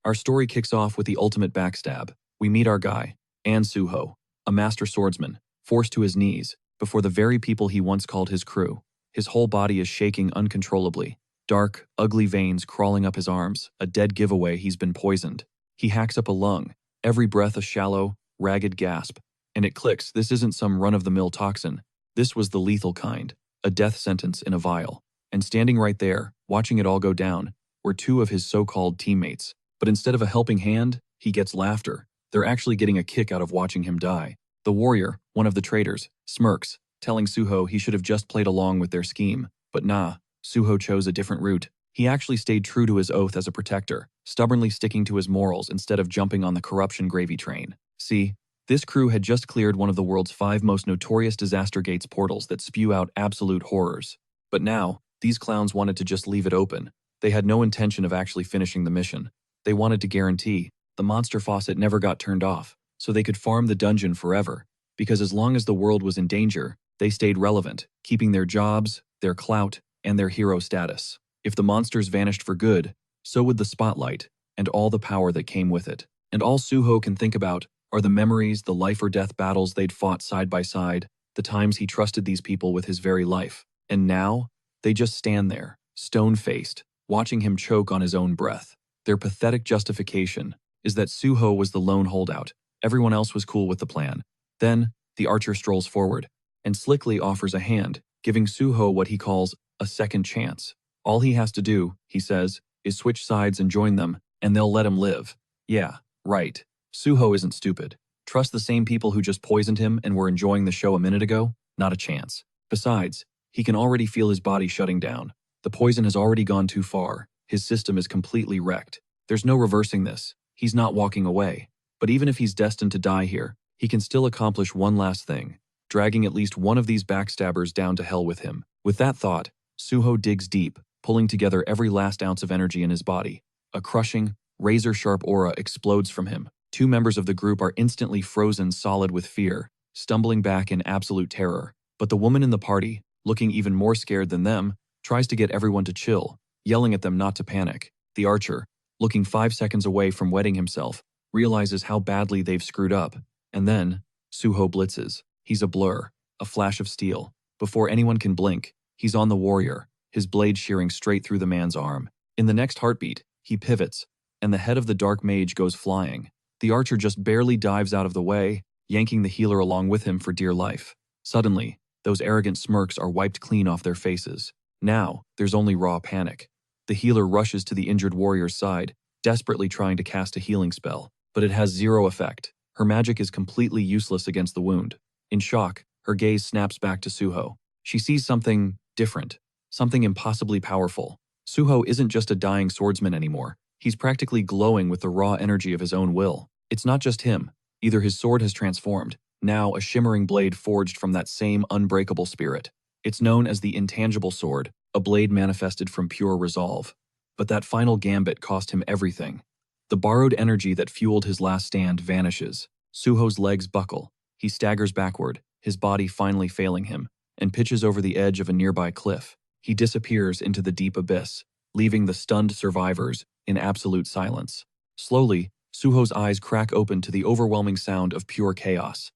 Our story kicks off with the ultimate backstab. We meet our guy, An Suho, a master swordsman, forced to his knees before the very people he once called his crew. His whole body is shaking uncontrollably. Dark, ugly veins crawling up his arms, a dead giveaway he's been poisoned. He hacks up a lung, every breath a shallow, ragged gasp. And it clicks, this isn't some run-of-the-mill toxin. This was the lethal kind, a death sentence in a vial. And standing right there, watching it all go down, were two of his so-called teammates. But instead of a helping hand, he gets laughter. They're actually getting a kick out of watching him die. The warrior, one of the traitors, smirks, telling Suho he should have just played along with their scheme. But nah, Suho chose a different route. He actually stayed true to his oath as a protector, stubbornly sticking to his morals instead of jumping on the corruption gravy train. See, this crew had just cleared one of the world's 5 most notorious disaster gates portals that spew out absolute horrors. But now, these clowns wanted to just leave it open. They had no intention of actually finishing the mission. They wanted to guarantee the monster faucet never got turned off, so they could farm the dungeon forever. Because as long as the world was in danger, they stayed relevant, keeping their jobs, their clout, and their hero status. If the monsters vanished for good, so would the spotlight, and all the power that came with it. And all Suho can think about are the memories, the life-or-death battles they'd fought side by side, the times he trusted these people with his very life. And now, they just stand there, stone-faced, watching him choke on his own breath. Their pathetic justification is that Suho was the lone holdout. Everyone else was cool with the plan. Then, the archer strolls forward and slickly offers a hand, giving Suho what he calls a second chance. All he has to do, he says, is switch sides and join them, and they'll let him live. Yeah, right. Suho isn't stupid. Trust the same people who just poisoned him and were enjoying the show a minute ago? Not a chance. Besides, he can already feel his body shutting down. The poison has already gone too far. His system is completely wrecked. There's no reversing this. He's not walking away. But even if he's destined to die here, he can still accomplish one last thing, dragging at least one of these backstabbers down to hell with him. With that thought, Suho digs deep, pulling together every last ounce of energy in his body. A crushing, razor-sharp aura explodes from him. 2 members of the group are instantly frozen solid with fear, stumbling back in absolute terror. But the woman in the party, looking even more scared than them, tries to get everyone to chill, yelling at them not to panic. The archer, looking 5 seconds away from wetting himself, realizes how badly they've screwed up. And then, Suho blitzes. He's a blur, a flash of steel. Before anyone can blink, he's on the warrior, his blade shearing straight through the man's arm. In the next heartbeat, he pivots, and the head of the dark mage goes flying. The archer just barely dives out of the way, yanking the healer along with him for dear life. Suddenly, those arrogant smirks are wiped clean off their faces. Now, there's only raw panic. The healer rushes to the injured warrior's side, desperately trying to cast a healing spell, but it has zero effect. Her magic is completely useless against the wound. In shock, her gaze snaps back to Suho. She sees something different, something impossibly powerful. Suho isn't just a dying swordsman anymore. He's practically glowing with the raw energy of his own will. It's not just him. Either his sword has transformed, now a shimmering blade forged from that same unbreakable spirit. It's known as the intangible sword, a blade manifested from pure resolve. But that final gambit cost him everything. The borrowed energy that fueled his last stand vanishes. Suho's legs buckle. He staggers backward, his body finally failing him, and pitches over the edge of a nearby cliff. He disappears into the deep abyss, leaving the stunned survivors in absolute silence. Slowly, Suho's eyes crack open to the overwhelming sound of pure chaos.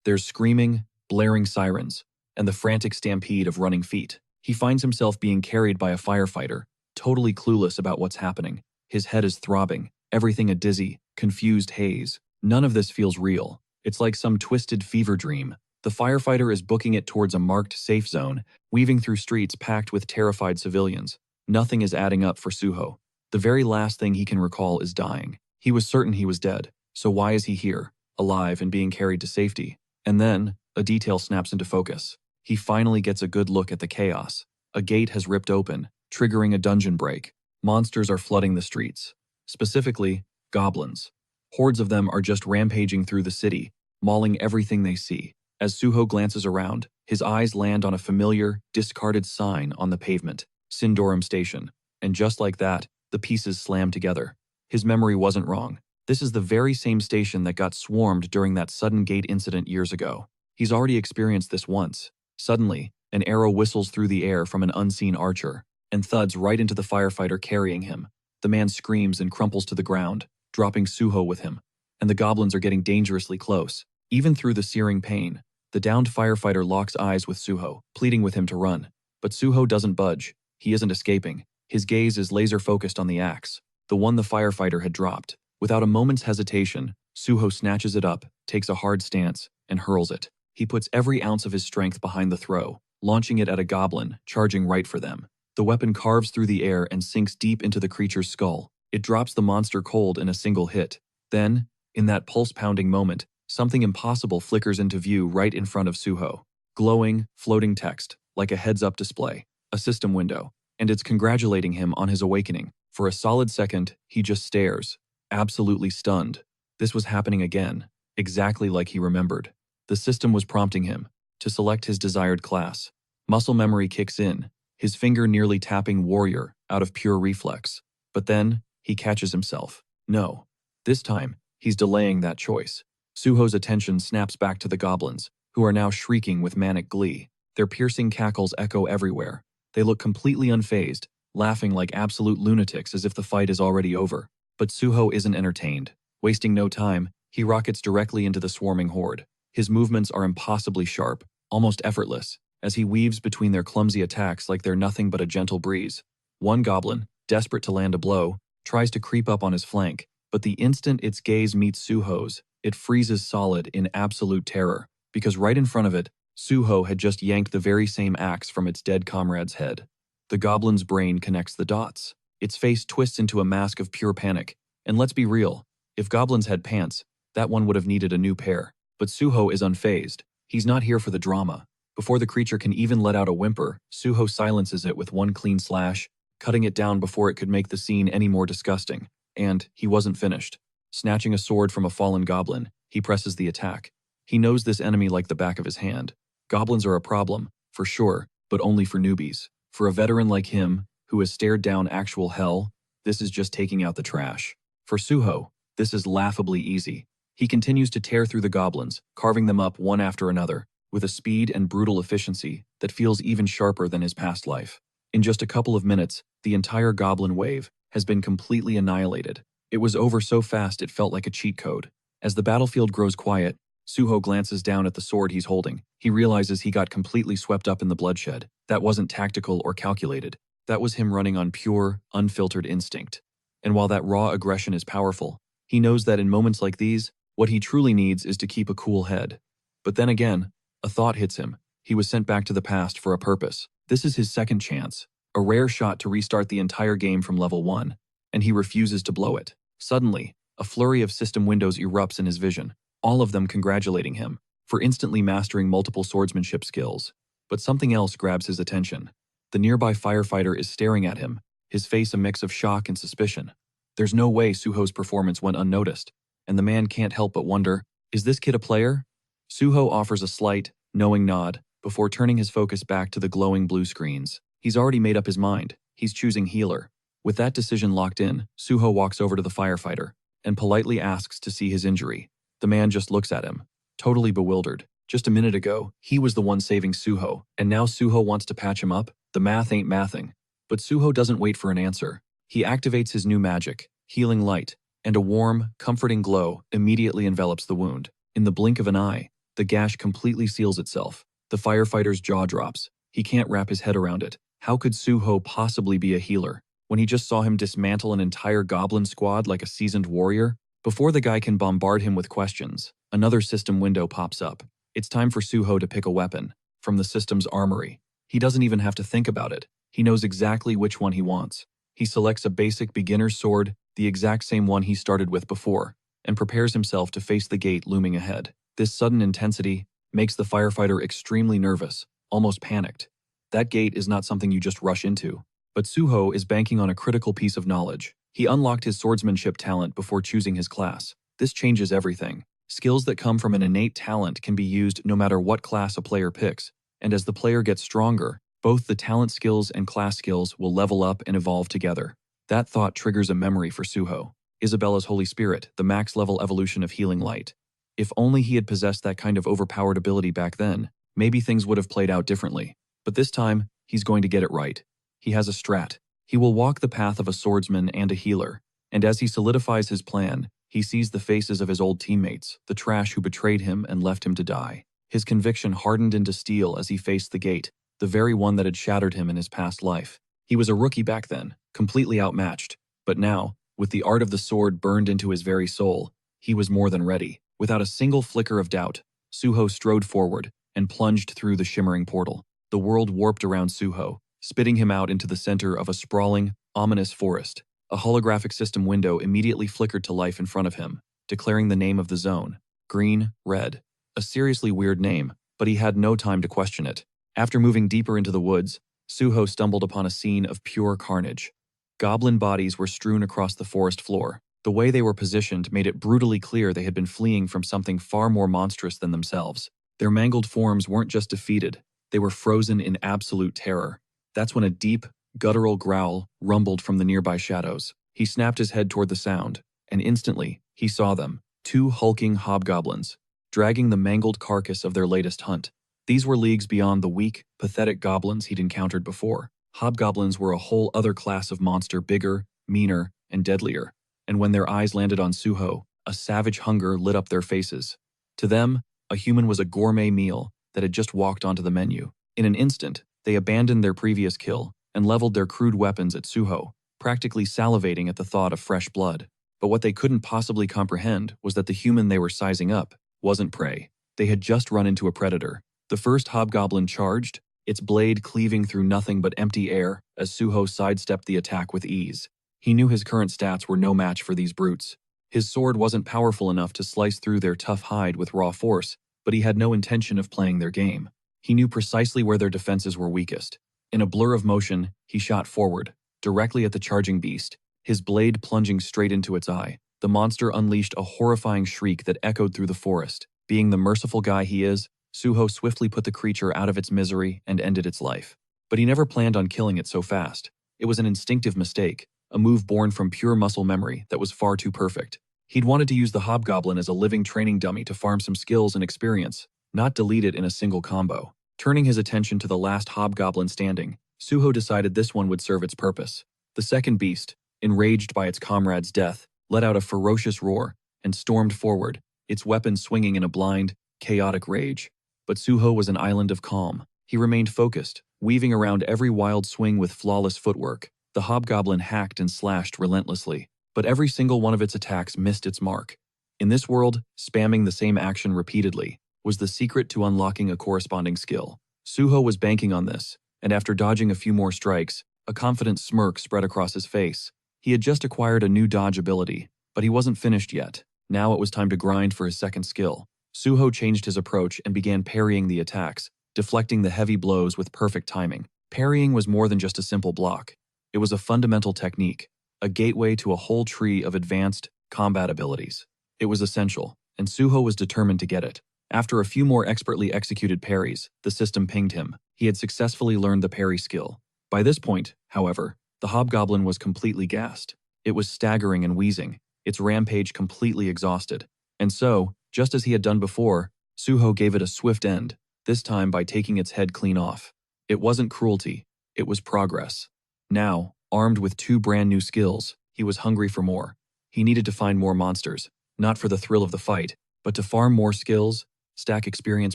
There's screaming, blaring sirens, and the frantic stampede of running feet. He finds himself being carried by a firefighter, totally clueless about what's happening. His head is throbbing, everything a dizzy, confused haze. None of this feels real. It's like some twisted fever dream. The firefighter is booking it towards a marked safe zone, weaving through streets packed with terrified civilians. Nothing is adding up for Suho. The very last thing he can recall is dying. He was certain he was dead, so why is he here, alive and being carried to safety? And then, a detail snaps into focus. He finally gets a good look at the chaos. A gate has ripped open, triggering a dungeon break. Monsters are flooding the streets. Specifically, goblins. Hordes of them are just rampaging through the city, mauling everything they see. As Suho glances around, his eyes land on a familiar, discarded sign on the pavement, Sindorum Station. And just like that, the pieces slam together. His memory wasn't wrong. This is the very same station that got swarmed during that sudden gate incident years ago. He's already experienced this once. Suddenly, an arrow whistles through the air from an unseen archer, and thuds right into the firefighter carrying him. The man screams and crumples to the ground, dropping Suho with him, and the goblins are getting dangerously close. Even through the searing pain, the downed firefighter locks eyes with Suho, pleading with him to run. But Suho doesn't budge. He isn't escaping. His gaze is laser-focused on the axe, the one the firefighter had dropped. Without a moment's hesitation, Suho snatches it up, takes a hard stance, and hurls it. He puts every ounce of his strength behind the throw, launching it at a goblin, charging right for them. The weapon carves through the air and sinks deep into the creature's skull. It drops the monster cold in a single hit. Then, in that pulse-pounding moment, something impossible flickers into view right in front of Suho. Glowing, floating text, like a heads-up display, a system window, and it's congratulating him on his awakening. For a solid second, he just stares, absolutely stunned. This was happening again, exactly like he remembered. The system was prompting him to select his desired class. Muscle memory kicks in, his finger nearly tapping warrior out of pure reflex. But then, he catches himself. No. This time, he's delaying that choice. Suho's attention snaps back to the goblins, who are now shrieking with manic glee. Their piercing cackles echo everywhere. They look completely unfazed, laughing like absolute lunatics as if the fight is already over. But Suho isn't entertained. Wasting no time, he rockets directly into the swarming horde. His movements are impossibly sharp, almost effortless, as he weaves between their clumsy attacks like they're nothing but a gentle breeze. One goblin, desperate to land a blow, tries to creep up on his flank, but the instant its gaze meets Suho's, it freezes solid in absolute terror, because right in front of it, Suho had just yanked the very same axe from its dead comrade's head. The goblin's brain connects the dots. Its face twists into a mask of pure panic. And let's be real, if goblins had pants, that one would have needed a new pair. But Suho is unfazed. He's not here for the drama. Before the creature can even let out a whimper, Suho silences it with one clean slash, cutting it down before it could make the scene any more disgusting. And he wasn't finished. Snatching a sword from a fallen goblin, he presses the attack. He knows this enemy like the back of his hand. Goblins are a problem, for sure, but only for newbies. For a veteran like him, who has stared down actual hell, this is just taking out the trash. For Suho, this is laughably easy. He continues to tear through the goblins, carving them up one after another, with a speed and brutal efficiency that feels even sharper than his past life. In just a couple of minutes, the entire goblin wave has been completely annihilated. It was over so fast it felt like a cheat code. As the battlefield grows quiet, Suho glances down at the sword he's holding. He realizes he got completely swept up in the bloodshed. That wasn't tactical or calculated. That was him running on pure, unfiltered instinct. And while that raw aggression is powerful, he knows that in moments like these, what he truly needs is to keep a cool head. But then again, a thought hits him. He was sent back to the past for a purpose. This is his second chance, a rare shot to restart the entire game from level 1, and he refuses to blow it. Suddenly, a flurry of system windows erupts in his vision, all of them congratulating him for instantly mastering multiple swordsmanship skills. But something else grabs his attention. The nearby firefighter is staring at him, his face a mix of shock and suspicion. There's no way Suho's performance went unnoticed, and the man can't help but wonder, is this kid a player? Suho offers a slight, knowing nod, before turning his focus back to the glowing blue screens. He's already made up his mind. He's choosing healer. With that decision locked in, Suho walks over to the firefighter and politely asks to see his injury. The man just looks at him, totally bewildered. Just a minute ago, he was the one saving Suho, and now Suho wants to patch him up? The math ain't mathing. But Suho doesn't wait for an answer. He activates his new magic, Healing Light, and a warm, comforting glow immediately envelops the wound. In the blink of an eye, the gash completely seals itself. The firefighter's jaw drops. He can't wrap his head around it. How could Suho possibly be a healer when he just saw him dismantle an entire goblin squad like a seasoned warrior? Before the guy can bombard him with questions, another system window pops up. It's time for Suho to pick a weapon from the system's armory. He doesn't even have to think about it. He knows exactly which one he wants. He selects a basic beginner's sword, the exact same one he started with before, and prepares himself to face the gate looming ahead. This sudden intensity makes the firefighter extremely nervous, almost panicked. That gate is not something you just rush into. But Suho is banking on a critical piece of knowledge. He unlocked his swordsmanship talent before choosing his class. This changes everything. Skills that come from an innate talent can be used no matter what class a player picks, and as the player gets stronger, both the talent skills and class skills will level up and evolve together. That thought triggers a memory for Suho. Isabella's Holy Spirit, the max-level evolution of Healing Light. If only he had possessed that kind of overpowered ability back then, maybe things would have played out differently. But this time, he's going to get it right. He has a strat. He will walk the path of a swordsman and a healer, and as he solidifies his plan, he sees the faces of his old teammates, the trash who betrayed him and left him to die. His conviction hardened into steel as he faced the gate, the very one that had shattered him in his past life. He was a rookie back then, completely outmatched, but now, with the art of the sword burned into his very soul, he was more than ready. Without a single flicker of doubt, Suho strode forward and plunged through the shimmering portal. The world warped around Suho, spitting him out into the center of a sprawling, ominous forest. A holographic system window immediately flickered to life in front of him, declaring the name of the zone. Green, Red. A seriously weird name, but he had no time to question it. After moving deeper into the woods, Suho stumbled upon a scene of pure carnage. Goblin bodies were strewn across the forest floor. The way they were positioned made it brutally clear they had been fleeing from something far more monstrous than themselves. Their mangled forms weren't just defeated, they were frozen in absolute terror. That's when a deep, guttural growl rumbled from the nearby shadows. He snapped his head toward the sound, and instantly, he saw them, two hulking hobgoblins, dragging the mangled carcass of their latest hunt. These were leagues beyond the weak, pathetic goblins he'd encountered before. Hobgoblins were a whole other class of monster, bigger, meaner, and deadlier, and when their eyes landed on Suho, a savage hunger lit up their faces. To them, a human was a gourmet meal that had just walked onto the menu. In an instant, they abandoned their previous kill and leveled their crude weapons at Suho, practically salivating at the thought of fresh blood. But what they couldn't possibly comprehend was that the human they were sizing up wasn't prey. They had just run into a predator. The first hobgoblin charged, its blade cleaving through nothing but empty air as Suho sidestepped the attack with ease. He knew his current stats were no match for these brutes. His sword wasn't powerful enough to slice through their tough hide with raw force, but he had no intention of playing their game. He knew precisely where their defenses were weakest. In a blur of motion, he shot forward, directly at the charging beast, his blade plunging straight into its eye. The monster unleashed a horrifying shriek that echoed through the forest. Being the merciful guy he is, Suho swiftly put the creature out of its misery and ended its life. But he never planned on killing it so fast. It was an instinctive mistake, a move born from pure muscle memory that was far too perfect. He'd wanted to use the hobgoblin as a living training dummy to farm some skills and experience, not delete it in a single combo. Turning his attention to the last hobgoblin standing, Suho decided this one would serve its purpose. The second beast, enraged by its comrade's death, let out a ferocious roar and stormed forward, its weapon swinging in a blind, chaotic rage. But Suho was an island of calm. He remained focused, weaving around every wild swing with flawless footwork. The hobgoblin hacked and slashed relentlessly, but every single one of its attacks missed its mark. In this world, spamming the same action repeatedly was the secret to unlocking a corresponding skill. Suho was banking on this, and after dodging a few more strikes, a confident smirk spread across his face. He had just acquired a new dodge ability, but he wasn't finished yet. Now it was time to grind for his second skill. Suho changed his approach and began parrying the attacks, deflecting the heavy blows with perfect timing. Parrying was more than just a simple block. It was a fundamental technique, a gateway to a whole tree of advanced combat abilities. It was essential, and Suho was determined to get it. After a few more expertly executed parries, the system pinged him. He had successfully learned the parry skill. By this point, however, the hobgoblin was completely gassed. It was staggering and wheezing, its rampage completely exhausted. And so, just as he had done before, Suho gave it a swift end, this time by taking its head clean off. It wasn't cruelty, it was progress. Now, armed with two brand new skills, he was hungry for more. He needed to find more monsters, not for the thrill of the fight, but to farm more skills, stack experience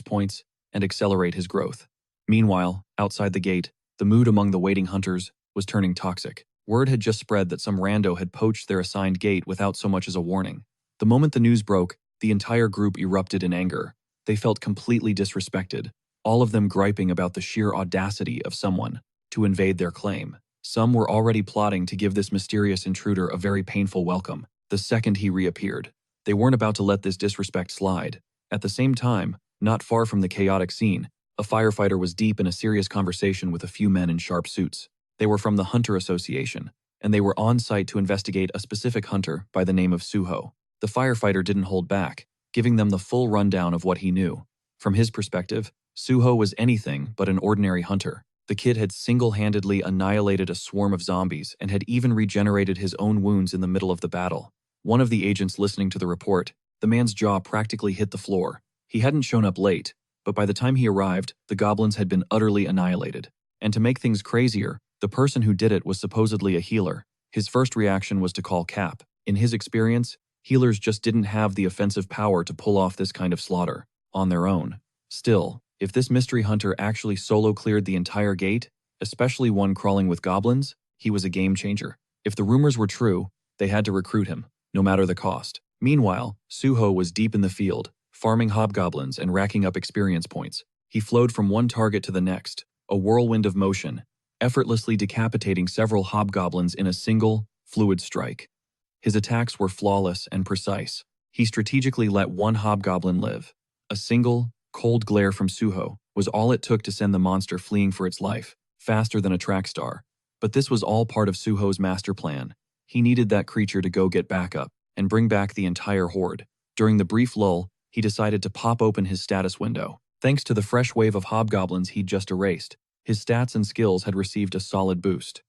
points, and accelerate his growth. Meanwhile, outside the gate, the mood among the waiting hunters was turning toxic. Word had just spread that some rando had poached their assigned gate without so much as a warning. The moment the news broke, the entire group erupted in anger. They felt completely disrespected, all of them griping about the sheer audacity of someone to invade their claim. Some were already plotting to give this mysterious intruder a very painful welcome the second he reappeared. They weren't about to let this disrespect slide. At the same time, not far from the chaotic scene, a firefighter was deep in a serious conversation with a few men in sharp suits. They were from the Hunter Association, and they were on site to investigate a specific hunter by the name of Suho. The firefighter didn't hold back, giving them the full rundown of what he knew. From his perspective, Suho was anything but an ordinary hunter. The kid had single-handedly annihilated a swarm of zombies and had even regenerated his own wounds in the middle of the battle. One of the agents listening to the report, the man's jaw practically hit the floor. He hadn't shown up late, but by the time he arrived, the goblins had been utterly annihilated. And to make things crazier, The person who did it was supposedly a healer. His first reaction was to call Cap. In his experience, healers just didn't have the offensive power to pull off this kind of slaughter on their own. Still, if this mystery hunter actually solo cleared the entire gate, especially one crawling with goblins, he was a game changer. If the rumors were true, they had to recruit him, no matter the cost. Meanwhile, Suho was deep in the field, farming hobgoblins and racking up experience points. He flowed from one target to the next, a whirlwind of motion, effortlessly decapitating several hobgoblins in a single, fluid strike. His attacks were flawless and precise. He strategically let one hobgoblin live. A single, cold glare from Suho was all it took to send the monster fleeing for its life, faster than a track star. But this was all part of Suho's master plan. He needed that creature to go get backup and bring back the entire horde. During the brief lull, he decided to pop open his status window. Thanks to the fresh wave of hobgoblins he'd just erased, his stats and skills had received a solid boost.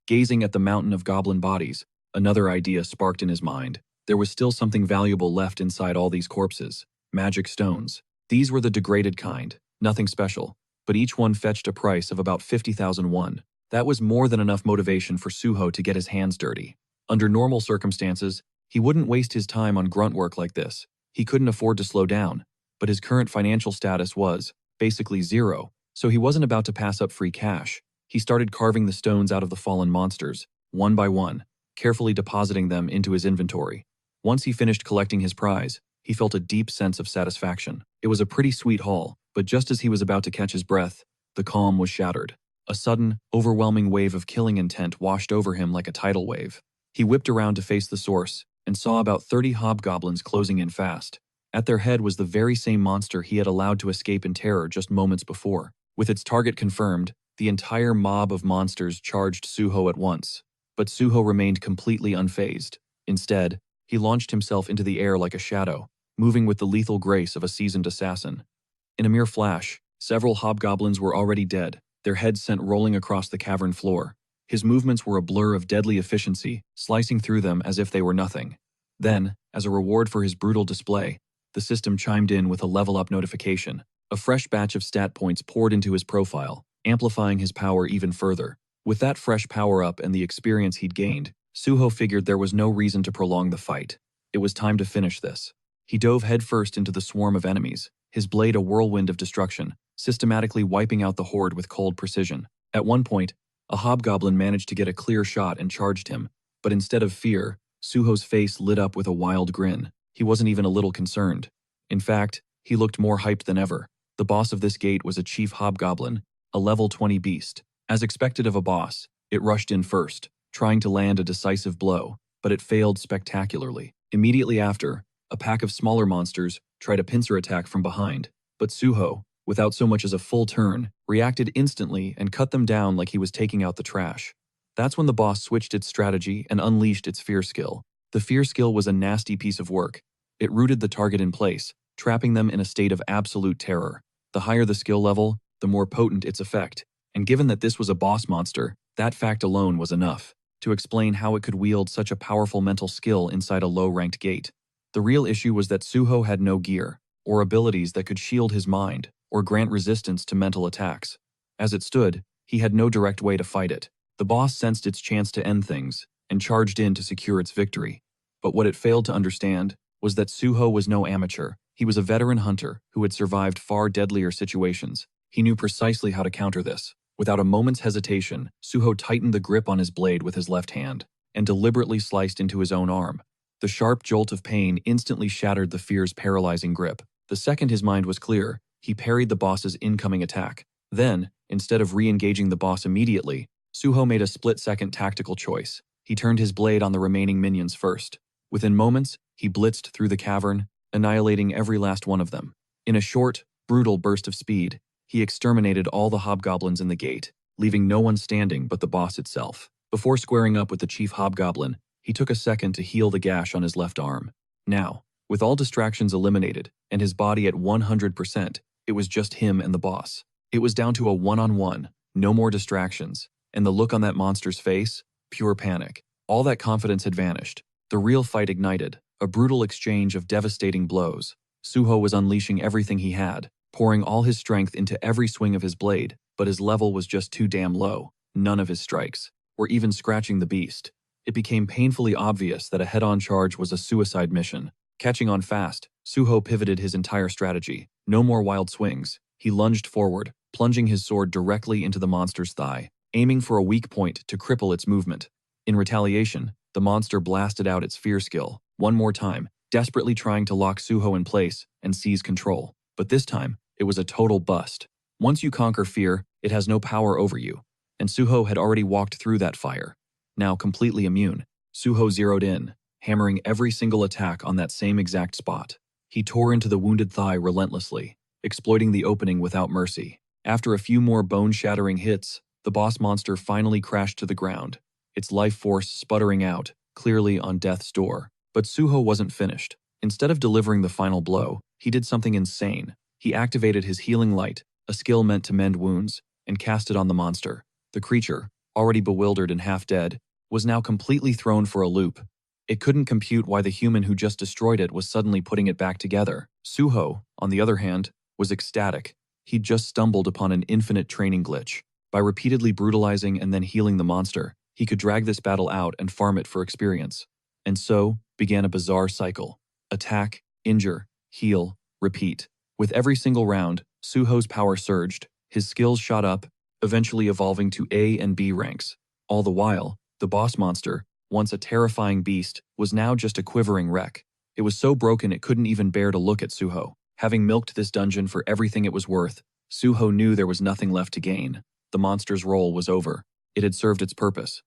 Gazing at the mountain of goblin bodies, another idea sparked in his mind. There was still something valuable left inside all these corpses. Magic stones. These were the degraded kind, nothing special, but each one fetched a price of about 50,000 won. That was more than enough motivation for Suho to get his hands dirty. Under normal circumstances, he wouldn't waste his time on grunt work like this. He couldn't afford to slow down, but his current financial status was, basically, zero, so he wasn't about to pass up free cash. He started carving the stones out of the fallen monsters, one by one, carefully depositing them into his inventory. Once he finished collecting his prize, he felt a deep sense of satisfaction. It was a pretty sweet haul, but just as he was about to catch his breath, the calm was shattered. A sudden, overwhelming wave of killing intent washed over him like a tidal wave. He whipped around to face the source and saw about 30 hobgoblins closing in fast. At their head was the very same monster he had allowed to escape in terror just moments before. With its target confirmed, the entire mob of monsters charged Suho at once. But Suho remained completely unfazed. Instead, he launched himself into the air like a shadow, moving with the lethal grace of a seasoned assassin. In a mere flash, several hobgoblins were already dead, their heads sent rolling across the cavern floor. His movements were a blur of deadly efficiency, slicing through them as if they were nothing. Then, as a reward for his brutal display, the system chimed in with a level-up notification. A fresh batch of stat points poured into his profile, amplifying his power even further. With that fresh power-up and the experience he'd gained, Suho figured there was no reason to prolong the fight. It was time to finish this. He dove headfirst into the swarm of enemies, his blade a whirlwind of destruction, systematically wiping out the horde with cold precision. At one point, a hobgoblin managed to get a clear shot and charged him, but instead of fear, Suho's face lit up with a wild grin. He wasn't even a little concerned. In fact, he looked more hyped than ever. The boss of this gate was a chief hobgoblin, a level 20 beast. As expected of a boss, it rushed in first, trying to land a decisive blow, but it failed spectacularly. Immediately after, a pack of smaller monsters tried a pincer attack from behind, but Suho, without so much as a full turn, reacted instantly and cut them down like he was taking out the trash. That's when the boss switched its strategy and unleashed its fear skill. The fear skill was a nasty piece of work. It rooted the target in place, trapping them in a state of absolute terror. The higher the skill level, the more potent its effect, and given that this was a boss monster, that fact alone was enough to explain how it could wield such a powerful mental skill inside a low-ranked gate. The real issue was that Suho had no gear, or abilities that could shield his mind, or grant resistance to mental attacks. As it stood, he had no direct way to fight it. The boss sensed its chance to end things, and charged in to secure its victory. But what it failed to understand was that Suho was no amateur. He was a veteran hunter who had survived far deadlier situations. He knew precisely how to counter this. Without a moment's hesitation, Suho tightened the grip on his blade with his left hand, and deliberately sliced into his own arm. The sharp jolt of pain instantly shattered the fear's paralyzing grip. The second his mind was clear, he parried the boss's incoming attack. Then, instead of re-engaging the boss immediately, Suho made a split-second tactical choice. He turned his blade on the remaining minions first. Within moments, he blitzed through the cavern, annihilating every last one of them. In a short, brutal burst of speed, he exterminated all the hobgoblins in the gate, leaving no one standing but the boss itself. Before squaring up with the chief hobgoblin, he took a second to heal the gash on his left arm. Now, with all distractions eliminated and his body at 100%, it was just him and the boss. It was down to a one-on-one, no more distractions, and the look on that monster's face, pure panic. All that confidence had vanished. The real fight ignited, a brutal exchange of devastating blows. Suho was unleashing everything he had, pouring all his strength into every swing of his blade, but his level was just too damn low. none of his strikes were even scratching the beast. It became painfully obvious that a head-on charge was a suicide mission. Catching on fast, Suho pivoted his entire strategy. No more wild swings. He lunged forward, plunging his sword directly into the monster's thigh, aiming for a weak point to cripple its movement. In retaliation, the monster blasted out its fear skill one more time, desperately trying to lock Suho in place and seize control. But this time, it was a total bust. Once you conquer fear, it has no power over you. And Suho had already walked through that fire. Now completely immune, Suho zeroed in, hammering every single attack on that same exact spot. He tore into the wounded thigh relentlessly, exploiting the opening without mercy. After a few more bone-shattering hits, the boss monster finally crashed to the ground, its life force sputtering out, clearly on death's door. But Suho wasn't finished. Instead of delivering the final blow, he did something insane. He activated his healing light, a skill meant to mend wounds, and cast it on the monster. The creature, already bewildered and half dead, was now completely thrown for a loop. It couldn't compute why the human who just destroyed it was suddenly putting it back together. Suho, on the other hand, was ecstatic. He'd just stumbled upon an infinite training glitch. By repeatedly brutalizing and then healing the monster, he could drag this battle out and farm it for experience. And so began a bizarre cycle. Attack, injure, heal, repeat. With every single round, Suho's power surged, his skills shot up, eventually evolving to A and B ranks. All the while, the boss monster, once a terrifying beast, was now just a quivering wreck. It was so broken it couldn't even bear to look at Suho. Having milked this dungeon for everything it was worth, Suho knew there was nothing left to gain. The monster's role was over. It had served its purpose.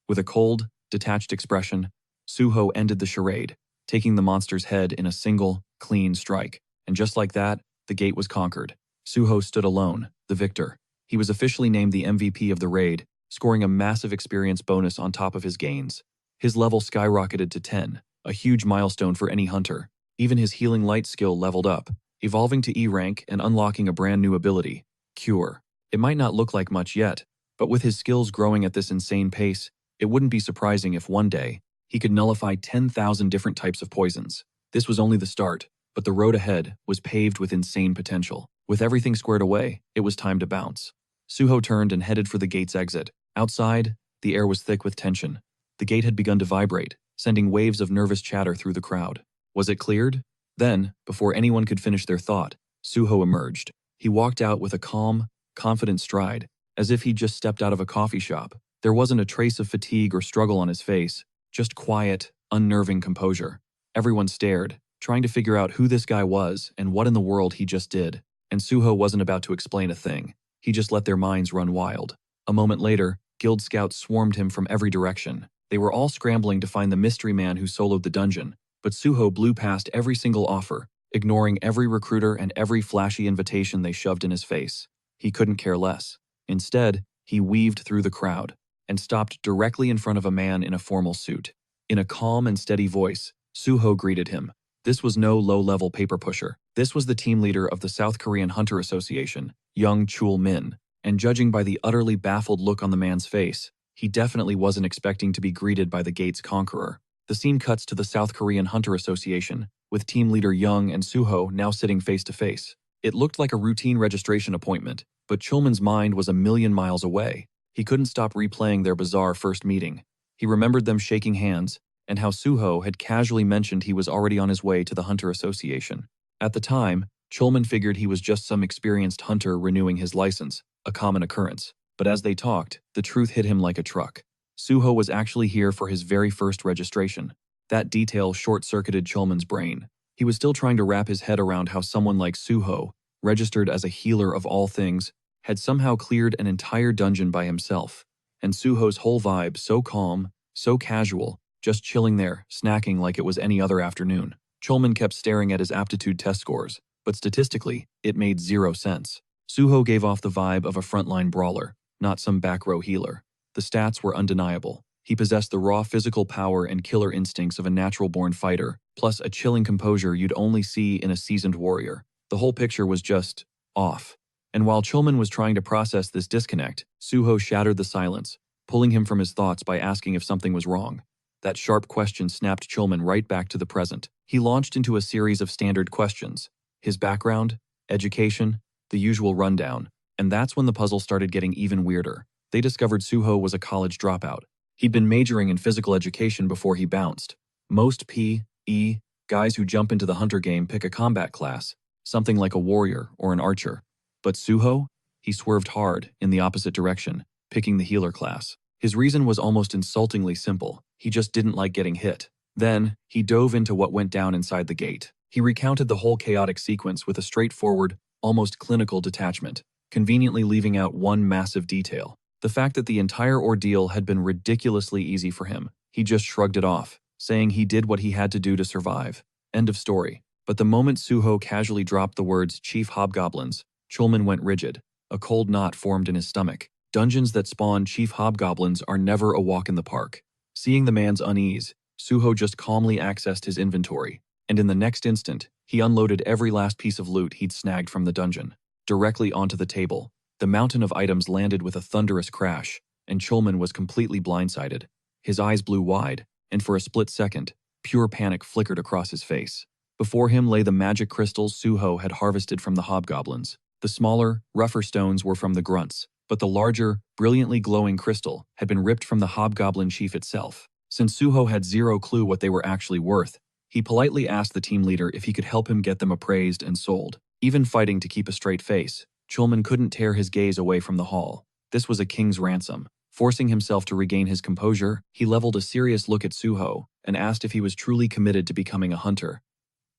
With a cold, detached expression, Suho ended the charade, taking the monster's head in a single, clean strike. And just like that, the gate was conquered. Suho stood alone, the victor. He was officially named the MVP of the raid, scoring a massive experience bonus on top of his gains. His level skyrocketed to 10, a huge milestone for any hunter. Even his healing light skill leveled up, evolving to E rank and unlocking a brand new ability, Cure. It might not look like much yet, but with his skills growing at this insane pace, it wouldn't be surprising if one day, he could nullify 10,000 different types of poisons. This was only the start, but the road ahead was paved with insane potential. With everything squared away, it was time to bounce. Suho turned and headed for the gate's exit. Outside, the air was thick with tension. The gate had begun to vibrate, sending waves of nervous chatter through the crowd. Was it cleared? Then, before anyone could finish their thought, Suho emerged. He walked out with a calm, confident stride, as if he'd just stepped out of a coffee shop. There wasn't a trace of fatigue or struggle on his face, just quiet, unnerving composure. Everyone stared, trying to figure out who this guy was and what in the world he just did. And Suho wasn't about to explain a thing. He just let their minds run wild. A moment later, guild scouts swarmed him from every direction. They were all scrambling to find the mystery man who soloed the dungeon, but Suho blew past every single offer, ignoring every recruiter and every flashy invitation they shoved in his face. He couldn't care less. Instead, he weaved through the crowd and stopped directly in front of a man in a formal suit. In a calm and steady voice, Suho greeted him. This was no low-level paper pusher. This was the team leader of the South Korean Hunter Association, Young Chul Min, and judging by the utterly baffled look on the man's face, he definitely wasn't expecting to be greeted by the gate's conqueror. The scene cuts to the South Korean Hunter Association, with team leader Young and Suho now sitting face to face. It looked like a routine registration appointment, but Chulman's mind was a million miles away. He couldn't stop replaying their bizarre first meeting. He remembered them shaking hands, and how Suho had casually mentioned he was already on his way to the Hunter Association. At the time, Chulman figured he was just some experienced hunter renewing his license, a common occurrence. But as they talked, the truth hit him like a truck. Suho was actually here for his very first registration. That detail short-circuited Chulman's brain. He was still trying to wrap his head around how someone like Suho, registered as a healer of all things, had somehow cleared an entire dungeon by himself. And Suho's whole vibe so calm, so casual, just chilling there, snacking like it was any other afternoon. Chulman kept staring at his aptitude test scores, but statistically, it made zero sense. Suho gave off the vibe of a frontline brawler, not some back-row healer. The stats were undeniable. He possessed the raw physical power and killer instincts of a natural-born fighter, plus a chilling composure you'd only see in a seasoned warrior. The whole picture was just off. And while Chulman was trying to process this disconnect, Suho shattered the silence, pulling him from his thoughts by asking if something was wrong. That sharp question snapped Chulman right back to the present. He launched into a series of standard questions. His background, education, the usual rundown. And that's when the puzzle started getting even weirder. They discovered Suho was a college dropout. He'd been majoring in physical education before he bounced. Most P.E. guys who jump into the hunter game pick a combat class, something like a warrior or an archer. But Suho? He swerved hard in the opposite direction, picking the healer class. His reason was almost insultingly simple. He just didn't like getting hit. Then, he dove into what went down inside the gate. He recounted the whole chaotic sequence with a straightforward, almost clinical detachment, conveniently leaving out one massive detail. The fact that the entire ordeal had been ridiculously easy for him. He just shrugged it off, saying he did what he had to do to survive. End of story. But the moment Suho casually dropped the words Chief Hobgoblins, Chulman went rigid. A cold knot formed in his stomach. Dungeons that spawn Chief Hobgoblins are never a walk in the park. Seeing the man's unease, Suho just calmly accessed his inventory, and in the next instant, he unloaded every last piece of loot he'd snagged from the dungeon. Directly onto the table, the mountain of items landed with a thunderous crash, and Chulman was completely blindsided. His eyes blew wide, and for a split second, pure panic flickered across his face. Before him lay the magic crystals Suho had harvested from the hobgoblins. The smaller, rougher stones were from the grunts, but the larger, brilliantly glowing crystal had been ripped from the hobgoblin chief itself. Since Suho had zero clue what they were actually worth, he politely asked the team leader if he could help him get them appraised and sold. Even fighting to keep a straight face, Chulman couldn't tear his gaze away from the haul. This was a king's ransom. Forcing himself to regain his composure, he leveled a serious look at Suho and asked if he was truly committed to becoming a hunter.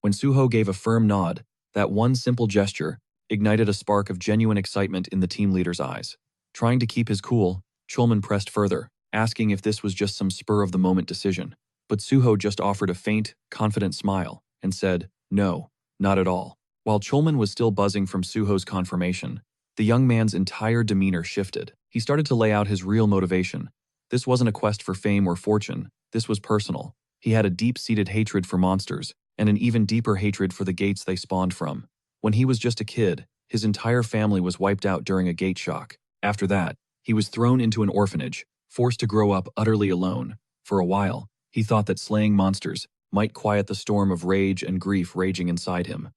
When Suho gave a firm nod, that one simple gesture ignited a spark of genuine excitement in the team leader's eyes. Trying to keep his cool, Chulman pressed further, asking if this was just some spur-of-the-moment decision. But Suho just offered a faint, confident smile and said, "No, not at all." While Chulman was still buzzing from Suho's confirmation, the young man's entire demeanor shifted. He started to lay out his real motivation. This wasn't a quest for fame or fortune. This was personal. He had a deep-seated hatred for monsters, and an even deeper hatred for the gates they spawned from. When he was just a kid, his entire family was wiped out during a gate shock. After that, he was thrown into an orphanage, forced to grow up utterly alone. For a while, he thought that slaying monsters might quiet the storm of rage and grief raging inside him.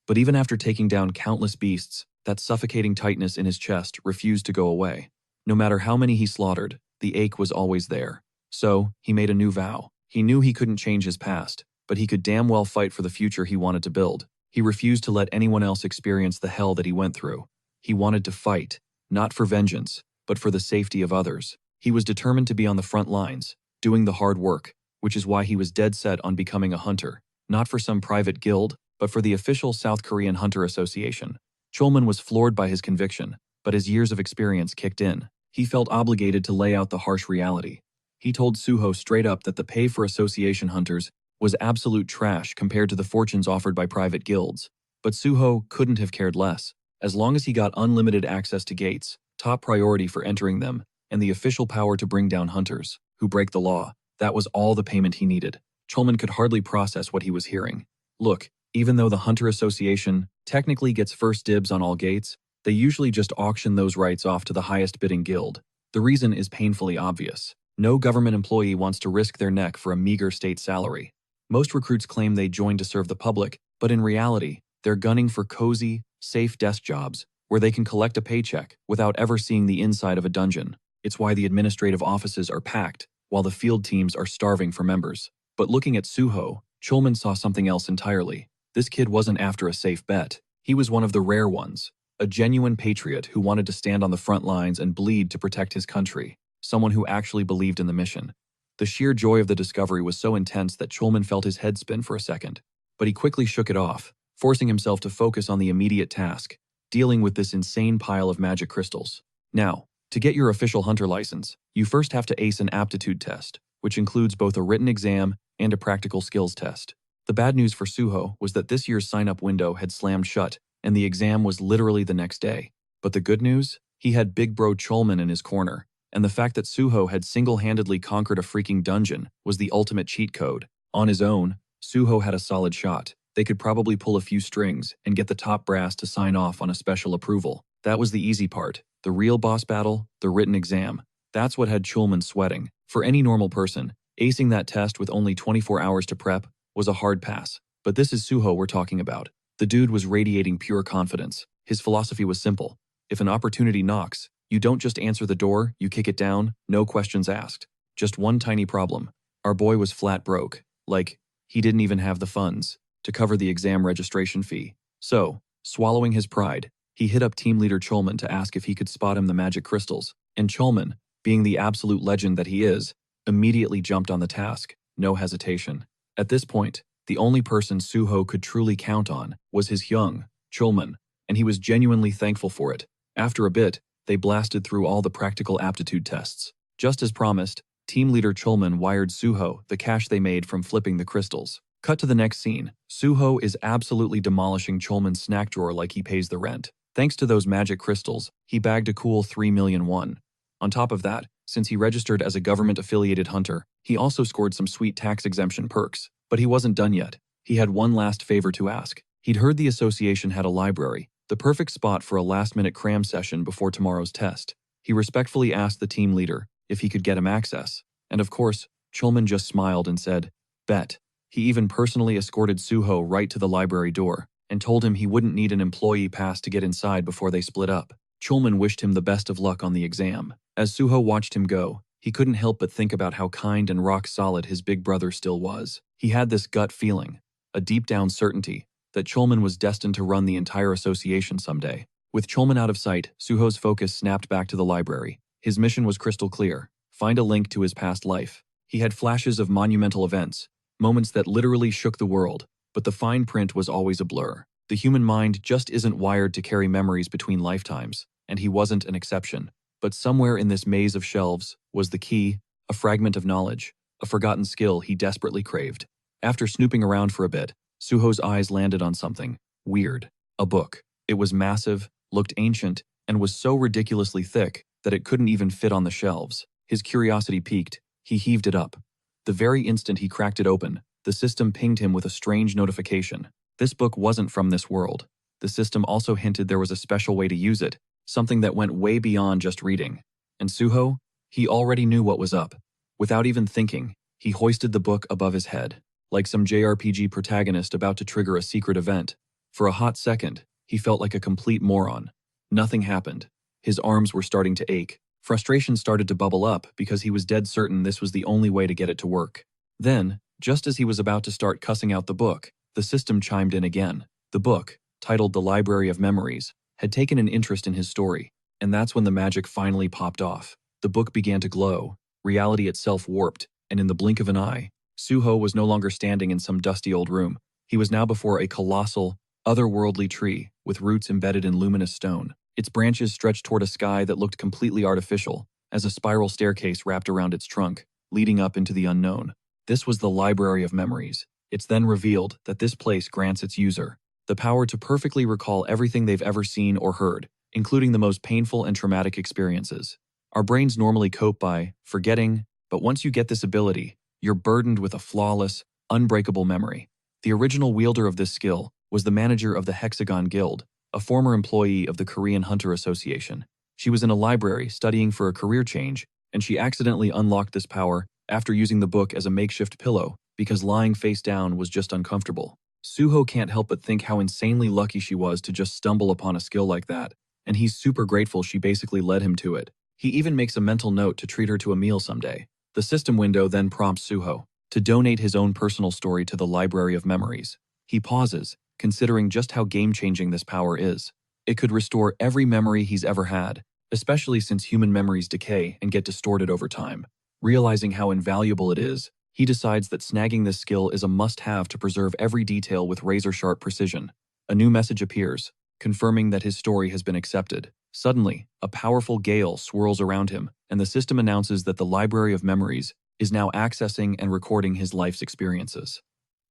But even after taking down countless beasts, that suffocating tightness in his chest refused to go away. No matter how many he slaughtered, the ache was always there. So, he made a new vow. He knew he couldn't change his past, but he could damn well fight for the future he wanted to build. He refused to let anyone else experience the hell that he went through. He wanted to fight, not for vengeance, but for the safety of others. He was determined to be on the front lines, doing the hard work, which is why he was dead set on becoming a hunter, not for some private guild, but for the official South Korean Hunter Association. Chulman was floored by his conviction, but his years of experience kicked in. He felt obligated to lay out the harsh reality. He told Suho straight up that the pay for association hunters was absolute trash compared to the fortunes offered by private guilds. But Suho couldn't have cared less. As long as he got unlimited access to gates, top priority for entering them, and the official power to bring down hunters who break the law, that was all the payment he needed. Chulman could hardly process what he was hearing. Look, even though the Hunter Association technically gets first dibs on all gates, they usually just auction those rights off to the highest bidding guild. The reason is painfully obvious. No government employee wants to risk their neck for a meager state salary. Most recruits claim they joined to serve the public, but in reality, they're gunning for cozy, safe desk jobs where they can collect a paycheck without ever seeing the inside of a dungeon. It's why the administrative offices are packed, while the field teams are starving for members. But looking at Suho, Chulman saw something else entirely. This kid wasn't after a safe bet. He was one of the rare ones, a genuine patriot who wanted to stand on the front lines and bleed to protect his country, someone who actually believed in the mission. The sheer joy of the discovery was so intense that Chulman felt his head spin for a second, but he quickly shook it off, forcing himself to focus on the immediate task, dealing with this insane pile of magic crystals. Now, to get your official hunter license, you first have to ace an aptitude test, which includes both a written exam and a practical skills test. The bad news for Suho was that this year's sign-up window had slammed shut, and the exam was literally the next day. But the good news? He had Big Bro Chulman in his corner, and the fact that Suho had single-handedly conquered a freaking dungeon was the ultimate cheat code. On his own, Suho had a solid shot. They could probably pull a few strings and get the top brass to sign off on a special approval. That was the easy part. The real boss battle, the written exam. That's what had Chulman sweating. For any normal person, acing that test with only 24 hours to prep was a hard pass. But this is Suho we're talking about. The dude was radiating pure confidence. His philosophy was simple. If an opportunity knocks, You don't just answer the door, you kick it down, no questions asked. Just one tiny problem. Our boy was flat broke. Like, he didn't even have the funds to cover the exam registration fee. So, swallowing his pride, he hit up team leader Cholman to ask if he could spot him the magic crystals. And Cholman, being the absolute legend that he is, immediately jumped on the task, no hesitation. At this point, the only person Suho could truly count on was his young, Cholman, and he was genuinely thankful for it. After a bit, they blasted through all the practical aptitude tests. Just as promised, team leader Cholman wired Suho the cash they made from flipping the crystals. Cut to the next scene. Suho is absolutely demolishing Cholman's snack drawer like he pays the rent. Thanks to those magic crystals, he bagged a cool 3 million won. On top of that, since he registered as a government-affiliated hunter, he also scored some sweet tax exemption perks. But he wasn't done yet. He had one last favor to ask. He'd heard the association had a library, the perfect spot for a last-minute cram session before tomorrow's test. He respectfully asked the team leader if he could get him access. And of course, Cholman just smiled and said, "Bet." He even personally escorted Suho right to the library door and told him he wouldn't need an employee pass to get inside before they split up. Cholman wished him the best of luck on the exam. As Suho watched him go, he couldn't help but think about how kind and rock-solid his big brother still was. He had this gut feeling, a deep-down certainty, that Cholman was destined to run the entire association someday. With Cholman out of sight, Suho's focus snapped back to the library. His mission was crystal clear: find a link to his past life. He had flashes of monumental events, moments that literally shook the world, but the fine print was always a blur. The human mind just isn't wired to carry memories between lifetimes, and he wasn't an exception. But somewhere in this maze of shelves was the key, a fragment of knowledge, a forgotten skill he desperately craved. After snooping around for a bit, Suho's eyes landed on something weird. A book. It was massive, looked ancient, and was so ridiculously thick that it couldn't even fit on the shelves. His curiosity piqued. He heaved it up. The very instant he cracked it open, the system pinged him with a strange notification. This book wasn't from this world. The system also hinted there was a special way to use it, something that went way beyond just reading. And Suho? He already knew what was up. Without even thinking, he hoisted the book above his head, like some JRPG protagonist about to trigger a secret event. For a hot second, he felt like a complete moron. Nothing happened. His arms were starting to ache. Frustration started to bubble up because he was dead certain this was the only way to get it to work. Then, just as he was about to start cussing out the book, the system chimed in again. The book, titled The Library of Memories, had taken an interest in his story, and that's when the magic finally popped off. The book began to glow, reality itself warped, and in the blink of an eye, Suho was no longer standing in some dusty old room. He was now before a colossal, otherworldly tree with roots embedded in luminous stone. Its branches stretched toward a sky that looked completely artificial, as a spiral staircase wrapped around its trunk, leading up into the unknown. This was the Library of Memories. It's then revealed that this place grants its user the power to perfectly recall everything they've ever seen or heard, including the most painful and traumatic experiences. Our brains normally cope by forgetting, but once you get this ability, you're burdened with a flawless, unbreakable memory. The original wielder of this skill was the manager of the Hexagon Guild, a former employee of the Korean Hunter Association. She was in a library studying for a career change, and she accidentally unlocked this power after using the book as a makeshift pillow because lying face down was just uncomfortable. Suho can't help but think how insanely lucky she was to just stumble upon a skill like that, and he's super grateful she basically led him to it. He even makes a mental note to treat her to a meal someday. The system window then prompts Suho to donate his own personal story to the Library of Memories. He pauses, considering just how game-changing this power is. It could restore every memory he's ever had, especially since human memories decay and get distorted over time. Realizing how invaluable it is, he decides that snagging this skill is a must-have to preserve every detail with razor-sharp precision. A new message appears, confirming that his story has been accepted. Suddenly, a powerful gale swirls around him, and the system announces that the Library of Memories is now accessing and recording his life's experiences.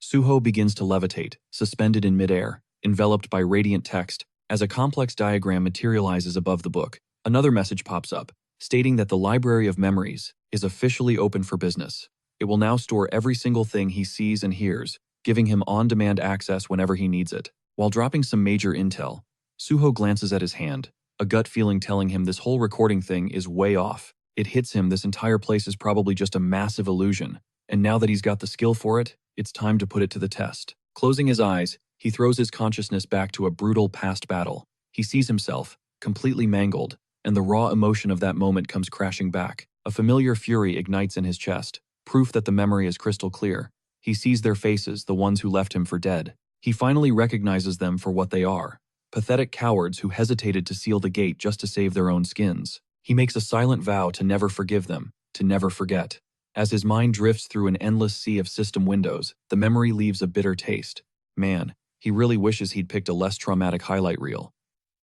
Suho begins to levitate, suspended in midair, enveloped by radiant text, as a complex diagram materializes above the book. Another message pops up, stating that the Library of Memories is officially open for business. It will now store every single thing he sees and hears, giving him on-demand access whenever he needs it. While dropping some major intel, Suho glances at his hand, a gut feeling telling him this whole recording thing is way off. It hits him this entire place is probably just a massive illusion, and now that he's got the skill for it, it's time to put it to the test. Closing his eyes, he throws his consciousness back to a brutal past battle. He sees himself, completely mangled, and the raw emotion of that moment comes crashing back. A familiar fury ignites in his chest, proof that the memory is crystal clear. He sees their faces, the ones who left him for dead. He finally recognizes them for what they are. Pathetic cowards who hesitated to seal the gate just to save their own skins. He makes a silent vow to never forgive them, to never forget. As his mind drifts through an endless sea of system windows, the memory leaves a bitter taste. Man, he really wishes he'd picked a less traumatic highlight reel.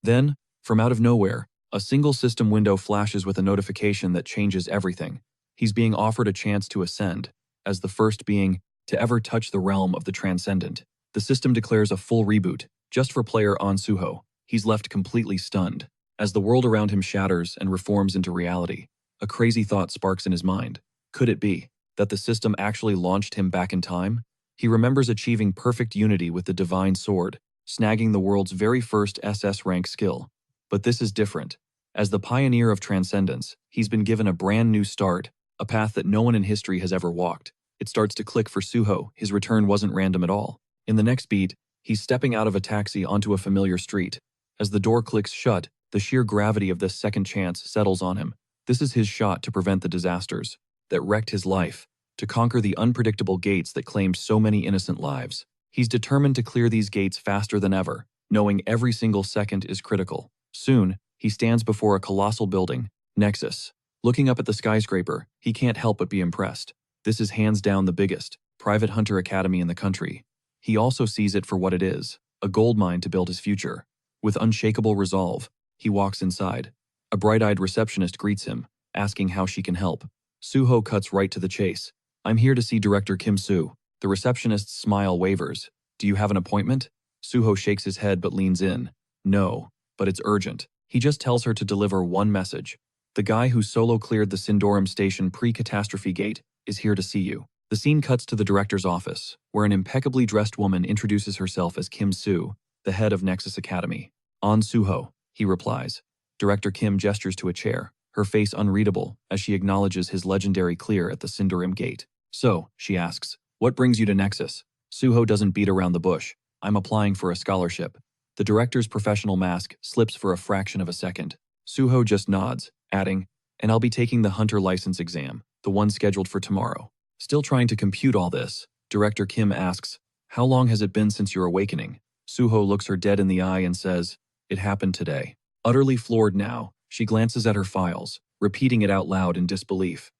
Then, from out of nowhere, a single system window flashes with a notification that changes everything. He's being offered a chance to ascend, as the first being to ever touch the realm of the transcendent. The system declares a full reboot, just for player An Suho. He's left completely stunned. As the world around him shatters and reforms into reality, a crazy thought sparks in his mind. Could it be that the system actually launched him back in time? He remembers achieving perfect unity with the divine sword, snagging the world's very first SS rank skill. But this is different. As the pioneer of transcendence, he's been given a brand new start, a path that no one in history has ever walked. It starts to click for Suho. His return wasn't random at all. In the next beat, he's stepping out of a taxi onto a familiar street. As the door clicks shut, the sheer gravity of this second chance settles on him. This is his shot to prevent the disasters that wrecked his life, to conquer the unpredictable gates that claimed so many innocent lives. He's determined to clear these gates faster than ever, knowing every single second is critical. Soon, he stands before a colossal building, Nexus. Looking up at the skyscraper, he can't help but be impressed. This is hands down the biggest private hunter academy in the country. He also sees it for what it is, a goldmine to build his future. With unshakable resolve, he walks inside. A bright-eyed receptionist greets him, asking how she can help. Suho cuts right to the chase. "I'm here to see Director Kim Soo." The receptionist's smile wavers. "Do you have an appointment?" Suho shakes his head but leans in. "No, but it's urgent." He just tells her to deliver one message. "The guy who solo cleared the Sindorum Station pre-catastrophe gate is here to see you." The scene cuts to the director's office, where an impeccably dressed woman introduces herself as Kim Soo, the head of Nexus Academy. "An Suho," he replies. Director Kim gestures to a chair, her face unreadable as she acknowledges his legendary clear at the Sindorum gate. "So," she asks, "what brings you to Nexus?" Suho doesn't beat around the bush. "I'm applying for a scholarship." The director's professional mask slips for a fraction of a second. Suho just nods, adding, "And I'll be taking the hunter license exam, the one scheduled for tomorrow." Still trying to compute all this, Director Kim asks, "How long has it been since your awakening?" Suho looks her dead in the eye and says, "It happened today." Utterly floored now, she glances at her files, repeating it out loud in disbelief.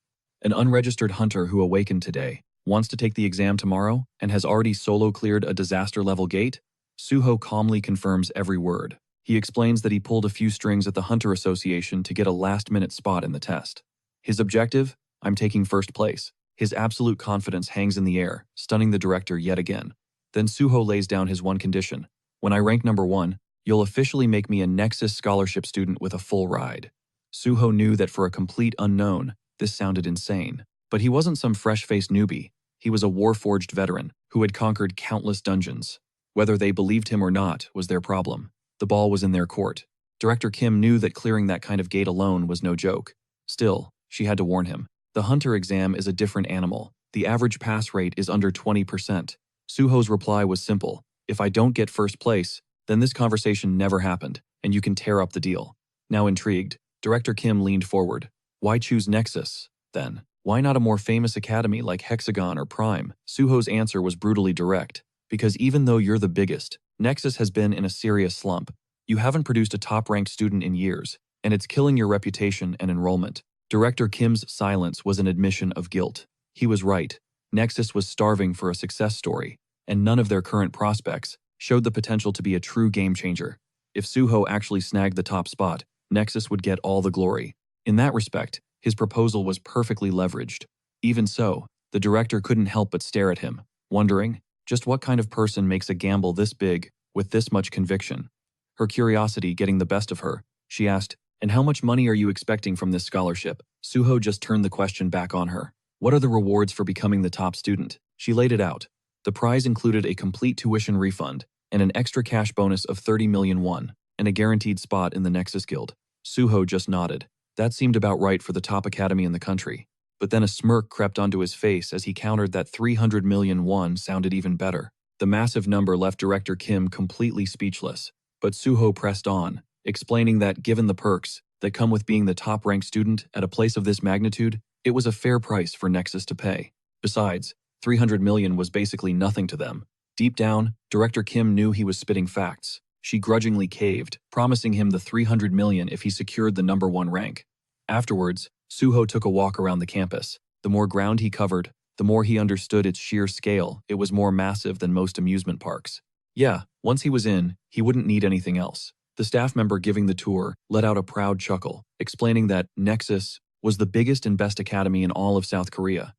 An unregistered hunter who awakened today, wants to take the exam tomorrow, and has already solo cleared a disaster-level gate? Suho calmly confirms every word. He explains that he pulled a few strings at the Hunter Association to get a last-minute spot in the test. His objective? "I'm taking first place." His absolute confidence hangs in the air, stunning the director yet again. Then Suho lays down his one condition. "When I rank number 1, you'll officially make me a Nexus scholarship student with a full ride." Suho knew that for a complete unknown, this sounded insane. But he wasn't some fresh-faced newbie. He was a war-forged veteran who had conquered countless dungeons. Whether they believed him or not was their problem. The ball was in their court. Director Kim knew that clearing that kind of gate alone was no joke. Still, she had to warn him. The hunter exam is a different animal. The average pass rate is under 20%. Suho's reply was simple. "If I don't get first place, then this conversation never happened, and you can tear up the deal." Now intrigued, Director Kim leaned forward. "Why choose Nexus, then? Why not a more famous academy like Hexagon or Prime?" Suho's answer was brutally direct. "Because even though you're the biggest, Nexus has been in a serious slump. You haven't produced a top-ranked student in years, and it's killing your reputation and enrollment." Director Kim's silence was an admission of guilt. He was right. Nexus was starving for a success story, and none of their current prospects showed the potential to be a true game-changer. If Suho actually snagged the top spot, Nexus would get all the glory. In that respect, his proposal was perfectly leveraged. Even so, the director couldn't help but stare at him, wondering just what kind of person makes a gamble this big with this much conviction. Her curiosity getting the best of her, she asked, "And how much money are you expecting from this scholarship?" Suho just turned the question back on her. "What are the rewards for becoming the top student?" She laid it out. The prize included a complete tuition refund and an extra cash bonus of 30 million won, and a guaranteed spot in the Nexus Guild. Suho just nodded. That seemed about right for the top academy in the country. But then a smirk crept onto his face as he countered that 300 million won sounded even better. The massive number left Director Kim completely speechless. But Suho pressed on, explaining that given the perks, that come with being the top-ranked student at a place of this magnitude, it was a fair price for Nexus to pay. Besides, 300 million was basically nothing to them. Deep down, Director Kim knew he was spitting facts. She grudgingly caved, promising him the 300 million if he secured the #1 rank. Afterwards, Suho took a walk around the campus. The more ground he covered, the more he understood its sheer scale. It was more massive than most amusement parks. Yeah, once he was in, he wouldn't need anything else. The staff member giving the tour let out a proud chuckle, explaining that Nexus was the biggest and best academy in all of South Korea.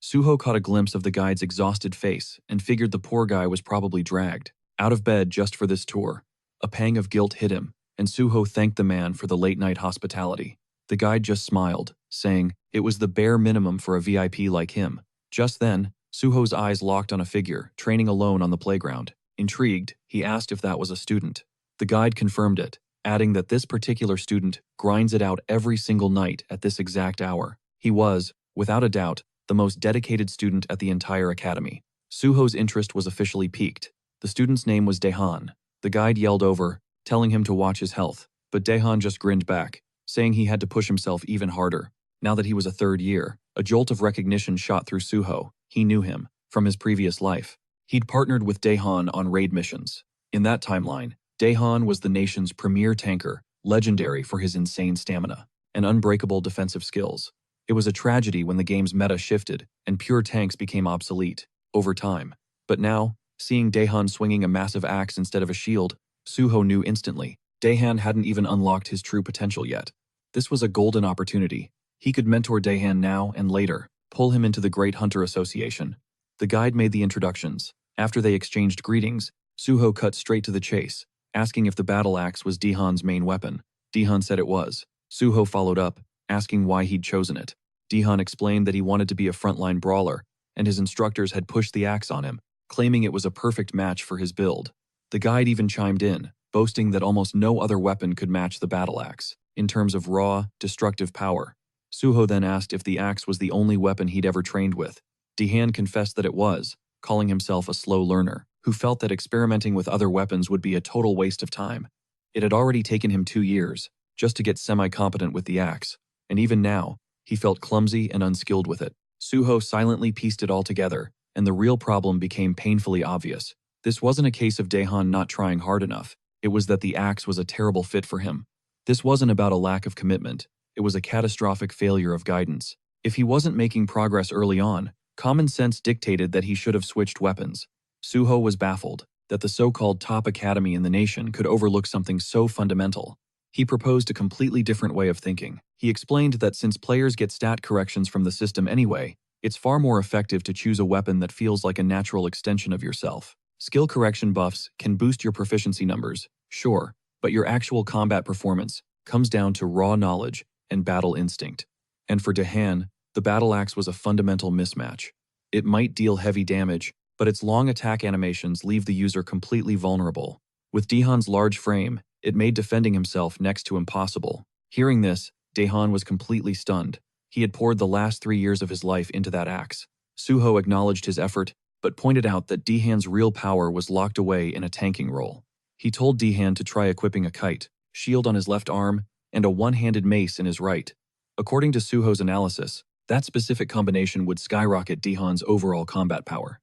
Suho caught a glimpse of the guide's exhausted face and figured the poor guy was probably dragged out of bed just for this tour. A pang of guilt hit him, and Suho thanked the man for the late-night hospitality. The guide just smiled, saying it was the bare minimum for a VIP like him. Just then, Suho's eyes locked on a figure, training alone on the playground. Intrigued, he asked if that was a student. The guide confirmed it, adding that this particular student grinds it out every single night at this exact hour. He was, without a doubt, the most dedicated student at the entire academy. Suho's interest was officially piqued. The student's name was Daehan. The guide yelled over, telling him to watch his health, but Daehan just grinned back, saying he had to push himself even harder. Now that he was a third year, a jolt of recognition shot through Suho. He knew him from his previous life. He'd partnered with Daehan on raid missions. In that timeline, Daehan was the nation's premier tanker, legendary for his insane stamina and unbreakable defensive skills. It was a tragedy when the game's meta shifted and pure tanks became obsolete over time. But now, seeing Daehan swinging a massive axe instead of a shield, Suho knew instantly Daehan hadn't even unlocked his true potential yet. This was a golden opportunity. He could mentor Daehan now and later, pull him into the Great Hunter Association. The guide made the introductions. After they exchanged greetings, Suho cut straight to the chase, asking if the battle axe was Daehan's main weapon. Daehan said it was. Suho followed up, asking why he'd chosen it. Daehan explained that he wanted to be a frontline brawler, and his instructors had pushed the axe on him, claiming it was a perfect match for his build. The guide even chimed in, boasting that almost no other weapon could match the battle axe in terms of raw, destructive power. Suho then asked if the axe was the only weapon he'd ever trained with. Daehan confessed that it was, calling himself a slow learner, who felt that experimenting with other weapons would be a total waste of time. It had already taken him 2 years, just to get semi-competent with the axe, and even now, he felt clumsy and unskilled with it. Suho silently pieced it all together, and the real problem became painfully obvious. This wasn't a case of Daehan not trying hard enough, it was that the axe was a terrible fit for him. This wasn't about a lack of commitment, it was a catastrophic failure of guidance. If he wasn't making progress early on, common sense dictated that he should have switched weapons. Suho was baffled that the so-called top academy in the nation could overlook something so fundamental. He proposed a completely different way of thinking. He explained that since players get stat corrections from the system anyway, it's far more effective to choose a weapon that feels like a natural extension of yourself. Skill correction buffs can boost your proficiency numbers, sure, but your actual combat performance comes down to raw knowledge and battle instinct. And for Daehan, the battle axe was a fundamental mismatch. It might deal heavy damage, but its long attack animations leave the user completely vulnerable. With Daehan's large frame, it made defending himself next to impossible. Hearing this, Daehan was completely stunned. He had poured the last 3 years of his life into that axe. Suho acknowledged his effort, but pointed out that Daehan's real power was locked away in a tanking role. He told Daehan to try equipping a kite, shield on his left arm, and a one-handed mace in his right. According to Suho's analysis, that specific combination would skyrocket Daehan's overall combat power.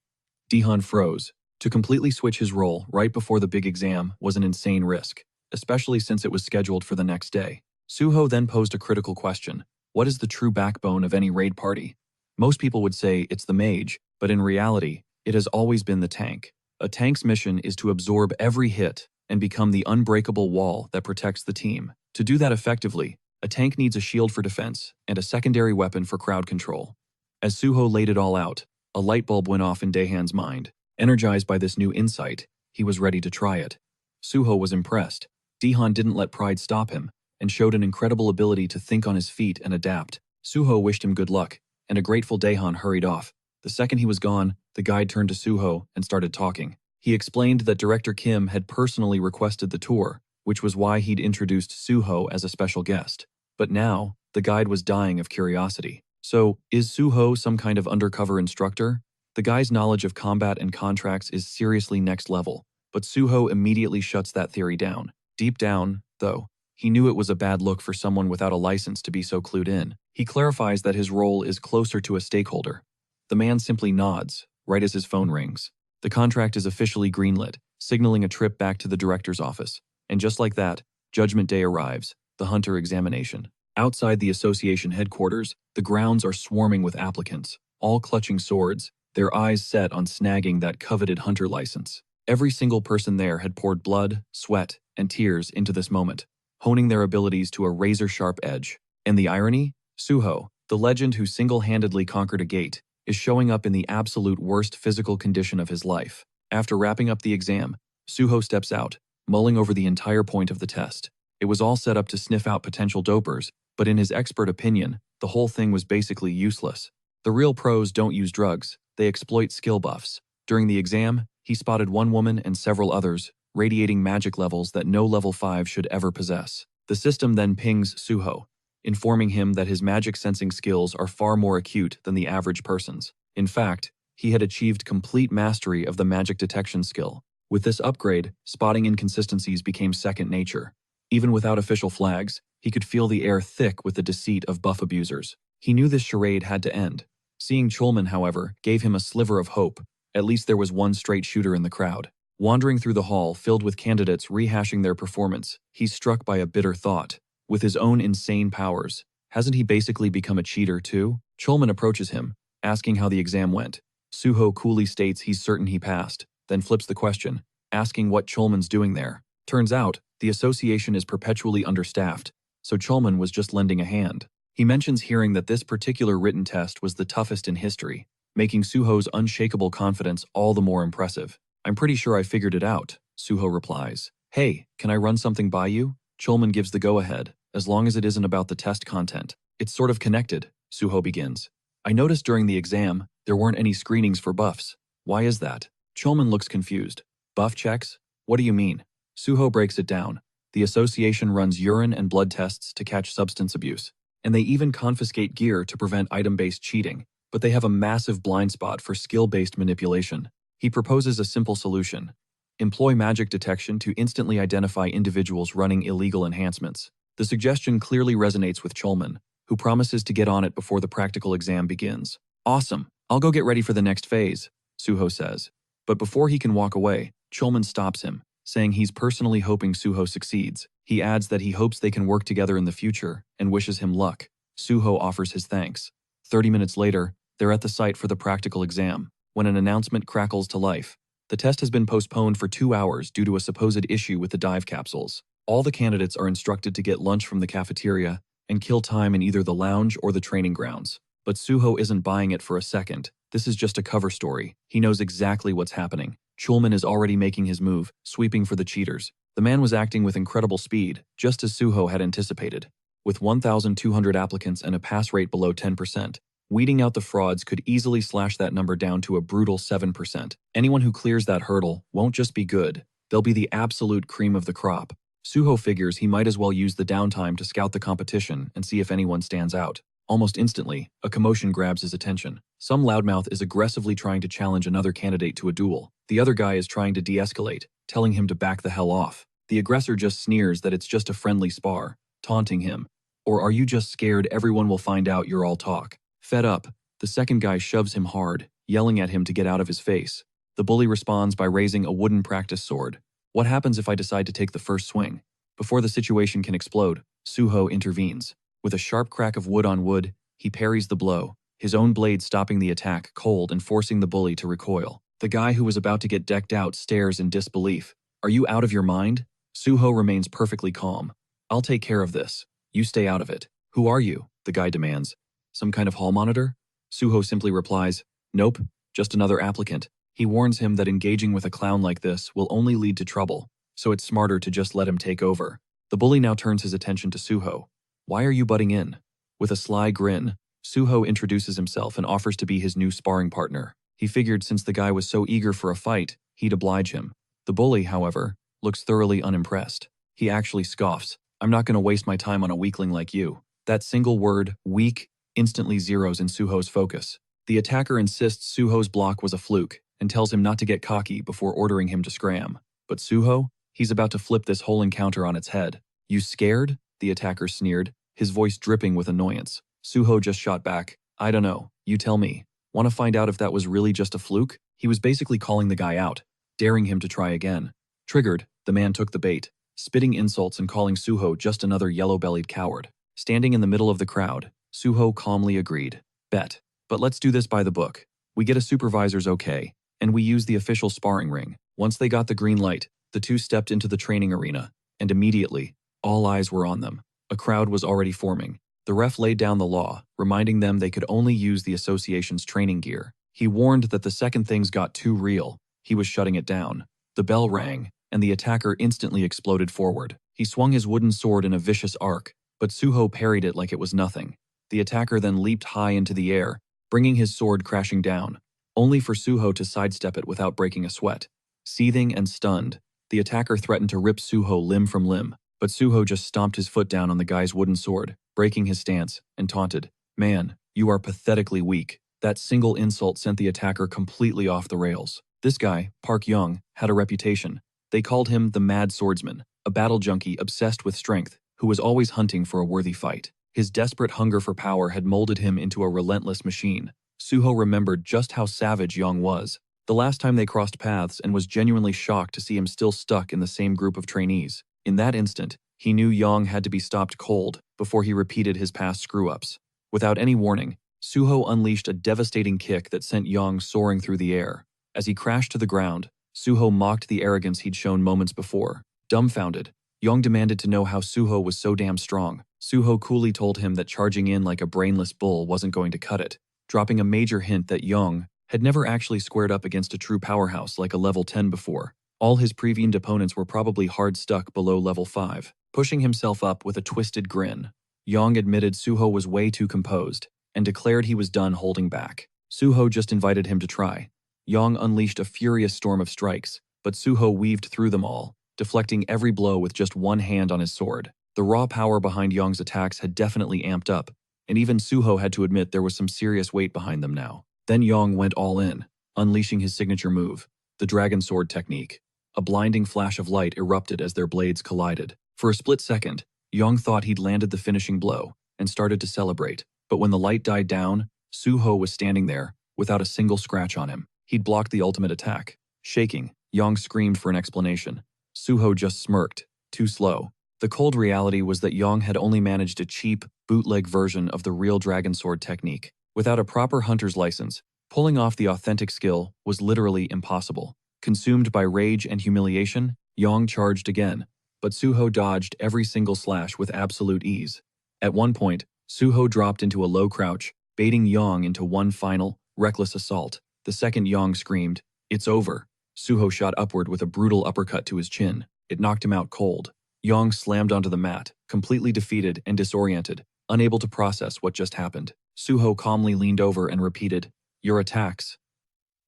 Daehan froze. To completely switch his role right before the big exam was an insane risk, especially since it was scheduled for the next day. Suho then posed a critical question. What is the true backbone of any raid party? Most people would say it's the mage, but in reality, it has always been the tank. A tank's mission is to absorb every hit and become the unbreakable wall that protects the team. To do that effectively, a tank needs a shield for defense and a secondary weapon for crowd control. As Suho laid it all out, a light bulb went off in Daehan's mind. Energized by this new insight, he was ready to try it. Suho was impressed. Daehan didn't let pride stop him, and showed an incredible ability to think on his feet and adapt. Suho wished him good luck, and a grateful Daehan hurried off. The second he was gone, the guide turned to Suho and started talking. He explained that Director Kim had personally requested the tour, which was why he'd introduced Suho as a special guest. But now, the guide was dying of curiosity. So, is Suho some kind of undercover instructor? The guy's knowledge of combat and contracts is seriously next level, but Suho immediately shuts that theory down. Deep down, though, He knew it was a bad look for someone without a license to be so clued in. He clarifies that his role is closer to a stakeholder. The man simply nods, right as his phone rings. The contract is officially greenlit, signaling a trip back to the director's office. And just like that, Judgment Day arrives, the hunter examination. Outside the association headquarters, the grounds are swarming with applicants, all clutching swords, their eyes set on snagging that coveted hunter license. Every single person there had poured blood, sweat, and tears into this moment, honing their abilities to a razor-sharp edge. And the irony? Suho, the legend who single-handedly conquered a gate, is showing up in the absolute worst physical condition of his life. After wrapping up the exam, Suho steps out, mulling over the entire point of the test. It was all set up to sniff out potential dopers, but in his expert opinion, the whole thing was basically useless. The real pros don't use drugs, they exploit skill buffs. During the exam, he spotted one woman and several others, radiating magic levels that no level 5 should ever possess. The system then pings Suho, informing him that his magic sensing skills are far more acute than the average person's. In fact, he had achieved complete mastery of the magic detection skill. With this upgrade, spotting inconsistencies became second nature. Even without official flags, he could feel the air thick with the deceit of buff abusers. He knew this charade had to end. Seeing Chulman, however, gave him a sliver of hope. At least there was one straight shooter in the crowd. Wandering through the hall filled with candidates rehashing their performance, he's struck by a bitter thought. With his own insane powers, hasn't he basically become a cheater too? Chulman approaches him, asking how the exam went. Suho coolly states he's certain he passed, then flips the question, asking what Chulman's doing there. Turns out, the association is perpetually understaffed, so Chulman was just lending a hand. He mentions hearing that this particular written test was the toughest in history, making Suho's unshakable confidence all the more impressive. "I'm pretty sure I figured it out," Suho replies. "Hey, can I run something by you?" Chulman gives the go-ahead, as long as it isn't about the test content. "It's sort of connected," Suho begins. "I noticed during the exam, there weren't any screenings for buffs. Why is that?" Chulman looks confused. "Buff checks? What do you mean?" Suho breaks it down. The association runs urine and blood tests to catch substance abuse, and they even confiscate gear to prevent item-based cheating, but they have a massive blind spot for skill-based manipulation. He proposes a simple solution. Employ magic detection to instantly identify individuals running illegal enhancements. The suggestion clearly resonates with Chulman, who promises to get on it before the practical exam begins. "Awesome, I'll go get ready for the next phase," Suho says. But before he can walk away, Chulman stops him, saying he's personally hoping Suho succeeds. He adds that he hopes they can work together in the future and wishes him luck. Suho offers his thanks. 30 minutes later, they're at the site for the practical exam, when an announcement crackles to life. The test has been postponed for 2 hours due to a supposed issue with the dive capsules. All the candidates are instructed to get lunch from the cafeteria and kill time in either the lounge or the training grounds. But Suho isn't buying it for a second. This is just a cover story. He knows exactly what's happening. Chulman is already making his move, sweeping for the cheaters. The man was acting with incredible speed, just as Suho had anticipated. With 1,200 applicants and a pass rate below 10%, weeding out the frauds could easily slash that number down to a brutal 7%. Anyone who clears that hurdle won't just be good, they'll be the absolute cream of the crop. Suho figures he might as well use the downtime to scout the competition and see if anyone stands out. Almost instantly, a commotion grabs his attention. Some loudmouth is aggressively trying to challenge another candidate to a duel. The other guy is trying to de-escalate, telling him to back the hell off. The aggressor just sneers that it's just a friendly spar, taunting him. "Or are you just scared everyone will find out you're all talk?" Fed up, the second guy shoves him hard, yelling at him to get out of his face. The bully responds by raising a wooden practice sword. "What happens if I decide to take the first swing?" Before the situation can explode, Suho intervenes. With a sharp crack of wood on wood, he parries the blow, his own blade stopping the attack cold and forcing the bully to recoil. The guy who was about to get decked out stares in disbelief. "Are you out of your mind?" Suho remains perfectly calm. "I'll take care of this. You stay out of it." "Who are you?" the guy demands. "Some kind of hall monitor?" Suho simply replies, "Nope, just another applicant." He warns him that engaging with a clown like this will only lead to trouble, so it's smarter to just let him take over. The bully now turns his attention to Suho. "Why are you butting in?" With a sly grin, Suho introduces himself and offers to be his new sparring partner. He figured since the guy was so eager for a fight, he'd oblige him. The bully, however, looks thoroughly unimpressed. He actually scoffs. "I'm not going to waste my time on a weakling like you." That single word, weak, instantly zeroes in Suho's focus. The attacker insists Suho's block was a fluke and tells him not to get cocky before ordering him to scram. But Suho? He's about to flip this whole encounter on its head. You scared? The attacker sneered, his voice dripping with annoyance. Suho just shot back. I don't know, you tell me. Want to find out if that was really just a fluke? He was basically calling the guy out, daring him to try again. Triggered, the man took the bait, spitting insults and calling Suho just another yellow-bellied coward. Standing in the middle of the crowd, Suho calmly agreed. Bet. But let's do this by the book. We get a supervisor's okay, and we use the official sparring ring. Once they got the green light, the two stepped into the training arena, and immediately, all eyes were on them. A crowd was already forming. The ref laid down the law, reminding them they could only use the association's training gear. He warned that the second things got too real, he was shutting it down. The bell rang, and the attacker instantly exploded forward. He swung his wooden sword in a vicious arc, but Suho parried it like it was nothing. The attacker then leaped high into the air, bringing his sword crashing down, only for Suho to sidestep it without breaking a sweat. Seething and stunned, the attacker threatened to rip Suho limb from limb, but Suho just stomped his foot down on the guy's wooden sword, breaking his stance, and taunted, "Man, you are pathetically weak." That single insult sent the attacker completely off the rails. This guy, Park Young, had a reputation. They called him the Mad Swordsman, a battle junkie obsessed with strength, who was always hunting for a worthy fight. His desperate hunger for power had molded him into a relentless machine. Suho remembered just how savage Young was. The last time they crossed paths, and was genuinely shocked to see him still stuck in the same group of trainees. In that instant, he knew Young had to be stopped cold before he repeated his past screw-ups. Without any warning, Suho unleashed a devastating kick that sent Young soaring through the air. As he crashed to the ground, Suho mocked the arrogance he'd shown moments before. Dumbfounded, Young demanded to know how Suho was so damn strong. Suho coolly told him that charging in like a brainless bull wasn't going to cut it, dropping a major hint that Young had never actually squared up against a true powerhouse like a level 10 before. All his previous opponents were probably hard stuck below level 5. Pushing himself up with a twisted grin, Young admitted Suho was way too composed and declared he was done holding back. Suho just invited him to try. Young unleashed a furious storm of strikes, but Suho weaved through them all, deflecting every blow with just one hand on his sword. The raw power behind Young's attacks had definitely amped up, and even Suho had to admit there was some serious weight behind them now. Then Young went all in, unleashing his signature move, the Dragon Sword technique. A blinding flash of light erupted as their blades collided. For a split second, Young thought he'd landed the finishing blow and started to celebrate. But when the light died down, Suho was standing there, without a single scratch on him. He'd blocked the ultimate attack. Shaking, Young screamed for an explanation. Suho just smirked. Too slow. The cold reality was that Young had only managed a cheap, bootleg version of the real Dragon Sword technique. Without a proper hunter's license, pulling off the authentic skill was literally impossible. Consumed by rage and humiliation, Young charged again, but Suho dodged every single slash with absolute ease. At one point, Suho dropped into a low crouch, baiting Young into one final, reckless assault. The second Young screamed, "It's over." Suho shot upward with a brutal uppercut to his chin. It knocked him out cold. Young slammed onto the mat, completely defeated and disoriented, unable to process what just happened. Suho calmly leaned over and repeated, "Your attacks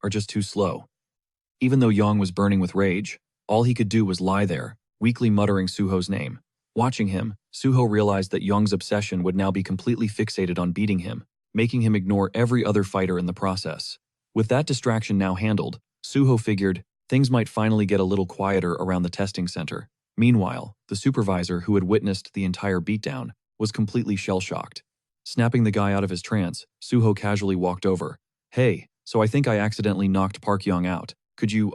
are just too slow." Even though Young was burning with rage, all he could do was lie there, weakly muttering Suho's name. Watching him, Suho realized that Young's obsession would now be completely fixated on beating him, making him ignore every other fighter in the process. With that distraction now handled, Suho figured things might finally get a little quieter around the testing center. Meanwhile, the supervisor who had witnessed the entire beatdown was completely shell-shocked. Snapping the guy out of his trance, Suho casually walked over. "Hey, so I think I accidentally knocked Park Young out. Could you,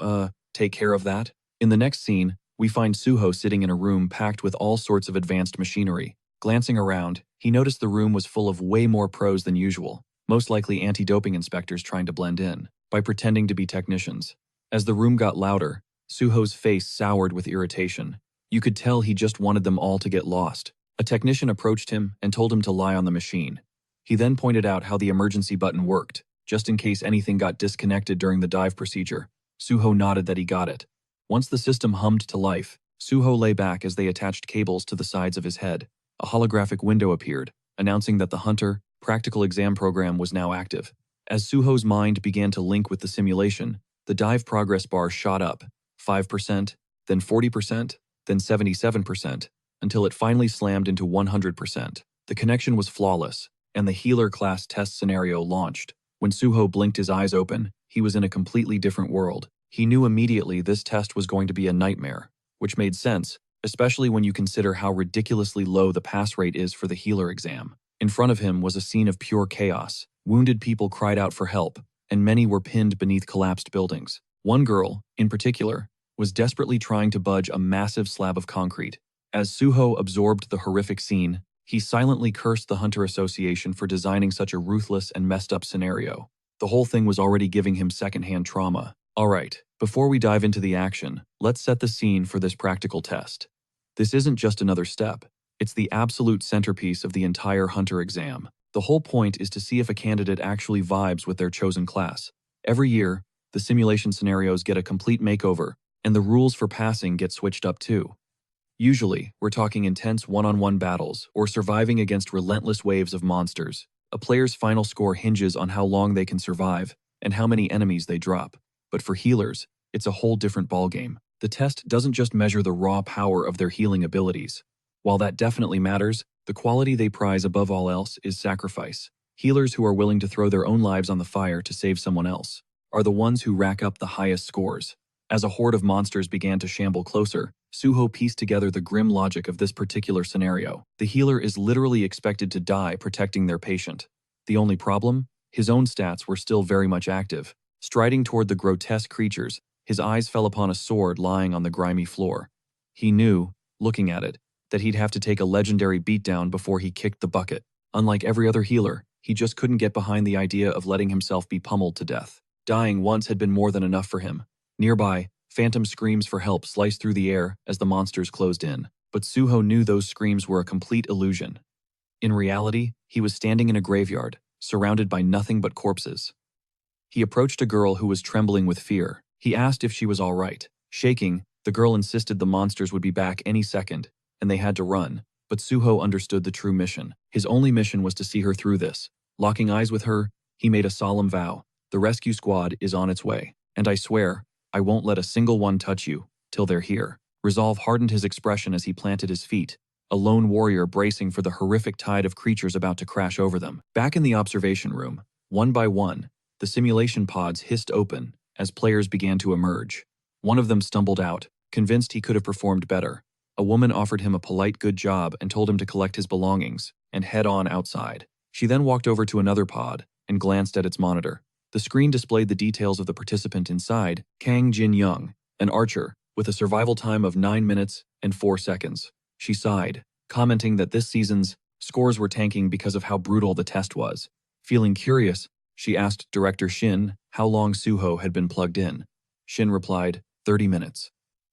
take care of that?" In the next scene, we find Suho sitting in a room packed with all sorts of advanced machinery. Glancing around, he noticed the room was full of way more pros than usual, most likely anti-doping inspectors trying to blend in by pretending to be technicians. As the room got louder, Suho's face soured with irritation. You could tell he just wanted them all to get lost. A technician approached him and told him to lie on the machine. He then pointed out how the emergency button worked, just in case anything got disconnected during the dive procedure. Suho nodded that he got it. Once the system hummed to life, Suho lay back as they attached cables to the sides of his head. A holographic window appeared, announcing that the Hunter practical exam program was now active. As Suho's mind began to link with the simulation, the dive progress bar shot up, 5%, then 40%, then 77%, until it finally slammed into 100%. The connection was flawless, and the healer class test scenario launched. When Suho blinked his eyes open, he was in a completely different world. He knew immediately this test was going to be a nightmare, which made sense, especially when you consider how ridiculously low the pass rate is for the healer exam. In front of him was a scene of pure chaos. Wounded people cried out for help, and many were pinned beneath collapsed buildings. One girl, in particular, was desperately trying to budge a massive slab of concrete. As Suho absorbed the horrific scene, he silently cursed the Hunter Association for designing such a ruthless and messed up scenario. The whole thing was already giving him secondhand trauma. Alright, before we dive into the action, let's set the scene for this practical test. This isn't just another step, it's the absolute centerpiece of the entire Hunter exam. The whole point is to see if a candidate actually vibes with their chosen class. Every year, the simulation scenarios get a complete makeover, and the rules for passing get switched up too. Usually, we're talking intense one-on-one battles or surviving against relentless waves of monsters. A player's final score hinges on how long they can survive and how many enemies they drop. But for healers, it's a whole different ballgame. The test doesn't just measure the raw power of their healing abilities. While that definitely matters, the quality they prize above all else is sacrifice. Healers who are willing to throw their own lives on the fire to save someone else are the ones who rack up the highest scores. As a horde of monsters began to shamble closer, Suho pieced together the grim logic of this particular scenario. The healer is literally expected to die protecting their patient. The only problem? His own stats were still very much active. Striding toward the grotesque creatures, his eyes fell upon a sword lying on the grimy floor. He knew, looking at it, that he'd have to take a legendary beatdown before he kicked the bucket. Unlike every other healer, he just couldn't get behind the idea of letting himself be pummeled to death. Dying once had been more than enough for him. Nearby, phantom screams for help sliced through the air as the monsters closed in. But Suho knew those screams were a complete illusion. In reality, he was standing in a graveyard, surrounded by nothing but corpses. He approached a girl who was trembling with fear. He asked if she was all right. Shaking, the girl insisted the monsters would be back any second, and they had to run. But Suho understood the true mission. His only mission was to see her through this. Locking eyes with her, he made a solemn vow. The rescue squad is on its way, and I swear, I won't let a single one touch you till they're here. Resolve hardened his expression as he planted his feet, a lone warrior bracing for the horrific tide of creatures about to crash over them. Back in the observation room, one by one, the simulation pods hissed open as players began to emerge. One of them stumbled out, convinced he could have performed better. A woman offered him a polite good job and told him to collect his belongings and head on outside. She then walked over to another pod and glanced at its monitor. The screen displayed the details of the participant inside, Kang Jin Young, an archer, with a survival time of 9 minutes and 4 seconds. She sighed, commenting that this season's scores were tanking because of how brutal the test was. Feeling curious, she asked Director Shin how long Suho had been plugged in. Shin replied, 30 minutes.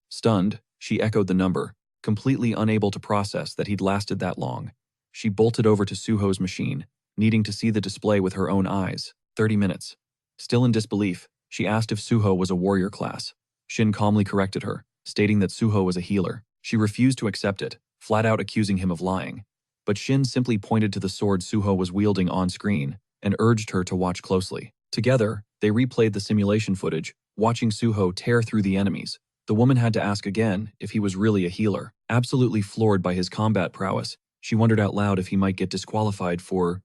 Stunned, she echoed the number, completely unable to process that he'd lasted that long. She bolted over to Suho's machine, needing to see the display with her own eyes. 30 minutes. Still in disbelief, she asked if Suho was a warrior class. Shin calmly corrected her, stating that Suho was a healer. She refused to accept it, flat out accusing him of lying. But Shin simply pointed to the sword Suho was wielding on screen and urged her to watch closely. Together, they replayed the simulation footage, watching Suho tear through the enemies. The woman had to ask again if he was really a healer. Absolutely floored by his combat prowess, she wondered out loud if he might get disqualified for,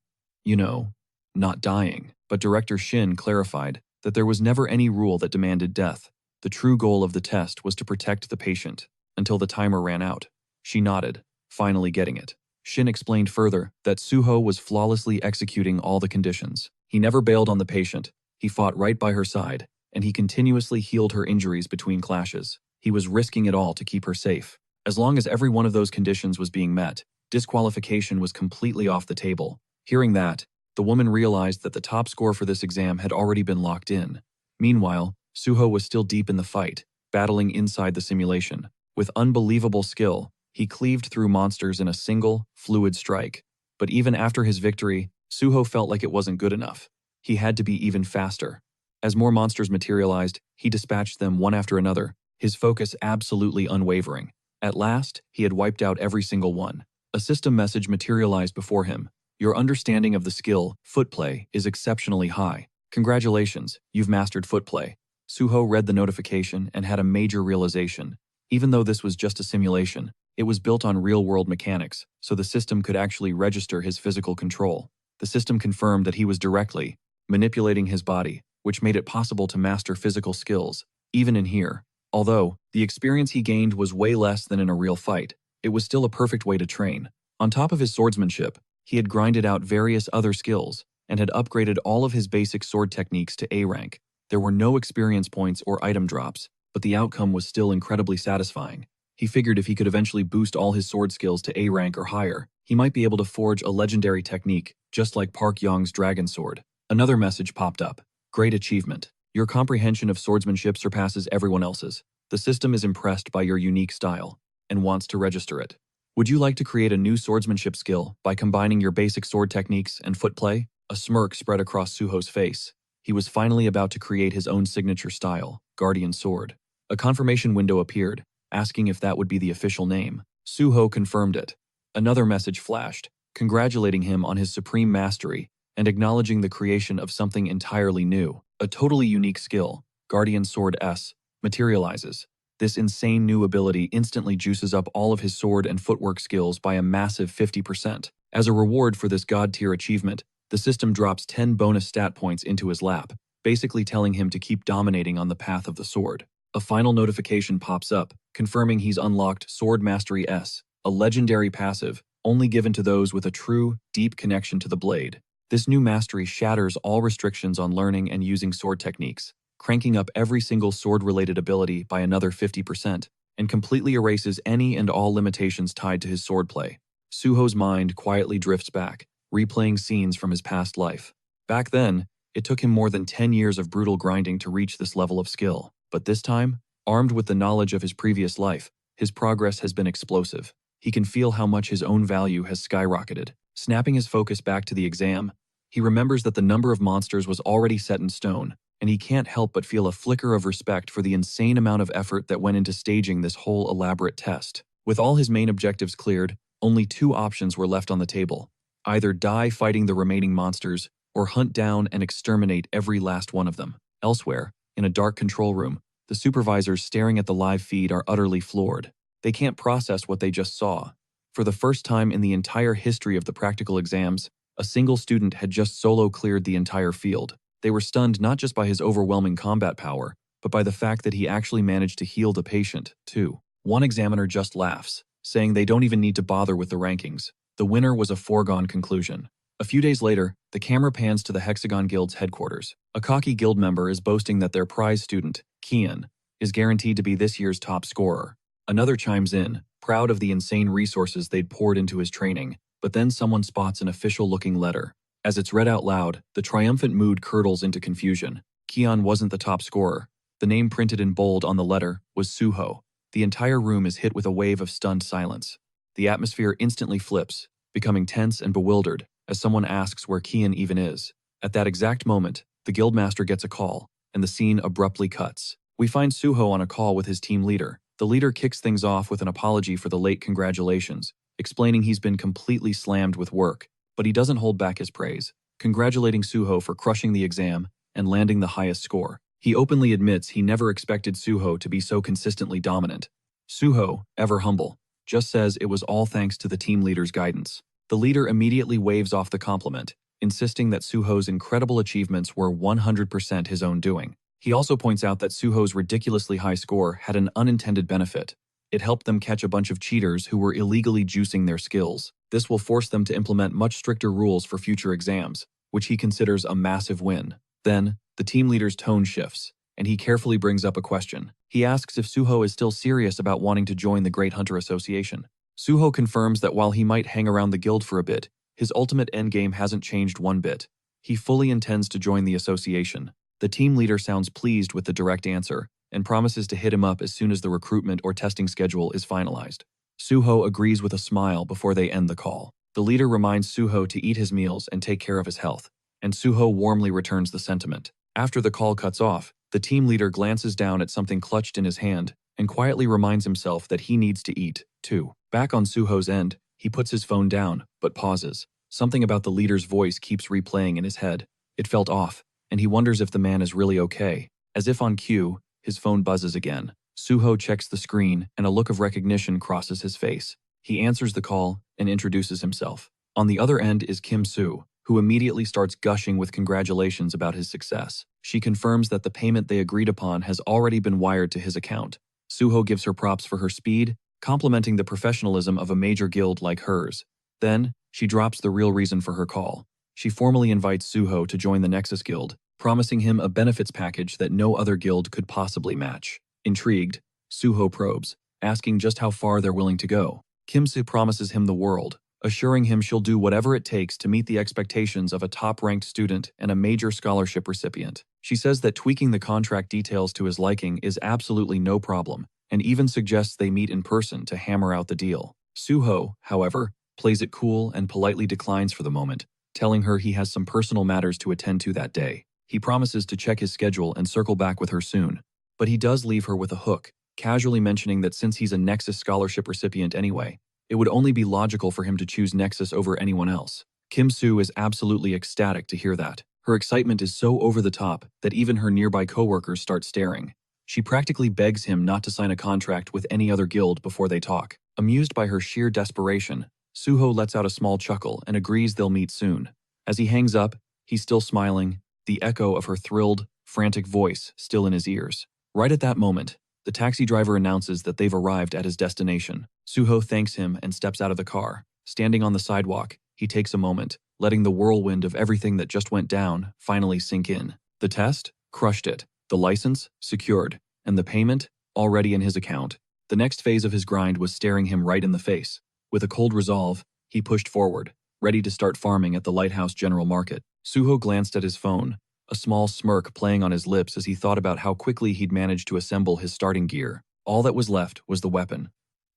not dying. But Director Shin clarified that there was never any rule that demanded death. The true goal of the test was to protect the patient until the timer ran out. She nodded, finally getting it. Shin explained further that Suho was flawlessly executing all the conditions. He never bailed on the patient, he fought right by her side, and he continuously healed her injuries between clashes. He was risking it all to keep her safe. As long as every one of those conditions was being met, disqualification was completely off the table. Hearing that, the woman realized that the top score for this exam had already been locked in. Meanwhile, Suho was still deep in the fight, battling inside the simulation. With unbelievable skill, he cleaved through monsters in a single, fluid strike. But even after his victory, Suho felt like it wasn't good enough. He had to be even faster. As more monsters materialized, he dispatched them one after another, his focus absolutely unwavering. At last, he had wiped out every single one. A system message materialized before him. Your understanding of the skill, footplay, is exceptionally high. Congratulations, you've mastered footplay. Suho read the notification and had a major realization. Even though this was just a simulation, it was built on real-world mechanics, so the system could actually register his physical control. The system confirmed that he was directly manipulating his body, which made it possible to master physical skills, even in here. Although, the experience he gained was way less than in a real fight, it was still a perfect way to train. On top of his swordsmanship, he had grinded out various other skills and had upgraded all of his basic sword techniques to A rank. There were no experience points or item drops, but the outcome was still incredibly satisfying. He figured if he could eventually boost all his sword skills to A rank or higher, he might be able to forge a legendary technique, just like Park Yong's dragon sword. Another message popped up. Great achievement. Your comprehension of swordsmanship surpasses everyone else's. The system is impressed by your unique style and wants to register it. Would you like to create a new swordsmanship skill by combining your basic sword techniques and foot play? A smirk spread across Suho's face. He was finally about to create his own signature style, Guardian Sword. A confirmation window appeared, asking if that would be the official name. Suho confirmed it. Another message flashed, congratulating him on his supreme mastery and acknowledging the creation of something entirely new. A totally unique skill, Guardian Sword S, materializes. This insane new ability instantly juices up all of his sword and footwork skills by a massive 50%. As a reward for this god-tier achievement, the system drops 10 bonus stat points into his lap, basically telling him to keep dominating on the path of the sword. A final notification pops up, confirming he's unlocked Sword Mastery S, a legendary passive only given to those with a true, deep connection to the blade. This new mastery shatters all restrictions on learning and using sword techniques, cranking up every single sword-related ability by another 50%, and completely erases any and all limitations tied to his swordplay. Suho's mind quietly drifts back, replaying scenes from his past life. Back then, it took him more than 10 years of brutal grinding to reach this level of skill. But this time, armed with the knowledge of his previous life, his progress has been explosive. He can feel how much his own value has skyrocketed. Snapping his focus back to the exam, he remembers that the number of monsters was already set in stone, and he can't help but feel a flicker of respect for the insane amount of effort that went into staging this whole elaborate test. With all his main objectives cleared, only 2 options were left on the table. Either die fighting the remaining monsters, or hunt down and exterminate every last one of them. Elsewhere, in a dark control room, the supervisors staring at the live feed are utterly floored. They can't process what they just saw. For the first time in the entire history of the practical exams, a single student had just solo cleared the entire field. They were stunned not just by his overwhelming combat power, but by the fact that he actually managed to heal the patient, too. One examiner just laughs, saying they don't even need to bother with the rankings. The winner was a foregone conclusion. A few days later, the camera pans to the Hexagon Guild's headquarters. A cocky guild member is boasting that their prize student, Kian, is guaranteed to be this year's top scorer. Another chimes in, proud of the insane resources they'd poured into his training, but then someone spots an official-looking letter. As it's read out loud, the triumphant mood curdles into confusion. Kian wasn't the top scorer. The name printed in bold on the letter was Suho. The entire room is hit with a wave of stunned silence. The atmosphere instantly flips, becoming tense and bewildered, as someone asks where Kian even is. At that exact moment, the guildmaster gets a call, and the scene abruptly cuts. We find Suho on a call with his team leader. The leader kicks things off with an apology for the late congratulations, explaining he's been completely slammed with work, but he doesn't hold back his praise, congratulating Suho for crushing the exam and landing the highest score. He openly admits he never expected Suho to be so consistently dominant. Suho, ever humble, just says it was all thanks to the team leader's guidance. The leader immediately waves off the compliment, insisting that Suho's incredible achievements were 100% his own doing. He also points out that Suho's ridiculously high score had an unintended benefit. It helped them catch a bunch of cheaters who were illegally juicing their skills. This will force them to implement much stricter rules for future exams, which he considers a massive win. Then, the team leader's tone shifts, and he carefully brings up a question. He asks if Suho is still serious about wanting to join the Great Hunter Association. Suho confirms that while he might hang around the guild for a bit, his ultimate endgame hasn't changed one bit. He fully intends to join the association. The team leader sounds pleased with the direct answer and promises to hit him up as soon as the recruitment or testing schedule is finalized. Suho agrees with a smile before they end the call. The leader reminds Suho to eat his meals and take care of his health, and Suho warmly returns the sentiment. After the call cuts off, the team leader glances down at something clutched in his hand and quietly reminds himself that he needs to eat, too. Back on Suho's end, he puts his phone down, but pauses. Something about the leader's voice keeps replaying in his head. It felt off, and he wonders if the man is really okay. As if on cue, his phone buzzes again. Suho checks the screen, and a look of recognition crosses his face. He answers the call and introduces himself. On the other end is Kim Soo, who immediately starts gushing with congratulations about his success. She confirms that the payment they agreed upon has already been wired to his account. Suho gives her props for her speed, complimenting the professionalism of a major guild like hers. Then, she drops the real reason for her call. She formally invites Suho to join the Nexus Guild, promising him a benefits package that no other guild could possibly match. Intrigued, Suho probes, asking just how far they're willing to go. Kim-soo promises him the world, assuring him she'll do whatever it takes to meet the expectations of a top-ranked student and a major scholarship recipient. She says that tweaking the contract details to his liking is absolutely no problem, and even suggests they meet in person to hammer out the deal. Suho, however, plays it cool and politely declines for the moment, telling her he has some personal matters to attend to that day. He promises to check his schedule and circle back with her soon, but he does leave her with a hook, casually mentioning that since he's a Nexus scholarship recipient anyway, it would only be logical for him to choose Nexus over anyone else. Kim-soo is absolutely ecstatic to hear that. Her excitement is so over the top that even her nearby coworkers start staring. She practically begs him not to sign a contract with any other guild before they talk. Amused by her sheer desperation, Suho lets out a small chuckle and agrees they'll meet soon. As he hangs up, he's still smiling, the echo of her thrilled, frantic voice still in his ears. Right at that moment, the taxi driver announces that they've arrived at his destination. Suho thanks him and steps out of the car. Standing on the sidewalk, he takes a moment, letting the whirlwind of everything that just went down finally sink in. The test? Crushed it. The license? Secured. And the payment? Already in his account. The next phase of his grind was staring him right in the face. With a cold resolve, he pushed forward, ready to start farming at the Lighthouse General Market. Suho glanced at his phone, a small smirk playing on his lips as he thought about how quickly he'd managed to assemble his starting gear. All that was left was the weapon.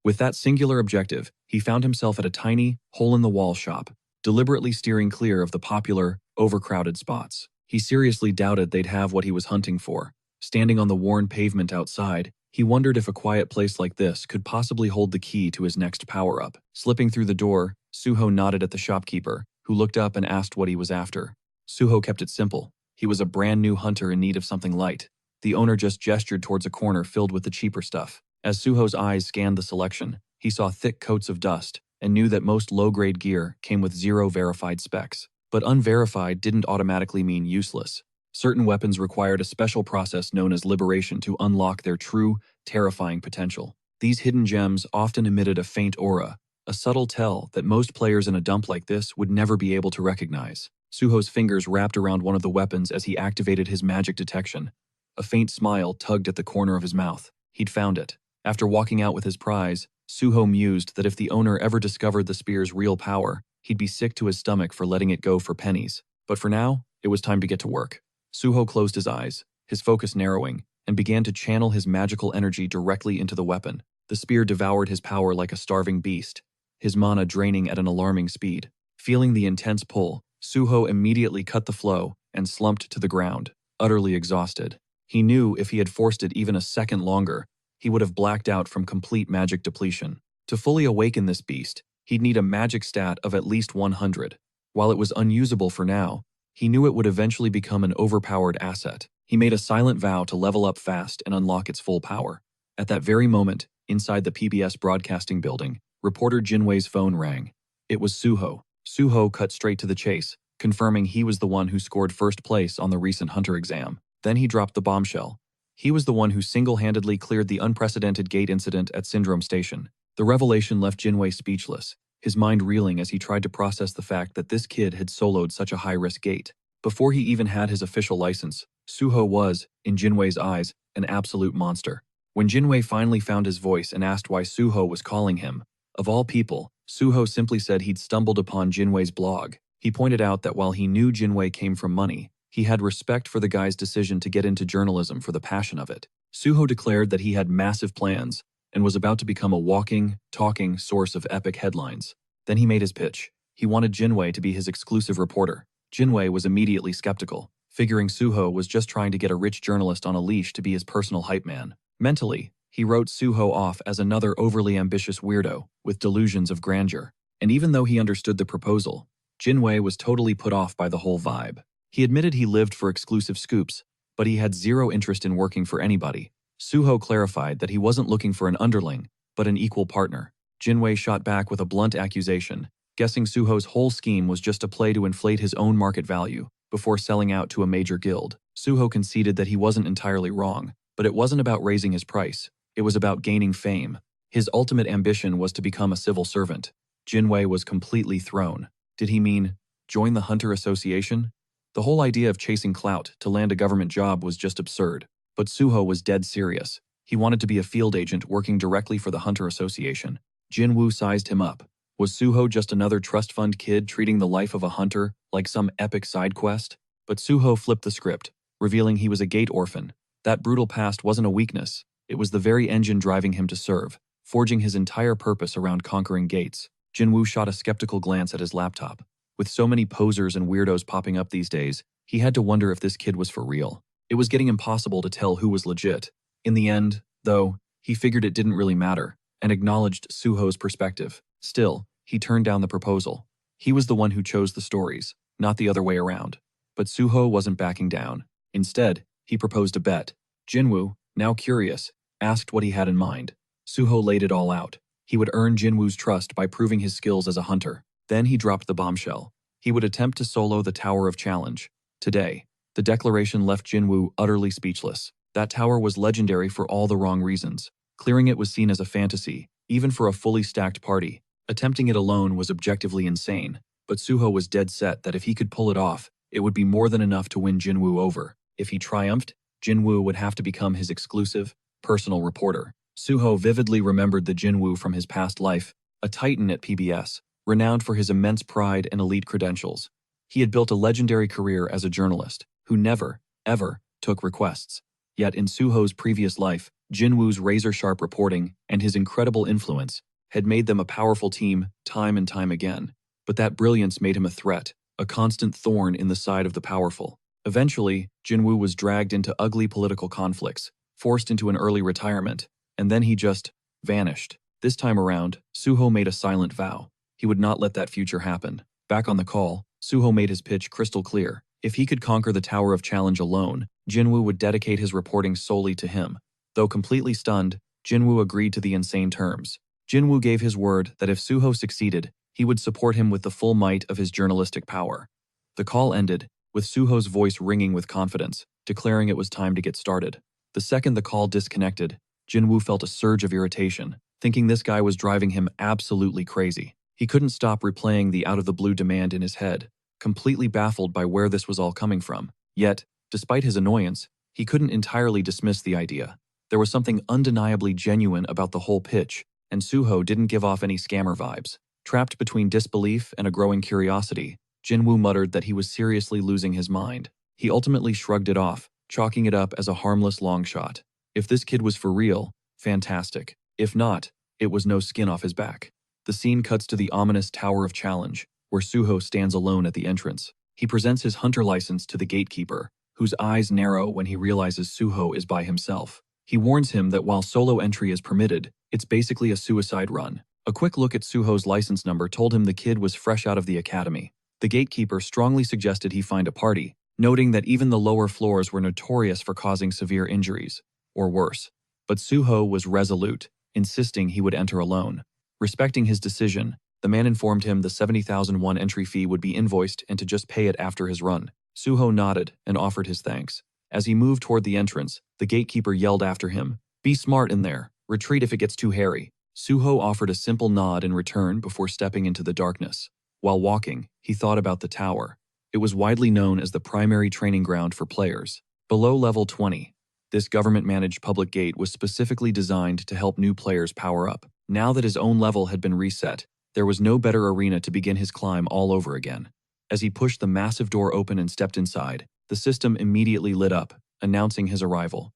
With that singular objective, he found himself at a tiny, hole-in-the-wall shop, deliberately steering clear of the popular, overcrowded spots. He seriously doubted they'd have what he was hunting for. Standing on the worn pavement outside, he wondered if a quiet place like this could possibly hold the key to his next power-up. Slipping through the door, Suho nodded at the shopkeeper, who looked up and asked what he was after. Suho kept it simple. He was a brand new hunter in need of something light. The owner just gestured towards a corner filled with the cheaper stuff. As Suho's eyes scanned the selection, he saw thick coats of dust and knew that most low-grade gear came with 0 verified specs. But unverified didn't automatically mean useless. Certain weapons required a special process known as liberation to unlock their true, terrifying potential. These hidden gems often emitted a faint aura, a subtle tell that most players in a dump like this would never be able to recognize. Suho's fingers wrapped around one of the weapons as he activated his magic detection. A faint smile tugged at the corner of his mouth. He'd found it. After walking out with his prize, Suho mused that if the owner ever discovered the spear's real power, he'd be sick to his stomach for letting it go for pennies. But for now, it was time to get to work. Suho closed his eyes, his focus narrowing, and began to channel his magical energy directly into the weapon. The spear devoured his power like a starving beast, his mana draining at an alarming speed. Feeling the intense pull, Suho immediately cut the flow and slumped to the ground, utterly exhausted. He knew if he had forced it even a second longer, he would have blacked out from complete magic depletion. To fully awaken this beast, he'd need a magic stat of at least 100. While it was unusable for now, he knew it would eventually become an overpowered asset. He made a silent vow to level up fast and unlock its full power. At that very moment, inside the PBS broadcasting building, reporter Jinwei's phone rang. It was Suho. Suho cut straight to the chase, confirming he was the one who scored first place on the recent Hunter exam. Then he dropped the bombshell. He was the one who single-handedly cleared the unprecedented gate incident at Syndrome Station. The revelation left Jinwei speechless, his mind reeling as he tried to process the fact that this kid had soloed such a high-risk gate. Before he even had his official license, Suho was, in Jinwei's eyes, an absolute monster. When Jinwei finally found his voice and asked why Suho was calling him, of all people, Suho simply said he'd stumbled upon Jinwei's blog. He pointed out that while he knew Jinwei came from money, he had respect for the guy's decision to get into journalism for the passion of it. Suho declared that he had massive plans and was about to become a walking, talking source of epic headlines. Then he made his pitch. He wanted Jinwei to be his exclusive reporter. Jinwei was immediately skeptical, figuring Suho was just trying to get a rich journalist on a leash to be his personal hype man. Mentally, he wrote Suho off as another overly ambitious weirdo with delusions of grandeur. And even though he understood the proposal, Jinwei was totally put off by the whole vibe. He admitted he lived for exclusive scoops, but he had zero interest in working for anybody. Suho clarified that he wasn't looking for an underling, but an equal partner. Jinwei shot back with a blunt accusation, guessing Suho's whole scheme was just a play to inflate his own market value before selling out to a major guild. Suho conceded that he wasn't entirely wrong, but it wasn't about raising his price. It was about gaining fame. His ultimate ambition was to become a civil servant. Jinwei was completely thrown. Did he mean join the Hunter Association? The whole idea of chasing clout to land a government job was just absurd. But Suho was dead serious. He wanted to be a field agent working directly for the Hunter Association. Jinwoo sized him up. Was Suho just another trust fund kid treating the life of a hunter like some epic side quest? But Suho flipped the script, revealing he was a gate orphan. That brutal past wasn't a weakness. It was the very engine driving him to serve, forging his entire purpose around conquering gates. Jinwoo shot a skeptical glance at his laptop. With so many posers and weirdos popping up these days, he had to wonder if this kid was for real. It was getting impossible to tell who was legit. In the end, though, he figured it didn't really matter, and acknowledged Suho's perspective. Still, he turned down the proposal. He was the one who chose the stories, not the other way around. But Suho wasn't backing down. Instead, he proposed a bet. Jinwoo, now curious, asked what he had in mind. Suho laid it all out. He would earn Jinwoo's trust by proving his skills as a hunter. Then he dropped the bombshell. He would attempt to solo the Tower of Challenge. Today, the declaration left Jinwoo utterly speechless. That tower was legendary for all the wrong reasons. Clearing it was seen as a fantasy, even for a fully stacked party. Attempting it alone was objectively insane, but Suho was dead set that if he could pull it off, it would be more than enough to win Jinwoo over. If he triumphed, Jinwoo would have to become his exclusive, personal reporter. Suho vividly remembered the Jinwoo from his past life, a titan at PBS, renowned for his immense pride and elite credentials. He had built a legendary career as a journalist, who never, ever, took requests. Yet in Suho's previous life, Jinwoo's razor-sharp reporting and his incredible influence had made them a powerful team time and time again. But that brilliance made him a threat, a constant thorn in the side of the powerful. Eventually, Jinwoo was dragged into ugly political conflicts, forced into an early retirement, and then he just vanished. This time around, Suho made a silent vow. He would not let that future happen. Back on the call, Suho made his pitch crystal clear. If he could conquer the Tower of Challenge alone, Jinwoo would dedicate his reporting solely to him. Though completely stunned, Jinwoo agreed to the insane terms. Jinwoo gave his word that if Suho succeeded, he would support him with the full might of his journalistic power. The call ended, with Suho's voice ringing with confidence, declaring it was time to get started. The second the call disconnected, Jinwoo felt a surge of irritation, thinking this guy was driving him absolutely crazy. He couldn't stop replaying the out-of-the-blue demand in his head, completely baffled by where this was all coming from. Yet, despite his annoyance, he couldn't entirely dismiss the idea. There was something undeniably genuine about the whole pitch, and Suho didn't give off any scammer vibes. Trapped between disbelief and a growing curiosity, Jinwoo muttered that he was seriously losing his mind. He ultimately shrugged it off, chalking it up as a harmless long shot. If this kid was for real, fantastic. If not, it was no skin off his back. The scene cuts to the ominous Tower of Challenge, where Suho stands alone at the entrance. He presents his hunter license to the gatekeeper, whose eyes narrow when he realizes Suho is by himself. He warns him that while solo entry is permitted, it's basically a suicide run. A quick look at Suho's license number told him the kid was fresh out of the academy. The gatekeeper strongly suggested he find a party, noting that even the lower floors were notorious for causing severe injuries, or worse. But Suho was resolute, insisting he would enter alone. Respecting his decision, the man informed him the 70,000 won entry fee would be invoiced and to just pay it after his run. Suho nodded and offered his thanks. As he moved toward the entrance, the gatekeeper yelled after him, "Be smart in there. Retreat if it gets too hairy." Suho offered a simple nod in return before stepping into the darkness. While walking, he thought about the tower. It was widely known as the primary training ground for players. Below level 20, this government-managed public gate was specifically designed to help new players power up. Now that his own level had been reset, there was no better arena to begin his climb all over again. As he pushed the massive door open and stepped inside, the system immediately lit up, announcing his arrival.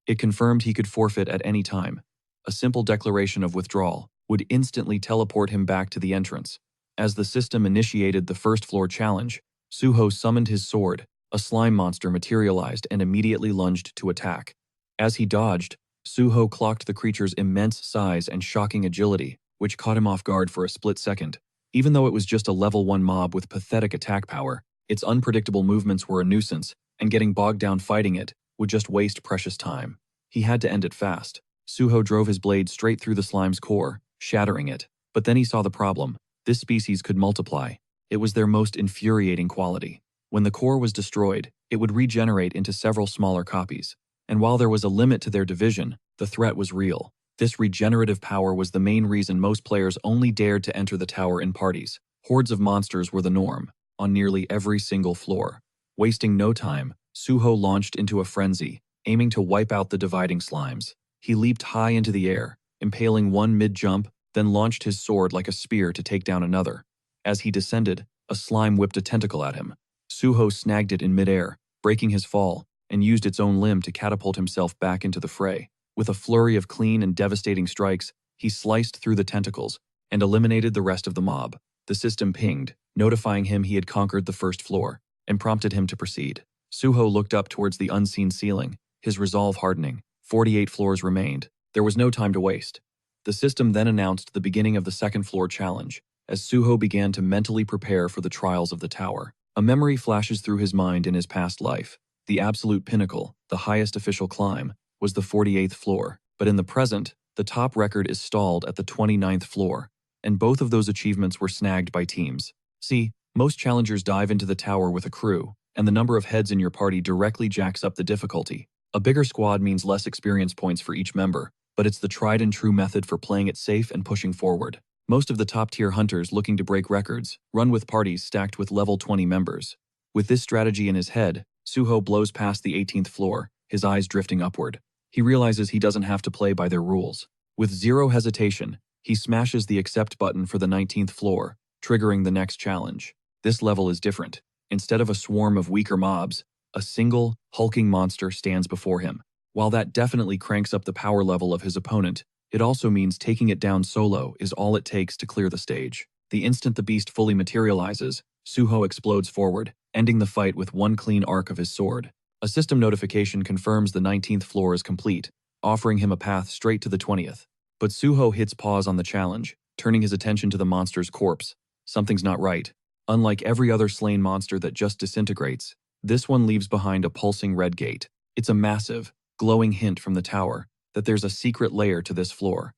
It confirmed he could forfeit at any time. A simple declaration of withdrawal would instantly teleport him back to the entrance. As the system initiated the first floor challenge, Suho summoned his sword. A slime monster materialized and immediately lunged to attack. As he dodged, Suho clocked the creature's immense size and shocking agility, which caught him off guard for a split second. Even though it was just a level 1 mob with pathetic attack power, its unpredictable movements were a nuisance, and getting bogged down fighting it would just waste precious time. He had to end it fast. Suho drove his blade straight through the slime's core, shattering it. But then he saw the problem. This species could multiply. It was their most infuriating quality. When the core was destroyed, it would regenerate into several smaller copies. And while there was a limit to their division, The threat was real. This regenerative power was the main reason most players only dared to enter the tower in parties. Hordes of monsters were the norm, on nearly every single floor. Wasting no time, Suho launched into a frenzy, aiming to wipe out the dividing slimes. He leaped high into the air, impaling one mid-jump, then launched his sword like a spear to take down another. As he descended, a slime whipped a tentacle at him. Suho snagged it in midair, breaking his fall, and used its own limb to catapult himself back into the fray. With a flurry of clean and devastating strikes, he sliced through the tentacles and eliminated the rest of the mob. The system pinged, notifying him he had conquered the first floor, and prompted him to proceed. Suho looked up towards the unseen ceiling, his resolve hardening. 48 floors remained. There was no time to waste. The system then announced the beginning of the second floor challenge, as Suho began to mentally prepare for the trials of the tower. A memory flashes through his mind in his past life. The absolute pinnacle, the highest official climb, was the 48th floor, but in the present, the top record is stalled at the 29th floor, and both of those achievements were snagged by teams. See, most challengers dive into the tower with a crew, and the number of heads in your party directly jacks up the difficulty. A bigger squad means less experience points for each member, but it's the tried and true method for playing it safe and pushing forward. Most of the top-tier hunters looking to break records run with parties stacked with level 20 members. With this strategy in his head, Suho blows past the 18th floor, his eyes drifting upward. He realizes he doesn't have to play by their rules. With zero hesitation, he smashes the accept button for the 19th floor, triggering the next challenge. This level is different. Instead of a swarm of weaker mobs, a single, hulking monster stands before him. While that definitely cranks up the power level of his opponent, it also means taking it down solo is all it takes to clear the stage. The instant the beast fully materializes, Suho explodes forward, ending the fight with one clean arc of his sword. A system notification confirms the 19th floor is complete, offering him a path straight to the 20th. But Suho hits pause on the challenge, turning his attention to the monster's corpse. Something's not right. Unlike every other slain monster that just disintegrates, this one leaves behind a pulsing red gate. It's a massive, glowing hint from the tower that there's a secret layer to this floor.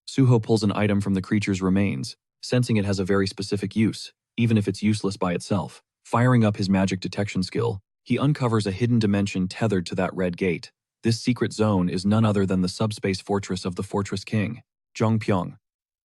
Suho pulls an item from the creature's remains, sensing it has a very specific use, even if it's useless by itself. Firing up his magic detection skill, he uncovers a hidden dimension tethered to that red gate. This secret zone is none other than the subspace fortress of the Fortress King, Zhongpyeong.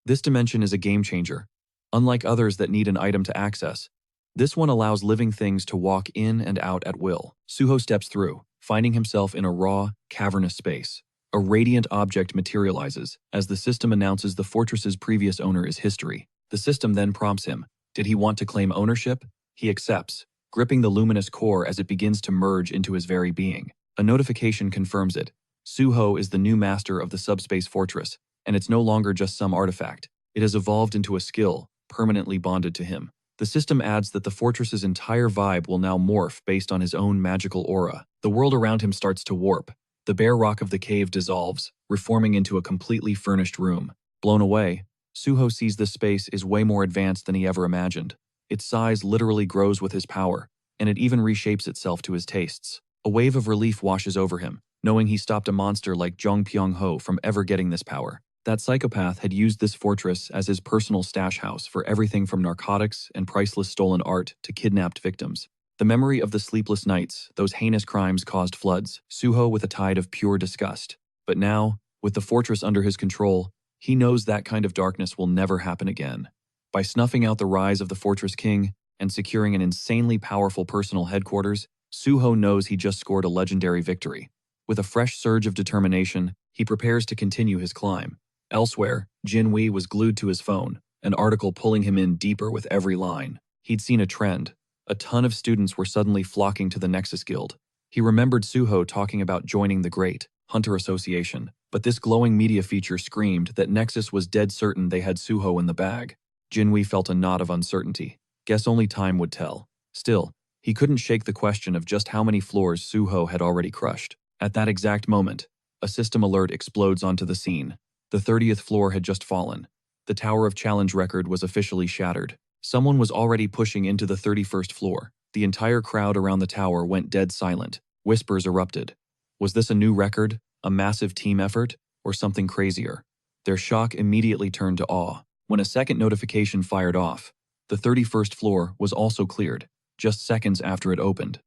This dimension is a game changer. Unlike others that need an item to access, this one allows living things to walk in and out at will. Suho steps through, finding himself in a raw, cavernous space. A radiant object materializes as the system announces the fortress's previous owner is history. The system then prompts him. Did he want to claim ownership? He accepts, gripping the luminous core as it begins to merge into his very being. A notification confirms it. Suho is the new master of the subspace fortress, and it's no longer just some artifact. It has evolved into a skill, permanently bonded to him. The system adds that the fortress's entire vibe will now morph based on his own magical aura. The world around him starts to warp. The bare rock of the cave dissolves, reforming into a completely furnished room. Blown away, Suho sees this space is way more advanced than he ever imagined. Its size literally grows with his power, and it even reshapes itself to his tastes. A wave of relief washes over him, knowing he stopped a monster like Zhongpyeong-ho from ever getting this power. That psychopath had used this fortress as his personal stash house for everything from narcotics and priceless stolen art to kidnapped victims. The memory of the sleepless nights, those heinous crimes caused floods, Suho with a tide of pure disgust. But now, with the fortress under his control, he knows that kind of darkness will never happen again. By snuffing out the rise of the Fortress King and securing an insanely powerful personal headquarters, Suho knows he just scored a legendary victory. With a fresh surge of determination, he prepares to continue his climb. Elsewhere, Jinwei was glued to his phone, an article pulling him in deeper with every line. He'd seen a trend. A ton of students were suddenly flocking to the Nexus Guild. He remembered Suho talking about joining the Great Hunter Association, but this glowing media feature screamed that Nexus was dead certain they had Suho in the bag. Jinwei felt a knot of uncertainty. Guess only time would tell. Still, he couldn't shake the question of just how many floors Suho had already crushed. At that exact moment, a system alert explodes onto the scene. The 30th floor had just fallen. The Tower of Challenge record was officially shattered. Someone was already pushing into the 31st floor. The entire crowd around the tower went dead silent. Whispers erupted. Was this a new record, a massive team effort, or something crazier? Their shock immediately turned to awe. When a second notification fired off, the 31st floor was also cleared, just seconds after it opened.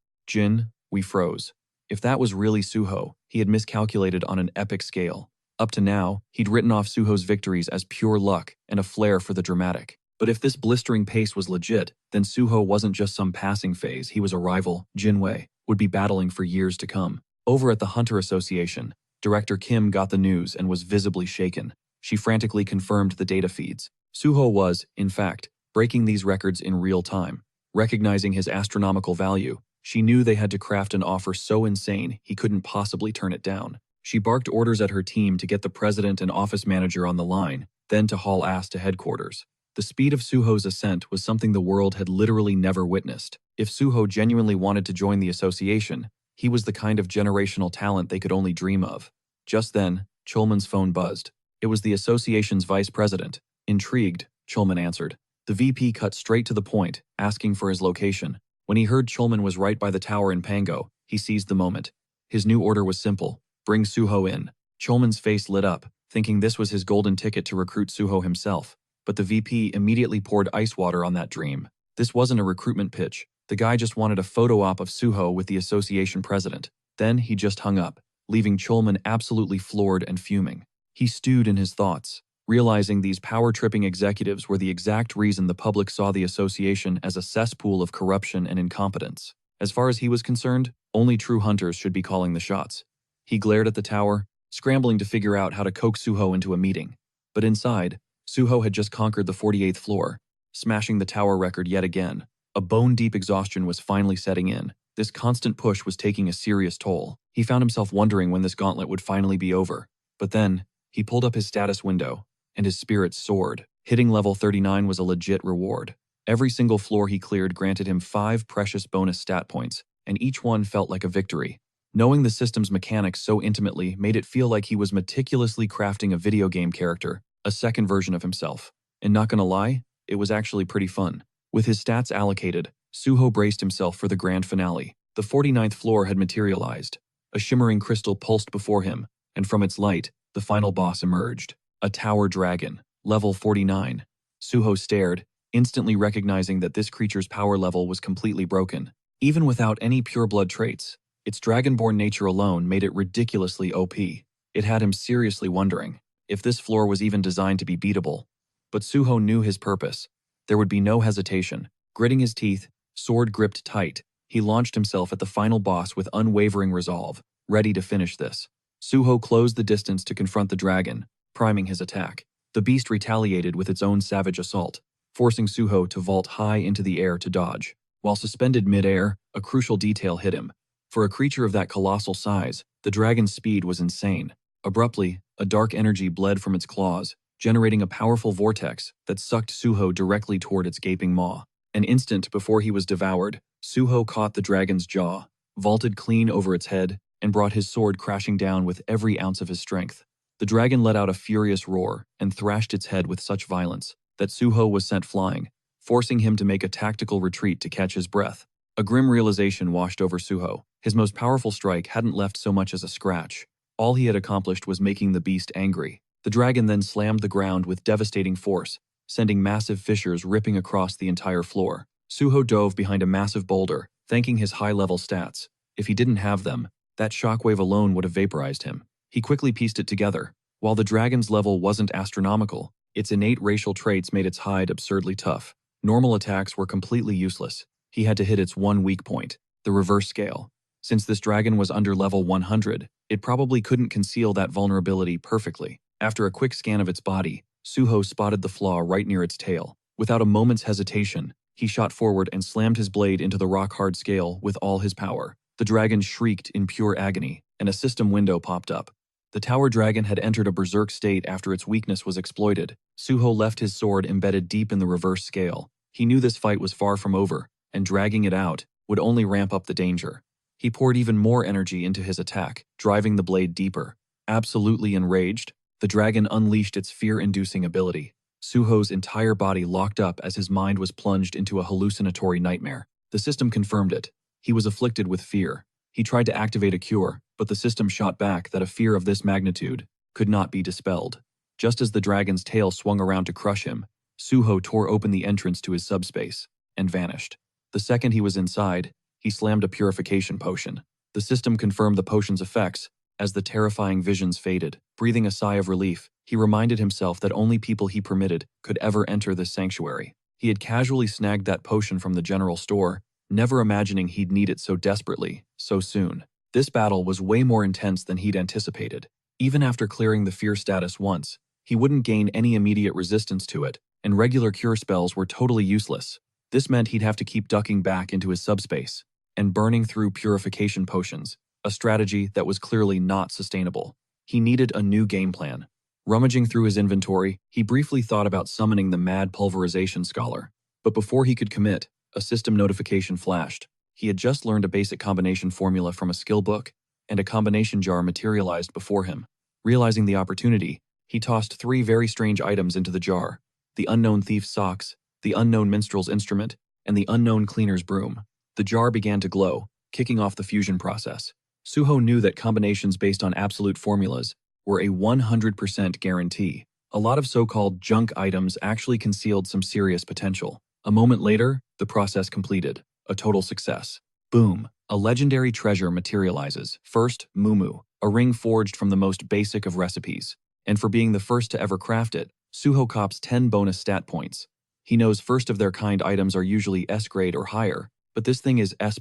We froze. If that was really Suho, he had miscalculated on an epic scale. Up to now, he'd written off Suho's victories as pure luck and a flair for the dramatic. But if this blistering pace was legit, then Suho wasn't just some passing phase. He was a rival, Jinwei, would be battling for years to come. Over at the Hunter Association, Director Kim got the news and was visibly shaken. She frantically confirmed the data feeds. Suho was, in fact, breaking these records in real time. Recognizing his astronomical value, she knew they had to craft an offer so insane he couldn't possibly turn it down. She barked orders at her team to get the president and office manager on the line, then to haul ass to headquarters. The speed of Suho's ascent was something the world had literally never witnessed. If Suho genuinely wanted to join the association, he was the kind of generational talent they could only dream of. Just then, Chulman's phone buzzed. It was the association's vice president. Intrigued, Chulman answered. The VP cut straight to the point, asking for his location. When he heard Chulman was right by the tower in Pango, he seized the moment. His new order was simple: bring Suho in. Chulman's face lit up, thinking this was his golden ticket to recruit Suho himself. But the VP immediately poured ice water on that dream. This wasn't a recruitment pitch. The guy just wanted a photo op of Suho with the association president. Then he just hung up, leaving Chulman absolutely floored and fuming. He stewed in his thoughts, realizing these power-tripping executives were the exact reason the public saw the association as a cesspool of corruption and incompetence. As far as he was concerned, only true hunters should be calling the shots. He glared at the tower, scrambling to figure out how to coax Suho into a meeting. But inside, Suho had just conquered the 48th floor, smashing the tower record yet again. A bone-deep exhaustion was finally setting in. This constant push was taking a serious toll. He found himself wondering when this gauntlet would finally be over. But then, he pulled up his status window, and his spirits soared. Hitting level 39 was a legit reward. Every single floor he cleared granted him 5 precious bonus stat points, and each one felt like a victory. Knowing the system's mechanics so intimately made it feel like he was meticulously crafting a video game character, a second version of himself. And not gonna lie, it was actually pretty fun. With his stats allocated, Suho braced himself for the grand finale. The 49th floor had materialized. A shimmering crystal pulsed before him, and from its light, the final boss emerged. A tower dragon, level 49. Suho stared, instantly recognizing that this creature's power level was completely broken. Even without any pureblood traits, its dragonborn nature alone made it ridiculously OP. It had him seriously wondering if this floor was even designed to be beatable. But Suho knew his purpose. There would be no hesitation. Gritting his teeth, sword gripped tight, he launched himself at the final boss with unwavering resolve, ready to finish this. Suho closed the distance to confront the dragon, priming his attack. The beast retaliated with its own savage assault, forcing Suho to vault high into the air to dodge. While suspended mid-air, a crucial detail hit him. For a creature of that colossal size, the dragon's speed was insane. Abruptly, a dark energy bled from its claws, generating a powerful vortex that sucked Suho directly toward its gaping maw. An instant before he was devoured, Suho caught the dragon's jaw, vaulted clean over its head, and brought his sword crashing down with every ounce of his strength. The dragon let out a furious roar and thrashed its head with such violence that Suho was sent flying, forcing him to make a tactical retreat to catch his breath. A grim realization washed over Suho. His most powerful strike hadn't left so much as a scratch. All he had accomplished was making the beast angry. The dragon then slammed the ground with devastating force, sending massive fissures ripping across the entire floor. Suho dove behind a massive boulder, thanking his high-level stats. If he didn't have them, that shockwave alone would have vaporized him. He quickly pieced it together. While the dragon's level wasn't astronomical, its innate racial traits made its hide absurdly tough. Normal attacks were completely useless. He had to hit its one weak point, the reverse scale. Since this dragon was under level 100, it probably couldn't conceal that vulnerability perfectly. After a quick scan of its body, Suho spotted the flaw right near its tail. Without a moment's hesitation, he shot forward and slammed his blade into the rock-hard scale with all his power. The dragon shrieked in pure agony, and a system window popped up. The tower dragon had entered a berserk state after its weakness was exploited. Suho left his sword embedded deep in the reverse scale. He knew this fight was far from over, and dragging it out would only ramp up the danger. He poured even more energy into his attack, driving the blade deeper. Absolutely enraged, the dragon unleashed its fear-inducing ability. Suho's entire body locked up as his mind was plunged into a hallucinatory nightmare. The system confirmed it. He was afflicted with fear. He tried to activate a cure, but the system shot back that a fear of this magnitude could not be dispelled. Just as the dragon's tail swung around to crush him, Suho tore open the entrance to his subspace and vanished. The second he was inside, he slammed a purification potion. The system confirmed the potion's effects, As the terrifying visions faded, breathing a sigh of relief, he reminded himself that only people he permitted could ever enter this sanctuary. He had casually snagged that potion from the general store, never imagining he'd need it so desperately, so soon. This battle was way more intense than he'd anticipated. Even after clearing the fear status once, he wouldn't gain any immediate resistance to it, and regular cure spells were totally useless. This meant he'd have to keep ducking back into his subspace and burning through purification potions, a strategy that was clearly not sustainable. He needed a new game plan. Rummaging through his inventory, he briefly thought about summoning the Mad Pulverization Scholar. But before he could commit, a system notification flashed. He had just learned a basic combination formula from a skill book, and a combination jar materialized before him. Realizing the opportunity, he tossed 3 very strange items into the jar: the unknown thief's socks, the unknown minstrel's instrument, and the unknown cleaner's broom. The jar began to glow, kicking off the fusion process. Suho knew that combinations based on absolute formulas were a 100% guarantee. A lot of so-called junk items actually concealed some serious potential. A moment later, the process completed. A total success. Boom! A legendary treasure materializes. First, Mumu, a ring forged from the most basic of recipes. And for being the first to ever craft it, Suho cops 10 bonus stat points. He knows first-of-their-kind items are usually S grade or higher, but this thing is S+,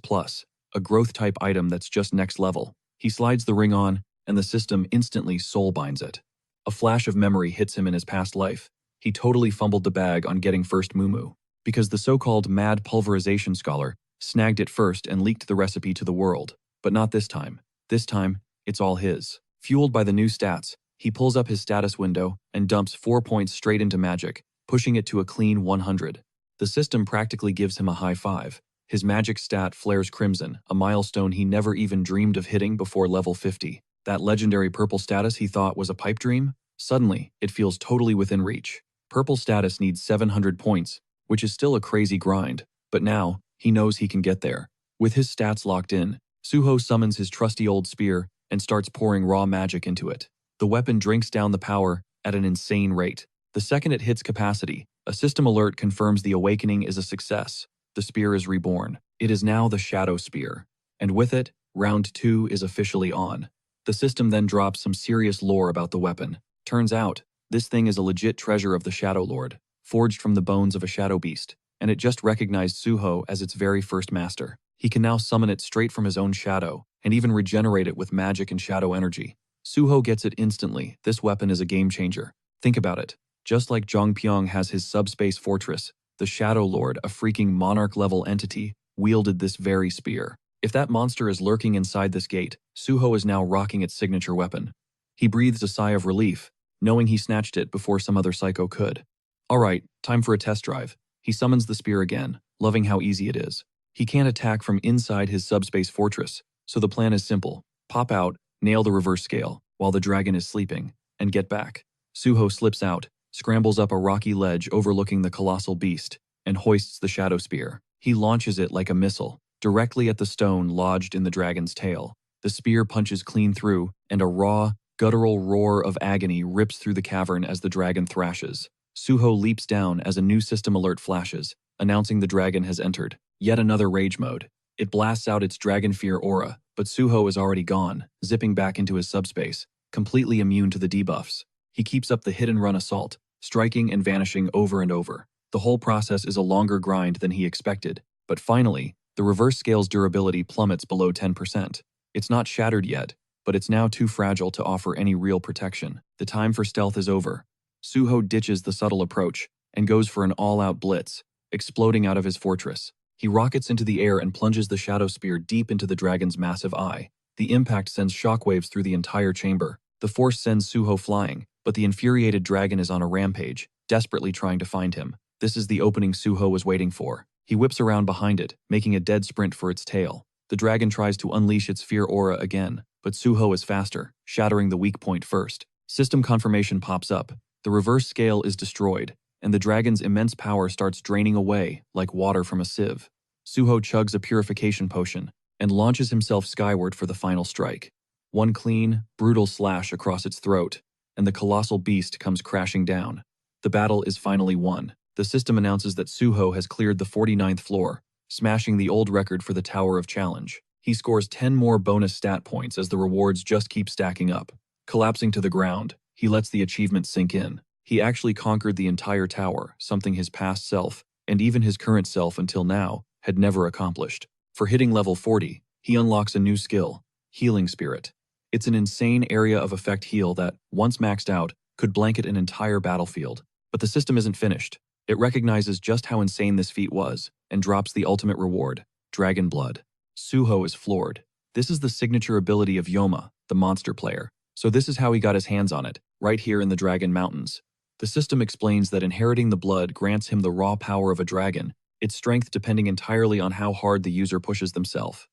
a growth-type item that's just next level. He slides the ring on, and the system instantly soul-binds it. A flash of memory hits him in his past life. He totally fumbled the bag on getting first Mumu, because the so-called Mad Pulverization Scholar snagged it first and leaked the recipe to the world. But not this time. This time, it's all his. Fueled by the new stats, he pulls up his status window and dumps 4 points straight into magic, pushing it to a clean 100. The system practically gives him a high five. His magic stat flares crimson, a milestone he never even dreamed of hitting before level 50. That legendary purple status he thought was a pipe dream? Suddenly, it feels totally within reach. Purple status needs 700 points, which is still a crazy grind, but now, he knows he can get there. With his stats locked in, Suho summons his trusty old spear and starts pouring raw magic into it. The weapon drinks down the power at an insane rate. The second it hits capacity, a system alert confirms the awakening is a success. The spear is reborn. It is now the Shadow Spear. And with it, round 2 is officially on. The system then drops some serious lore about the weapon. Turns out, this thing is a legit treasure of the Shadow Lord, forged from the bones of a shadow beast, and it just recognized Suho as its very first master. He can now summon it straight from his own shadow, and even regenerate it with magic and shadow energy. Suho gets it instantly. This weapon is a game changer. Think about it. Just like Zhongpyong has his subspace fortress, the Shadow Lord, a freaking monarch-level entity, wielded this very spear. If that monster is lurking inside this gate, Suho is now rocking its signature weapon. He breathes a sigh of relief, knowing he snatched it before some other psycho could. Alright, time for a test drive. He summons the spear again, loving how easy it is. He can't attack from inside his subspace fortress, so the plan is simple. Pop out, nail the reverse scale, while the dragon is sleeping, and get back. Suho slips out, scrambles up a rocky ledge overlooking the colossal beast, and hoists the shadow spear. He launches it like a missile, directly at the stone lodged in the dragon's tail. The spear punches clean through, and a raw, guttural roar of agony rips through the cavern as the dragon thrashes. Suho leaps down as a new system alert flashes, announcing the dragon has entered. Yet another rage mode. It blasts out its dragon fear aura, but Suho is already gone, zipping back into his subspace, completely immune to the debuffs. He keeps up the hit-and-run assault, striking and vanishing over and over. The whole process is a longer grind than he expected, but finally, the reverse scale's durability plummets below 10%. It's not shattered yet, but it's now too fragile to offer any real protection. The time for stealth is over. Suho ditches the subtle approach and goes for an all-out blitz, exploding out of his fortress. He rockets into the air and plunges the shadow spear deep into the dragon's massive eye. The impact sends shockwaves through the entire chamber. The force sends Suho flying, but the infuriated dragon is on a rampage, desperately trying to find him. This is the opening Suho was waiting for. He whips around behind it, making a dead sprint for its tail. The dragon tries to unleash its fear aura again, but Suho is faster, shattering the weak point first. System confirmation pops up. The reverse scale is destroyed, and the dragon's immense power starts draining away like water from a sieve. Suho chugs a purification potion and launches himself skyward for the final strike. One clean, brutal slash across its throat, and the colossal beast comes crashing down. The battle is finally won. The system announces that Suho has cleared the 49th floor, smashing the old record for the Tower of Challenge. He scores 10 more bonus stat points as the rewards just keep stacking up. Collapsing to the ground, he lets the achievement sink in. He actually conquered the entire tower, something his past self, and even his current self until now, had never accomplished. For hitting level 40, he unlocks a new skill, Healing Spirit. It's an insane area of effect heal that, once maxed out, could blanket an entire battlefield. But the system isn't finished. It recognizes just how insane this feat was, and drops the ultimate reward, Dragon Blood. Suho is floored. This is the signature ability of Yoma, the monster player. So this is how he got his hands on it, right here in the Dragon Mountains. The system explains that inheriting the blood grants him the raw power of a dragon, its strength depending entirely on how hard the user pushes themselves.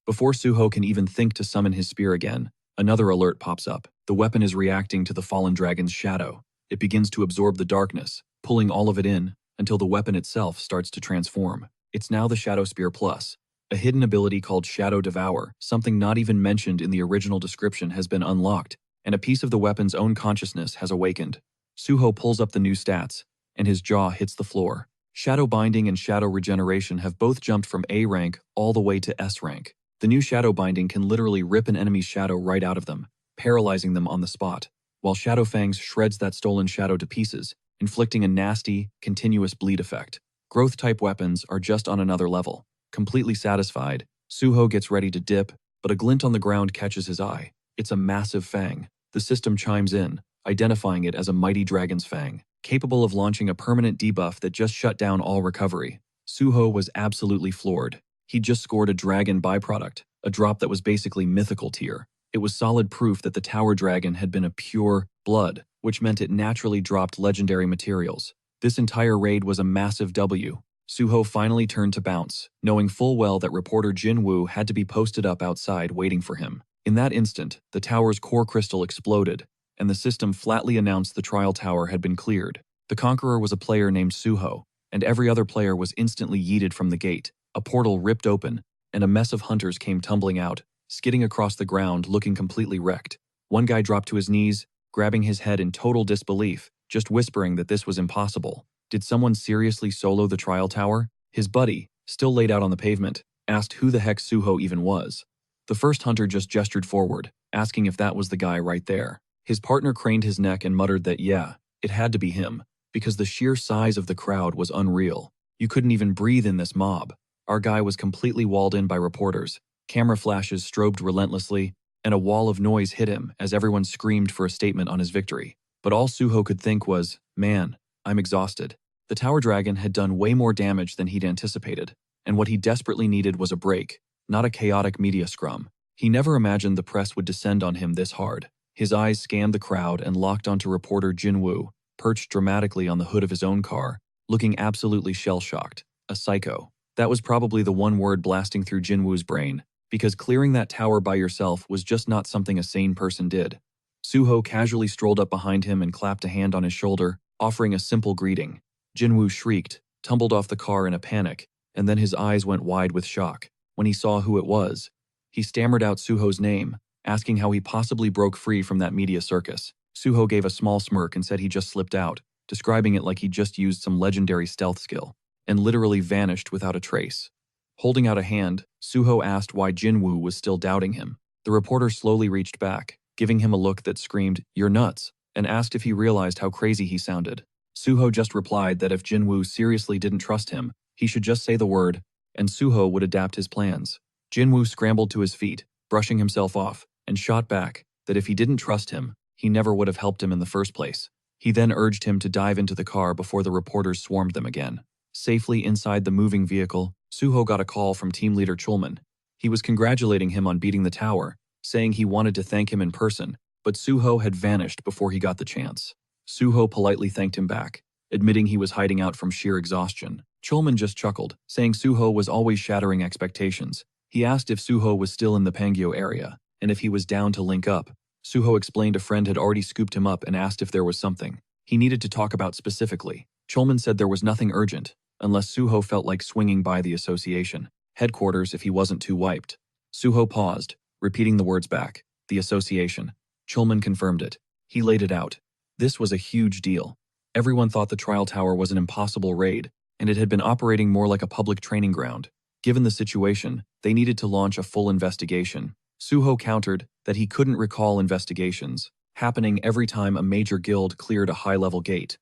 Before Suho can even think to summon his spear again, another alert pops up. The weapon is reacting to the fallen dragon's shadow. It begins to absorb the darkness, pulling all of it in, until the weapon itself starts to transform. It's now the Shadow Spear Plus. A hidden ability called Shadow Devour, something not even mentioned in the original description, has been unlocked, and a piece of the weapon's own consciousness has awakened. Suho pulls up the new stats, and his jaw hits the floor. Shadow Binding and Shadow Regeneration have both jumped from A rank all the way to S rank. The new Shadow Binding can literally rip an enemy's shadow right out of them, paralyzing them on the spot, while Shadow Fangs shreds that stolen shadow to pieces, inflicting a nasty, continuous bleed effect. Growth-type weapons are just on another level. Completely satisfied, Suho gets ready to dip, but a glint on the ground catches his eye. It's a massive fang. The system chimes in, identifying it as a mighty dragon's fang, capable of launching a permanent debuff that just shut down all recovery. Suho was absolutely floored. He just scored a dragon byproduct, a drop that was basically mythical tier. It was solid proof that the tower dragon had been a pure blood, which meant it naturally dropped legendary materials. This entire raid was a massive W. Suho finally turned to bounce, knowing full well that reporter Jinwoo had to be posted up outside waiting for him. In that instant, the tower's core crystal exploded, and the system flatly announced the trial tower had been cleared. The conqueror was a player named Suho, and every other player was instantly yeeted from the gate. A portal ripped open, and a mess of hunters came tumbling out, skidding across the ground looking completely wrecked. One guy dropped to his knees, grabbing his head in total disbelief, just whispering that this was impossible. Did someone seriously solo the trial tower? His buddy, still laid out on the pavement, asked who the heck Suho even was. The first hunter just gestured forward, asking if that was the guy right there. His partner craned his neck and muttered that yeah, it had to be him, because the sheer size of the crowd was unreal. You couldn't even breathe in this mob. Our guy was completely walled in by reporters. Camera flashes strobed relentlessly, and a wall of noise hit him as everyone screamed for a statement on his victory. But all Suho could think was, man, I'm exhausted. The tower dragon had done way more damage than he'd anticipated, and what he desperately needed was a break, not a chaotic media scrum. He never imagined the press would descend on him this hard. His eyes scanned the crowd and locked onto reporter Jinwoo, perched dramatically on the hood of his own car, looking absolutely shell-shocked. A psycho. That was probably the one word blasting through Jinwoo's brain, because clearing that tower by yourself was just not something a sane person did. Suho casually strolled up behind him and clapped a hand on his shoulder, offering a simple greeting. Jinwoo shrieked, tumbled off the car in a panic, and then his eyes went wide with shock when he saw who it was. He stammered out Suho's name, asking how he possibly broke free from that media circus. Suho gave a small smirk and said he just slipped out, describing it like he just used some legendary stealth skill, and literally vanished without a trace. Holding out a hand, Suho asked why Jinwoo was still doubting him. The reporter slowly reached back, giving him a look that screamed, "You're nuts," and asked if he realized how crazy he sounded. Suho just replied that if Jinwoo seriously didn't trust him, he should just say the word, and Suho would adapt his plans. Jinwoo scrambled to his feet, brushing himself off, and shot back that if he didn't trust him, he never would have helped him in the first place. He then urged him to dive into the car before the reporters swarmed them again. Safely inside the moving vehicle, Suho got a call from team leader Chulman. He was congratulating him on beating the tower, saying he wanted to thank him in person, but Suho had vanished before he got the chance. Suho politely thanked him back, admitting he was hiding out from sheer exhaustion. Chulman just chuckled, saying Suho was always shattering expectations. He asked if Suho was still in the Pangyo area, and if he was down to link up. Suho explained a friend had already scooped him up and asked if there was something he needed to talk about specifically. Chulman said there was nothing urgent, unless Suho felt like swinging by the association headquarters if he wasn't too wiped. Suho paused, repeating the words back. The association. Chulman confirmed it. He laid it out. This was a huge deal. Everyone thought the trial tower was an impossible raid, and it had been operating more like a public training ground. Given the situation, they needed to launch a full investigation. Suho countered that he couldn't recall investigations happening every time a major guild cleared a high-level gate.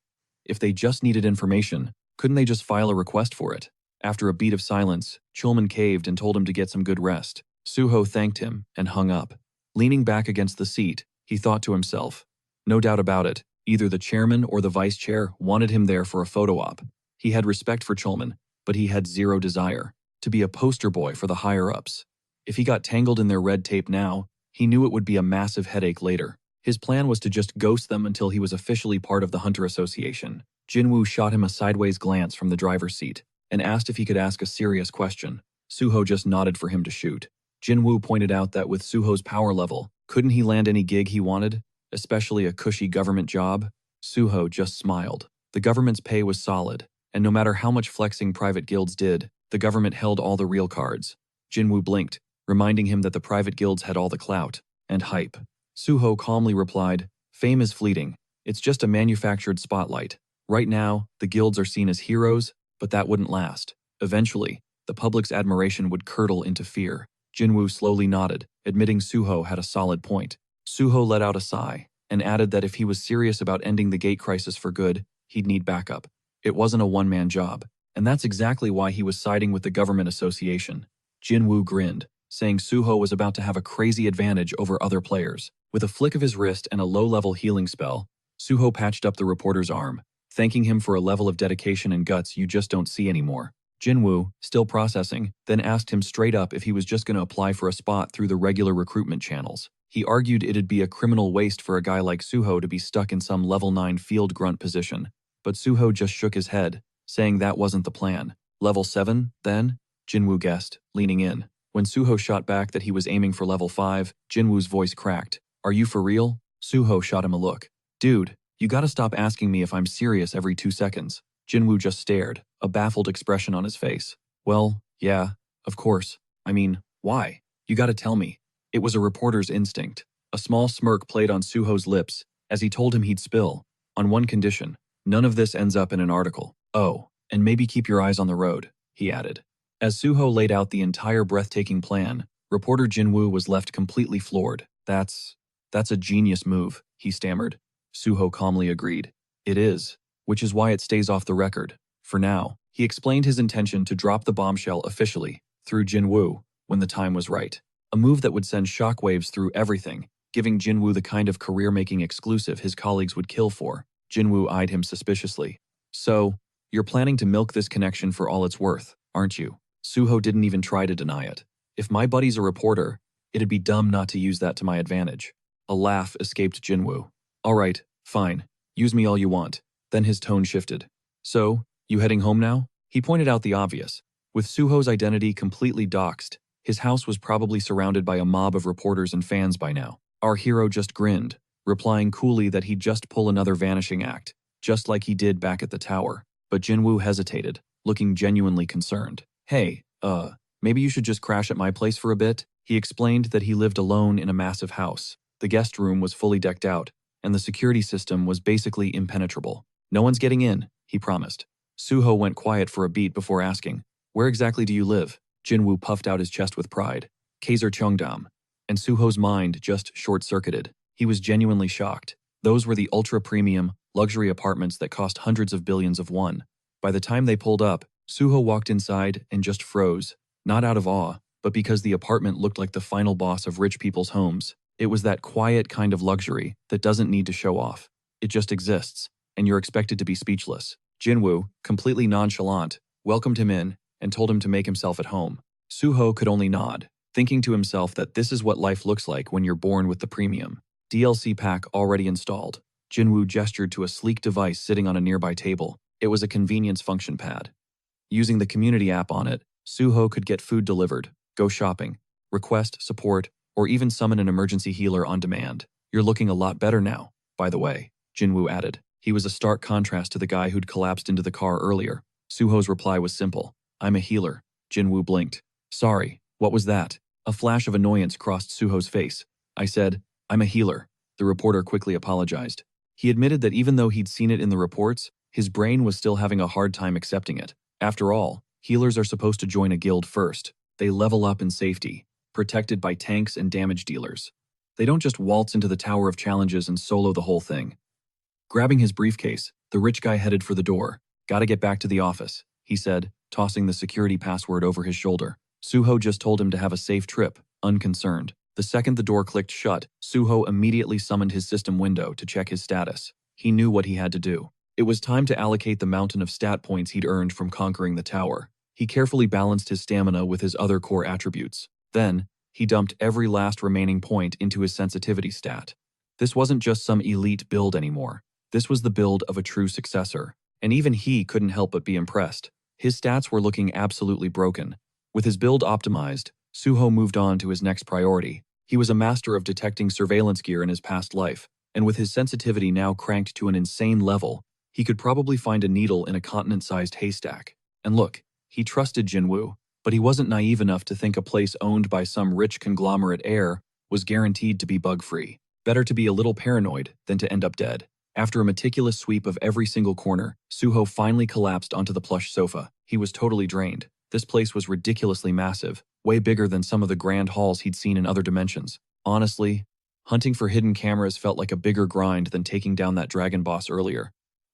If they just needed information, couldn't they just file a request for it? After a beat of silence, Chulman caved and told him to get some good rest. Suho thanked him and hung up. Leaning back against the seat, he thought to himself, no doubt about it, either the chairman or the vice chair wanted him there for a photo op. He had respect for Chulman, but he had zero desire to be a poster boy for the higher-ups. If he got tangled in their red tape now, he knew it would be a massive headache later. His plan was to just ghost them until he was officially part of the Hunter Association. Jinwoo shot him a sideways glance from the driver's seat and asked if he could ask a serious question. Suho just nodded for him to shoot. Jinwoo pointed out that with Suho's power level, couldn't he land any gig he wanted, especially a cushy government job? Suho just smiled. The government's pay was solid, and no matter how much flexing private guilds did, the government held all the real cards. Jinwoo blinked, reminding him that the private guilds had all the clout and hype. Suho calmly replied, "Fame is fleeting. It's just a manufactured spotlight. Right now, the guilds are seen as heroes, but that wouldn't last. Eventually, the public's admiration would curdle into fear." Jinwoo slowly nodded, admitting Suho had a solid point. Suho let out a sigh and added that if he was serious about ending the gate crisis for good, he'd need backup. It wasn't a one-man job, and that's exactly why he was siding with the government association. Jinwoo grinned, saying Suho was about to have a crazy advantage over other players. With a flick of his wrist and a low-level healing spell, Suho patched up the reporter's arm, thanking him for a level of dedication and guts you just don't see anymore. Jinwoo, still processing, then asked him straight up if he was just going to apply for a spot through the regular recruitment channels. He argued it'd be a criminal waste for a guy like Suho to be stuck in some level 9 field grunt position, but Suho just shook his head, saying that wasn't the plan. Level 7, then? Jinwoo guessed, leaning in. When Suho shot back that he was aiming for level 5, Jinwoo's voice cracked. "Are you for real?" Suho shot him a look. "Dude, you gotta stop asking me if I'm serious every 2 seconds." Jinwoo just stared, a baffled expression on his face. "Well, yeah, of course. I mean, why? You gotta tell me." It was a reporter's instinct. A small smirk played on Suho's lips as he told him he'd spill, on one condition: none of this ends up in an article. "Oh, and maybe keep your eyes on the road," he added. As Suho laid out the entire breathtaking plan, reporter Jinwoo was left completely floored. That's a genius move," he stammered. Suho calmly agreed. "It is, which is why it stays off the record. For now." He explained his intention to drop the bombshell officially, through Jinwoo, when the time was right. A move that would send shockwaves through everything, giving Jinwoo the kind of career-making exclusive his colleagues would kill for. Jinwoo eyed him suspiciously. "So, you're planning to milk this connection for all it's worth, aren't you?" Suho didn't even try to deny it. "If my buddy's a reporter, it'd be dumb not to use that to my advantage." A laugh escaped Jinwoo. "All right, fine. Use me all you want." Then his tone shifted. "So, you heading home now?" He pointed out the obvious. With Suho's identity completely doxed, his house was probably surrounded by a mob of reporters and fans by now. Our hero just grinned, replying coolly that he'd just pull another vanishing act, just like he did back at the tower. But Jinwoo hesitated, looking genuinely concerned. "Hey, maybe you should just crash at my place for a bit?" He explained that he lived alone in a massive house. The guest room was fully decked out, and the security system was basically impenetrable. "No one's getting in," he promised. Suho went quiet for a beat before asking, "Where exactly do you live?" Jinwoo puffed out his chest with pride. "Kaiser Cheongdam." And Suho's mind just short-circuited. He was genuinely shocked. Those were the ultra-premium, luxury apartments that cost hundreds of billions of won. By the time they pulled up, Suho walked inside and just froze, not out of awe, but because the apartment looked like the final boss of rich people's homes. It was that quiet kind of luxury that doesn't need to show off. It just exists, and you're expected to be speechless. Jinwoo, completely nonchalant, welcomed him in and told him to make himself at home. Suho could only nod, thinking to himself that this is what life looks like when you're born with the premium DLC pack already installed. Jinwoo gestured to a sleek device sitting on a nearby table. It was a convenience function pad. Using the community app on it, Suho could get food delivered, go shopping, request support, or even summon an emergency healer on demand. "You're looking a lot better now, by the way," Jinwoo added. He was a stark contrast to the guy who'd collapsed into the car earlier. Suho's reply was simple. "I'm a healer." Jinwoo blinked. "Sorry, what was that?" A flash of annoyance crossed Suho's face. "I said, I'm a healer." The reporter quickly apologized. He admitted that even though he'd seen it in the reports, his brain was still having a hard time accepting it. After all, Healers are supposed to join a guild first. They level up in safety, protected by tanks and damage dealers. They don't just waltz into the Tower of Challenges and solo the whole thing. Grabbing his briefcase, the rich guy headed for the door. Gotta get back to the office, he said, tossing the security password over his shoulder. Suho just told him to have a safe trip, unconcerned. The second the door clicked shut, Suho immediately summoned his system window to check his status. He knew what he had to do. It was time to allocate the mountain of stat points he'd earned from conquering the tower. He carefully balanced his stamina with his other core attributes. Then, he dumped every last remaining point into his sensitivity stat. This wasn't just some elite build anymore. This was the build of a true successor. And even he couldn't help but be impressed. His stats were looking absolutely broken. With his build optimized, Suho moved on to his next priority. He was a master of detecting surveillance gear in his past life, and with his sensitivity now cranked to an insane level, he could probably find a needle in a continent-sized haystack. And look, he trusted Jinwoo, but he wasn't naive enough to think a place owned by some rich conglomerate heir was guaranteed to be bug-free. Better to be a little paranoid than to end up dead. After a meticulous sweep of every single corner, Suho finally collapsed onto the plush sofa. He was totally drained. This place was ridiculously massive, way bigger than some of the grand halls he'd seen in other dimensions. Honestly, hunting for hidden cameras felt like a bigger grind than taking down that dragon boss earlier.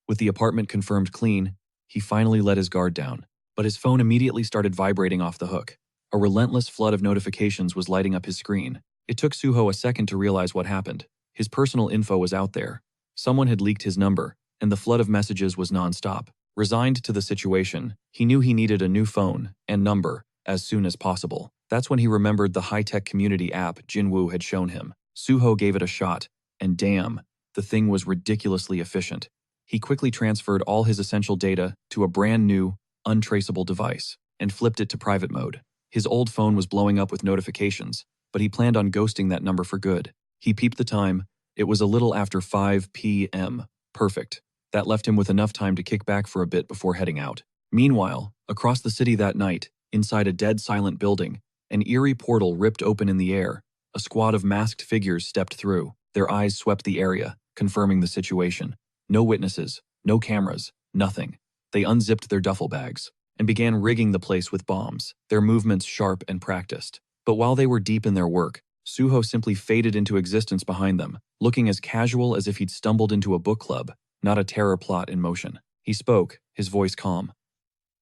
With the apartment confirmed clean, he finally let his guard down. But his phone immediately started vibrating off the hook. A relentless flood of notifications was lighting up his screen. It took Suho a second to realize what happened. His personal info was out there. Someone had leaked his number, and the flood of messages was nonstop. Resigned to the situation, he knew he needed a new phone and number as soon as possible. That's when he remembered the high-tech community app Jinwoo had shown him. Suho gave it a shot, and damn, the thing was ridiculously efficient. He quickly transferred all his essential data to a brand new, untraceable device, and flipped it to private mode. His old phone was blowing up with notifications, but he planned on ghosting that number for good. He peeped the time. It was a little after 5 p.m. Perfect. That left him with enough time to kick back for a bit before heading out. Meanwhile, across the city that night, inside a dead silent building, an eerie portal ripped open in the air. A squad of masked figures stepped through. Their eyes swept the area, confirming the situation. No witnesses, no cameras, nothing. They unzipped their duffel bags and began rigging the place with bombs, their movements sharp and practiced. But while they were deep in their work, Suho simply faded into existence behind them, looking as casual as if he'd stumbled into a book club, not a terror plot in motion. He spoke, his voice calm.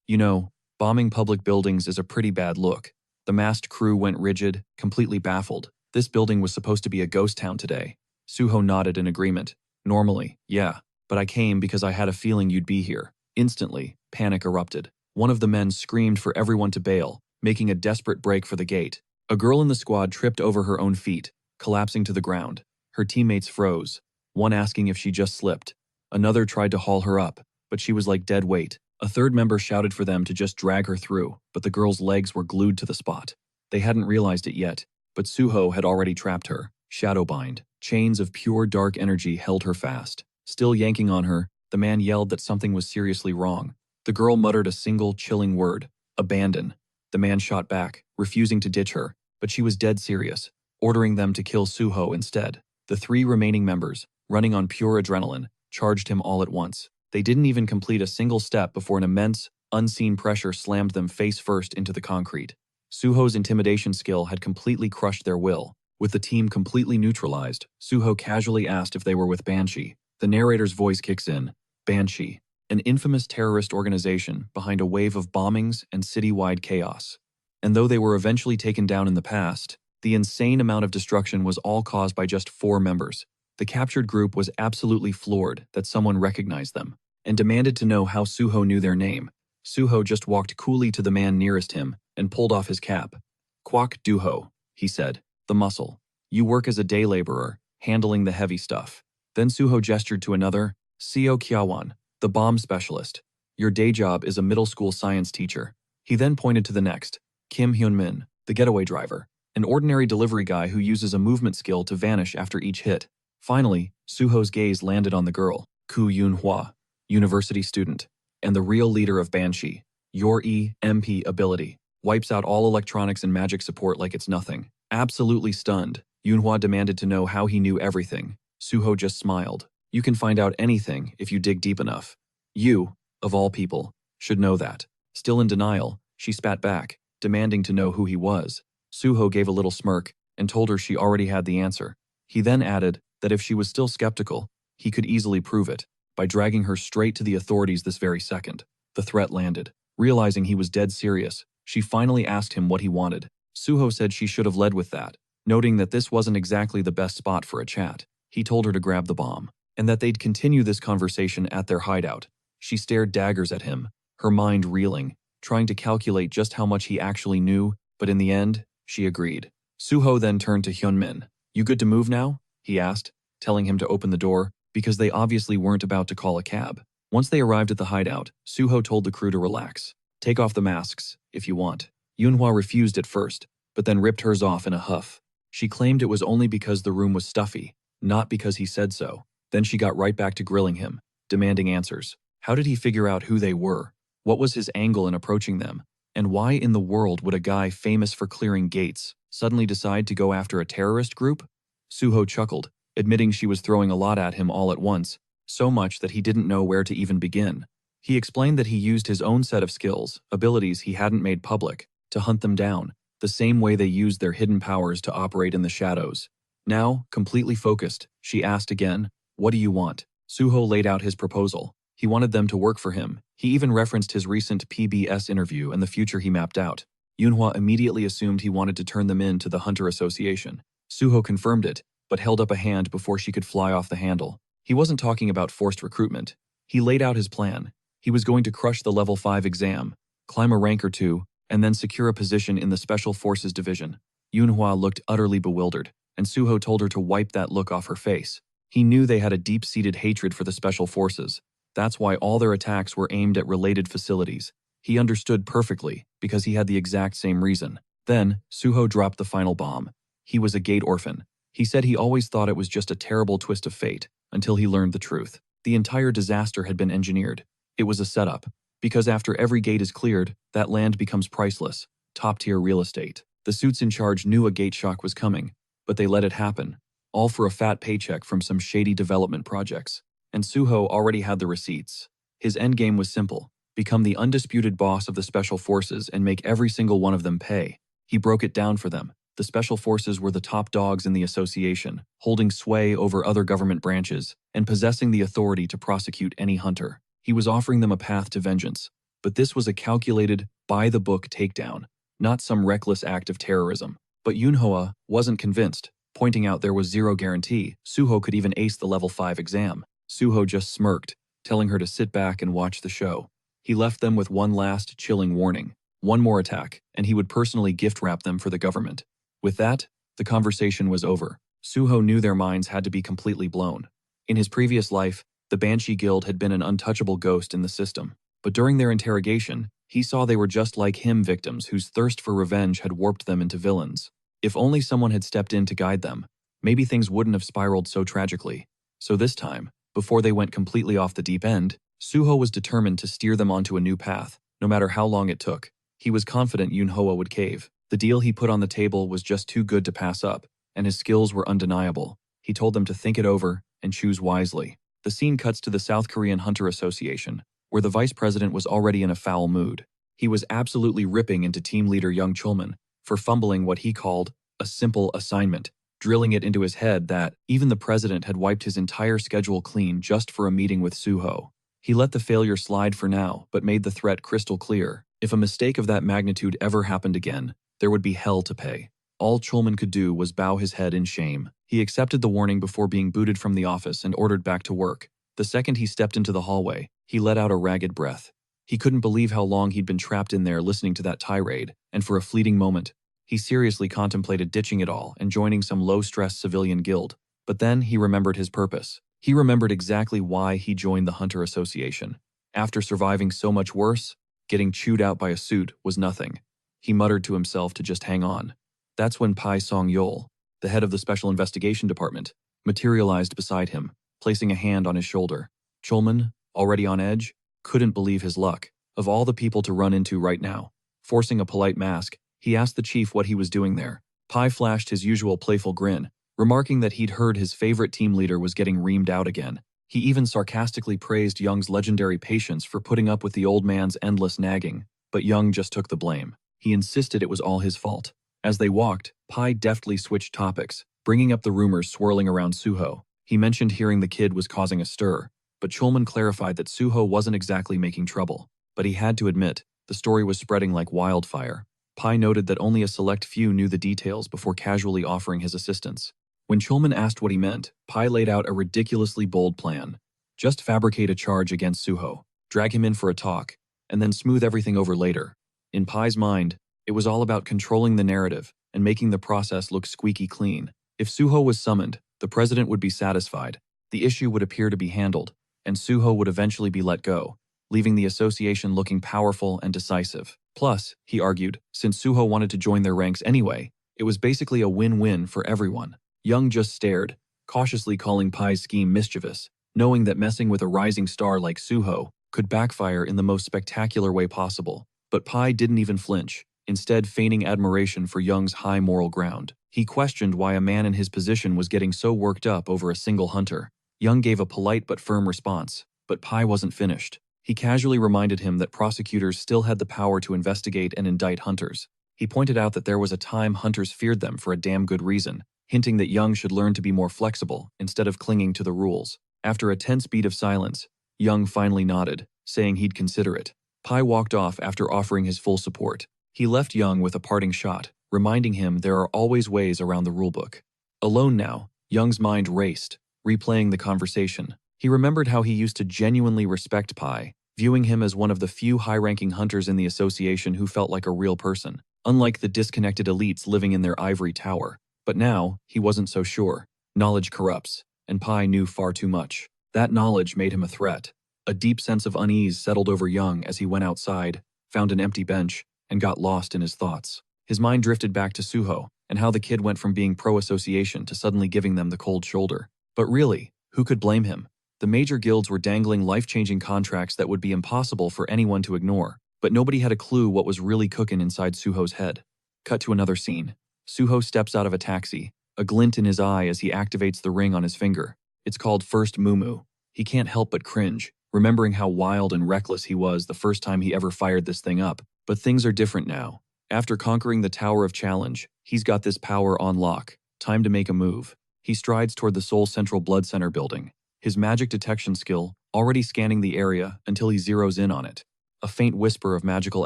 You know, bombing public buildings is a pretty bad look. The masked crew went rigid, completely baffled. This building was supposed to be a ghost town today. Suho nodded in agreement. Normally, yeah, but I came because I had a feeling you'd be here. Instantly, panic erupted. One of the men screamed for everyone to bail, making a desperate break for the gate. A girl in the squad tripped over her own feet, collapsing to the ground. Her teammates froze, one asking if she just slipped. Another tried to haul her up, but she was like dead weight. A third member shouted for them to just drag her through, but the girl's legs were glued to the spot. They hadn't realized it yet, but Suho had already trapped her. Shadowbind. Chains of pure dark energy held her fast. Still yanking on her, the man yelled that something was seriously wrong. The girl muttered a single chilling word, abandon. The man shot back, refusing to ditch her, but she was dead serious, ordering them to kill Suho instead. The 3 remaining members, running on pure adrenaline, charged him all at once. They didn't even complete a single step before an immense, unseen pressure slammed them face first into the concrete. Suho's intimidation skill had completely crushed their will. With the team completely neutralized, Suho casually asked if they were with Banshee. The narrator's voice kicks in. Banshee, an infamous terrorist organization behind a wave of bombings and citywide chaos. And though they were eventually taken down in the past, the insane amount of destruction was all caused by just 4 members. The captured group was absolutely floored that someone recognized them, and demanded to know how Suho knew their name. Suho just walked coolly to the man nearest him and pulled off his cap. Kwak Duho, he said, the muscle. You work as a day laborer, handling the heavy stuff. Then Suho gestured to another, Seo Kyawan, the bomb specialist. Your day job is a middle school science teacher. He then pointed to the next, Kim Hyun-min, the getaway driver, an ordinary delivery guy who uses a movement skill to vanish after each hit. Finally, Suho's gaze landed on the girl, Koo Yoon-hwa, university student, and the real leader of Banshee. Your EMP ability wipes out all electronics and magic support like it's nothing. Absolutely stunned, Yoonhwa demanded to know how he knew everything. Suho just smiled. You can find out anything if you dig deep enough. You, of all people, should know that. Still in denial, she spat back, demanding to know who he was. Suho gave a little smirk and told her she already had the answer. He then added that if she was still skeptical, he could easily prove it by dragging her straight to the authorities this very second. The threat landed. Realizing he was dead serious, she finally asked him what he wanted. Suho said she should have led with that, noting that this wasn't exactly the best spot for a chat. He told her to grab the bomb, and that they'd continue this conversation at their hideout. She stared daggers at him, her mind reeling, trying to calculate just how much he actually knew, but in the end, she agreed. Suho then turned to Hyunmin. "You good to move now?" he asked, telling him to open the door, because they obviously weren't about to call a cab. Once they arrived at the hideout, Suho told the crew to relax. "Take off the masks, if you want." Yunhwa refused at first, but then ripped hers off in a huff. She claimed it was only because the room was stuffy, not because he said so. Then she got right back to grilling him, demanding answers. How did he figure out who they were? What was his angle in approaching them? And why in the world would a guy famous for clearing gates suddenly decide to go after a terrorist group? Suho chuckled, admitting she was throwing a lot at him all at once, so much that he didn't know where to even begin. He explained that he used his own set of skills, abilities he hadn't made public, to hunt them down, the same way they used their hidden powers to operate in the shadows. Now, completely focused, she asked again, "What do you want?" Suho laid out his proposal. He wanted them to work for him. He even referenced his recent PBS interview and the future he mapped out. Yunhwa immediately assumed he wanted to turn them in to the Hunter Association. Suho confirmed it, but held up a hand before she could fly off the handle. He wasn't talking about forced recruitment. He laid out his plan. He was going to crush the level 5 exam, climb a rank or two, and then secure a position in the Special Forces Division. Yunhwa looked utterly bewildered, and Suho told her to wipe that look off her face. He knew they had a deep-seated hatred for the Special Forces. That's why all their attacks were aimed at related facilities. He understood perfectly, because he had the exact same reason. Then, Suho dropped the final bomb. He was a gate orphan. He said he always thought it was just a terrible twist of fate, until he learned the truth. The entire disaster had been engineered. It was a setup. Because after every gate is cleared, that land becomes priceless, top-tier real estate. The suits in charge knew a gate shock was coming, but they let it happen, all for a fat paycheck from some shady development projects. And Suho already had the receipts. His endgame was simple: become the undisputed boss of the Special Forces and make every single one of them pay. He broke it down for them. The Special Forces were the top dogs in the association, holding sway over other government branches, and possessing the authority to prosecute any hunter. He was offering them a path to vengeance, but this was a calculated, by-the-book takedown, not some reckless act of terrorism. But Yunhwa wasn't convinced, pointing out there was zero guarantee Suho could even ace the level 5 exam. Suho just smirked, telling her to sit back and watch the show. He left them with one last chilling warning. One more attack, and he would personally gift-wrap them for the government. With that, the conversation was over. Suho knew their minds had to be completely blown. In his previous life, the Banshee Guild had been an untouchable ghost in the system. But during their interrogation, he saw they were just like him, victims whose thirst for revenge had warped them into villains. If only someone had stepped in to guide them, maybe things wouldn't have spiraled so tragically. So this time, before they went completely off the deep end, Suho was determined to steer them onto a new path, no matter how long it took. He was confident Yunhwa would cave. The deal he put on the table was just too good to pass up, and his skills were undeniable. He told them to think it over and choose wisely. The scene cuts to the South Korean Hunter Association, where the vice president was already in a foul mood. He was absolutely ripping into team leader Young Chulman for fumbling what he called a simple assignment, drilling it into his head that even the president had wiped his entire schedule clean just for a meeting with Suho. He let the failure slide for now, but made the threat crystal clear. If a mistake of that magnitude ever happened again, there would be hell to pay. All Chulman could do was bow his head in shame. He accepted the warning before being booted from the office and ordered back to work. The second he stepped into the hallway, he let out a ragged breath. He couldn't believe how long he'd been trapped in there listening to that tirade, and for a fleeting moment, he seriously contemplated ditching it all and joining some low-stress civilian guild. But then he remembered his purpose. He remembered exactly why he joined the Hunter Association. After surviving so much worse, getting chewed out by a suit was nothing. He muttered to himself to just hang on. That's when Pai Song-yeol, the head of the Special Investigation Department, materialized beside him, placing a hand on his shoulder. Chulman, already on edge, couldn't believe his luck. Of all the people to run into right now, forcing a polite mask, he asked the chief what he was doing there. Pai flashed his usual playful grin, remarking that he'd heard his favorite team leader was getting reamed out again. He even sarcastically praised Young's legendary patience for putting up with the old man's endless nagging. but Young just took the blame. He insisted it was all his fault. As they walked, Pai deftly switched topics, bringing up the rumors swirling around Suho. He mentioned hearing the kid was causing a stir, but Chulman clarified that Suho wasn't exactly making trouble. But he had to admit, the story was spreading like wildfire. Pai noted that only a select few knew the details before casually offering his assistance. When Chulman asked what he meant, Pai laid out a ridiculously bold plan. Just fabricate a charge against Suho, drag him in for a talk, and then smooth everything over later. In Pai's mind, it was all about controlling the narrative and making the process look squeaky clean. If Suho was summoned, the president would be satisfied, the issue would appear to be handled, and Suho would eventually be let go, leaving the association looking powerful and decisive. Plus, he argued, since Suho wanted to join their ranks anyway, it was basically a win-win for everyone. Young just stared, cautiously calling Pai's scheme mischievous, knowing that messing with a rising star like Suho could backfire in the most spectacular way possible. But Pai didn't even flinch, instead feigning admiration for Young's high moral ground. He questioned why a man in his position was getting so worked up over a single hunter. Young gave a polite but firm response, but Pai wasn't finished. He casually reminded him that prosecutors still had the power to investigate and indict hunters. He pointed out that there was a time hunters feared them for a damn good reason, hinting that Young should learn to be more flexible instead of clinging to the rules. After a tense beat of silence, Young finally nodded, saying he'd consider it. Pai walked off after offering his full support. He left Young with a parting shot, reminding him there are always ways around the rulebook. Alone now, Young's mind raced, replaying the conversation. He remembered how he used to genuinely respect Pai, viewing him as one of the few high-ranking hunters in the association who felt like a real person, unlike the disconnected elites living in their ivory tower. But now, he wasn't so sure. Knowledge corrupts, and Pai knew far too much. That knowledge made him a threat. A deep sense of unease settled over Young as he went outside, found an empty bench, and got lost in his thoughts. His mind drifted back to Suho, and how the kid went from being pro-association to suddenly giving them the cold shoulder. But really, who could blame him? The major guilds were dangling life-changing contracts that would be impossible for anyone to ignore, but nobody had a clue what was really cooking inside Suho's head. Cut to another scene. Suho steps out of a taxi, a glint in his eye as he activates the ring on his finger. It's called First Mumu. He can't help but cringe, remembering how wild and reckless he was the first time he ever fired this thing up. But things are different now. After conquering the Tower of Challenge, he's got this power on lock. Time to make a move. He strides toward the Seoul Central Blood Center building, his magic detection skill already scanning the area until he zeroes in on it. A faint whisper of magical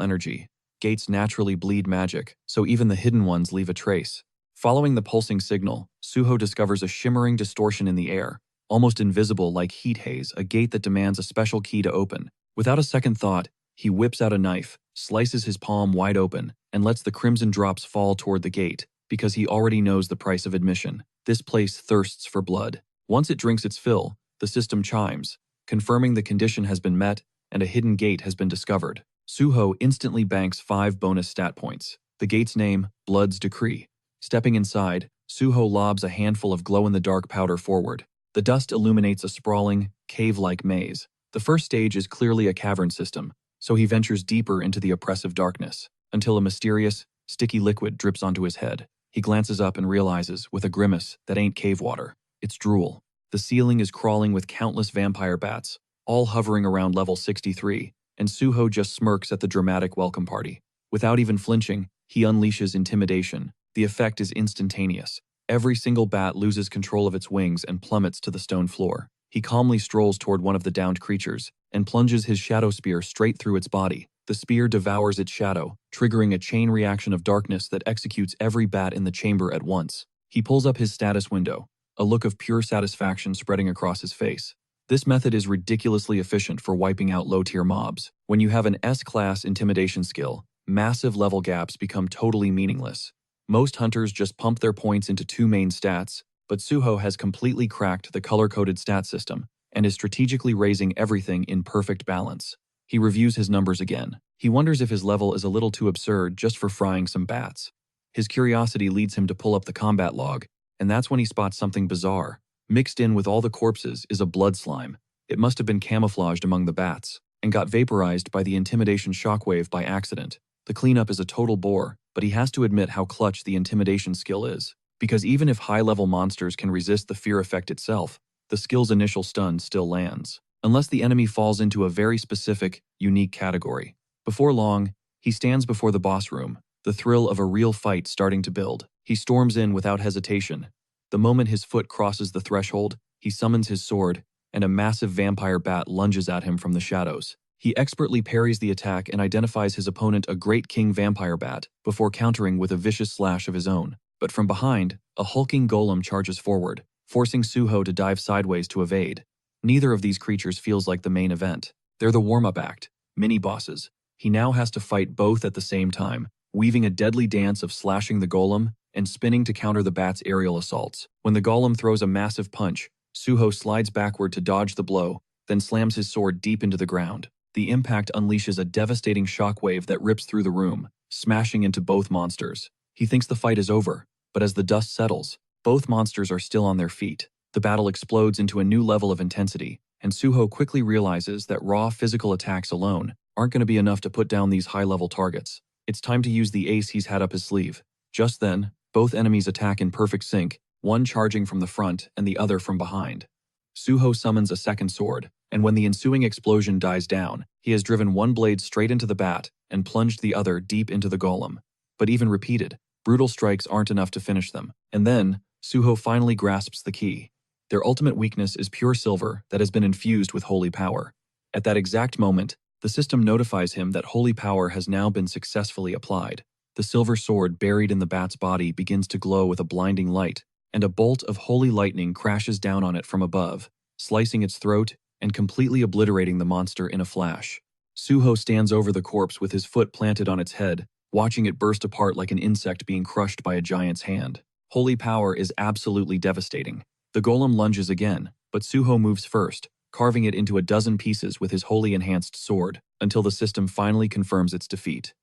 energy. Gates naturally bleed magic, so even the hidden ones leave a trace. Following the pulsing signal, Suho discovers a shimmering distortion in the air, almost invisible like heat haze, a gate that demands a special key to open. Without a second thought, he whips out a knife, slices his palm wide open, and lets the crimson drops fall toward the gate, because he already knows the price of admission. This place thirsts for blood. Once it drinks its fill, the system chimes, confirming the condition has been met and a hidden gate has been discovered. Suho instantly banks 5 bonus stat points. The gate's name, Blood's Decree. Stepping inside, Suho lobs a handful of glow-in-the-dark powder forward. The dust illuminates a sprawling, cave-like maze. The first stage is clearly a cavern system, so he ventures deeper into the oppressive darkness, until a mysterious, sticky liquid drips onto his head. He glances up and realizes, with a grimace, that ain't cave water. It's drool. The ceiling is crawling with countless vampire bats, all hovering around level 63, and Suho just smirks at the dramatic welcome party. Without even flinching, he unleashes intimidation. The effect is instantaneous. Every single bat loses control of its wings and plummets to the stone floor. He calmly strolls toward one of the downed creatures and plunges his shadow spear straight through its body. The spear devours its shadow, triggering a chain reaction of darkness that executes every bat in the chamber at once. He pulls up his status window, a look of pure satisfaction spreading across his face. This method is ridiculously efficient for wiping out low-tier mobs. When you have an S-class intimidation skill, massive level gaps become totally meaningless. Most hunters just pump their points into 2 main stats, but Suho has completely cracked the color-coded stat system and is strategically raising everything in perfect balance. He reviews his numbers again. He wonders if his level is a little too absurd just for frying some bats. His curiosity leads him to pull up the combat log, and that's when he spots something bizarre. Mixed in with all the corpses is a blood slime. It must have been camouflaged among the bats, and got vaporized by the intimidation shockwave by accident. The cleanup is a total bore, but he has to admit how clutch the intimidation skill is. Because even if high-level monsters can resist the fear effect itself, the skill's initial stun still lands, unless the enemy falls into a very specific, unique category. Before long, He stands before the boss room, the thrill of a real fight starting to build. He storms in without hesitation. The moment his foot crosses the threshold, he summons his sword, and a massive vampire bat lunges at him from the shadows. He expertly parries the attack and identifies his opponent a great king vampire bat before countering with a vicious slash of his own. But from behind, a hulking golem charges forward, forcing Suho to dive sideways to evade. Neither of these creatures feels like the main event. They're the warm-up act, mini-bosses. He now has to fight both at the same time, weaving a deadly dance of slashing the golem and spinning to counter the bat's aerial assaults. When the golem throws a massive punch, Suho slides backward to dodge the blow, then slams his sword deep into the ground. The impact unleashes a devastating shockwave that rips through the room, smashing into both monsters. He thinks the fight is over, but as the dust settles, both monsters are still on their feet. The battle explodes into a new level of intensity, and Suho quickly realizes that raw physical attacks alone aren't going to be enough to put down these high-level targets. It's time to use the ace he's had up his sleeve. Just then, both enemies attack in perfect sync, one charging from the front and the other from behind. Suho summons a second sword, and when the ensuing explosion dies down, he has driven one blade straight into the bat and plunged the other deep into the golem. But even repeated, brutal strikes aren't enough to finish them. And then, Suho finally grasps the key. Their ultimate weakness is pure silver that has been infused with holy power. At that exact moment, the system notifies him that holy power has now been successfully applied. The silver sword buried in the bat's body begins to glow with a blinding light, and a bolt of holy lightning crashes down on it from above, slicing its throat and completely obliterating the monster in a flash. Suho stands over the corpse with his foot planted on its head, watching it burst apart like an insect being crushed by a giant's hand. Holy power is absolutely devastating. The golem lunges again, but Suho moves first, carving it into a dozen pieces with his holy enhanced sword, until the system finally confirms its defeat.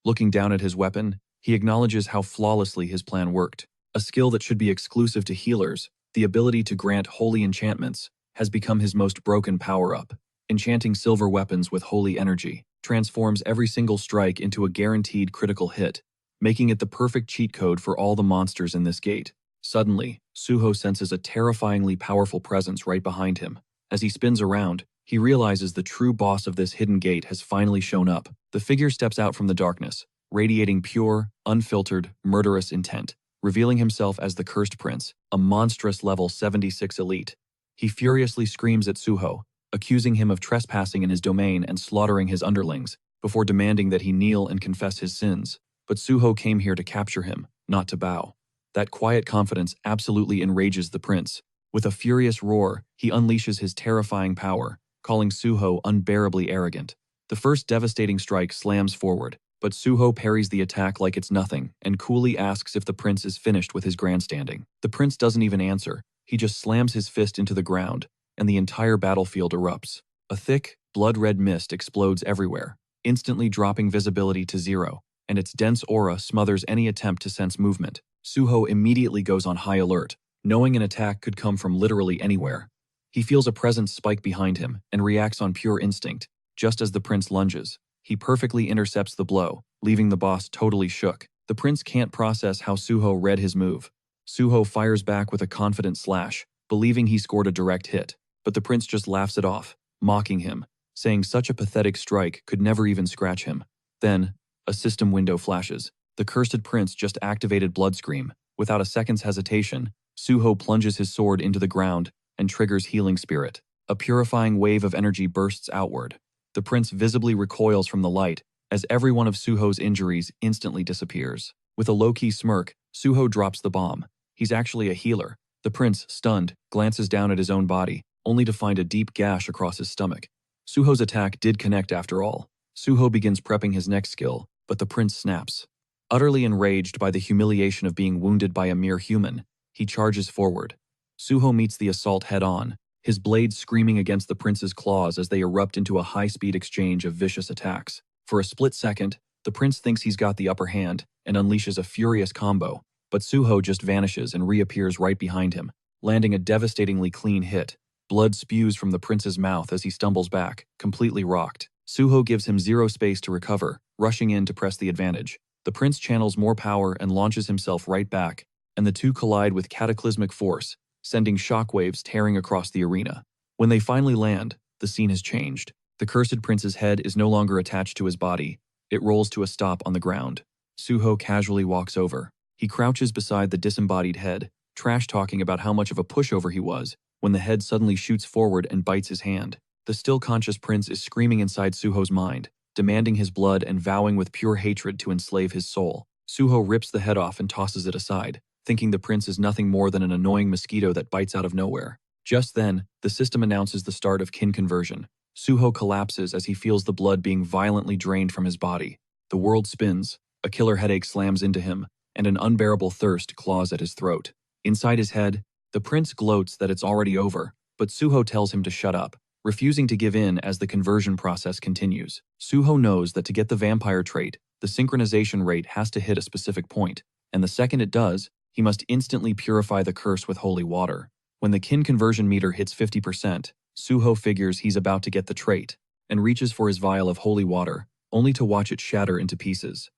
Looking down at his weapon, he acknowledges how flawlessly his plan worked. A skill that should be exclusive to healers, the ability to grant holy enchantments, has become his most broken power-up. Enchanting silver weapons with holy energy transforms every single strike into a guaranteed critical hit, making it the perfect cheat code for all the monsters in this gate. Suddenly, Suho senses a terrifyingly powerful presence right behind him. As he spins around, he realizes the true boss of this hidden gate has finally shown up. The figure steps out from the darkness, radiating pure, unfiltered, murderous intent, revealing himself as the Cursed Prince, a monstrous level 76 elite. He furiously screams at Suho, accusing him of trespassing in his domain and slaughtering his underlings, before demanding that he kneel and confess his sins. But Suho came here to capture him, not to bow. That quiet confidence absolutely enrages the prince. With a furious roar, he unleashes his terrifying power, calling Suho unbearably arrogant. The first devastating strike slams forward, but Suho parries the attack like it's nothing and coolly asks if the prince is finished with his grandstanding. The prince doesn't even answer. He just slams his fist into the ground, and the entire battlefield erupts. A thick, blood-red mist explodes everywhere, instantly dropping visibility to zero, and its dense aura smothers any attempt to sense movement. Suho immediately goes on high alert, knowing an attack could come from literally anywhere. He feels a presence spike behind him and reacts on pure instinct. Just as the prince lunges, he perfectly intercepts the blow, leaving the boss totally shook. The prince can't process how Suho read his move. Suho fires back with a confident slash, believing he scored a direct hit, but the prince just laughs it off, mocking him, saying such a pathetic strike could never even scratch him. Then, a system window flashes. The cursed prince just activated Blood Scream. Without a second's hesitation, Suho plunges his sword into the ground and triggers Healing Spirit. A purifying wave of energy bursts outward. The prince visibly recoils from the light as every one of Suho's injuries instantly disappears. With a low-key smirk, Suho drops the bomb. He's actually a healer. The prince, stunned, glances down at his own body, only to find a deep gash across his stomach. Suho's attack did connect after all. Suho begins prepping his next skill, but the prince snaps. Utterly enraged by the humiliation of being wounded by a mere human, he charges forward. Suho meets the assault head-on, his blades screaming against the prince's claws as they erupt into a high-speed exchange of vicious attacks. For a split second, the prince thinks he's got the upper hand and unleashes a furious combo, but Suho just vanishes and reappears right behind him, landing a devastatingly clean hit. Blood spews from the prince's mouth as he stumbles back, completely rocked. Suho gives him zero space to recover, rushing in to press the advantage. The prince channels more power and launches himself right back, and the two collide with cataclysmic force, sending shockwaves tearing across the arena. When they finally land, the scene has changed. The cursed prince's head is no longer attached to his body. It rolls to a stop on the ground. Suho casually walks over. He crouches beside the disembodied head, trash-talking about how much of a pushover he was, when the head suddenly shoots forward and bites his hand. The still-conscious prince is screaming inside Suho's mind, demanding his blood and vowing with pure hatred to enslave his soul. Suho rips the head off and tosses it aside, thinking the prince is nothing more than an annoying mosquito that bites out of nowhere. Just then, the system announces the start of kin conversion. Suho collapses as he feels the blood being violently drained from his body. The world spins, a killer headache slams into him, and an unbearable thirst claws at his throat. Inside his head, the prince gloats that it's already over, but Suho tells him to shut up, refusing to give in as the conversion process continues. Suho knows that to get the vampire trait, the synchronization rate has to hit a specific point, and the second it does, he must instantly purify the curse with holy water. When the kin conversion meter hits 50%, Suho figures he's about to get the trait, and reaches for his vial of holy water, only to watch it shatter into pieces.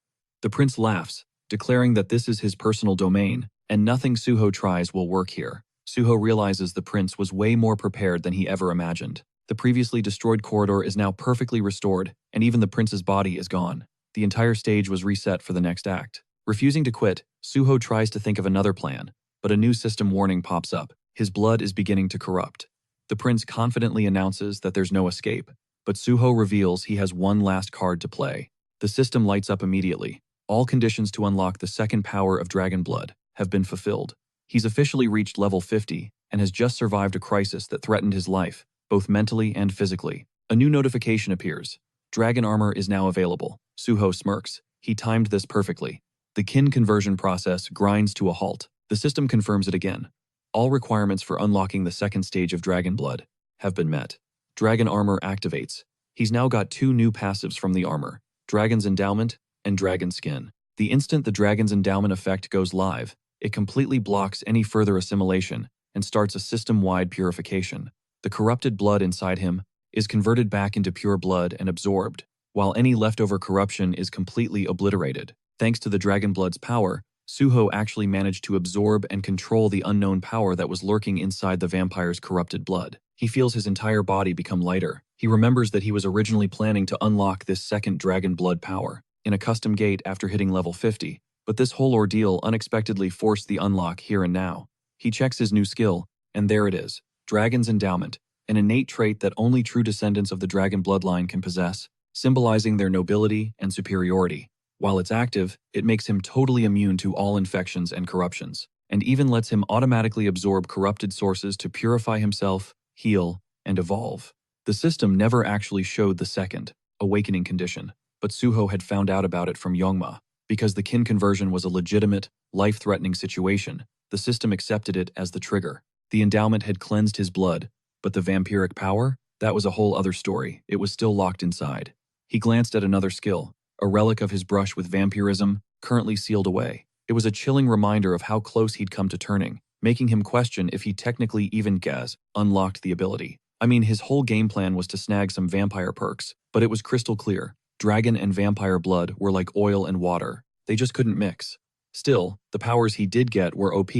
The prince laughs, declaring that this is his personal domain, and nothing Suho tries will work here. Suho realizes the prince was way more prepared than he ever imagined. The previously destroyed corridor is now perfectly restored, and even the prince's body is gone. The entire stage was reset for the next act. Refusing to quit, Suho tries to think of another plan, but a new system warning pops up. His blood is beginning to corrupt. The prince confidently announces that there's no escape, but Suho reveals he has one last card to play. The system lights up immediately. All conditions to unlock the second power of dragon blood have been fulfilled. He's officially reached level 50 and has just survived a crisis that threatened his life, both mentally and physically. A new notification appears. Dragon armor is now available. Suho smirks. He timed this perfectly. The kin conversion process grinds to a halt. The system confirms it again. All requirements for unlocking the second stage of dragon blood have been met. Dragon armor activates. He's now got two new passives from the armor, Dragon's Endowment and Dragon Skin. The instant the Dragon's Endowment effect goes live, it completely blocks any further assimilation and starts a system-wide purification. The corrupted blood inside him is converted back into pure blood and absorbed, while any leftover corruption is completely obliterated. Thanks to the dragon blood's power, Suho actually managed to absorb and control the unknown power that was lurking inside the vampire's corrupted blood. He feels his entire body become lighter. He remembers that he was originally planning to unlock this second dragon blood power in a custom gate after hitting level 50, but this whole ordeal unexpectedly forced the unlock here and now. He checks his new skill, and there it is, Dragon's Endowment, an innate trait that only true descendants of the dragon bloodline can possess, symbolizing their nobility and superiority. While it's active, it makes him totally immune to all infections and corruptions, and even lets him automatically absorb corrupted sources to purify himself, heal, and evolve. The system never actually showed the second, awakening condition, but Suho had found out about it from Yongma. Because the kin conversion was a legitimate, life-threatening situation, the system accepted it as the trigger. The endowment had cleansed his blood, but the vampiric power? That was a whole other story. It was still locked inside. He glanced at another skill, a relic of his brush with vampirism, currently sealed away. It was a chilling reminder of how close he'd come to turning, making him question if he technically even unlocked the ability. I mean, his whole game plan was to snag some vampire perks, but it was crystal clear. Dragon and vampire blood were like oil and water. They just couldn't mix. Still, the powers he did get were OP,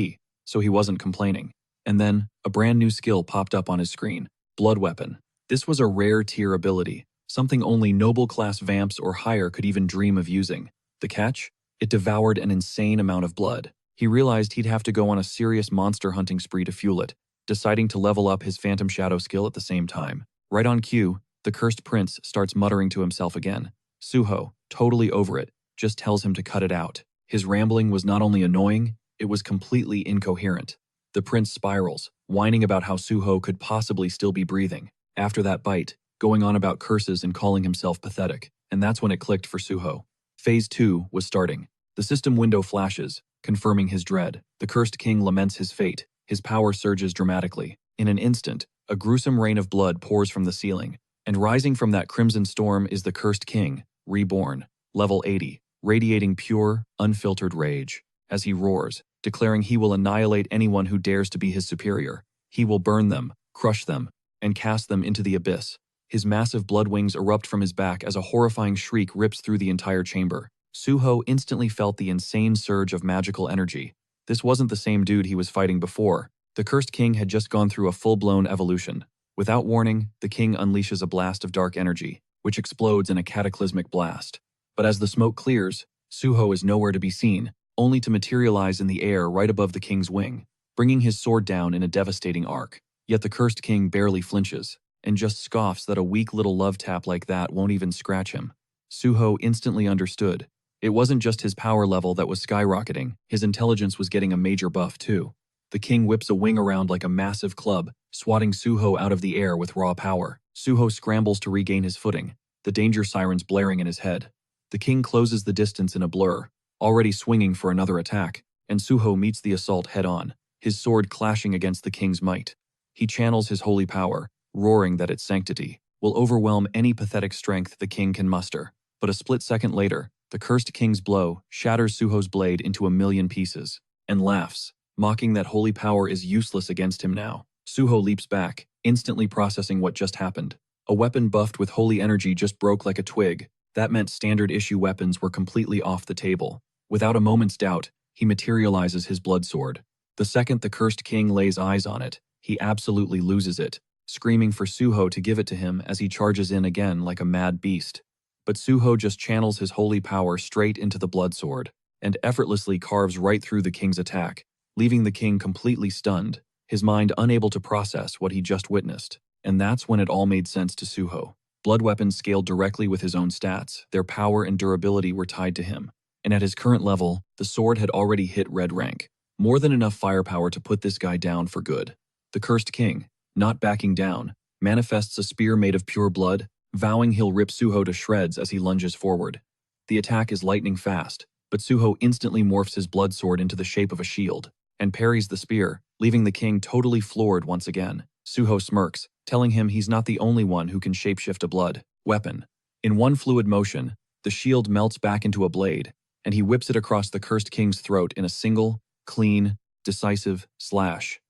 so he wasn't complaining. And then, a brand new skill popped up on his screen, Blood Weapon. This was a rare tier ability, something only noble-class vamps or higher could even dream of using. The catch? It devoured an insane amount of blood. He realized he'd have to go on a serious monster hunting spree to fuel it, deciding to level up his Phantom Shadow skill at the same time. Right on cue, the cursed prince starts muttering to himself again. Suho, totally over it, just tells him to cut it out. His rambling was not only annoying, it was completely incoherent. The prince spirals, whining about how Suho could possibly still be breathing. After that bite, going on about curses and calling himself pathetic, and that's when it clicked for Suho. Phase 2 was starting. The system window flashes, confirming his dread. The cursed king laments his fate. His power surges dramatically. In an instant, a gruesome rain of blood pours from the ceiling, and rising from that crimson storm is the cursed king, reborn, level 80, radiating pure, unfiltered rage. As he roars, declaring he will annihilate anyone who dares to be his superior. He will burn them, crush them, and cast them into the abyss. His massive blood wings erupt from his back as a horrifying shriek rips through the entire chamber. Suho instantly felt the insane surge of magical energy. This wasn't the same dude he was fighting before. The cursed king had just gone through a full-blown evolution. Without warning, the king unleashes a blast of dark energy, which explodes in a cataclysmic blast. But as the smoke clears, Suho is nowhere to be seen, only to materialize in the air right above the king's wing, bringing his sword down in a devastating arc. Yet the cursed king barely flinches, and just scoffs that a weak little love tap like that won't even scratch him. Suho instantly understood. It wasn't just his power level that was skyrocketing, his intelligence was getting a major buff too. The king whips a wing around like a massive club, swatting Suho out of the air with raw power. Suho scrambles to regain his footing, the danger sirens blaring in his head. The king closes the distance in a blur, already swinging for another attack, and Suho meets the assault head-on, his sword clashing against the king's might. He channels his holy power, roaring that its sanctity will overwhelm any pathetic strength the king can muster. But a split second later, the cursed king's blow shatters Suho's blade into a million pieces, and laughs, mocking that holy power is useless against him now. Suho leaps back, instantly processing what just happened. A weapon buffed with holy energy just broke like a twig. That meant standard issue weapons were completely off the table. Without a moment's doubt, he materializes his blood sword. The second the cursed king lays eyes on it, he absolutely loses it, screaming for Suho to give it to him as he charges in again like a mad beast. But Suho just channels his holy power straight into the blood sword, and effortlessly carves right through the king's attack, leaving the king completely stunned, his mind unable to process what he just witnessed. And that's when it all made sense to Suho. Blood weapons scaled directly with his own stats, their power and durability were tied to him. And at his current level, the sword had already hit red rank. More than enough firepower to put this guy down for good. The cursed king, not backing down, manifests a spear made of pure blood, vowing he'll rip Suho to shreds as he lunges forward. The attack is lightning fast, but Suho instantly morphs his blood sword into the shape of a shield, and parries the spear, leaving the king totally floored once again. Suho smirks, telling him he's not the only one who can shapeshift a blood weapon. In one fluid motion, the shield melts back into a blade, and he whips it across the cursed king's throat in a single, clean, decisive slash.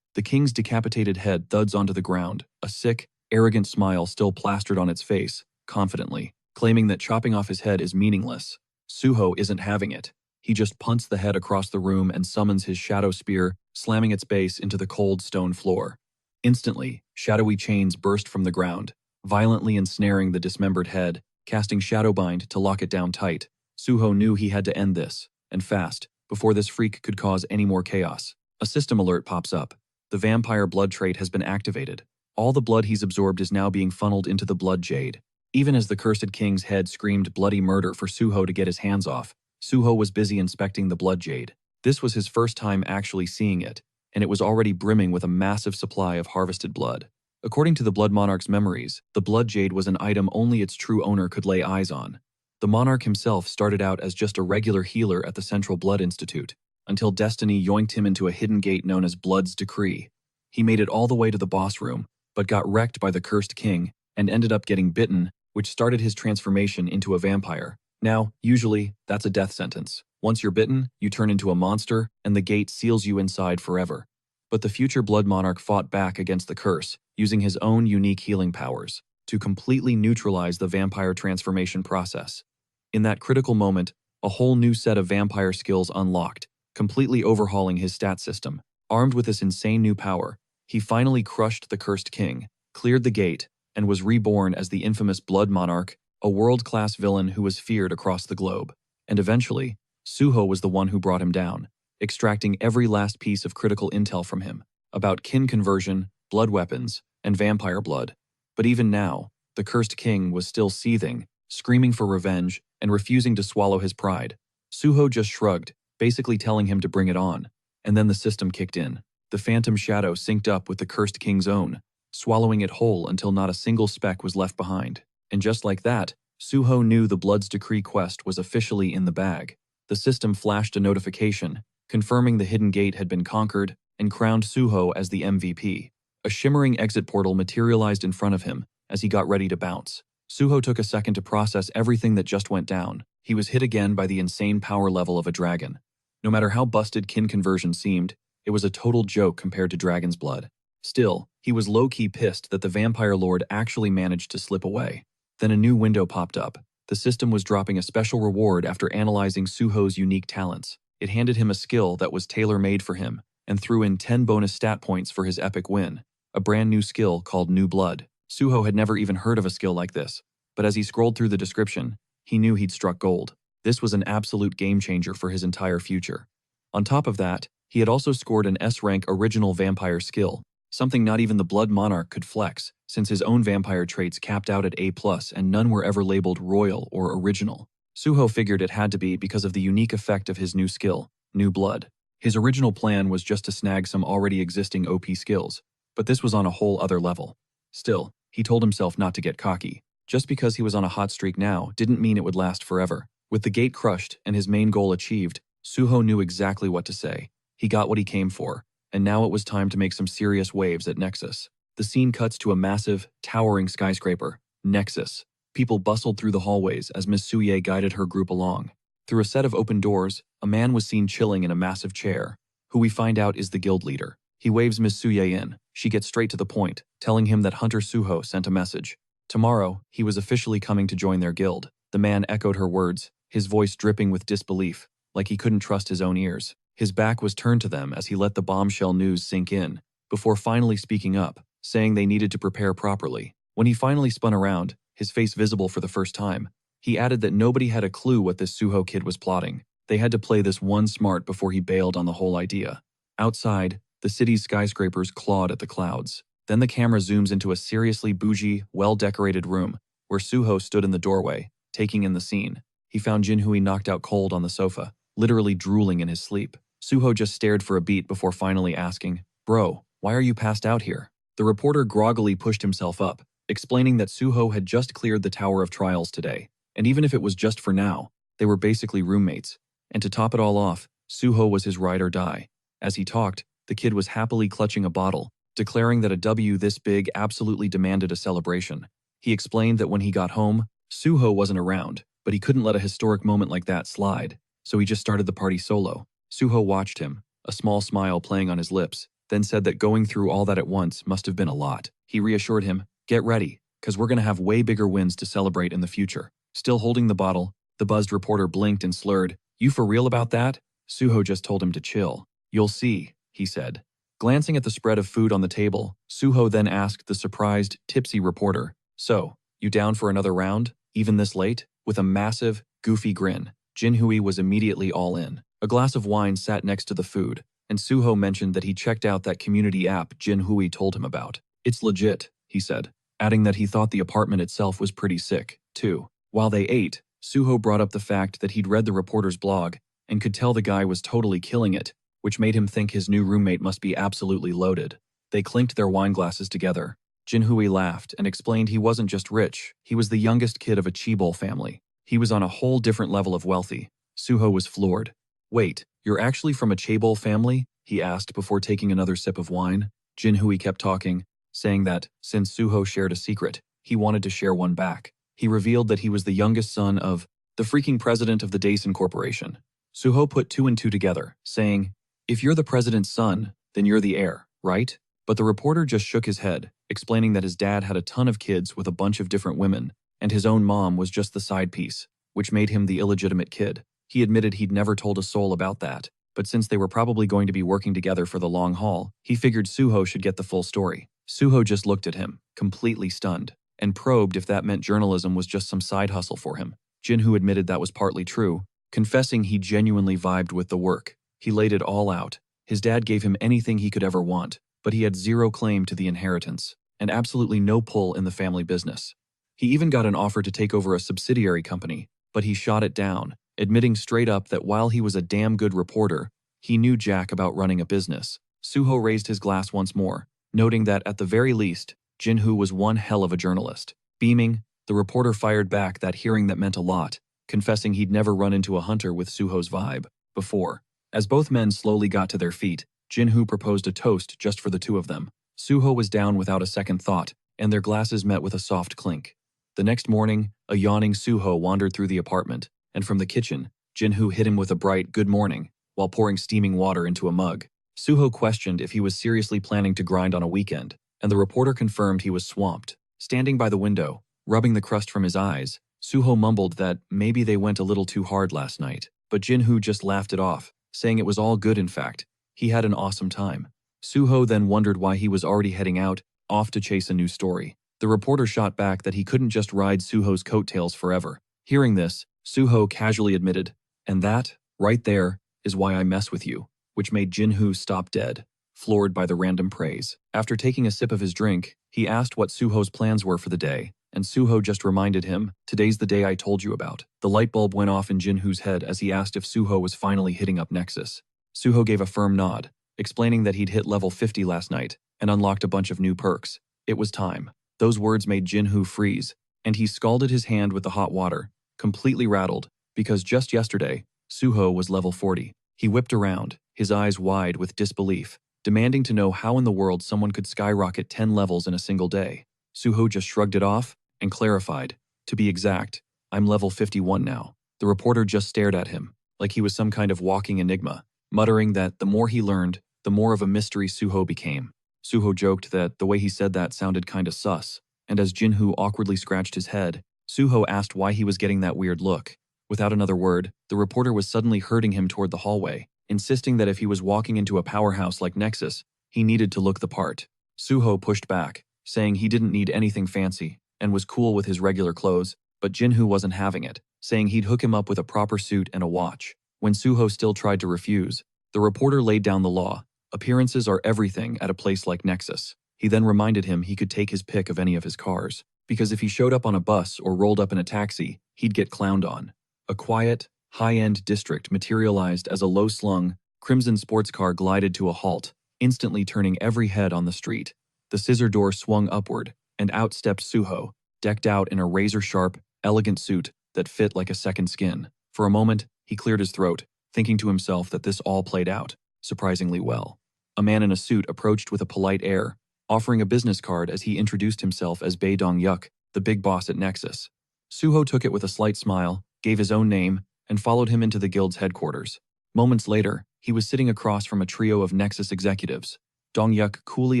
The king's decapitated head thuds onto the ground, a sick, arrogant smile still plastered on its face, confidently, claiming that chopping off his head is meaningless. Suho isn't having it. He just punts the head across the room and summons his shadow spear, slamming its base into the cold stone floor. Instantly, shadowy chains burst from the ground, violently ensnaring the dismembered head, casting Shadowbind to lock it down tight. Suho knew he had to end this, and fast, before this freak could cause any more chaos. A system alert pops up. The vampire blood trait has been activated. All the blood he's absorbed is now being funneled into the blood jade. Even as the cursed king's head screamed bloody murder for Suho to get his hands off, Suho was busy inspecting the blood jade. This was his first time actually seeing it, and it was already brimming with a massive supply of harvested blood. According to the Blood Monarch's memories, the blood jade was an item only its true owner could lay eyes on. The monarch himself started out as just a regular healer at the Central Blood Institute, until destiny yoinked him into a hidden gate known as Blood's Decree. He made it all the way to the boss room, but got wrecked by the cursed king, and ended up getting bitten, which started his transformation into a vampire. Now, usually, that's a death sentence. Once you're bitten, you turn into a monster, and the gate seals you inside forever. But the future Blood Monarch fought back against the curse, using his own unique healing powers, to completely neutralize the vampire transformation process. In that critical moment, a whole new set of vampire skills unlocked, completely overhauling his stat system. Armed with this insane new power, he finally crushed the cursed king, cleared the gate, and was reborn as the infamous Blood Monarch, a world-class villain who was feared across the globe. And eventually, Suho was the one who brought him down, extracting every last piece of critical intel from him, about kin conversion, blood weapons, and vampire blood. But even now, the cursed king was still seething, screaming for revenge, and refusing to swallow his pride. Suho just shrugged, basically telling him to bring it on, and then the system kicked in. The phantom shadow synced up with the cursed king's own, swallowing it whole until not a single speck was left behind. And just like that, Suho knew the Blood's Decree quest was officially in the bag. The system flashed a notification, confirming the hidden gate had been conquered, and crowned Suho as the MVP. A shimmering exit portal materialized in front of him as he got ready to bounce. Suho took a second to process everything that just went down. He was hit again by the insane power level of a dragon. No matter how busted kin conversion seemed, it was a total joke compared to dragon's blood. Still, he was low-key pissed that the vampire lord actually managed to slip away. Then a new window popped up. The system was dropping a special reward after analyzing Suho's unique talents. It handed him a skill that was tailor-made for him, and threw in 10 bonus stat points for his epic win. A brand new skill called New Blood. Suho had never even heard of a skill like this, but as he scrolled through the description, he knew he'd struck gold. This was an absolute game changer for his entire future. On top of that, he had also scored an S-rank original vampire skill, something not even the Blood Monarch could flex, since his own vampire traits capped out at A+ and none were ever labeled royal or original. Suho figured it had to be because of the unique effect of his new skill, New Blood. His original plan was just to snag some already existing OP skills, but this was on a whole other level. Still, he told himself not to get cocky. Just because he was on a hot streak now didn't mean it would last forever. With the gate crushed and his main goal achieved, Suho knew exactly what to say. He got what he came for, and now it was time to make some serious waves at Nexus. The scene cuts to a massive, towering skyscraper, Nexus. People bustled through the hallways as Miss Suye guided her group along. Through a set of open doors, a man was seen chilling in a massive chair, who we find out is the guild leader. He waves Miss Suye in. She gets straight to the point, telling him that Hunter Suho sent a message. Tomorrow, he was officially coming to join their guild. The man echoed her words, his voice dripping with disbelief, like he couldn't trust his own ears. His back was turned to them as he let the bombshell news sink in, before finally speaking up, saying they needed to prepare properly. When he finally spun around, his face visible for the first time, he added that nobody had a clue what this Suho kid was plotting. They had to play this one smart before he bailed on the whole idea. Outside, the city's skyscrapers clawed at the clouds. Then the camera zooms into a seriously bougie, well-decorated room, where Suho stood in the doorway, taking in the scene. He found Jinhui knocked out cold on the sofa, literally drooling in his sleep. Suho just stared for a beat before finally asking, "Bro, why are you passed out here?" The reporter groggily pushed himself up, explaining that Suho had just cleared the Tower of Trials today, and even if it was just for now, they were basically roommates. And to top it all off, Suho was his ride or die. As he talked, the kid was happily clutching a bottle, declaring that a W this big absolutely demanded a celebration. He explained that when he got home, Suho wasn't around, but he couldn't let a historic moment like that slide, so he just started the party solo. Suho watched him, a small smile playing on his lips, then said that going through all that at once must have been a lot. He reassured him, "Get ready, cause we're gonna have way bigger wins to celebrate in the future." Still holding the bottle, the buzzed reporter blinked and slurred, "You for real about that?" Suho just told him to chill. "You'll see," he said. Glancing at the spread of food on the table, Suho then asked the surprised, tipsy reporter, "So, you down for another round, even this late?" With a massive, goofy grin, Jinhui was immediately all in. A glass of wine sat next to the food, and Suho mentioned that he checked out that community app Jinhui told him about. "It's legit," he said, adding that he thought the apartment itself was pretty sick, too. While they ate, Suho brought up the fact that he'd read the reporter's blog and could tell the guy was totally killing it, which made him think his new roommate must be absolutely loaded. They clinked their wine glasses together. Jinhui laughed and explained he wasn't just rich, he was the youngest kid of a Chibol family. He was on a whole different level of wealthy. Suho was floored. "Wait, you're actually from a Chibol family?" he asked before taking another sip of wine. Jinhui kept talking, saying that, since Suho shared a secret, he wanted to share one back. He revealed that he was the youngest son of the freaking president of the Daisen Corporation. Suho put two and two together, saying, "If you're the president's son, then you're the heir, right?" But the reporter just shook his head, explaining that his dad had a ton of kids with a bunch of different women, and his own mom was just the side piece, which made him the illegitimate kid. He admitted he'd never told a soul about that, but since they were probably going to be working together for the long haul, he figured Suho should get the full story. Suho just looked at him, completely stunned, and probed if that meant journalism was just some side hustle for him. Jinhu admitted that was partly true, confessing he genuinely vibed with the work. He laid it all out. His dad gave him anything he could ever want, but he had zero claim to the inheritance, and absolutely no pull in the family business. He even got an offer to take over a subsidiary company, but he shot it down, admitting straight up that while he was a damn good reporter, he knew jack about running a business. Suho raised his glass once more, noting that at the very least, Jinhu was one hell of a journalist. Beaming, the reporter fired back that hearing that meant a lot, confessing he'd never run into a hunter with Suho's vibe before. As both men slowly got to their feet, Jinhu proposed a toast just for the two of them. Suho was down without a second thought, and their glasses met with a soft clink. The next morning, a yawning Suho wandered through the apartment, and from the kitchen, Jinhu hit him with a bright "good morning" while pouring steaming water into a mug. Suho questioned if he was seriously planning to grind on a weekend, and the reporter confirmed he was swamped. Standing by the window, rubbing the crust from his eyes, Suho mumbled that maybe they went a little too hard last night, but Jinhu just laughed it off, saying it was all good in fact. He had an awesome time. Suho then wondered why he was already heading out, off to chase a new story. The reporter shot back that he couldn't just ride Suho's coattails forever, Hearing this, Suho casually admitted, "And that, right there, is why I mess with you," which made Jinhoo stop dead, floored by the random praise. After taking a sip of his drink, he asked what Suho's plans were for the day, and Suho just reminded him, "Today's the day I told you about." The light bulb went off in Jinhoo's head as he asked if Suho was finally hitting up Nexus. Suho gave a firm nod, explaining that he'd hit level 50 last night and unlocked a bunch of new perks. It was time. Those words made Jinhoo freeze, and he scalded his hand with the hot water, completely rattled, because just yesterday, Suho was level 40. He whipped around, his eyes wide with disbelief, demanding to know how in the world someone could skyrocket 10 levels in a single day. Suho just shrugged it off and clarified, "To be exact, I'm level 51 now." The reporter just stared at him, like he was some kind of walking enigma, muttering that the more he learned, the more of a mystery Suho became. Suho joked that the way he said that sounded kinda sus, and as Jinhoo awkwardly scratched his head, Suho asked why he was getting that weird look. Without another word, the reporter was suddenly herding him toward the hallway, insisting that if he was walking into a powerhouse like Nexus, he needed to look the part. Suho pushed back, saying he didn't need anything fancy, and was cool with his regular clothes, but Jinhoo wasn't having it, saying he'd hook him up with a proper suit and a watch. When Suho still tried to refuse, the reporter laid down the law. Appearances are everything at a place like Nexus. He then reminded him he could take his pick of any of his cars, because if he showed up on a bus or rolled up in a taxi, he'd get clowned on. A quiet, high-end district materialized as a low-slung, crimson sports car glided to a halt, instantly turning every head on the street. The scissor door swung upward, and out stepped Suho, decked out in a razor-sharp, elegant suit that fit like a second skin. For a moment, he cleared his throat, thinking to himself that this all played out surprisingly well. A man in a suit approached with a polite air, offering a business card as he introduced himself as Bae Dong-yuk, the big boss at Nexus. Suho took it with a slight smile, gave his own name, and followed him into the guild's headquarters. Moments later, he was sitting across from a trio of Nexus executives. Dong-yuk coolly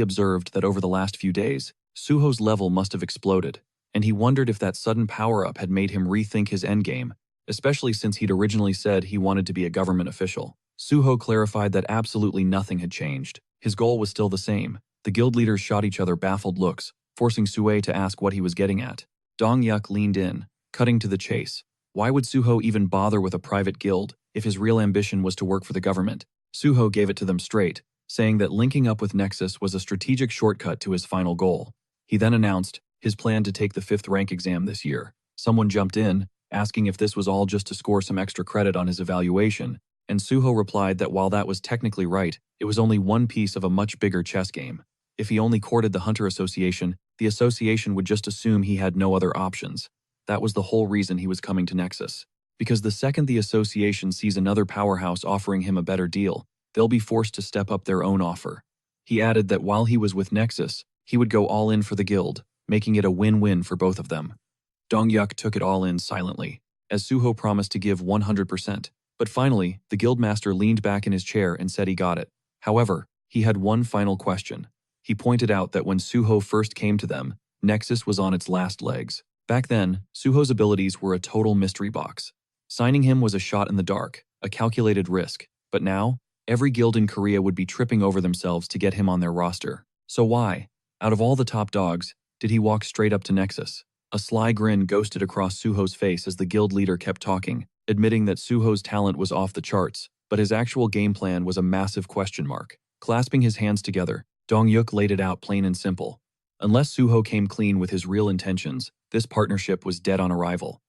observed that over the last few days, Suho's level must have exploded, and he wondered if that sudden power-up had made him rethink his endgame, especially since he'd originally said he wanted to be a government official. Suho clarified that absolutely nothing had changed. His goal was still the same. The guild leaders shot each other baffled looks, forcing Sue to ask what he was getting at. Dong-yuk leaned in, cutting to the chase. Why would Suho even bother with a private guild if his real ambition was to work for the government? Suho gave it to them straight, saying that linking up with Nexus was a strategic shortcut to his final goal. He then announced his plan to take the 5th rank exam this year. Someone jumped in, asking if this was all just to score some extra credit on his evaluation, and Suho replied that while that was technically right, it was only one piece of a much bigger chess game. If he only courted the Hunter Association, the association would just assume he had no other options. That was the whole reason he was coming to Nexus. Because the second the association sees another powerhouse offering him a better deal, they'll be forced to step up their own offer. He added that while he was with Nexus, he would go all in for the guild, making it a win-win for both of them. Dong-yuk took it all in silently, as Suho promised to give 100%. But finally, the guildmaster leaned back in his chair and said he got it. However, he had one final question. He pointed out that when Suho first came to them, Nexus was on its last legs. Back then, Suho's abilities were a total mystery box. Signing him was a shot in the dark, a calculated risk. But now, every guild in Korea would be tripping over themselves to get him on their roster. So why, out of all the top dogs, did he walk straight up to Nexus? A sly grin ghosted across Suho's face as the guild leader kept talking, admitting that Suho's talent was off the charts, but his actual game plan was a massive question mark. Clasping his hands together, Dong-yuk laid it out plain and simple. Unless Suho came clean with his real intentions, this partnership was dead on arrival.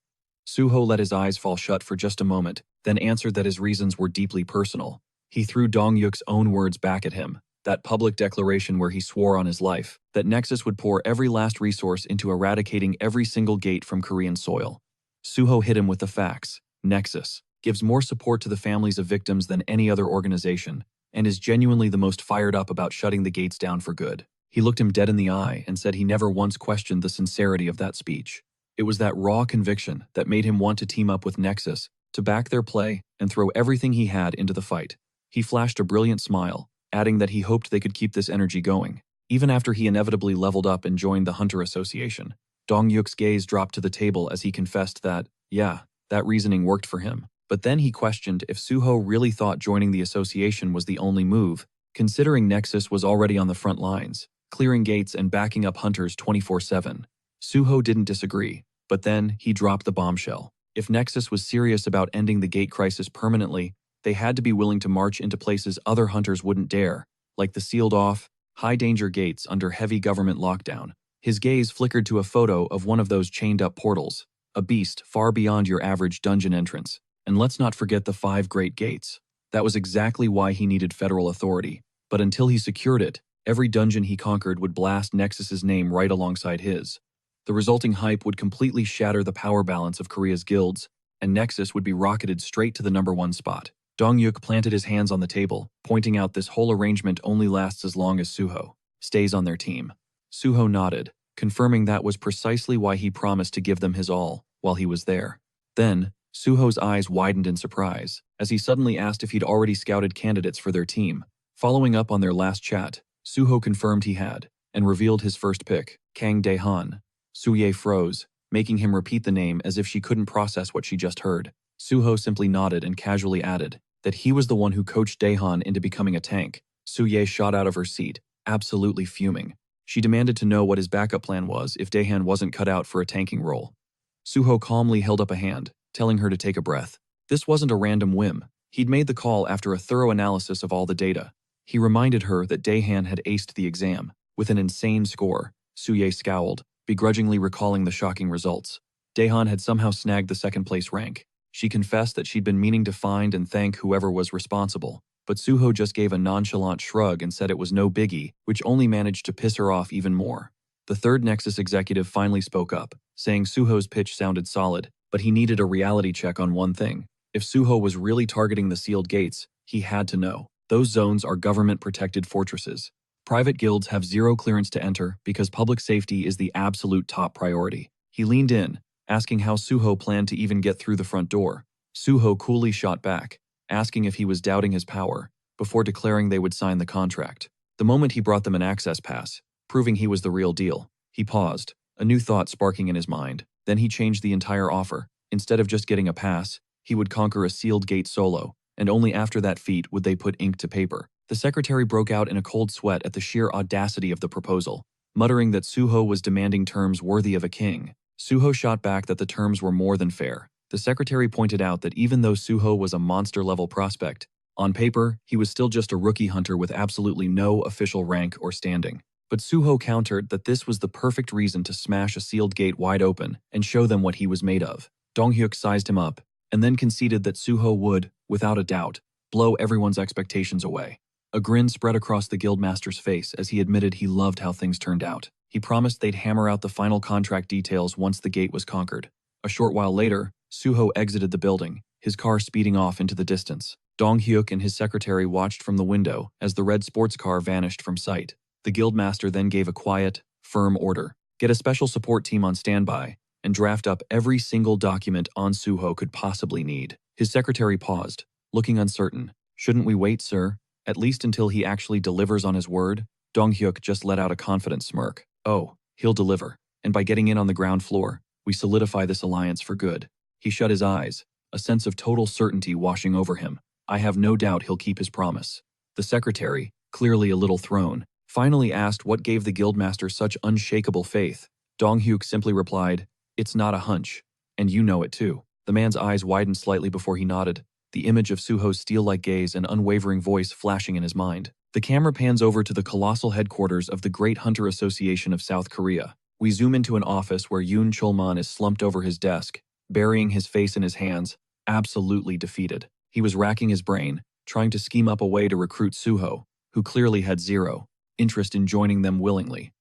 Suho let his eyes fall shut for just a moment, then answered that his reasons were deeply personal. He threw Dong-yuk's own words back at him, that public declaration where he swore on his life that Nexus would pour every last resource into eradicating every single gate from Korean soil. Suho hit him with the facts. Nexus gives more support to the families of victims than any other organization, and is genuinely the most fired up about shutting the gates down for good. He looked him dead in the eye and said he never once questioned the sincerity of that speech. It was that raw conviction that made him want to team up with Nexus, to back their play and throw everything he had into the fight. He flashed a brilliant smile, adding that he hoped they could keep this energy going, even after he inevitably leveled up and joined the Hunter Association. Dong-yuk's gaze dropped to the table as he confessed that, yeah, that reasoning worked for him. But then he questioned if Suho really thought joining the association was the only move, considering Nexus was already on the front lines, clearing gates and backing up hunters 24/7. Suho didn't disagree, but then he dropped the bombshell. If Nexus was serious about ending the gate crisis permanently, they had to be willing to march into places other hunters wouldn't dare, like the sealed-off, high-danger gates under heavy government lockdown. His gaze flickered to a photo of one of those chained-up portals, a beast far beyond your average dungeon entrance. And let's not forget the 5 Great Gates. That was exactly why he needed federal authority. But until he secured it, every dungeon he conquered would blast Nexus's name right alongside his. The resulting hype would completely shatter the power balance of Korea's guilds, and Nexus would be rocketed straight to the #1 spot. Dong-hyuk planted his hands on the table, pointing out this whole arrangement only lasts as long as Suho stays on their team. Suho nodded, confirming that was precisely why he promised to give them his all while he was there. Then, Suho's eyes widened in surprise, as he suddenly asked if he'd already scouted candidates for their team. Following up on their last chat, Suho confirmed he had, and revealed his first pick, Kang Dae-han. Suye froze, making him repeat the name as if she couldn't process what she just heard. Suho simply nodded and casually added that he was the one who coached Dae-han into becoming a tank. Suye shot out of her seat, absolutely fuming. She demanded to know what his backup plan was if Dae-han wasn't cut out for a tanking role. Suho calmly held up a hand, telling her to take a breath. This wasn't a random whim. He'd made the call after a thorough analysis of all the data. He reminded her that Dae-han had aced the exam, with an insane score. Suye scowled, begrudgingly recalling the shocking results. Dae-han had somehow snagged the second-place rank. She confessed that she'd been meaning to find and thank whoever was responsible, but Suho just gave a nonchalant shrug and said it was no biggie, which only managed to piss her off even more. The third Nexus executive finally spoke up, saying Suho's pitch sounded solid, but he needed a reality check on one thing. If Suho was really targeting the sealed gates, he had to know. Those zones are government-protected fortresses. Private guilds have zero clearance to enter because public safety is the absolute top priority. He leaned in, asking how Suho planned to even get through the front door. Suho coolly shot back, asking if he was doubting his power, before declaring they would sign the contract. The moment he brought them an access pass, proving he was the real deal, he paused, a new thought sparking in his mind. Then he changed the entire offer. Instead of just getting a pass, he would conquer a sealed gate solo, and only after that feat would they put ink to paper. The secretary broke out in a cold sweat at the sheer audacity of the proposal, muttering that Suho was demanding terms worthy of a king. Suho shot back that the terms were more than fair. The secretary pointed out that even though Suho was a monster-level prospect, on paper, he was still just a rookie hunter with absolutely no official rank or standing. But Suho countered that this was the perfect reason to smash a sealed gate wide open and show them what he was made of. Dong-hyuk sized him up, and then conceded that Suho would, without a doubt, blow everyone's expectations away. A grin spread across the guildmaster's face as he admitted he loved how things turned out. He promised they'd hammer out the final contract details once the gate was conquered. A short while later, Suho exited the building, his car speeding off into the distance. Dong-hyuk and his secretary watched from the window as the red sports car vanished from sight. The guildmaster then gave a quiet, firm order. Get a special support team on standby and draft up every single document on Suho could possibly need. His secretary paused, looking uncertain. Shouldn't we wait, sir? At least until he actually delivers on his word? Dong-hyuk just let out a confident smirk. Oh, he'll deliver. And by getting in on the ground floor, we solidify this alliance for good. He shut his eyes, a sense of total certainty washing over him. I have no doubt he'll keep his promise. The secretary, clearly a little thrown, finally asked what gave the guildmaster such unshakable faith. Dong-hyuk simply replied, "It's not a hunch, and you know it too." The man's eyes widened slightly before he nodded, the image of Suho's steel-like gaze and unwavering voice flashing in his mind. The camera pans over to the colossal headquarters of the Great Hunter Association of South Korea. We zoom into an office where Yoon Chulman is slumped over his desk, burying his face in his hands, absolutely defeated. He was racking his brain, trying to scheme up a way to recruit Suho, who clearly had zero interest in joining them willingly.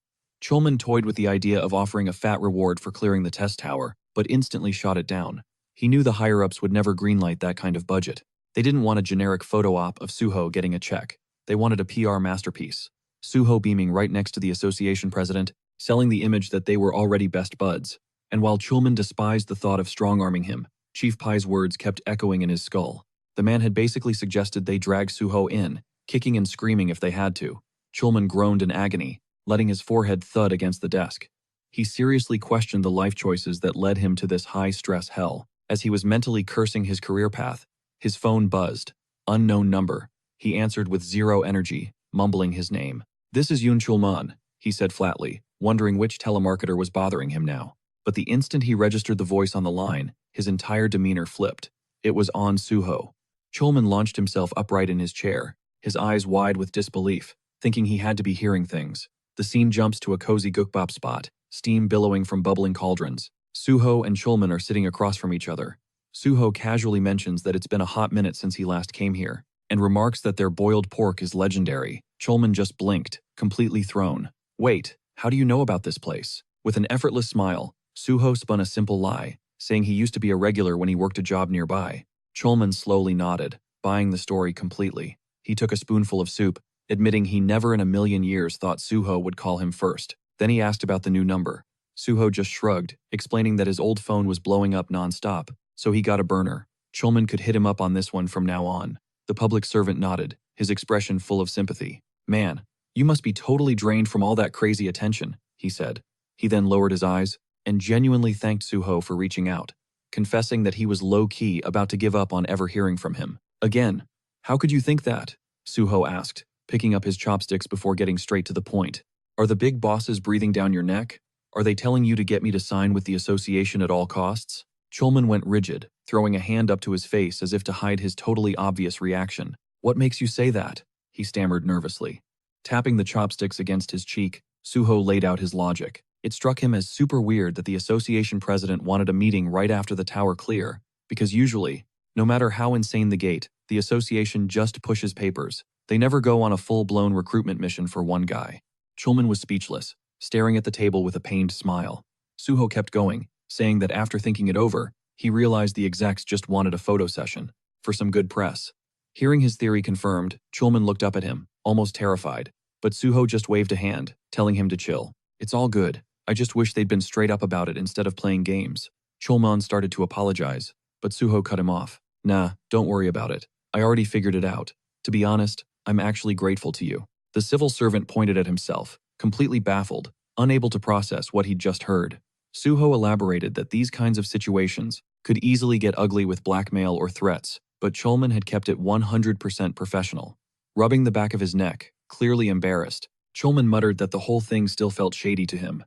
Chulman toyed with the idea of offering a fat reward for clearing the test tower, but instantly shot it down. He knew the higher-ups would never greenlight that kind of budget. They didn't want a generic photo op of Suho getting a check. They wanted a PR masterpiece. Suho beaming right next to the association president, selling the image that they were already best buds. And while Chulman despised the thought of strong-arming him, Chief Pai's words kept echoing in his skull. The man had basically suggested they drag Suho in, kicking and screaming if they had to. Chulman groaned in agony, letting his forehead thud against the desk. He seriously questioned the life choices that led him to this high-stress hell. As he was mentally cursing his career path, his phone buzzed. Unknown number. He answered with zero energy, mumbling his name. "This is Yoon Chulman," he said flatly, wondering which telemarketer was bothering him now. But the instant he registered the voice on the line, his entire demeanor flipped. It was on Suho. Chulman launched himself upright in his chair, his eyes wide with disbelief, thinking he had to be hearing things. The scene jumps to a cozy gukbap spot, steam billowing from bubbling cauldrons. Suho and Chulman are sitting across from each other. Suho casually mentions that it's been a hot minute since he last came here, and remarks that their boiled pork is legendary. Chulman just blinked, completely thrown. Wait, how do you know about this place? With an effortless smile, Suho spun a simple lie, saying he used to be a regular when he worked a job nearby. Chulman slowly nodded, buying the story completely. He took a spoonful of soup, admitting he never in a million years thought Suho would call him first. Then he asked about the new number. Suho just shrugged, explaining that his old phone was blowing up non-stop, so he got a burner. Chulman could hit him up on this one from now on. The public servant nodded, his expression full of sympathy. Man, you must be totally drained from all that crazy attention, he said. He then lowered his eyes and genuinely thanked Suho for reaching out, confessing that he was low-key about to give up on ever hearing from him. Again, how could you think that? Suho asked, picking up his chopsticks before getting straight to the point. Are the big bosses breathing down your neck? Are they telling you to get me to sign with the association at all costs? Chulman went rigid, throwing a hand up to his face as if to hide his totally obvious reaction. What makes you say that? He stammered nervously. Tapping the chopsticks against his cheek, Suho laid out his logic. It struck him as super weird that the association president wanted a meeting right after the tower clear, because usually, no matter how insane the gate, the association just pushes papers. They never go on a full-blown recruitment mission for one guy. Chulman was speechless, staring at the table with a pained smile. Suho kept going, saying that after thinking it over, he realized the execs just wanted a photo session, for some good press. Hearing his theory confirmed, Chulman looked up at him, almost terrified, but Suho just waved a hand, telling him to chill. It's all good. I just wish they'd been straight up about it instead of playing games. Chulman started to apologize, but Suho cut him off. Nah, don't worry about it. I already figured it out. To be honest, I'm actually grateful to you. The civil servant pointed at himself, completely baffled, unable to process what he'd just heard. Suho elaborated that these kinds of situations could easily get ugly with blackmail or threats, but Chulman had kept it 100% professional. Rubbing the back of his neck, clearly embarrassed, Chulman muttered that the whole thing still felt shady to him.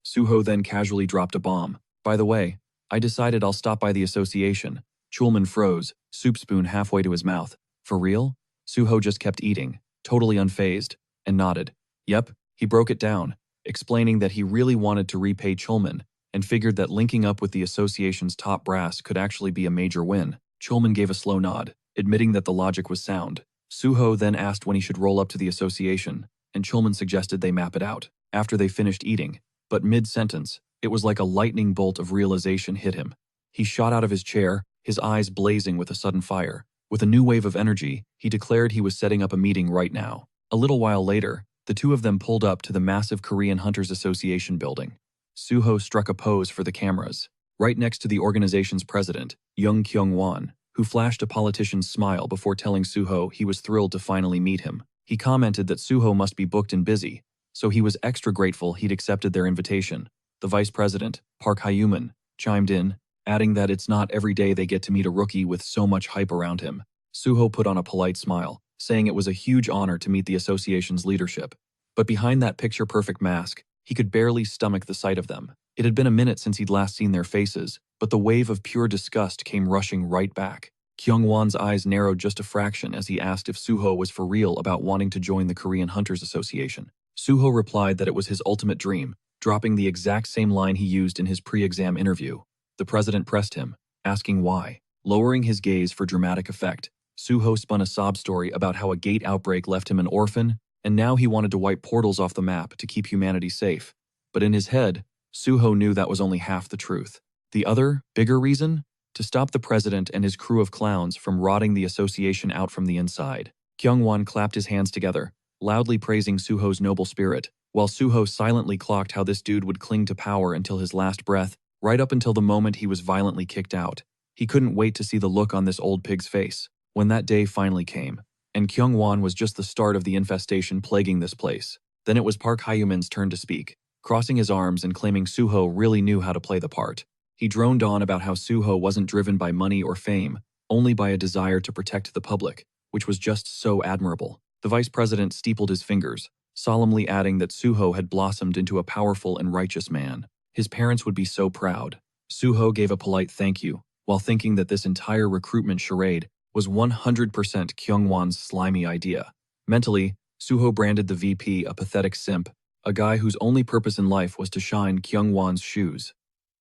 Suho then casually dropped a bomb. By the way, I decided I'll stop by the association. Chulman froze, soup spoon halfway to his mouth. For real? Suho just kept eating, totally unfazed, and nodded. Yep, he broke it down, explaining that he really wanted to repay Chulman and figured that linking up with the association's top brass could actually be a major win. Chulman gave a slow nod, admitting that the logic was sound. Suho then asked when he should roll up to the association, and Chulman suggested they map it out after they finished eating. But mid-sentence, it was like a lightning bolt of realization hit him. He shot out of his chair, his eyes blazing with a sudden fire. With a new wave of energy, he declared he was setting up a meeting right now. A little while later, the two of them pulled up to the massive Korean Hunters Association building. Suho struck a pose for the cameras, right next to the organization's president, Young Kyung-won, who flashed a politician's smile before telling Suho he was thrilled to finally meet him. He commented that Suho must be booked and busy, so he was extra grateful he'd accepted their invitation. The vice president, Park Hyuman, chimed in, adding that it's not every day they get to meet a rookie with so much hype around him. Suho put on a polite smile, saying it was a huge honor to meet the association's leadership. But behind that picture-perfect mask, he could barely stomach the sight of them. It had been a minute since he'd last seen their faces, but the wave of pure disgust came rushing right back. Kyung-won's eyes narrowed just a fraction as he asked if Suho was for real about wanting to join the Korean Hunters Association. Suho replied that it was his ultimate dream, dropping the exact same line he used in his pre-exam interview. The president pressed him, asking why. Lowering his gaze for dramatic effect, Suho spun a sob story about how a gate outbreak left him an orphan, and now he wanted to wipe portals off the map to keep humanity safe. But in his head, Suho knew that was only half the truth. The other, bigger reason? To stop the president and his crew of clowns from rotting the association out from the inside. Kyung-won clapped his hands together, loudly praising Suho's noble spirit, while Suho silently clocked how this dude would cling to power until his last breath, right up until the moment he was violently kicked out. He couldn't wait to see the look on this old pig's face when that day finally came. And Kyung-won was just the start of the infestation plaguing this place. Then it was Park Hyuman's turn to speak, crossing his arms and claiming Suho really knew how to play the part. He droned on about how Suho wasn't driven by money or fame, only by a desire to protect the public, which was just so admirable. The vice president steepled his fingers, solemnly adding that Suho had blossomed into a powerful and righteous man. His parents would be so proud. Suho gave a polite thank you, while thinking that this entire recruitment charade was 100% Kyungwon's slimy idea. Mentally, Suho branded the VP a pathetic simp, a guy whose only purpose in life was to shine Kyungwon's shoes.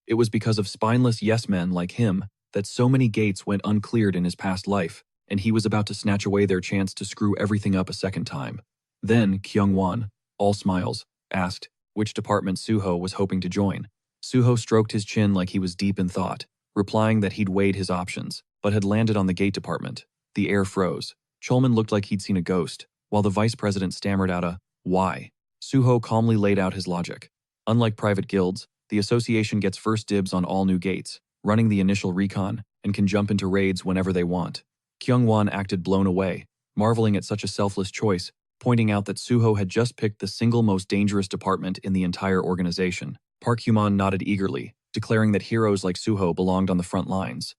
It was because of spineless yes-men like him that so many gates went uncleared in his past life, and he was about to snatch away their chance to screw everything up a second time. Then Kyungwon, all smiles, asked which department Suho was hoping to join. Suho stroked his chin like he was deep in thought, replying that he'd weighed his options, but had landed on the gate department. The air froze. Cholman looked like he'd seen a ghost, while the vice president stammered out a, "Why?" Suho calmly laid out his logic. Unlike private guilds, the association gets first dibs on all new gates, running the initial recon, and can jump into raids whenever they want. Kyungwon acted blown away, marveling at such a selfless choice, pointing out that Suho had just picked the single most dangerous department in the entire organization. Park Hyuman nodded eagerly, declaring that heroes like Suho belonged on the front lines.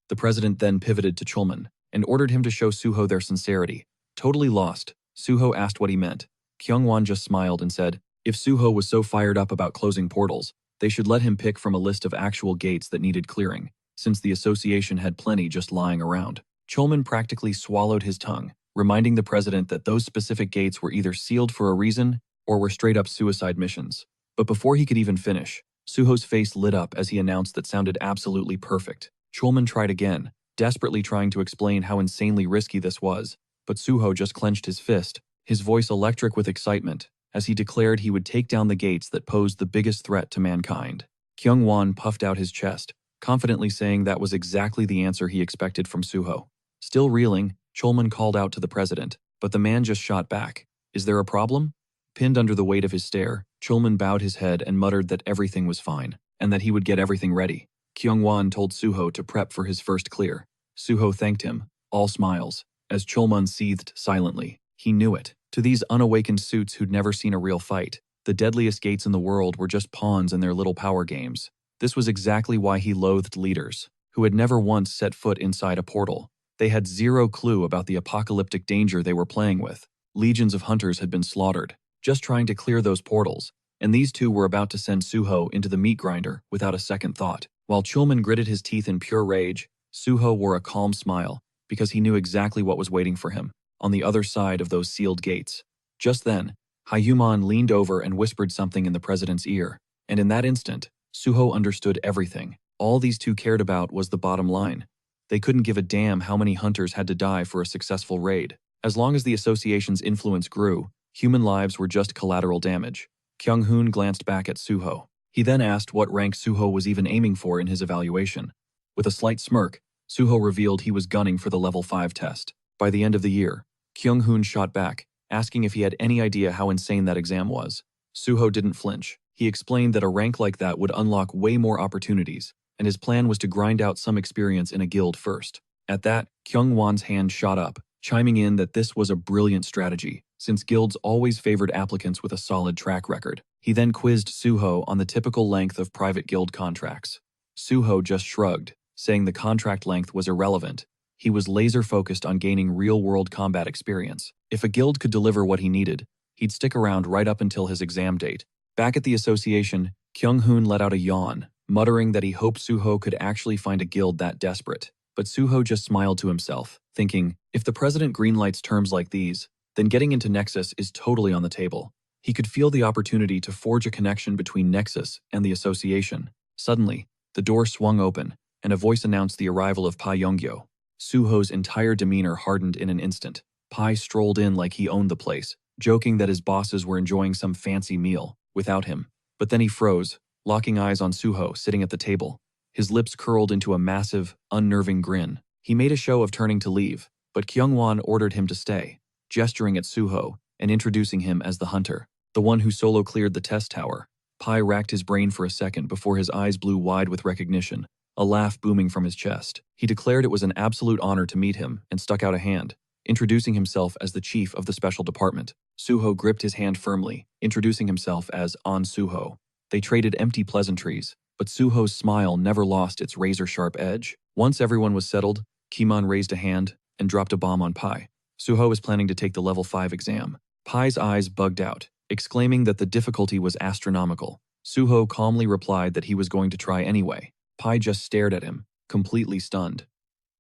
The president then pivoted to Cholman and ordered him to show Suho their sincerity. Totally lost, Suho asked what he meant. Kyungwon just smiled and said, if Suho was so fired up about closing portals, they should let him pick from a list of actual gates that needed clearing, since the association had plenty just lying around. Cholman practically swallowed his tongue, reminding the president that those specific gates were either sealed for a reason or were straight-up suicide missions. But before he could even finish, Suho's face lit up as he announced that sounded absolutely perfect. Cholman tried again, desperately trying to explain how insanely risky this was, but Suho just clenched his fist, his voice electric with excitement, as he declared he would take down the gates that posed the biggest threat to mankind. Kyungwon puffed out his chest, confidently saying that was exactly the answer he expected from Suho. Still reeling, Cholman called out to the president, but the man just shot back. Is there a problem? Pinned under the weight of his stare, Cholman bowed his head and muttered that everything was fine, and that he would get everything ready. Kyungwon told Suho to prep for his first clear. Suho thanked him, all smiles, as Cholman seethed silently. He knew it. To these unawakened suits who'd never seen a real fight, the deadliest gates in the world were just pawns in their little power games. This was exactly why he loathed leaders, who had never once set foot inside a portal. They had zero clue about the apocalyptic danger they were playing with. Legions of hunters had been slaughtered, just trying to clear those portals, and these two were about to send Suho into the meat grinder without a second thought. While Cholman gritted his teeth in pure rage, Suho wore a calm smile, because he knew exactly what was waiting for him on the other side of those sealed gates. Just then, Hyuman leaned over and whispered something in the president's ear, and in that instant, Suho understood everything. All these two cared about was the bottom line. They couldn't give a damn how many hunters had to die for a successful raid. As long as the association's influence grew, human lives were just collateral damage. Kyung-hoon glanced back at Suho. He then asked what rank Suho was even aiming for in his evaluation. With a slight smirk, Suho revealed he was gunning for the level 5 test. By the end of the year, Kyung-hoon shot back, asking if he had any idea how insane that exam was. Suho didn't flinch. He explained that a rank like that would unlock way more opportunities, and his plan was to grind out some experience in a guild first. At that, Kyung-won's hand shot up, chiming in that this was a brilliant strategy, since guilds always favored applicants with a solid track record. He then quizzed Suho on the typical length of private guild contracts. Suho just shrugged, saying the contract length was irrelevant. He was laser-focused on gaining real-world combat experience. If a guild could deliver what he needed, he'd stick around right up until his exam date. Back at the association, Kyung-hoon let out a yawn, muttering that he hoped Suho could actually find a guild that desperate. But Suho just smiled to himself, thinking, if the president greenlights terms like these, then getting into Nexus is totally on the table. He could feel the opportunity to forge a connection between Nexus and the association. Suddenly, the door swung open, and a voice announced the arrival of Pai Yonggyo. Suho's entire demeanor hardened in an instant. Pai strolled in like he owned the place, joking that his bosses were enjoying some fancy meal without him. But then he froze, locking eyes on Suho sitting at the table. His lips curled into a massive, unnerving grin. He made a show of turning to leave, but Kyungwon ordered him to stay, gesturing at Suho and introducing him as the hunter, the one who solo cleared the test tower. Pai racked his brain for a second before his eyes blew wide with recognition, a laugh booming from his chest. He declared it was an absolute honor to meet him and stuck out a hand, introducing himself as the chief of the special department. Suho gripped his hand firmly, introducing himself as An Suho. They traded empty pleasantries, but Suho's smile never lost its razor-sharp edge. Once everyone was settled, Kimon raised a hand and dropped a bomb on Pai. Suho was planning to take the level 5 exam. Pai's eyes bugged out, exclaiming that the difficulty was astronomical. Suho calmly replied that he was going to try anyway. Pai just stared at him, completely stunned.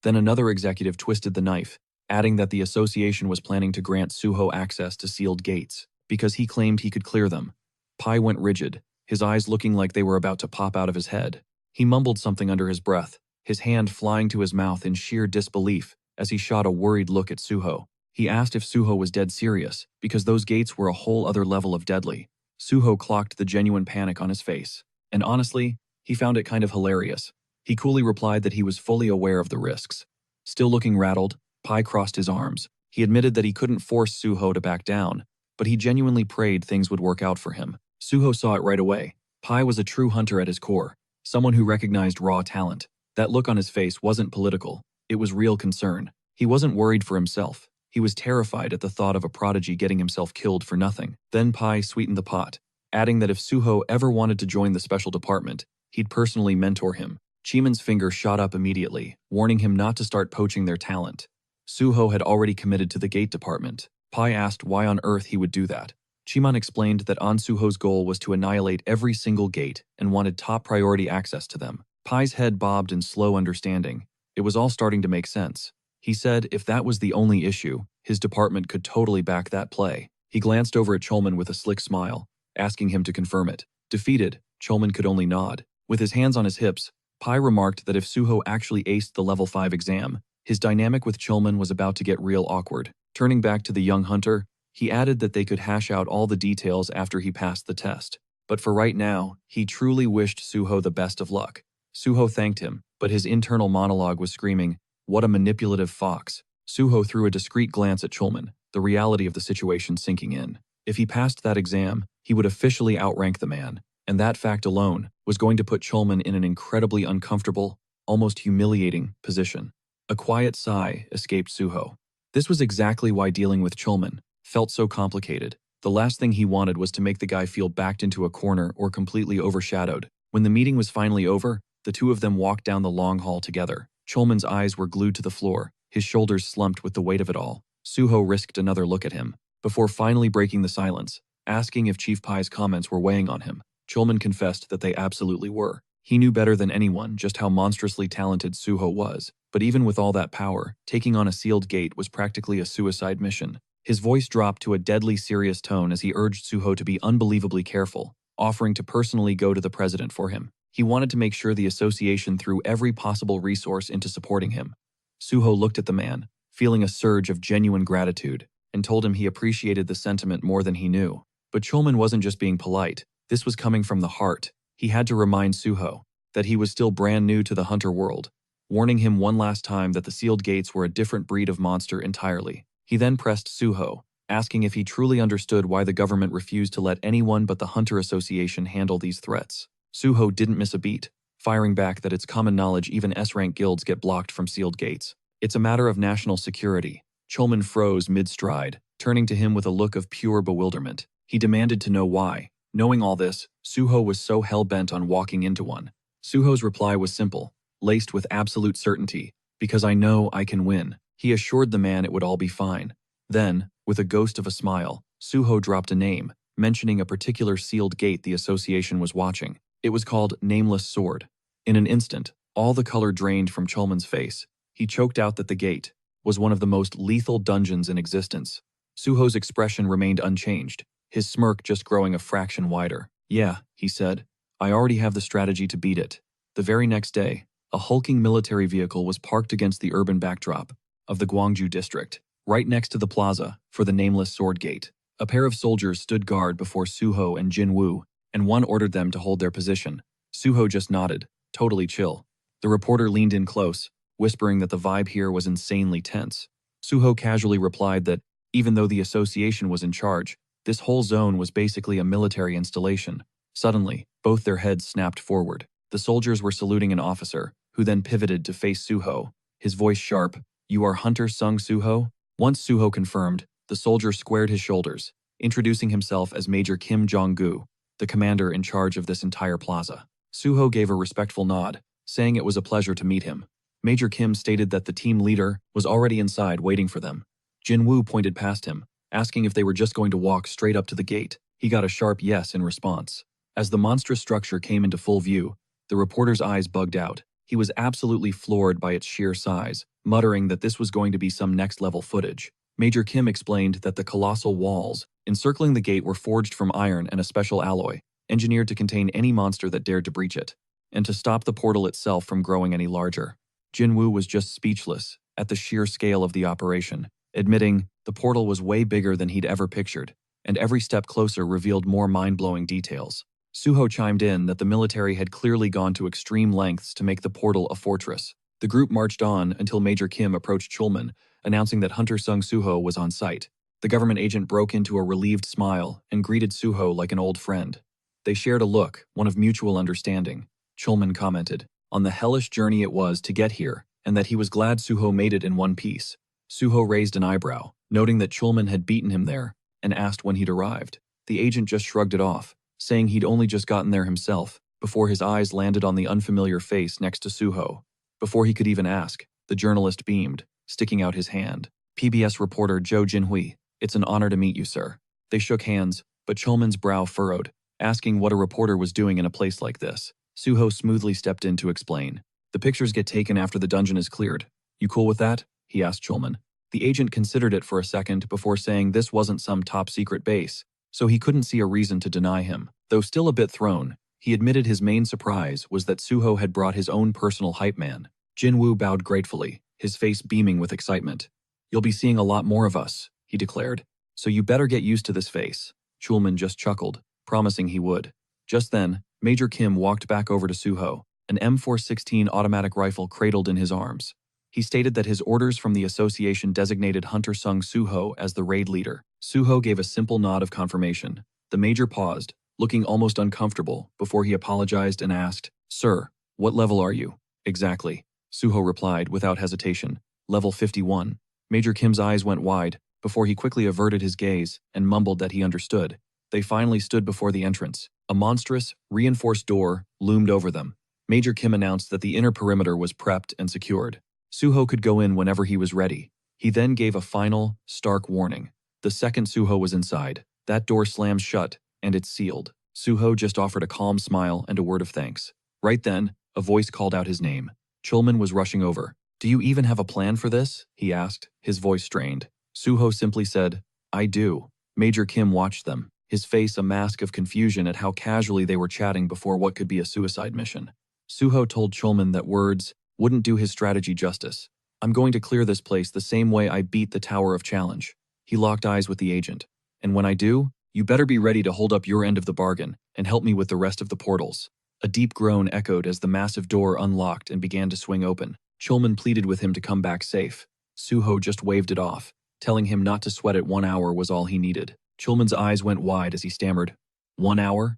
Then another executive twisted the knife, adding that the association was planning to grant Suho access to sealed gates, because he claimed he could clear them. Pai went rigid, his eyes looking like they were about to pop out of his head. He mumbled something under his breath, his hand flying to his mouth in sheer disbelief as he shot a worried look at Suho. He asked if Suho was dead serious, because those gates were a whole other level of deadly. Suho clocked the genuine panic on his face, and honestly, he found it kind of hilarious. He coolly replied that he was fully aware of the risks. Still looking rattled, Pai crossed his arms. He admitted that he couldn't force Suho to back down, but he genuinely prayed things would work out for him. Suho saw it right away. Pai was a true hunter at his core, someone who recognized raw talent. That look on his face wasn't political, it was real concern. He wasn't worried for himself. He was terrified at the thought of a prodigy getting himself killed for nothing. Then Pai sweetened the pot, adding that if Suho ever wanted to join the special department, he'd personally mentor him. Chiman's finger shot up immediately, warning him not to start poaching their talent. Suho had already committed to the gate department. Pai asked why on earth he would do that. Chiman explained that Suho's goal was to annihilate every single gate and wanted top priority access to them. Pai's head bobbed in slow understanding. It was all starting to make sense. He said if that was the only issue, his department could totally back that play. He glanced over at Cholman with a slick smile, asking him to confirm it. Defeated, Cholman could only nod. With his hands on his hips, Pai remarked that if Suho actually aced the level 5 exam, his dynamic with Cholman was about to get real awkward. Turning back to the young hunter, he added that they could hash out all the details after he passed the test. But for right now, he truly wished Suho the best of luck. Suho thanked him, but his internal monologue was screaming, "What a manipulative fox." Suho threw a discreet glance at Cholman, the reality of the situation sinking in. If he passed that exam, he would officially outrank the man, and that fact alone was going to put Cholman in an incredibly uncomfortable, almost humiliating position. A quiet sigh escaped Suho. This was exactly why dealing with Cholman felt so complicated. The last thing he wanted was to make the guy feel backed into a corner or completely overshadowed. When the meeting was finally over, the two of them walked down the long hall together. Cholman's eyes were glued to the floor, his shoulders slumped with the weight of it all. Suho risked another look at him, before finally breaking the silence, asking if Chief Pai's comments were weighing on him. Cholman confessed that they absolutely were. He knew better than anyone just how monstrously talented Suho was, but even with all that power, taking on a sealed gate was practically a suicide mission. His voice dropped to a deadly serious tone as he urged Suho to be unbelievably careful, offering to personally go to the president for him. He wanted to make sure the association threw every possible resource into supporting him. Suho looked at the man, feeling a surge of genuine gratitude, and told him he appreciated the sentiment more than he knew. But Cholman wasn't just being polite. This was coming from the heart. He had to remind Suho that he was still brand new to the hunter world, warning him one last time that the sealed gates were a different breed of monster entirely. He then pressed Suho, asking if he truly understood why the government refused to let anyone but the Hunter Association handle these threats. Suho didn't miss a beat, firing back that it's common knowledge even S-rank guilds get blocked from sealed gates. It's a matter of national security. Cholman froze mid-stride, turning to him with a look of pure bewilderment. He demanded to know why. Knowing all this, Suho was so hell-bent on walking into one. Suho's reply was simple, laced with absolute certainty. "Because I know I can win." He assured the man it would all be fine. Then, with a ghost of a smile, Suho dropped a name, mentioning a particular sealed gate the association was watching. It was called Nameless Sword. In an instant, all the color drained from Cholman's face. He choked out that the gate was one of the most lethal dungeons in existence. Suho's expression remained unchanged, his smirk just growing a fraction wider. "Yeah," he said, "I already have the strategy to beat it." The very next day, a hulking military vehicle was parked against the urban backdrop of the Gwangju district, right next to the plaza for the Nameless Sword Gate. A pair of soldiers stood guard before Suho and Jinwoo, and one ordered them to hold their position. Suho just nodded, totally chill. The reporter leaned in close, whispering that the vibe here was insanely tense. Suho casually replied that, even though the association was in charge, this whole zone was basically a military installation. Suddenly, both their heads snapped forward. The soldiers were saluting an officer, who then pivoted to face Suho, his voice sharp. "You are Hunter Sung Suho?" Once Suho confirmed, the soldier squared his shoulders, introducing himself as Major Kim Jong-gu, the commander in charge of this entire plaza. Suho gave a respectful nod, saying it was a pleasure to meet him. Major Kim stated that the team leader was already inside waiting for them. Jinwoo pointed past him, asking if they were just going to walk straight up to the gate. He got a sharp yes in response. As the monstrous structure came into full view, the reporter's eyes bugged out. He was absolutely floored by its sheer size, muttering that this was going to be some next-level footage. Major Kim explained that the colossal walls encircling the gate were forged from iron and a special alloy, engineered to contain any monster that dared to breach it, and to stop the portal itself from growing any larger. Jinwoo was just speechless at the sheer scale of the operation, admitting the portal was way bigger than he'd ever pictured, and every step closer revealed more mind-blowing details. Suho chimed in that the military had clearly gone to extreme lengths to make the portal a fortress. The group marched on until Major Kim approached Chulman, announcing that Hunter Sung Suho was on site. The government agent broke into a relieved smile and greeted Suho like an old friend. They shared a look, one of mutual understanding. Chulman commented on the hellish journey it was to get here, and that he was glad Suho made it in one piece. Suho raised an eyebrow, noting that Chulman had beaten him there, and asked when he'd arrived. The agent just shrugged it off, saying he'd only just gotten there himself, before his eyes landed on the unfamiliar face next to Suho. Before he could even ask, the journalist beamed, sticking out his hand. PBS reporter Jo Jinhui, "It's an honor to meet you, sir." They shook hands, but Chulman's brow furrowed, asking what a reporter was doing in a place like this. Suho smoothly stepped in to explain. "The pictures get taken after the dungeon is cleared. You cool with that?" he asked Chulman. The agent considered it for a second before saying this wasn't some top-secret base, so he couldn't see a reason to deny him. Though still a bit thrown, he admitted his main surprise was that Suho had brought his own personal hype man. Jinwoo bowed gratefully, his face beaming with excitement. "You'll be seeing a lot more of us," he declared, "so you better get used to this face." Chulman just chuckled, promising he would. Just then, Major Kim walked back over to Suho, an M416 automatic rifle cradled in his arms. He stated that his orders from the association designated Hunter Sung Suho as the raid leader. Suho gave a simple nod of confirmation. The major paused, looking almost uncomfortable, before he apologized and asked, "Sir, what level are you?" "Exactly," Suho replied without hesitation. "Level 51. Major Kim's eyes went wide, before he quickly averted his gaze and mumbled that he understood. They finally stood before the entrance. A monstrous, reinforced door loomed over them. Major Kim announced that the inner perimeter was prepped and secured. Suho could go in whenever he was ready. He then gave a final, stark warning. The second Suho was inside, that door slammed shut, and it's sealed. Suho just offered a calm smile and a word of thanks. Right then, a voice called out his name. Chulman was rushing over. "Do you even have a plan for this?" he asked, his voice strained. Suho simply said, "I do." Major Kim watched them, his face a mask of confusion at how casually they were chatting before what could be a suicide mission. Suho told Chulman that words wouldn't do his strategy justice. "I'm going to clear this place the same way I beat the Tower of Challenge." He locked eyes with the agent. "And when I do, you better be ready to hold up your end of the bargain and help me with the rest of the portals." A deep groan echoed as the massive door unlocked and began to swing open. Chulman pleaded with him to come back safe. Suho just waved it off, telling him not to sweat it. 1 hour was all he needed. Chulman's eyes went wide as he stammered, "1 hour?"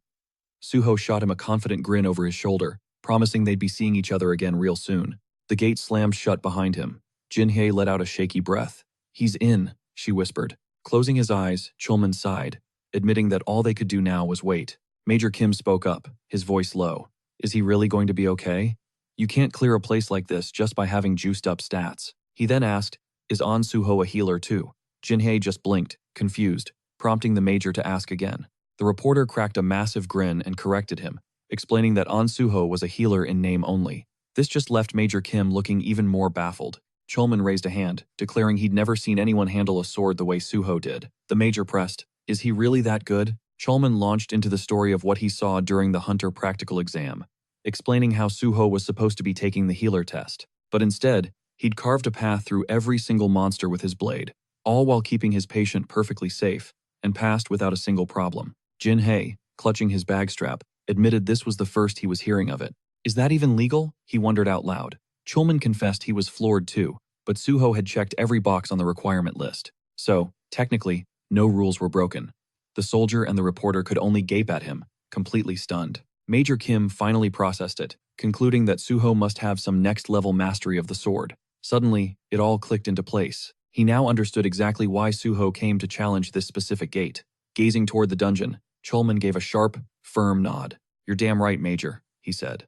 Suho shot him a confident grin over his shoulder, promising they'd be seeing each other again real soon. The gate slammed shut behind him. Jinhae let out a shaky breath. "He's in," she whispered. Closing his eyes, Chulman sighed, admitting that all they could do now was wait. Major Kim spoke up, his voice low. "Is he really going to be okay? You can't clear a place like this just by having juiced up stats." He then asked, "Is An Suho a healer too?" Jinhae just blinked, confused, prompting the major to ask again. The reporter cracked a massive grin and corrected him, explaining that An Suho was a healer in name only. This just left Major Kim looking even more baffled. Chulman raised a hand, declaring he'd never seen anyone handle a sword the way Suho did. The major pressed, "Is he really that good?" Chulman launched into the story of what he saw during the Hunter practical exam, explaining how Suho was supposed to be taking the healer test, but instead, he'd carved a path through every single monster with his blade, all while keeping his patient perfectly safe, and passed without a single problem. Jinhae, clutching his bag strap, admitted this was the first he was hearing of it. "Is that even legal?" he wondered out loud. Chulman confessed he was floored too, but Suho had checked every box on the requirement list. So, technically, no rules were broken. The soldier and the reporter could only gape at him, completely stunned. Major Kim finally processed it, concluding that Suho must have some next-level mastery of the sword. Suddenly, it all clicked into place. He now understood exactly why Suho came to challenge this specific gate. Gazing toward the dungeon, Chulman gave a sharp, firm nod. "You're damn right, Major," he said.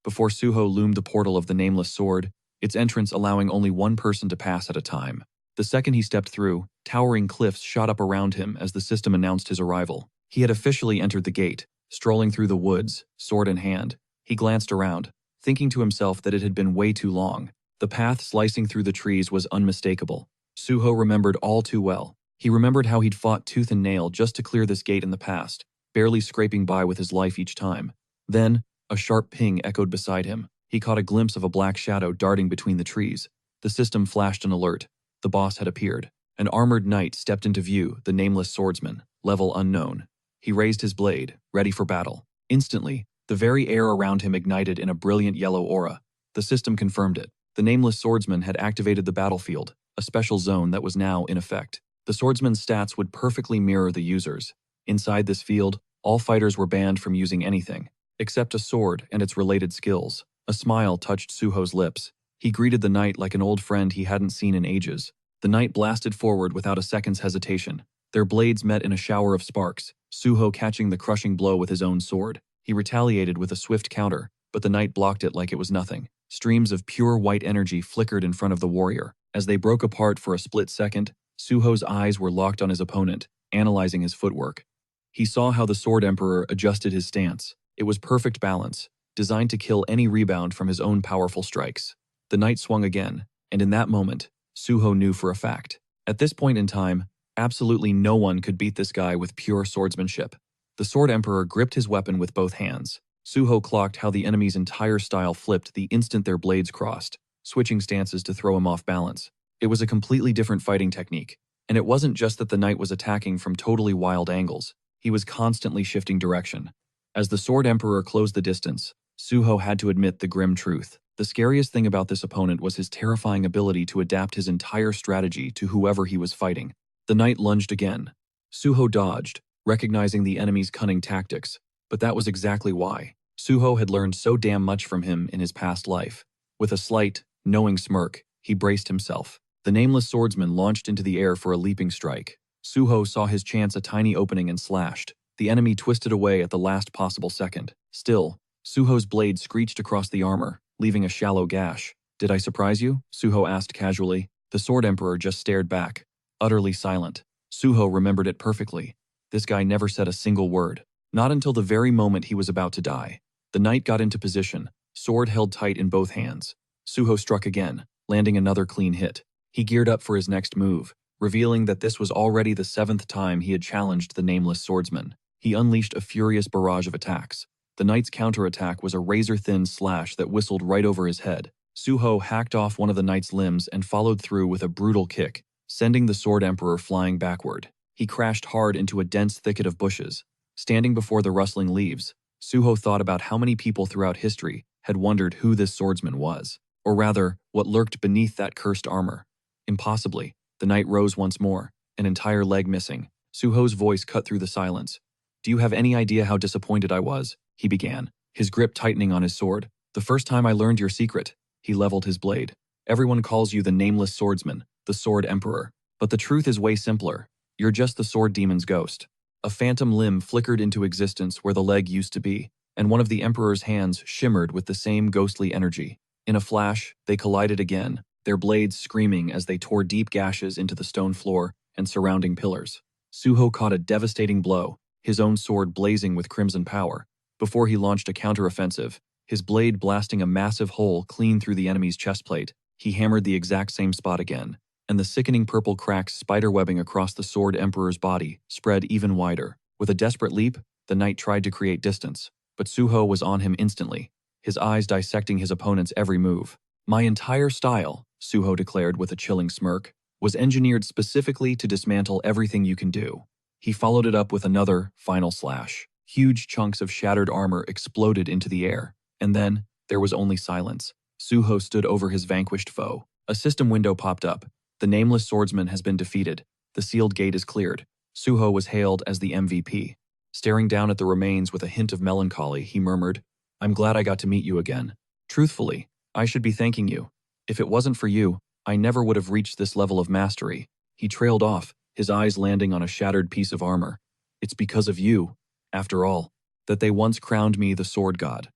Before Suho loomed the portal of the nameless sword, its entrance allowing only one person to pass at a time. The second he stepped through, towering cliffs shot up around him as the system announced his arrival. He had officially entered the gate, strolling through the woods, sword in hand. He glanced around, thinking to himself that it had been way too long. The path slicing through the trees was unmistakable. Suho remembered all too well. He remembered how he'd fought tooth and nail just to clear this gate in the past, barely scraping by with his life each time. Then, a sharp ping echoed beside him. He caught a glimpse of a black shadow darting between the trees. The system flashed an alert. The boss had appeared. An armored knight stepped into view, the nameless swordsman, level unknown. He raised his blade, ready for battle. Instantly, the very air around him ignited in a brilliant yellow aura. The system confirmed it. The nameless swordsman had activated the battlefield, a special zone that was now in effect. The swordsman's stats would perfectly mirror the user's. Inside this field, all fighters were banned from using anything, except a sword and its related skills. A smile touched Suho's lips. He greeted the knight like an old friend he hadn't seen in ages. The knight blasted forward without a second's hesitation. Their blades met in a shower of sparks, Suho catching the crushing blow with his own sword. He retaliated with a swift counter, but the knight blocked it like it was nothing. Streams of pure white energy flickered in front of the warrior. As they broke apart for a split second, Suho's eyes were locked on his opponent, analyzing his footwork. He saw how the Sword Emperor adjusted his stance. It was perfect balance, designed to kill any rebound from his own powerful strikes. The knight swung again, and in that moment, Suho knew for a fact. At this point in time, absolutely no one could beat this guy with pure swordsmanship. The Sword Emperor gripped his weapon with both hands. Suho clocked how the enemy's entire style flipped the instant their blades crossed, switching stances to throw him off balance. It was a completely different fighting technique, and it wasn't just that the knight was attacking from totally wild angles. He was constantly shifting direction. As the Sword Emperor closed the distance, Suho had to admit the grim truth. The scariest thing about this opponent was his terrifying ability to adapt his entire strategy to whoever he was fighting. The knight lunged again. Suho dodged, recognizing the enemy's cunning tactics, but that was exactly why. Suho had learned so damn much from him in his past life. With a slight, knowing smirk, he braced himself. The nameless swordsman launched into the air for a leaping strike. Suho saw his chance a tiny opening and slashed. The enemy twisted away at the last possible second. Still, Suho's blade screeched across the armor, leaving a shallow gash. "Did I surprise you?" Suho asked casually. The Sword Emperor just stared back, utterly silent. Suho remembered it perfectly. This guy never said a single word. Not until the very moment he was about to die. The knight got into position, sword held tight in both hands. Suho struck again, landing another clean hit. He geared up for his next move, revealing that this was already the 7th time he had challenged the nameless swordsman. He unleashed a furious barrage of attacks. The knight's counterattack was a razor-thin slash that whistled right over his head. Suho hacked off one of the knight's limbs and followed through with a brutal kick, sending the Sword Emperor flying backward. He crashed hard into a dense thicket of bushes. Standing before the rustling leaves, Suho thought about how many people throughout history had wondered who this swordsman was, or rather, what lurked beneath that cursed armor. Impossibly, the knight rose once more, an entire leg missing. Suho's voice cut through the silence. "Do you have any idea how disappointed I was?" he began, his grip tightening on his sword. "The first time I learned your secret," he leveled his blade. "Everyone calls you the nameless swordsman, the Sword Emperor. But the truth is way simpler. You're just the sword demon's ghost." A phantom limb flickered into existence where the leg used to be, and one of the Emperor's hands shimmered with the same ghostly energy. In a flash, they collided again, their blades screaming as they tore deep gashes into the stone floor and surrounding pillars. Suho caught a devastating blow, his own sword blazing with crimson power. Before he launched a counteroffensive, his blade blasting a massive hole clean through the enemy's chestplate, he hammered the exact same spot again, and the sickening purple cracks spiderwebbing across the Sword Emperor's body spread even wider. With a desperate leap, the knight tried to create distance, but Suho was on him instantly, his eyes dissecting his opponent's every move. "My entire style," Suho declared with a chilling smirk, "was engineered specifically to dismantle everything you can do." He followed it up with another, final slash. Huge chunks of shattered armor exploded into the air, and then, there was only silence. Suho stood over his vanquished foe. A system window popped up. "The nameless swordsman has been defeated. The sealed gate is cleared." Suho was hailed as the MVP. Staring down at the remains with a hint of melancholy, he murmured, "I'm glad I got to meet you again. Truthfully, I should be thanking you. If it wasn't for you, I never would have reached this level of mastery." He trailed off, his eyes landing on a shattered piece of armor. "It's because of you, after all, that they once crowned me the sword god."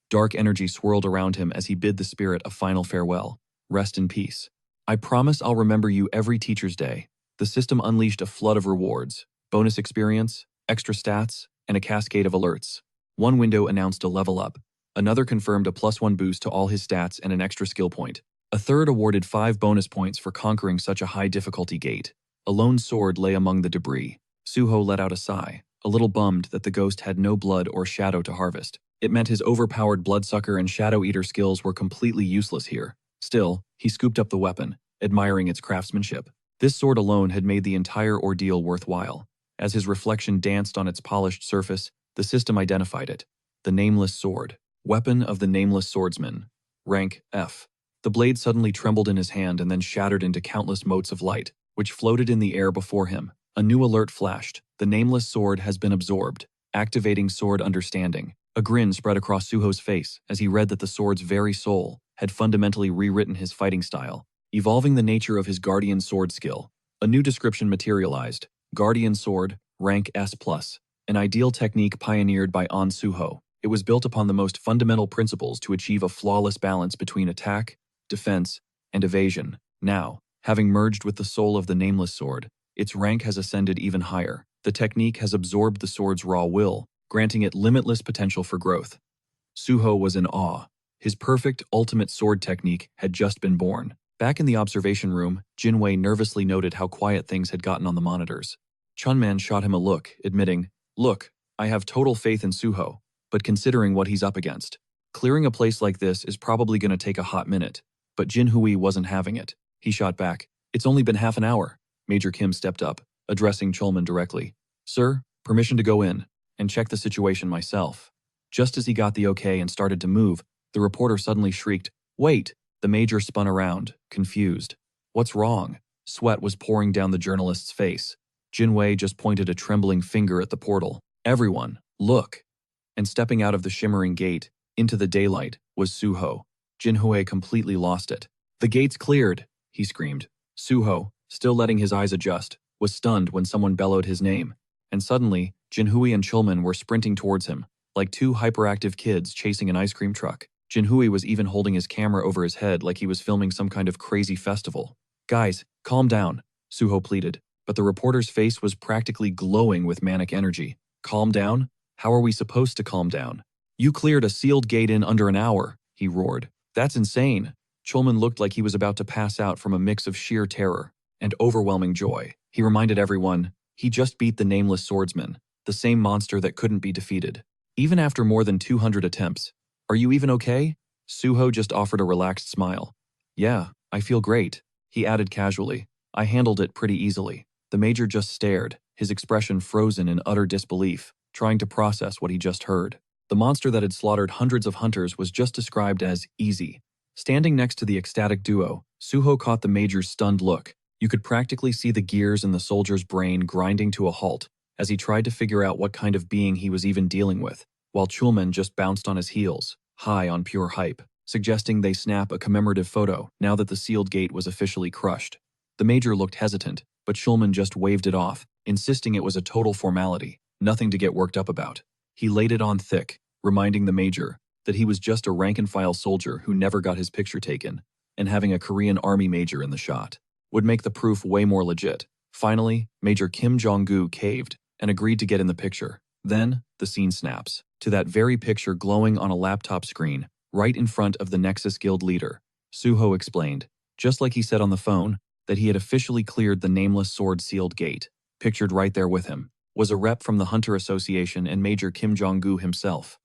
Dark energy swirled around him as he bid the spirit a final farewell. "Rest in peace. I promise I'll remember you every Teacher's Day." The system unleashed a flood of rewards, bonus experience, extra stats, and a cascade of alerts. One window announced a level up. Another confirmed a +1 boost to all his stats and an extra skill point. A third awarded 5 bonus points for conquering such a high difficulty gate. A lone sword lay among the debris. Suho let out a sigh, a little bummed that the ghost had no blood or shadow to harvest. It meant his overpowered bloodsucker and shadow eater skills were completely useless here. Still, he scooped up the weapon, admiring its craftsmanship. This sword alone had made the entire ordeal worthwhile. As his reflection danced on its polished surface, the system identified it. The Nameless Sword. Weapon of the Nameless Swordsman. Rank F. The blade suddenly trembled in his hand and then shattered into countless motes of light, which floated in the air before him. A new alert flashed. The Nameless Sword has been absorbed. Activating Sword Understanding. A grin spread across Suho's face as he read that the sword's very soul had fundamentally rewritten his fighting style, evolving the nature of his Guardian Sword skill. A new description materialized. Guardian Sword, rank S+, an ideal technique pioneered by An Suho. It was built upon the most fundamental principles to achieve a flawless balance between attack, defense, and evasion. Now, having merged with the soul of the Nameless Sword, its rank has ascended even higher. The technique has absorbed the sword's raw will, granting it limitless potential for growth. Suho was in awe. His perfect, ultimate sword technique had just been born. Back in the observation room, Jinwei nervously noted how quiet things had gotten on the monitors. Chunman shot him a look, admitting, "Look, I have total faith in Suho, but considering what he's up against, clearing a place like this is probably going to take a hot minute." But Jinhui wasn't having it. He shot back, "It's only been half an hour." Major Kim stepped up, addressing Chulman directly. "Sir, permission to go in and check the situation myself." Just as he got the okay and started to move, the reporter suddenly shrieked, "Wait!" The major spun around, confused. "What's wrong?" Sweat was pouring down the journalist's face. Jinwei just pointed a trembling finger at the portal. "Everyone, look!" And stepping out of the shimmering gate, into the daylight, was Suho. Jinhui completely lost it. "The gate's cleared!" he screamed. Suho, still letting his eyes adjust, was stunned when someone bellowed his name. And suddenly, Jinhui and Chulman were sprinting towards him, like two hyperactive kids chasing an ice cream truck. Jinhui was even holding his camera over his head like he was filming some kind of crazy festival. "Guys, calm down," Suho pleaded, but the reporter's face was practically glowing with manic energy. "Calm down? How are we supposed to calm down? You cleared a sealed gate in under an hour," he roared. "That's insane." Chulman looked like he was about to pass out from a mix of sheer terror and overwhelming joy. He reminded everyone, he just beat the Nameless Swordsman, the same monster that couldn't be defeated. Even after more than 200 attempts. "Are you even okay?" Suho just offered a relaxed smile. "Yeah, I feel great," he added casually. "I handled it pretty easily." The major just stared, his expression frozen in utter disbelief, trying to process what he just heard. The monster that had slaughtered hundreds of hunters was just described as easy. Standing next to the ecstatic duo, Suho caught the major's stunned look. You could practically see the gears in the soldier's brain grinding to a halt as he tried to figure out what kind of being he was even dealing with, while Chulman just bounced on his heels, high on pure hype, suggesting they snap a commemorative photo now that the sealed gate was officially crushed. The major looked hesitant, but Chulman just waved it off, insisting it was a total formality, nothing to get worked up about. He laid it on thick, reminding the major that he was just a rank-and-file soldier who never got his picture taken, and having a Korean army major in the shot would make the proof way more legit. Finally, Major Kim Jong-gu caved and agreed to get in the picture. Then, the scene snaps to that very picture glowing on a laptop screen, right in front of the Nexus Guild leader. Suho explained, just like he said on the phone, that he had officially cleared the Nameless Sword sealed gate. Pictured right there with him was a rep from the Hunter Association and Major Kim Jong-gu himself.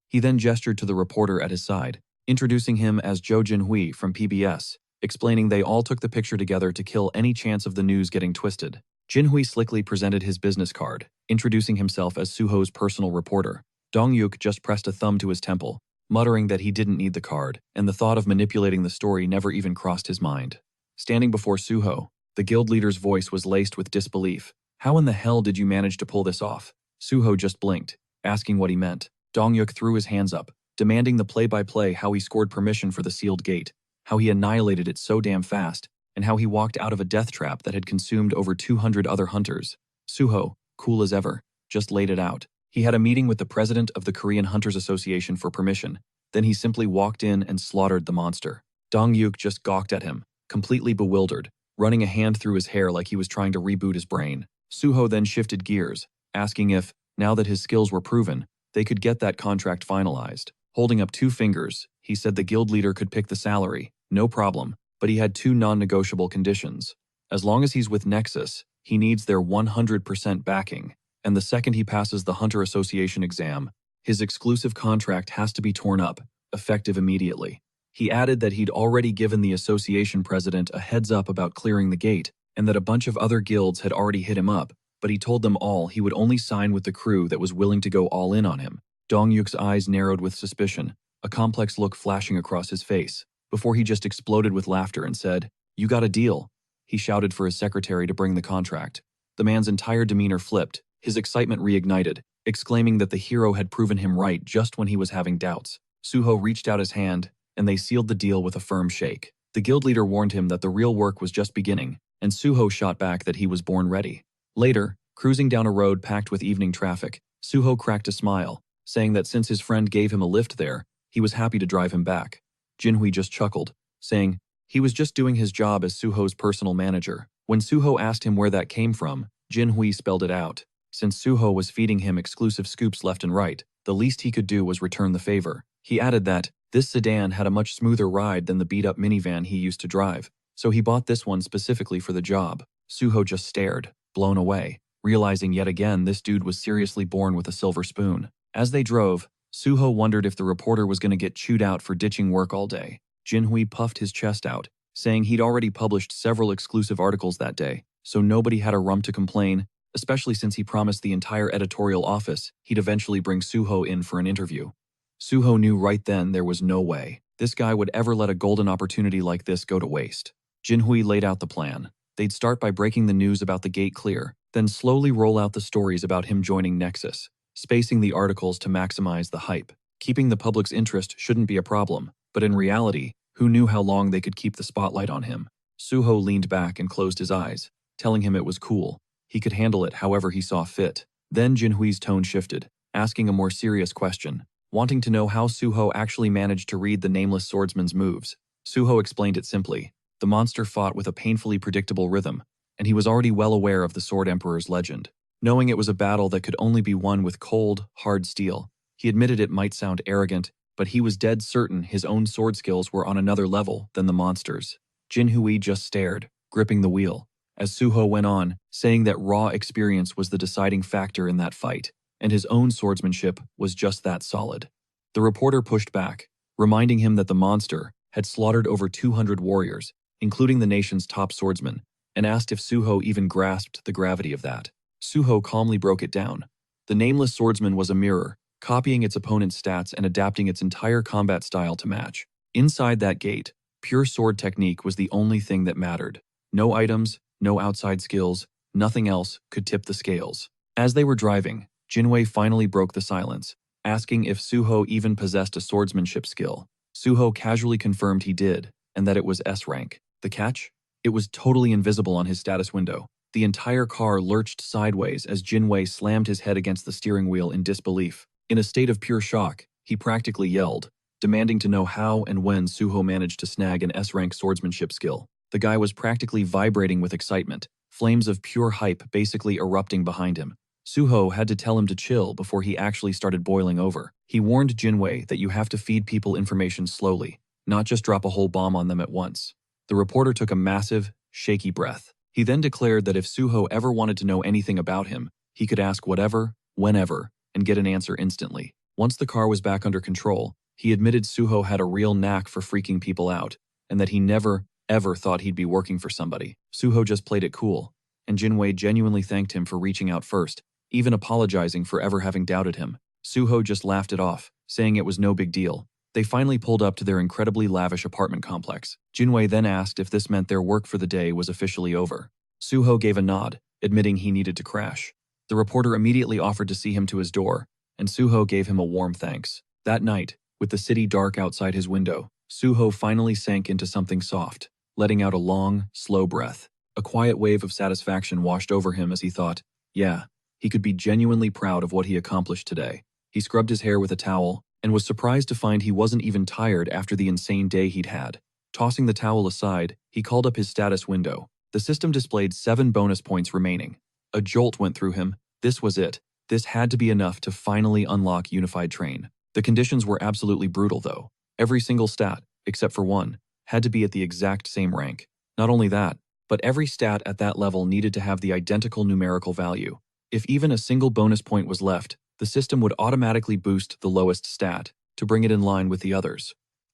He then gestured to the reporter at his side, introducing him as Jo Jin-hui from PBS, explaining they all took the picture together to kill any chance of the news getting twisted. Jin-hui slickly presented his business card, introducing himself as Suho's personal reporter. Dong-yuk just pressed a thumb to his temple, muttering that he didn't need the card, and the thought of manipulating the story never even crossed his mind. Standing before Suho, the guild leader's voice was laced with disbelief. "How in the hell did you manage to pull this off?" Suho just blinked, asking what he meant. Dong-yuk threw his hands up, demanding the play-by-play how he scored permission for the sealed gate, how he annihilated it so damn fast, and how he walked out of a death trap that had consumed over 200 other hunters. Suho, cool as ever, just laid it out. He had a meeting with the president of the Korean Hunters Association for permission. Then he simply walked in and slaughtered the monster. Dong-yuk just gawked at him, completely bewildered, running a hand through his hair like he was trying to reboot his brain. Suho then shifted gears, asking if, now that his skills were proven, they could get that contract finalized. Holding up 2 fingers, he said the guild leader could pick the salary, no problem, but he had 2 non-negotiable conditions. As long as he's with Nexus, he needs their 100% backing, and the second he passes the Hunter Association exam, his exclusive contract has to be torn up, effective immediately. He added that he'd already given the association president a heads up about clearing the gate, and that a bunch of other guilds had already hit him up, but he told them all he would only sign with the crew that was willing to go all in on him. Dongyuk's eyes narrowed with suspicion, a complex look flashing across his face, before he just exploded with laughter and said, "You got a deal." He shouted for his secretary to bring the contract. The man's entire demeanor flipped, his excitement reignited, exclaiming that the hero had proven him right just when he was having doubts. Suho reached out his hand, and they sealed the deal with a firm shake. The guild leader warned him that the real work was just beginning, and Suho shot back that he was born ready. Later, cruising down a road packed with evening traffic, Suho cracked a smile, saying that since his friend gave him a lift there, he was happy to drive him back. Jinhui just chuckled, saying he was just doing his job as Suho's personal manager. When Suho asked him where that came from, Jinhui spelled it out. Since Suho was feeding him exclusive scoops left and right, the least he could do was return the favor. He added that this sedan had a much smoother ride than the beat-up minivan he used to drive, so he bought this one specifically for the job. Suho just stared, blown away, realizing yet again this dude was seriously born with a silver spoon. As they drove, Suho wondered if the reporter was going to get chewed out for ditching work all day. Jinhui puffed his chest out, saying he'd already published several exclusive articles that day, so nobody had a rump to complain, especially since he promised the entire editorial office he'd eventually bring Suho in for an interview. Suho knew right then there was no way this guy would ever let a golden opportunity like this go to waste. Jinhui laid out the plan. They'd start by breaking the news about the gate clear, then slowly roll out the stories about him joining Nexus, spacing the articles to maximize the hype. Keeping the public's interest shouldn't be a problem, but in reality, who knew how long they could keep the spotlight on him? Suho leaned back and closed his eyes, telling him it was cool. He could handle it however he saw fit. Then Jinhui's tone shifted, asking a more serious question, wanting to know how Suho actually managed to read the nameless swordsman's moves. Suho explained it simply. The monster fought with a painfully predictable rhythm, and he was already well aware of the Sword Emperor's legend. Knowing it was a battle that could only be won with cold, hard steel, he admitted it might sound arrogant, but he was dead certain his own sword skills were on another level than the monster's. Jinhui just stared, gripping the wheel, as Suho went on, saying that raw experience was the deciding factor in that fight, and his own swordsmanship was just that solid. The reporter pushed back, reminding him that the monster had slaughtered over 200 warriors, including the nation's top swordsman, and asked if Suho even grasped the gravity of that. Suho calmly broke it down. The nameless swordsman was a mirror, copying its opponent's stats and adapting its entire combat style to match. Inside that gate, pure sword technique was the only thing that mattered. No items, no outside skills, nothing else could tip the scales. As they were driving, Jinhui finally broke the silence, asking if Suho even possessed a swordsmanship skill. Suho casually confirmed he did, and that it was S rank. The catch? It was totally invisible on his status window. The entire car lurched sideways as Jinhui slammed his head against the steering wheel in disbelief. In a state of pure shock, he practically yelled, demanding to know how and when Suho managed to snag an S-rank swordsmanship skill. The guy was practically vibrating with excitement, flames of pure hype basically erupting behind him. Suho had to tell him to chill before he actually started boiling over. He warned Jinhui that you have to feed people information slowly, not just drop a whole bomb on them at once. The reporter took a massive, shaky breath. He then declared that if Suho ever wanted to know anything about him, he could ask whatever, whenever, and get an answer instantly. Once the car was back under control, he admitted Suho had a real knack for freaking people out, and that he never, ever thought he'd be working for somebody. Suho just played it cool, and Jinhui genuinely thanked him for reaching out first, even apologizing for ever having doubted him. Suho just laughed it off, saying it was no big deal. They finally pulled up to their incredibly lavish apartment complex. Jinhui then asked if this meant their work for the day was officially over. Suho gave a nod, admitting he needed to crash. The reporter immediately offered to see him to his door, and Suho gave him a warm thanks. That night, with the city dark outside his window, Suho finally sank into something soft, letting out a long, slow breath. A quiet wave of satisfaction washed over him as he thought, yeah, he could be genuinely proud of what he accomplished today. He scrubbed his hair with a towel, and was surprised to find he wasn't even tired after the insane day he'd had. Tossing the towel aside, he called up his status window. The system displayed 7 bonus points remaining. A jolt went through him. This was it. This had to be enough to finally unlock Unified Train. The conditions were absolutely brutal though. Every single stat, except for one, had to be at the exact same rank. Not only that, but every stat at that level needed to have the identical numerical value. If even a single bonus point was left, the system would automatically boost the lowest stat to bring it in line with the others.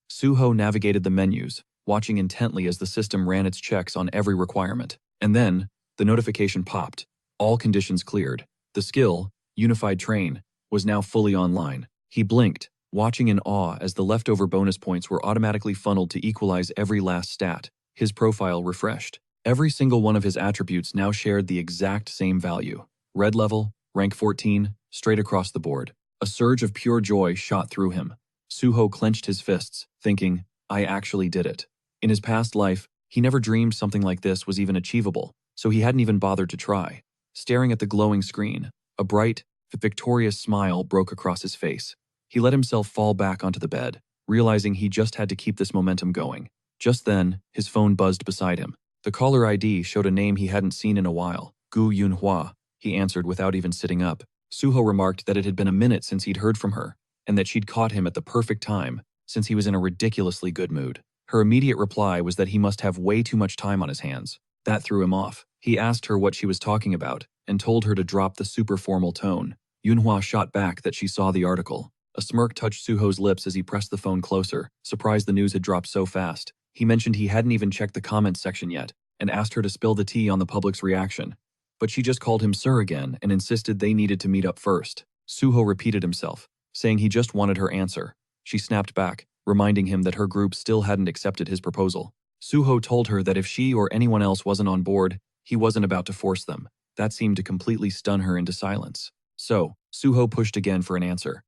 Suho navigated the menus, watching intently as the system ran its checks on every requirement. And then, the notification popped. All conditions cleared. The skill, Unified Train, was now fully online. He blinked, watching in awe as the leftover bonus points were automatically funneled to equalize every last stat. His profile refreshed. Every single one of his attributes now shared the exact same value. Red level, rank 14, straight across the board. A surge of pure joy shot through him. Suho clenched his fists, thinking, I actually did it. In his past life, he never dreamed something like this was even achievable, so he hadn't even bothered to try. Staring at the glowing screen, a bright, victorious smile broke across his face. He let himself fall back onto the bed, realizing he just had to keep this momentum going. Just then, his phone buzzed beside him. The caller ID showed a name he hadn't seen in a while. Gu Yunhua, he answered without even sitting up. Suho remarked that it had been a minute since he'd heard from her, and that she'd caught him at the perfect time, since he was in a ridiculously good mood. Her immediate reply was that he must have way too much time on his hands. That threw him off. He asked her what she was talking about, and told her to drop the super formal tone. Yunhua shot back that she saw the article. A smirk touched Suho's lips as he pressed the phone closer, surprised the news had dropped so fast. He mentioned he hadn't even checked the comments section yet, and asked her to spill the tea on the public's reaction. But she just called him sir again and insisted they needed to meet up first. Suho repeated himself, saying he just wanted her answer. She snapped back, reminding him that her group still hadn't accepted his proposal. Suho told her that if she or anyone else wasn't on board, he wasn't about to force them. That seemed to completely stun her into silence. So, Suho pushed again for an answer.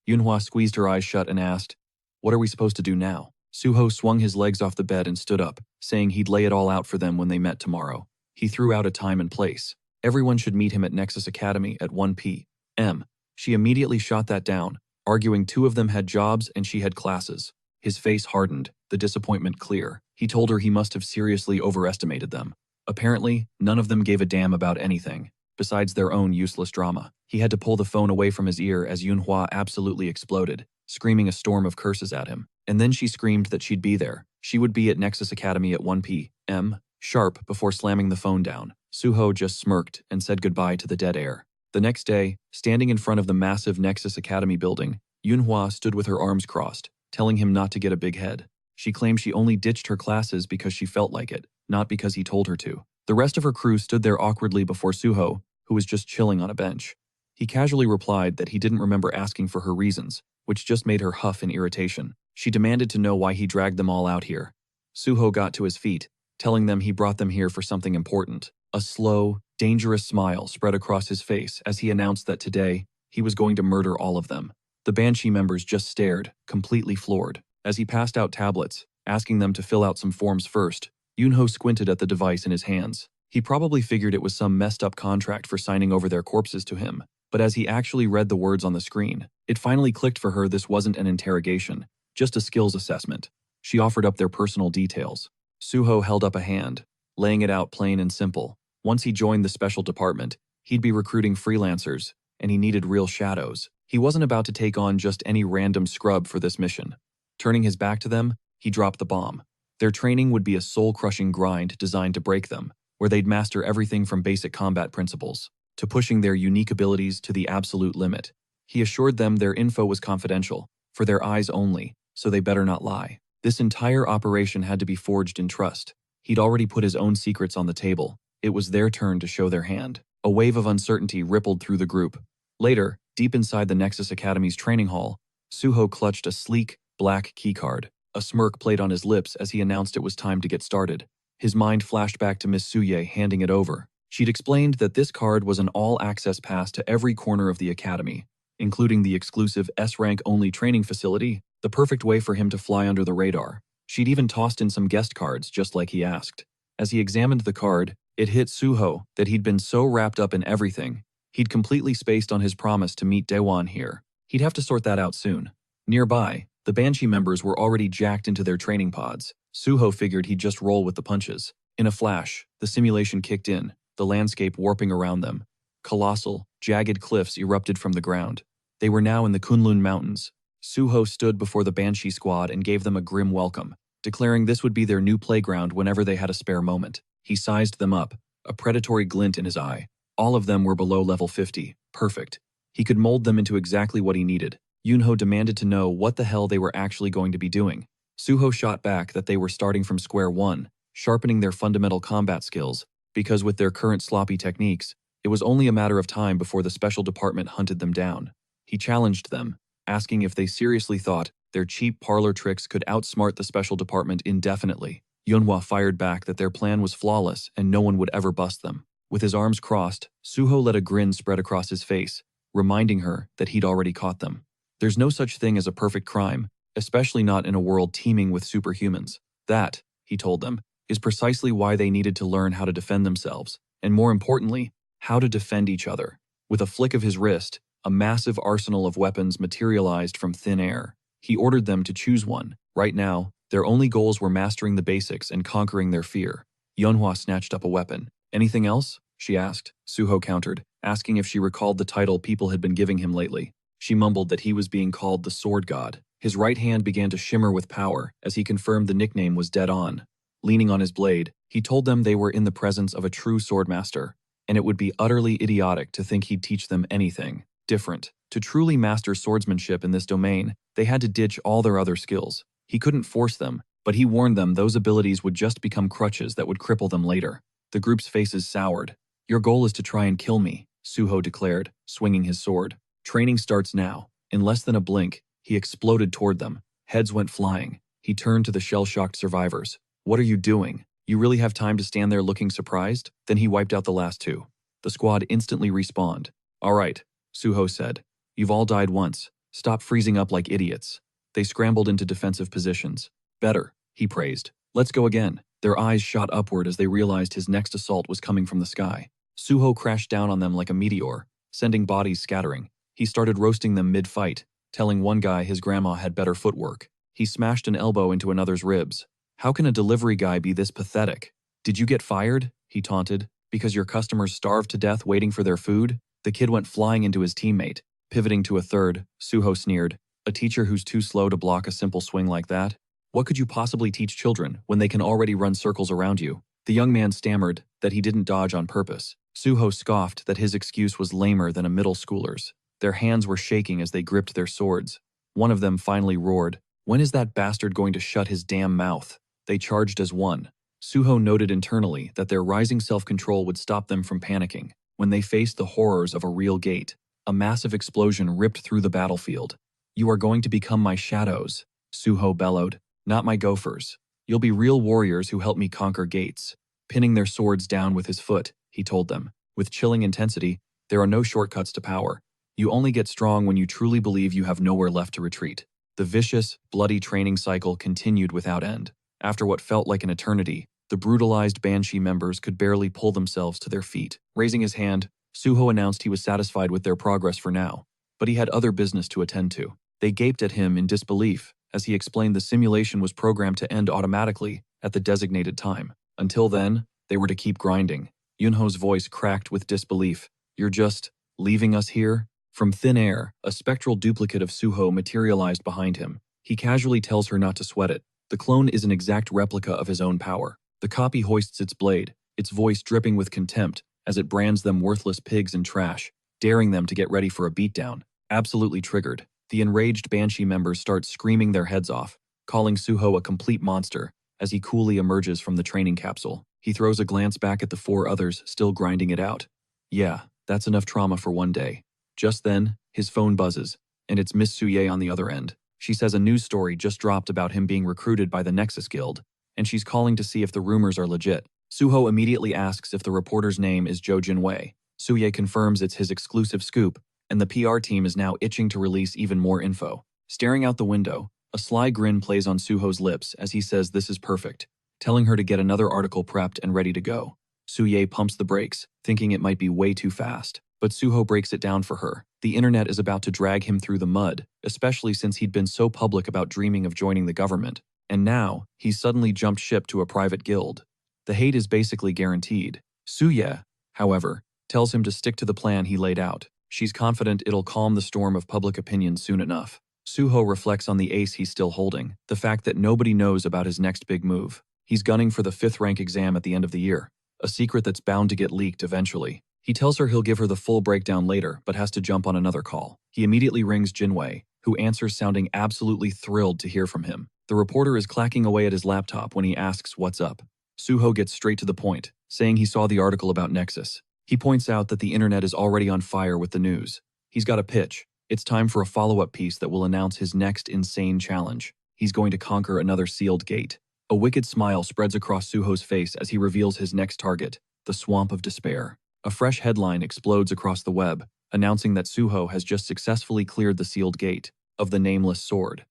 Yunhua squeezed her eyes shut and asked, "What are we supposed to do now?" Suho swung his legs off the bed and stood up, saying he'd lay it all out for them when they met tomorrow. He threw out a time and place. Everyone should meet him at Nexus Academy at 1 p.m. She immediately shot that down, arguing two of them had jobs and she had classes. His face hardened, the disappointment clear. He told her he must have seriously overestimated them. Apparently, none of them gave a damn about anything, besides their own useless drama. He had to pull the phone away from his ear as Yunhua absolutely exploded, screaming a storm of curses at him. And then she screamed that she'd be there. She would be at Nexus Academy at 1 p.m. sharp before slamming the phone down. Suho just smirked and said goodbye to the dead air. The next day, standing in front of the massive Nexus Academy building, Yunhua stood with her arms crossed, telling him not to get a big head. She claimed she only ditched her classes because she felt like it, not because he told her to. The rest of her crew stood there awkwardly before Suho, who was just chilling on a bench. He casually replied that he didn't remember asking for her reasons, which just made her huff in irritation. She demanded to know why he dragged them all out here. Suho got to his feet, telling them he brought them here for something important. A slow, dangerous smile spread across his face as he announced that today, he was going to murder all of them. The Banshee members just stared, completely floored. As he passed out tablets, asking them to fill out some forms first, Yunho squinted at the device in his hands. He probably figured it was some messed up contract for signing over their corpses to him, but as he actually read the words on the screen, it finally clicked for her this wasn't an interrogation, just a skills assessment. She offered up their personal details. Suho held up a hand, laying it out plain and simple. Once he joined the special department, he'd be recruiting freelancers, and he needed real shadows. He wasn't about to take on just any random scrub for this mission. Turning his back to them, he dropped the bomb. Their training would be a soul-crushing grind designed to break them, where they'd master everything from basic combat principles to pushing their unique abilities to the absolute limit. He assured them their info was confidential, for their eyes only, so they better not lie. This entire operation had to be forged in trust. He'd already put his own secrets on the table. It was their turn to show their hand. A wave of uncertainty rippled through the group. Later, deep inside the Nexus Academy's training hall, Suho clutched a sleek, black keycard. A smirk played on his lips as he announced it was time to get started. His mind flashed back to Miss Suye handing it over. She'd explained that this card was an all-access pass to every corner of the academy, including the exclusive S-rank-only training facility, the perfect way for him to fly under the radar. She'd even tossed in some guest cards just like he asked. As he examined the card, it hit Suho that he'd been so wrapped up in everything, he'd completely spaced on his promise to meet Daewon here. He'd have to sort that out soon. Nearby, the Banshee members were already jacked into their training pods. Suho figured he'd just roll with the punches. In a flash, the simulation kicked in, the landscape warping around them. Colossal, jagged cliffs erupted from the ground. They were now in the Kunlun Mountains, Suho stood before the Banshee squad and gave them a grim welcome, declaring this would be their new playground whenever they had a spare moment. He sized them up, a predatory glint in his eye. All of them were below level 50. Perfect. He could mold them into exactly what he needed. Yunho demanded to know what the hell they were actually going to be doing. Suho shot back that they were starting from square one, sharpening their fundamental combat skills, because with their current sloppy techniques, it was only a matter of time before the special department hunted them down. He challenged them, asking if they seriously thought their cheap parlor tricks could outsmart the special department indefinitely. Yunhua fired back that their plan was flawless and no one would ever bust them. With his arms crossed, Suho let a grin spread across his face, reminding her that he'd already caught them. There's no such thing as a perfect crime, especially not in a world teeming with superhumans. That, he told them, is precisely why they needed to learn how to defend themselves, and more importantly, how to defend each other. With a flick of his wrist, a massive arsenal of weapons materialized from thin air. He ordered them to choose one. Right now, their only goals were mastering the basics and conquering their fear. Yunhua snatched up a weapon. Anything else? She asked. Suho countered, asking if she recalled the title people had been giving him lately. She mumbled that he was being called the Sword God. His right hand began to shimmer with power as he confirmed the nickname was dead on. Leaning on his blade, he told them they were in the presence of a true swordmaster, and it would be utterly idiotic to think he'd teach them anything different. To truly master swordsmanship in this domain, they had to ditch all their other skills. He couldn't force them, but he warned them those abilities would just become crutches that would cripple them later. The group's faces soured. "Your goal is to try and kill me," Suho declared, swinging his sword. "Training starts now." In less than a blink, he exploded toward them. Heads went flying. He turned to the shell-shocked survivors. "What are you doing? You really have time to stand there looking surprised?" Then he wiped out the last two. The squad instantly respawned. "All right," Suho said. "You've all died once. Stop freezing up like idiots." They scrambled into defensive positions. "Better," he praised. "Let's go again." Their eyes shot upward as they realized his next assault was coming from the sky. Suho crashed down on them like a meteor, sending bodies scattering. He started roasting them mid-fight, telling one guy his grandma had better footwork. He smashed an elbow into another's ribs. "How can a delivery guy be this pathetic?" "Did you get fired?" he taunted. "Because your customers starved to death waiting for their food?" The kid went flying into his teammate. Pivoting to a third, Suho sneered. "A teacher who's too slow to block a simple swing like that? What could you possibly teach children when they can already run circles around you?" The young man stammered that he didn't dodge on purpose. Suho scoffed that his excuse was lamer than a middle schooler's. Their hands were shaking as they gripped their swords. One of them finally roared, "When is that bastard going to shut his damn mouth?" They charged as one. Suho noted internally that their rising self-control would stop them from panicking. When they faced the horrors of a real gate, a massive explosion ripped through the battlefield. "You are going to become my shadows," Suho bellowed. "Not my gophers. You'll be real warriors who help me conquer gates." Pinning their swords down with his foot, he told them. With chilling intensity, there are no shortcuts to power. You only get strong when you truly believe you have nowhere left to retreat. The vicious, bloody training cycle continued without end. After what felt like an eternity, the brutalized Banshee members could barely pull themselves to their feet. Raising his hand, Suho announced he was satisfied with their progress for now, but he had other business to attend to. They gaped at him in disbelief as he explained the simulation was programmed to end automatically at the designated time. Until then, they were to keep grinding. Yunho's voice cracked with disbelief. "You're just leaving us here?" From thin air, a spectral duplicate of Suho materialized behind him. He casually tells her not to sweat it. The clone is an exact replica of his own power. The copy hoists its blade, its voice dripping with contempt as it brands them worthless pigs and trash, daring them to get ready for a beatdown. Absolutely triggered, the enraged Banshee members start screaming their heads off, calling Suho a complete monster as he coolly emerges from the training capsule. He throws a glance back at the four others still grinding it out. Yeah, that's enough trauma for one day. Just then, his phone buzzes, and it's Miss Suye on the other end. She says a news story just dropped about him being recruited by the Nexus Guild, and she's calling to see if the rumors are legit. Suho immediately asks if the reporter's name is Jo Jinwei. Suye confirms it's his exclusive scoop, and the PR team is now itching to release even more info. Staring out the window, a sly grin plays on Suho's lips as he says this is perfect, telling her to get another article prepped and ready to go. Suye pumps the brakes, thinking it might be way too fast. But Suho breaks it down for her. The internet is about to drag him through the mud, especially since he'd been so public about dreaming of joining the government. And now, he's suddenly jumped ship to a private guild. The hate is basically guaranteed. Suye, however, tells him to stick to the plan he laid out. She's confident it'll calm the storm of public opinion soon enough. Suho reflects on the ace he's still holding, the fact that nobody knows about his next big move. He's gunning for the 5th rank exam at the end of the year, a secret that's bound to get leaked eventually. He tells her he'll give her the full breakdown later, but has to jump on another call. He immediately rings Jinwei, who answers sounding absolutely thrilled to hear from him. The reporter is clacking away at his laptop when he asks what's up. Suho gets straight to the point, saying he saw the article about Nexus. He points out that the internet is already on fire with the news. He's got a pitch. It's time for a follow-up piece that will announce his next insane challenge. He's going to conquer another sealed gate. A wicked smile spreads across Suho's face as he reveals his next target, the Swamp of Despair. A fresh headline explodes across the web, announcing that Suho has just successfully cleared the sealed gate of the Nameless Sword.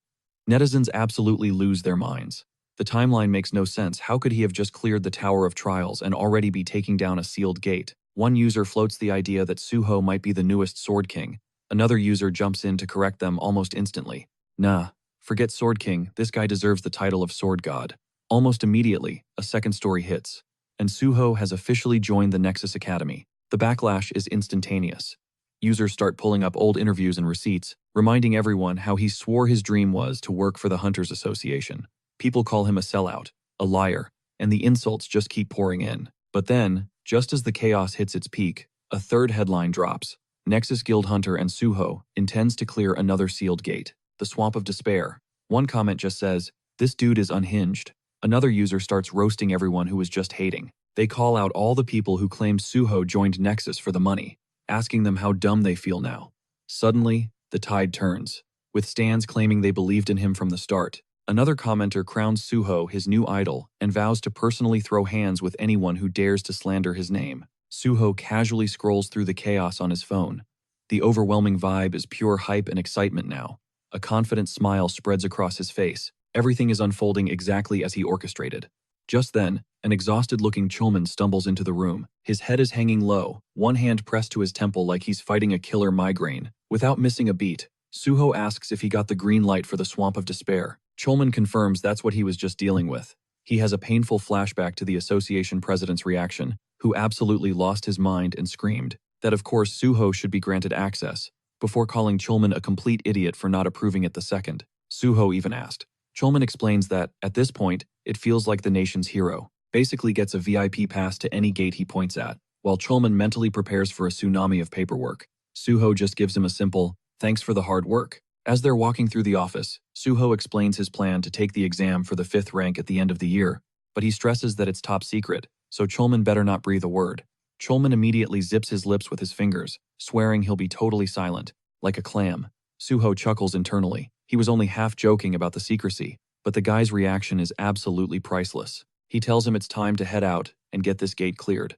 Netizens absolutely lose their minds. The timeline makes no sense. How could he have just cleared the Tower of Trials and already be taking down a sealed gate? One user floats the idea that Suho might be the newest Sword King. Another user jumps in to correct them almost instantly. Nah, forget Sword King, this guy deserves the title of Sword God. Almost immediately, a second story hits, and Suho has officially joined the Nexus Academy. The backlash is instantaneous. Users start pulling up old interviews and receipts, reminding everyone how he swore his dream was to work for the Hunters Association. People call him a sellout, a liar, and the insults just keep pouring in. But then, just as the chaos hits its peak, a third headline drops. Nexus Guild Hunter and Suho intends to clear another sealed gate, the Swamp of Despair. One comment just says, "This dude is unhinged." Another user starts roasting everyone who was just hating. They call out all the people who claimed Suho joined Nexus for the money, asking them how dumb they feel now. Suddenly, the tide turns, with stands claiming they believed in him from the start. Another commenter crowns Suho his new idol and vows to personally throw hands with anyone who dares to slander his name. Suho casually scrolls through the chaos on his phone. The overwhelming vibe is pure hype and excitement now. A confident smile spreads across his face. Everything is unfolding exactly as he orchestrated. Just then, an exhausted-looking Chulman stumbles into the room. His head is hanging low, one hand pressed to his temple like he's fighting a killer migraine. Without missing a beat, Suho asks if he got the green light for the Swamp of Despair. Chulman confirms that's what he was just dealing with. He has a painful flashback to the association president's reaction, who absolutely lost his mind and screamed that of course Suho should be granted access, before calling Chulman a complete idiot for not approving it the second. Suho even asked. Chulman explains that, at this point, it feels like the nation's hero basically gets a VIP pass to any gate he points at, while Chulman mentally prepares for a tsunami of paperwork. Suho just gives him a simple, "Thanks for the hard work." As they're walking through the office, Suho explains his plan to take the exam for the 5th rank at the end of the year, but he stresses that it's top secret, so Chulman better not breathe a word. Chulman immediately zips his lips with his fingers, swearing he'll be totally silent, like a clam. Suho chuckles internally. He was only half joking about the secrecy, but the guy's reaction is absolutely priceless. He tells him it's time to head out and get this gate cleared.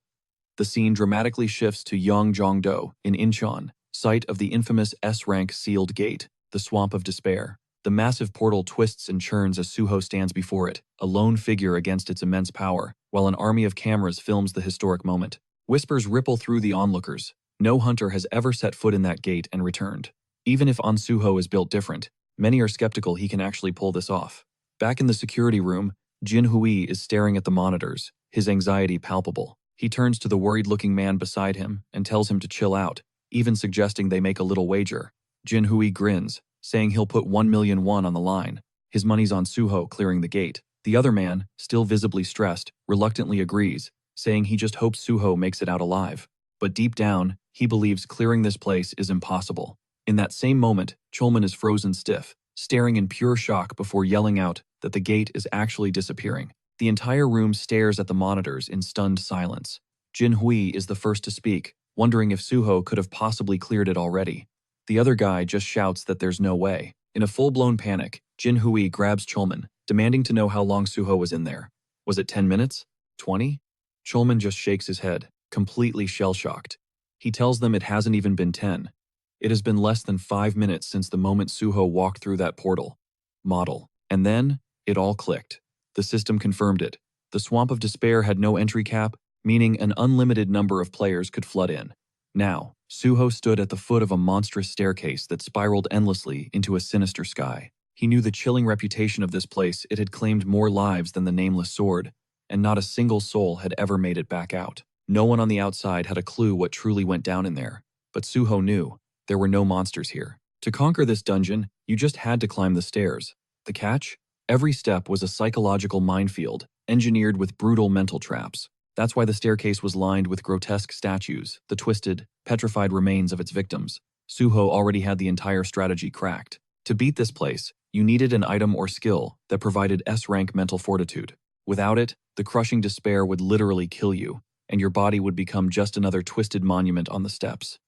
The scene dramatically shifts to Yongjongdo in Incheon, site of the infamous S-rank sealed gate, the Swamp of Despair. The massive portal twists and churns as Suho stands before it, a lone figure against its immense power, while an army of cameras films the historic moment. Whispers ripple through the onlookers. No hunter has ever set foot in that gate and returned. Even if Suho is built different, many are skeptical he can actually pull this off. Back in the security room, Jin Hui is staring at the monitors, his anxiety palpable. He turns to the worried-looking man beside him and tells him to chill out, even suggesting they make a little wager. Jin Hui grins, saying he'll put 1 million won on the line. His money's on Suho clearing the gate. The other man, still visibly stressed, reluctantly agrees, saying he just hopes Suho makes it out alive. But deep down, he believes clearing this place is impossible. In that same moment, Chulman is frozen stiff, staring in pure shock before yelling out that the gate is actually disappearing. The entire room stares at the monitors in stunned silence. Jin Hui is the first to speak, wondering if Suho could have possibly cleared it already. The other guy just shouts that there's no way. In a full-blown panic, Jin Hui grabs Chulman, demanding to know how long Suho was in there. Was it 10 minutes? 20? Chulman just shakes his head, completely shell-shocked. He tells them it hasn't even been 10. It has been less than 5 minutes since the moment Suho walked through that portal. Model. And then, it all clicked. The system confirmed it. The Swamp of Despair had no entry cap, meaning an unlimited number of players could flood in. Now, Suho stood at the foot of a monstrous staircase that spiraled endlessly into a sinister sky. He knew the chilling reputation of this place. It had claimed more lives than the Nameless Sword, and not a single soul had ever made it back out. No one on the outside had a clue what truly went down in there, but Suho knew there were no monsters here. To conquer this dungeon, You just had to climb the stairs. The catch? Every step was a psychological minefield, engineered with brutal mental traps. That's why the staircase was lined with grotesque statues, the twisted, petrified remains of its victims. Suho already had the entire strategy cracked. To beat this place, you needed an item or skill that provided S-rank mental fortitude. Without it, the crushing despair would literally kill you, and your body would become just another twisted monument on the steps.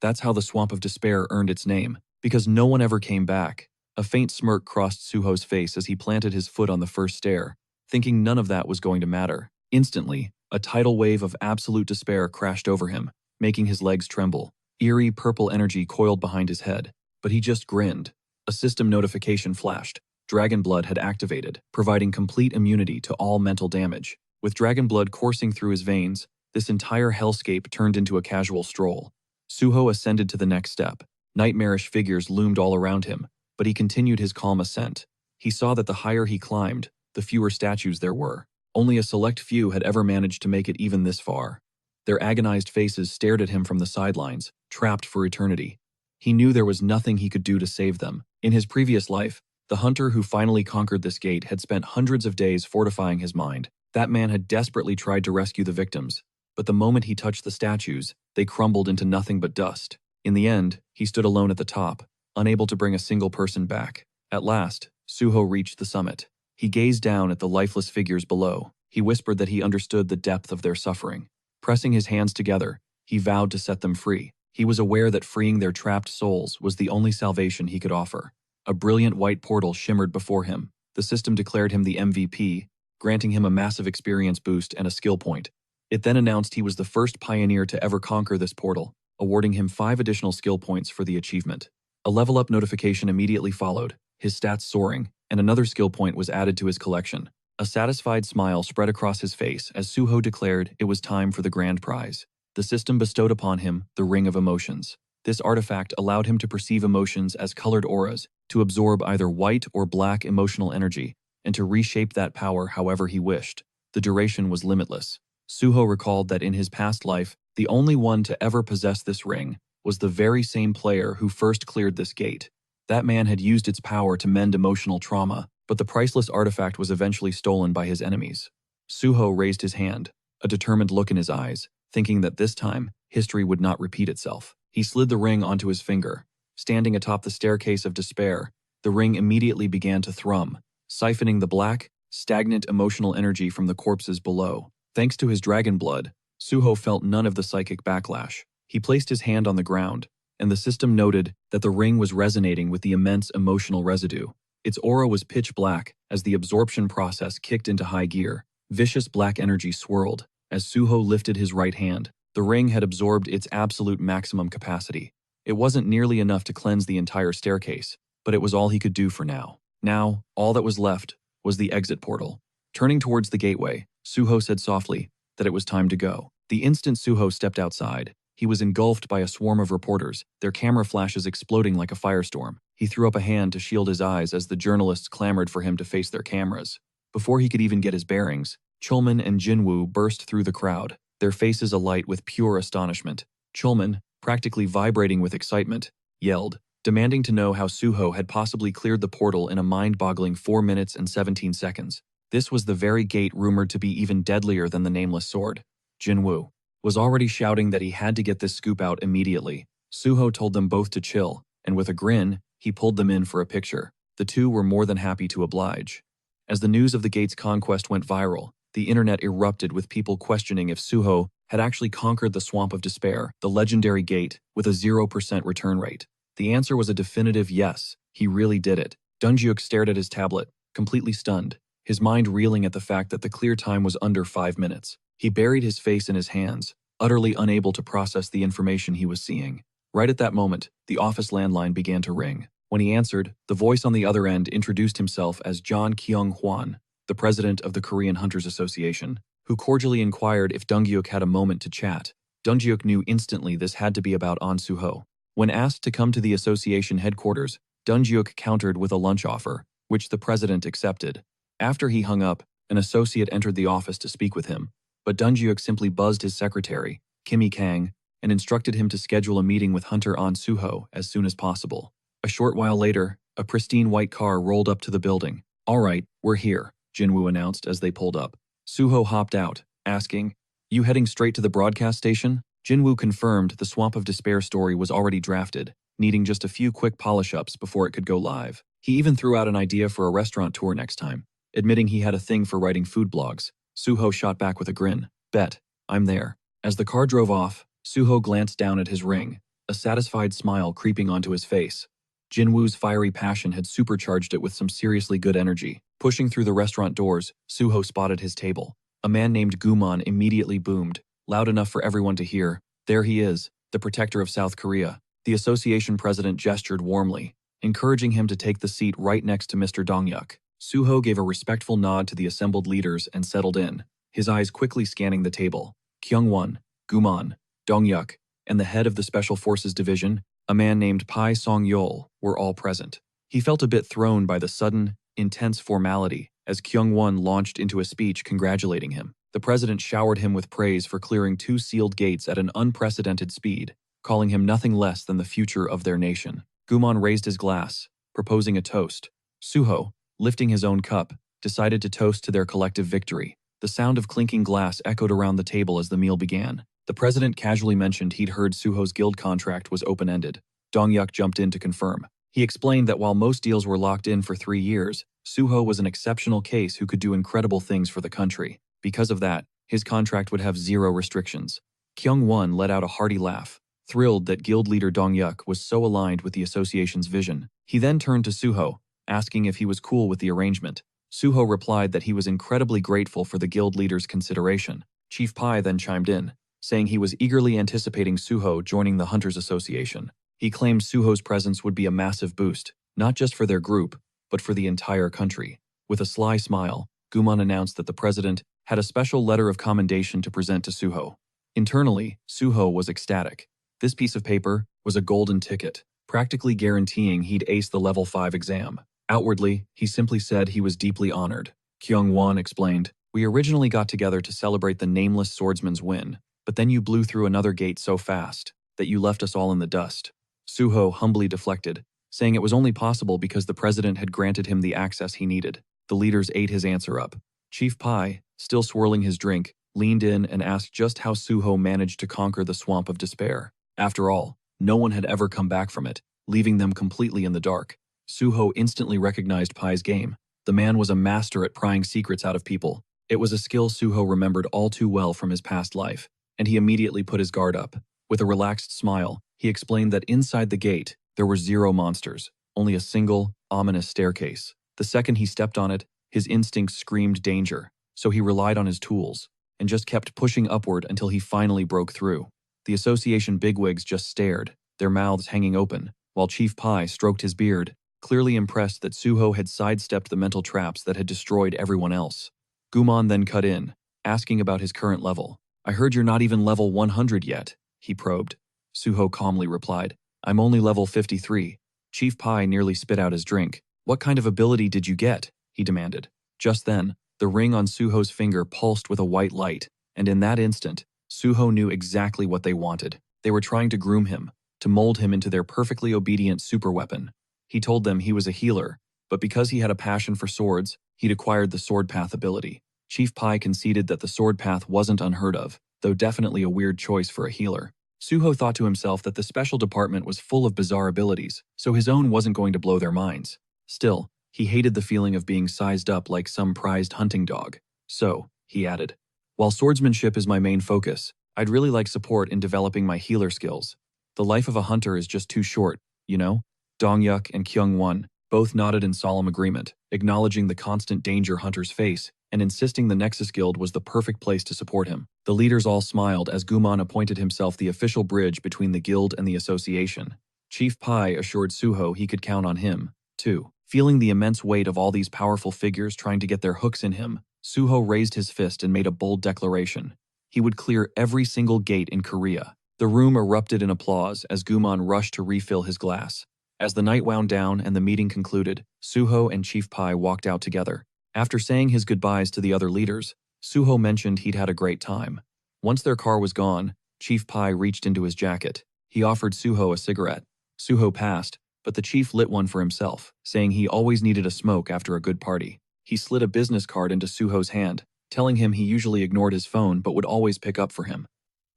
That's how the Swamp of Despair earned its name, because no one ever came back. A faint smirk crossed Suho's face as he planted his foot on the first stair, thinking none of that was going to matter. Instantly, a tidal wave of absolute despair crashed over him, making his legs tremble. Eerie purple energy coiled behind his head, but he just grinned. A system notification flashed. Dragon blood had activated, providing complete immunity to all mental damage. With dragon blood coursing through his veins, this entire hellscape turned into a casual stroll. Suho ascended to the next step. Nightmarish figures loomed all around him, but he continued his calm ascent. He saw that the higher he climbed, the fewer statues there were. Only a select few had ever managed to make it even this far. Their agonized faces stared at him from the sidelines, trapped for eternity. He knew there was nothing he could do to save them. In his previous life, the hunter who finally conquered this gate had spent hundreds of days fortifying his mind. That man had desperately tried to rescue the victims, but the moment he touched the statues, they crumbled into nothing but dust. In the end, he stood alone at the top, unable to bring a single person back. At last, Suho reached the summit. He gazed down at the lifeless figures below. He whispered that he understood the depth of their suffering. Pressing his hands together, he vowed to set them free. He was aware that freeing their trapped souls was the only salvation he could offer. A brilliant white portal shimmered before him. The system declared him the MVP, granting him a massive experience boost and a skill point. It then announced he was the first pioneer to ever conquer this portal, awarding him 5 additional skill points for the achievement. A level-up notification immediately followed, his stats soaring, and another skill point was added to his collection. A satisfied smile spread across his face as Suho declared it was time for the grand prize. The system bestowed upon him the Ring of Emotions. This artifact allowed him to perceive emotions as colored auras, to absorb either white or black emotional energy, and to reshape that power however he wished. The duration was limitless. Suho recalled that in his past life, the only one to ever possess this ring was the very same player who first cleared this gate. That man had used its power to mend emotional trauma, but the priceless artifact was eventually stolen by his enemies. Suho raised his hand, a determined look in his eyes, thinking that this time, history would not repeat itself. He slid the ring onto his finger. Standing atop the staircase of despair, the ring immediately began to thrum, siphoning the black, stagnant emotional energy from the corpses below. Thanks to his dragon blood, Suho felt none of the psychic backlash. He placed his hand on the ground, and the system noted that the ring was resonating with the immense emotional residue. Its aura was pitch black as the absorption process kicked into high gear. Vicious black energy swirled. As Suho lifted his right hand, the ring had absorbed its absolute maximum capacity. It wasn't nearly enough to cleanse the entire staircase, but it was all he could do for now. Now, all that was left was the exit portal. Turning towards the gateway, Suho said softly that it was time to go. The instant Suho stepped outside, he was engulfed by a swarm of reporters, their camera flashes exploding like a firestorm. He threw up a hand to shield his eyes as the journalists clamored for him to face their cameras. Before he could even get his bearings, Chulman and Jinwoo burst through the crowd, their faces alight with pure astonishment. Chulman, practically vibrating with excitement, yelled, demanding to know how Suho had possibly cleared the portal in a mind-boggling 4 minutes and 17 seconds. This was the very gate rumored to be even deadlier than the nameless sword. Jinwoo was already shouting that he had to get this scoop out immediately. Suho told them both to chill, and with a grin, he pulled them in for a picture. The two were more than happy to oblige. As the news of the gate's conquest went viral, the internet erupted with people questioning if Suho had actually conquered the Swamp of Despair, the legendary gate, with a 0% return rate. The answer was a definitive yes, he really did it. Dungyuk stared at his tablet, completely stunned, his mind reeling at the fact that the clear time was under 5 minutes. He buried his face in his hands, utterly unable to process the information he was seeing. Right at that moment, the office landline began to ring. When he answered, the voice on the other end introduced himself as John Kyung-hwan, the president of the Korean Hunters Association, who cordially inquired if Dungyuk had a moment to chat. Dungyuk knew instantly this had to be about An Suho. When asked to come to the association headquarters, Dungyuk countered with a lunch offer, which the president accepted. After he hung up, an associate entered the office to speak with him, but Dungyuk simply buzzed his secretary, Kimmy Kang, and instructed him to schedule a meeting with Hunter An Suho as soon as possible. A short while later, a pristine white car rolled up to the building. "All right, we're here," Jinwoo announced as they pulled up. Suho hopped out, asking, "You heading straight to the broadcast station?" Jinwoo confirmed the Swamp of Despair story was already drafted, needing just a few quick polish-ups before it could go live. He even threw out an idea for a restaurant tour next time. Admitting he had a thing for writing food blogs, Suho shot back with a grin. "Bet, I'm there." As the car drove off, Suho glanced down at his ring, a satisfied smile creeping onto his face. Jinwoo's fiery passion had supercharged it with some seriously good energy. Pushing through the restaurant doors, Suho spotted his table. A man named Gumon immediately boomed, loud enough for everyone to hear. "There he is, the protector of South Korea." The association president gestured warmly, encouraging him to take the seat right next to Mr. Dongyuk. Suho gave a respectful nod to the assembled leaders and settled in, his eyes quickly scanning the table. Kyungwon, Gumon, Dongyuk, and the head of the Special Forces Division, a man named Pai Song-yeol, were all present. He felt a bit thrown by the sudden, intense formality as Kyungwon launched into a speech congratulating him. The president showered him with praise for clearing 2 sealed gates at an unprecedented speed, calling him nothing less than the future of their nation. Gumon raised his glass, proposing a toast. Suho, lifting his own cup, decided to toast to their collective victory. The sound of clinking glass echoed around the table as the meal began. The president casually mentioned he'd heard Suho's guild contract was open-ended. Dongyuk jumped in to confirm. He explained that while most deals were locked in for 3 years, Suho was an exceptional case who could do incredible things for the country. Because of that, his contract would have 0 restrictions. Kyungwon let out a hearty laugh, thrilled that guild leader Dongyuk was so aligned with the association's vision. He then turned to Suho, asking if he was cool with the arrangement. Suho replied that he was incredibly grateful for the guild leader's consideration. Chief Pai then chimed in, saying he was eagerly anticipating Suho joining the Hunters Association. He claimed Suho's presence would be a massive boost, not just for their group, but for the entire country. With a sly smile, Gumon announced that the president had a special letter of commendation to present to Suho. Internally, Suho was ecstatic. This piece of paper was a golden ticket, practically guaranteeing he'd ace the level 5 exam. Outwardly, he simply said he was deeply honored. Kyungwon explained, "We originally got together to celebrate the nameless swordsman's win, but then you blew through another gate so fast that you left us all in the dust." Suho humbly deflected, saying it was only possible because the president had granted him the access he needed. The leaders ate his answer up. Chief Pai, still swirling his drink, leaned in and asked just how Suho managed to conquer the Swamp of Despair. After all, no one had ever come back from it, leaving them completely in the dark. Suho instantly recognized Pai's game. The man was a master at prying secrets out of people. It was a skill Suho remembered all too well from his past life, and he immediately put his guard up. With a relaxed smile, he explained that inside the gate, there were 0 monsters, only a single, ominous staircase. The second he stepped on it, his instincts screamed danger, so he relied on his tools, and just kept pushing upward until he finally broke through. The association bigwigs just stared, their mouths hanging open, while Chief Pai stroked his beard, clearly impressed that Suho had sidestepped the mental traps that had destroyed everyone else. Gumon then cut in, asking about his current level. "I heard you're not even level 100 yet," he probed. Suho calmly replied, "I'm only level 53. Chief Pai nearly spit out his drink. "What kind of ability did you get?" he demanded. Just then, the ring on Suho's finger pulsed with a white light, and in that instant, Suho knew exactly what they wanted. They were trying to groom him, to mold him into their perfectly obedient superweapon. He told them he was a healer, but because he had a passion for swords, he'd acquired the Sword Path ability. Chief Pai conceded that the Sword Path wasn't unheard of, though definitely a weird choice for a healer. Suho thought to himself that the special department was full of bizarre abilities, so his own wasn't going to blow their minds. Still, he hated the feeling of being sized up like some prized hunting dog. So, he added, "While swordsmanship is my main focus, I'd really like support in developing my healer skills. The life of a hunter is just too short, you know?" Dongyuk and Kyungwon both nodded in solemn agreement, acknowledging the constant danger hunters face and insisting the Nexus Guild was the perfect place to support him. The leaders all smiled as Gumon appointed himself the official bridge between the guild and the association. Chief Pai assured Suho he could count on him, too. Feeling the immense weight of all these powerful figures trying to get their hooks in him, Suho raised his fist and made a bold declaration. He would clear every single gate in Korea. The room erupted in applause as Gumon rushed to refill his glass. As the night wound down and the meeting concluded, Suho and Chief Pai walked out together. After saying his goodbyes to the other leaders, Suho mentioned he'd had a great time. Once their car was gone, Chief Pai reached into his jacket. He offered Suho a cigarette. Suho passed, but the chief lit one for himself, saying he always needed a smoke after a good party. He slid a business card into Suho's hand, telling him he usually ignored his phone but would always pick up for him.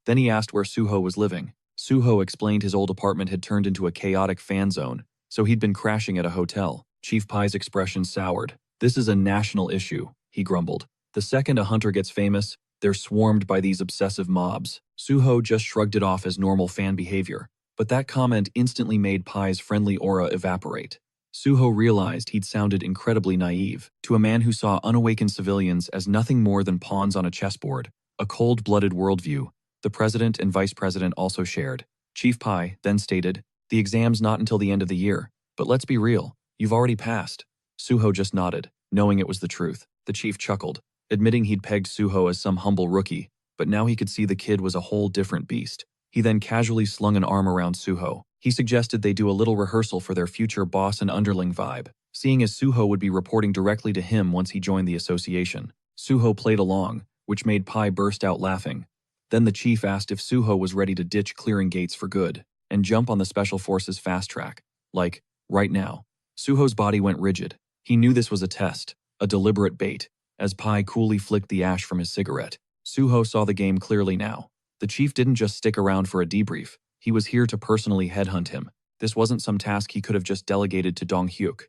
Then he asked where Suho was living. Suho explained his old apartment had turned into a chaotic fan zone, so he'd been crashing at a hotel. Chief Pai's expression soured. "This is a national issue," he grumbled. "The second a hunter gets famous, they're swarmed by these obsessive mobs." Suho just shrugged it off as normal fan behavior, but that comment instantly made Pai's friendly aura evaporate. Suho realized he'd sounded incredibly naive to a man who saw unawakened civilians as nothing more than pawns on a chessboard, a cold-blooded worldview the president and vice president also shared. Chief Pai then stated, "The exam's not until the end of the year, but let's be real, you've already passed." Suho just nodded, knowing it was the truth. The chief chuckled, admitting he'd pegged Suho as some humble rookie, but now he could see the kid was a whole different beast. He then casually slung an arm around Suho. He suggested they do a little rehearsal for their future boss and underling vibe, seeing as Suho would be reporting directly to him once he joined the association. Suho played along, which made Pai burst out laughing. Then the chief asked if Suho was ready to ditch clearing gates for good and jump on the Special Forces fast track, like, right now. Suho's body went rigid. He knew this was a test, a deliberate bait, as Pai coolly flicked the ash from his cigarette. Suho saw the game clearly now. The chief didn't just stick around for a debrief, he was here to personally headhunt him. This wasn't some task he could have just delegated to Dong Hyuk.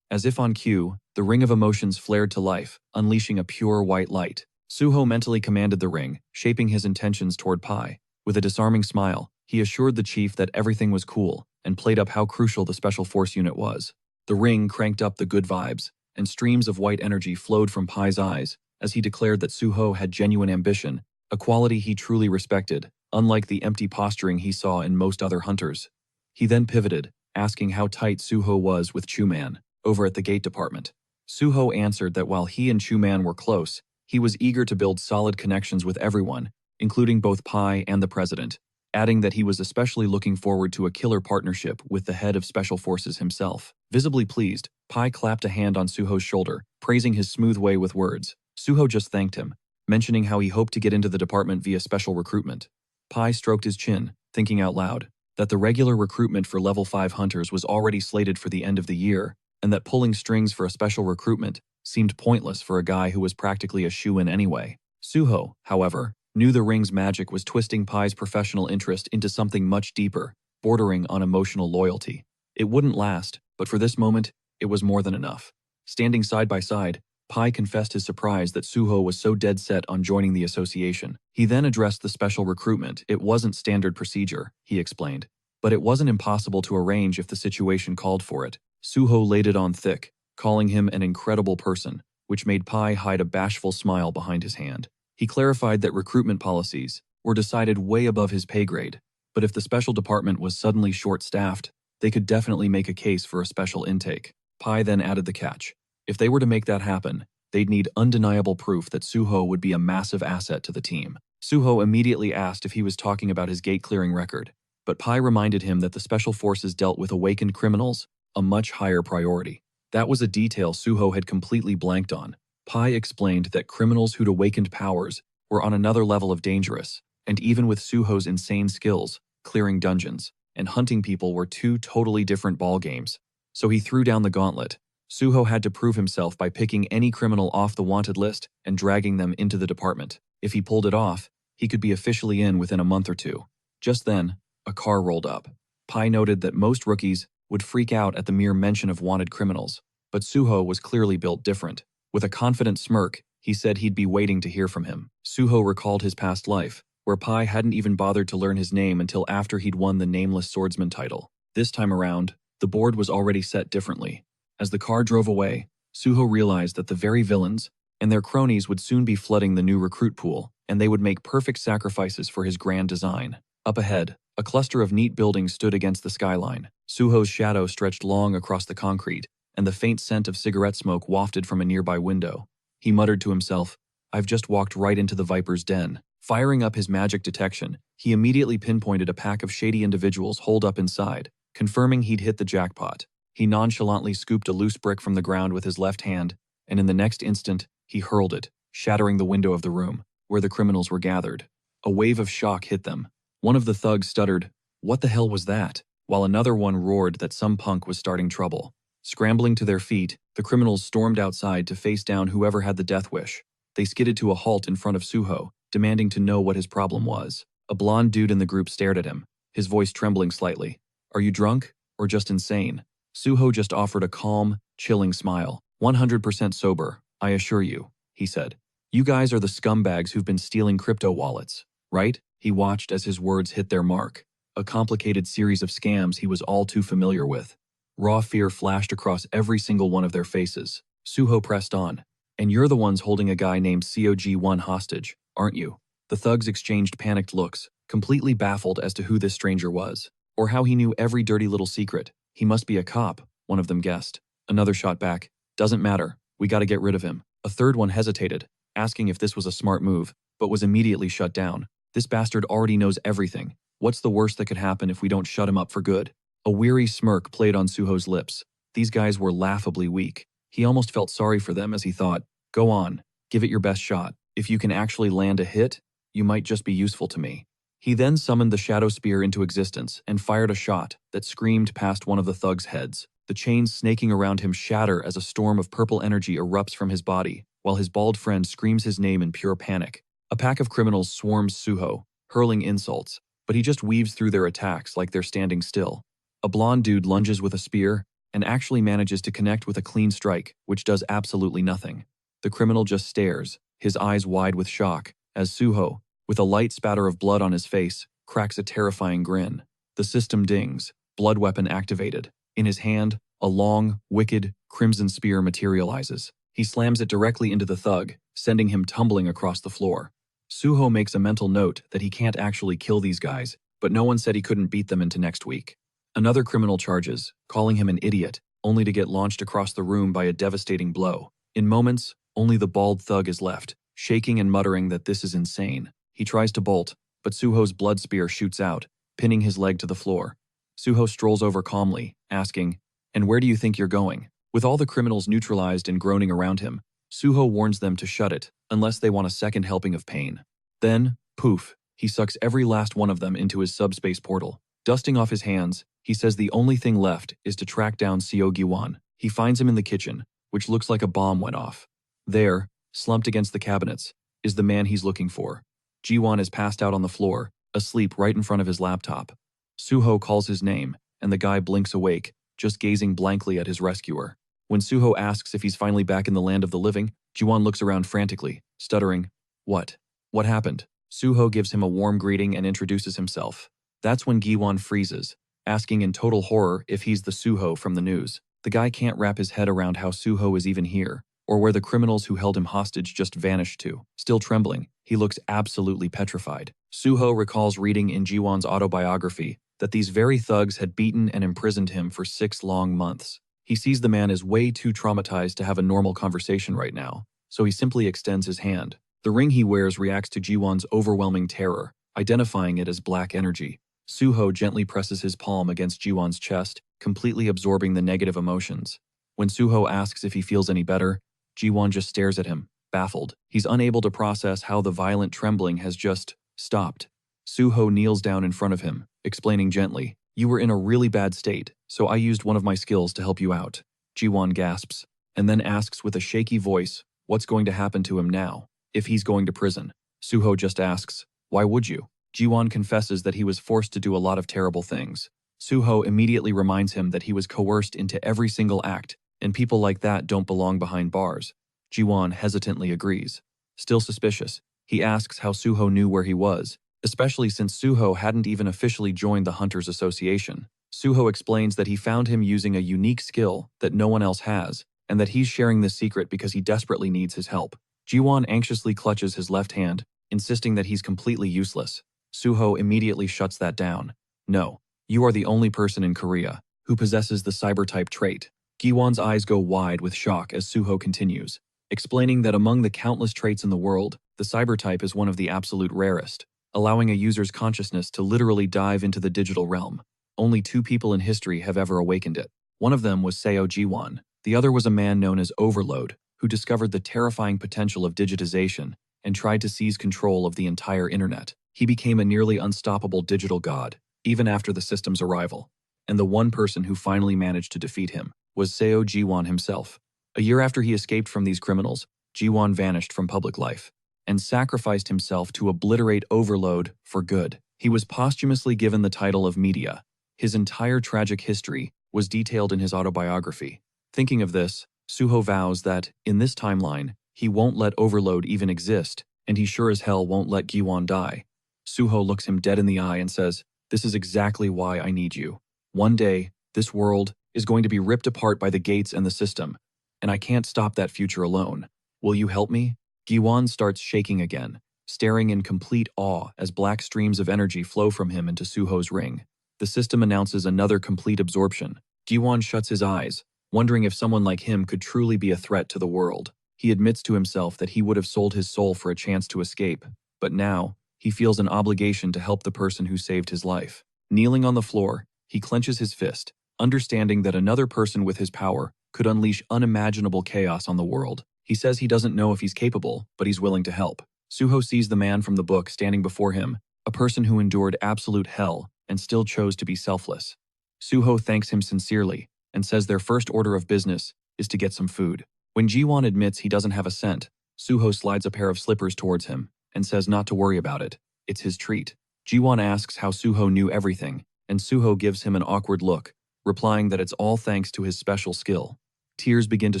As if on cue, the ring of emotions flared to life, unleashing a pure white light. Suho mentally commanded the ring, shaping his intentions toward Pai. With a disarming smile, he assured the chief that everything was cool and played up how crucial the Special Force unit was. The ring cranked up the good vibes, and streams of white energy flowed from Pai's eyes as he declared that Suho had genuine ambition, a quality he truly respected, unlike the empty posturing he saw in most other hunters. He then pivoted, asking how tight Suho was with Chuman, over at the gate department. Suho answered that while he and Chuman were close, he was eager to build solid connections with everyone, including both Pai and the president, adding that he was especially looking forward to a killer partnership with the head of Special Forces himself. Visibly pleased, Pai clapped a hand on Suho's shoulder, praising his smooth way with words. Suho just thanked him, mentioning how he hoped to get into the department via special recruitment. Pai stroked his chin, thinking out loud that the regular recruitment for level 5 hunters was already slated for the end of the year, and that pulling strings for a special recruitment seemed pointless for a guy who was practically a shoo-in anyway. Suho, however, knew the ring's magic was twisting Pai's professional interest into something much deeper, bordering on emotional loyalty. It wouldn't last, but for this moment, it was more than enough. Standing side by side, Pai confessed his surprise that Suho was so dead set on joining the association. He then addressed the special recruitment. It wasn't standard procedure, he explained, but it wasn't impossible to arrange if the situation called for it. Suho laid it on thick, calling him an incredible person, which made Pai hide a bashful smile behind his hand. He clarified that recruitment policies were decided way above his pay grade, but if the special department was suddenly short-staffed, they could definitely make a case for a special intake. Pai then added the catch. If they were to make that happen, they'd need undeniable proof that Suho would be a massive asset to the team. Suho immediately asked if he was talking about his gate-clearing record, but Pai reminded him that the Special Forces dealt with awakened criminals, a much higher priority. That was a detail Suho had completely blanked on. Pai explained that criminals who'd awakened powers were on another level of dangerous, and even with Suho's insane skills, clearing dungeons and hunting people were two totally different ballgames. So he threw down the gauntlet. Suho had to prove himself by picking any criminal off the wanted list and dragging them into the department. If he pulled it off, he could be officially in within a month or two. Just then, a car rolled up. Pai noted that most rookies would freak out at the mere mention of wanted criminals, but Suho was clearly built different. With a confident smirk, he said he'd be waiting to hear from him. Suho recalled his past life, where Pai hadn't even bothered to learn his name until after he'd won the Nameless Swordsman title. This time around, the board was already set differently. As the car drove away, Suho realized that the very villains and their cronies would soon be flooding the new recruit pool, and they would make perfect sacrifices for his grand design. Up ahead, a cluster of neat buildings stood against the skyline. Suho's shadow stretched long across the concrete, and the faint scent of cigarette smoke wafted from a nearby window. He muttered to himself, "I've just walked right into the Viper's den." Firing up his magic detection, he immediately pinpointed a pack of shady individuals holed up inside, confirming he'd hit the jackpot. He nonchalantly scooped a loose brick from the ground with his left hand, and in the next instant, he hurled it, shattering the window of the room where the criminals were gathered. A wave of shock hit them. One of the thugs stuttered, "What the hell was that?" while another one roared that some punk was starting trouble. Scrambling to their feet, the criminals stormed outside to face down whoever had the death wish. They skidded to a halt in front of Suho, demanding to know what his problem was. A blonde dude in the group stared at him, his voice trembling slightly. "Are you drunk? Or just insane?" Suho just offered a calm, chilling smile. 100% sober, I assure you, he said. "You guys are the scumbags who've been stealing crypto wallets, right?" He watched as his words hit their mark. A complicated series of scams he was all too familiar with. Raw fear flashed across every single one of their faces. Suho pressed on. "And you're the ones holding a guy named COG1 hostage, aren't you?" The thugs exchanged panicked looks, completely baffled as to who this stranger was, or how he knew every dirty little secret. "He must be a cop," one of them guessed. Another shot back. "Doesn't matter, we gotta get rid of him." A third one hesitated, asking if this was a smart move, but was immediately shut down. "This bastard already knows everything. What's the worst that could happen if we don't shut him up for good?" A weary smirk played on Suho's lips. These guys were laughably weak. He almost felt sorry for them as he thought, "Go on, give it your best shot. If you can actually land a hit, you might just be useful to me." He then summoned the shadow spear into existence and fired a shot that screamed past one of the thugs' heads. The chains snaking around him shatter as a storm of purple energy erupts from his body, while his bald friend screams his name in pure panic. A pack of criminals swarms Suho, hurling insults, but he just weaves through their attacks like they're standing still. A blonde dude lunges with a spear and actually manages to connect with a clean strike, which does absolutely nothing. The criminal just stares, his eyes wide with shock, as Suho, with a light spatter of blood on his face, cracks a terrifying grin. The system dings, blood weapon activated. In his hand, a long, wicked, crimson spear materializes. He slams it directly into the thug, sending him tumbling across the floor. Suho makes a mental note that he can't actually kill these guys, but no one said he couldn't beat them into next week. Another criminal charges, calling him an idiot, only to get launched across the room by a devastating blow. In moments, only the bald thug is left, shaking and muttering that this is insane. He tries to bolt, but Suho's blood spear shoots out, pinning his leg to the floor. Suho strolls over calmly, asking, "And where do you think you're going?" With all the criminals neutralized and groaning around him, Suho warns them to shut it, unless they want a second helping of pain. Then, poof, he sucks every last one of them into his subspace portal. Dusting off his hands, he says the only thing left is to track down Seo-gi-wan. He finds him in the kitchen, which looks like a bomb went off. There, slumped against the cabinets, is the man he's looking for. Ji-won is passed out on the floor, asleep right in front of his laptop. Suho calls his name, and the guy blinks awake, just gazing blankly at his rescuer. When Suho asks if he's finally back in the land of the living, Ji-won looks around frantically, stuttering, "What? What happened?" Suho gives him a warm greeting and introduces himself. That's when Gi-won freezes, asking in total horror if he's the Suho from the news. The guy can't wrap his head around how Suho is even here, or where the criminals who held him hostage just vanished to. Still trembling, he looks absolutely petrified. Suho recalls reading in Ji-won's autobiography that these very thugs had beaten and imprisoned him for 6 long months. He sees the man is way too traumatized to have a normal conversation right now, so he simply extends his hand. The ring he wears reacts to Ji-won's overwhelming terror, identifying it as black energy. Suho gently presses his palm against Ji-won's chest, completely absorbing the negative emotions. When Suho asks if he feels any better, Ji-won just stares at him, baffled. He's unable to process how the violent trembling has just stopped. Suho kneels down in front of him, explaining gently, "You were in a really bad state, so I used one of my skills to help you out." Ji-won gasps, and then asks with a shaky voice, what's going to happen to him now, if he's going to prison. Suho just asks, "Why would you?" Ji-won confesses that he was forced to do a lot of terrible things. Suho immediately reminds him that he was coerced into every single act, and people like that don't belong behind bars. Ji-won hesitantly agrees. Still suspicious, he asks how Suho knew where he was, especially since Suho hadn't even officially joined the Hunters Association. Suho explains that he found him using a unique skill that no one else has, and that he's sharing this secret because he desperately needs his help. Ji-won anxiously clutches his left hand, insisting that he's completely useless. Suho immediately shuts that down. "No, you are the only person in Korea who possesses the cyber-type trait." Gi-won's eyes go wide with shock as Suho continues, explaining that among the countless traits in the world, the cyber-type is one of the absolute rarest, allowing a user's consciousness to literally dive into the digital realm. Only 2 people in history have ever awakened it. One of them was Seo Ji-won. The other was a man known as Overload, who discovered the terrifying potential of digitization and tried to seize control of the entire internet. He became a nearly unstoppable digital god, even after the system's arrival. and the one person who finally managed to defeat him was Seo Ji-won himself. A year after he escaped from these criminals, Ji-won vanished from public life and sacrificed himself to obliterate Overload for good. He was posthumously given the title of Media. His entire tragic history was detailed in his autobiography. Thinking of this, Suho vows that, in this timeline, he won't let Overload even exist, and he sure as hell won't let Gi-won die. Suho looks him dead in the eye and says, "This is exactly why I need you. One day, this world is going to be ripped apart by the gates and the system, and I can't stop that future alone. Will you help me?" Gi-won starts shaking again, staring in complete awe as black streams of energy flow from him into Suho's ring. The system announces another complete absorption. Gi-won shuts his eyes, wondering if someone like him could truly be a threat to the world. He admits to himself that he would have sold his soul for a chance to escape, but now, he feels an obligation to help the person who saved his life. Kneeling on the floor, he clenches his fist, understanding that another person with his power could unleash unimaginable chaos on the world. He says he doesn't know if he's capable, but he's willing to help. Suho sees the man from the book standing before him, a person who endured absolute hell and still chose to be selfless. Suho thanks him sincerely and says their first order of business is to get some food. When Ji-won admits he doesn't have a cent, Suho slides a pair of slippers towards him and says not to worry about it. It's his treat. Ji-won asks how Suho knew everything, and Suho gives him an awkward look, replying that it's all thanks to his special skill. Tears begin to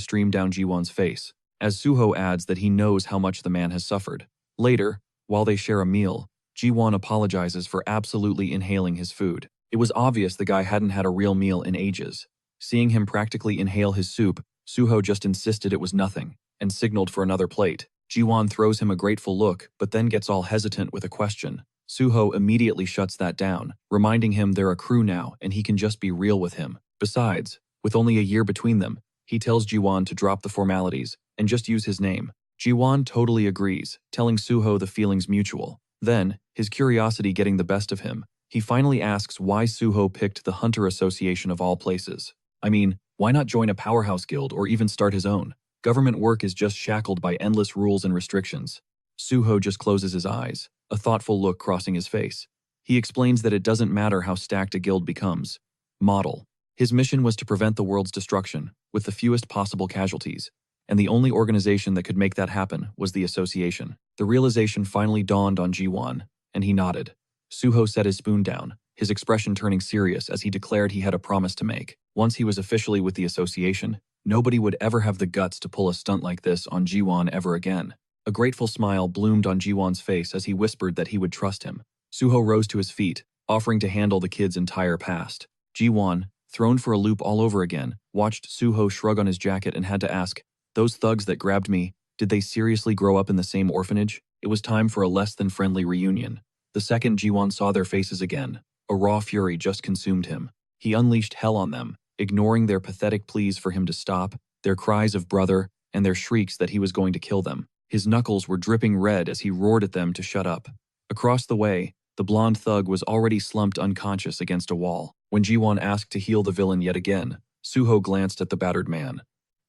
stream down Ji-won's face, as Suho adds that he knows how much the man has suffered. Later, while they share a meal, Ji-won apologizes for absolutely inhaling his food. It was obvious the guy hadn't had a real meal in ages. Seeing him practically inhale his soup, Suho just insisted it was nothing, and signaled for another plate. Ji-won throws him a grateful look, but then gets all hesitant with a question. Suho immediately shuts that down, reminding him they're a crew now and he can just be real with him. Besides, with only a year between them, he tells Ji-won to drop the formalities and just use his name. Ji-won totally agrees, telling Suho the feeling's mutual. Then, his curiosity getting the best of him, he finally asks why Suho picked the Hunter Association of all places. I mean, why not join a powerhouse guild or even start his own? Government work is just shackled by endless rules and restrictions. Suho just closes his eyes, a thoughtful look crossing his face. He explains that it doesn't matter how stacked a guild becomes. Model. His mission was to prevent the world's destruction, with the fewest possible casualties, and the only organization that could make that happen was the association. The realization finally dawned on Ji-won, and he nodded. Suho set his spoon down, his expression turning serious as he declared he had a promise to make. Once he was officially with the association, nobody would ever have the guts to pull a stunt like this on Ji-won ever again. A grateful smile bloomed on Ji-won's face as he whispered that he would trust him. Suho rose to his feet, offering to handle the kid's entire past. Ji-won, thrown for a loop all over again, watched Suho shrug on his jacket and had to ask, "Those thugs that grabbed me, did they seriously grow up in the same orphanage?" It was time for a less than friendly reunion. The second Ji-won saw their faces again, a raw fury just consumed him. He unleashed hell on them, ignoring their pathetic pleas for him to stop, their cries of brother, and their shrieks that he was going to kill them. His knuckles were dripping red as he roared at them to shut up. Across the way, the blonde thug was already slumped unconscious against a wall. When Ji-won asked to heal the villain yet again, Suho glanced at the battered man.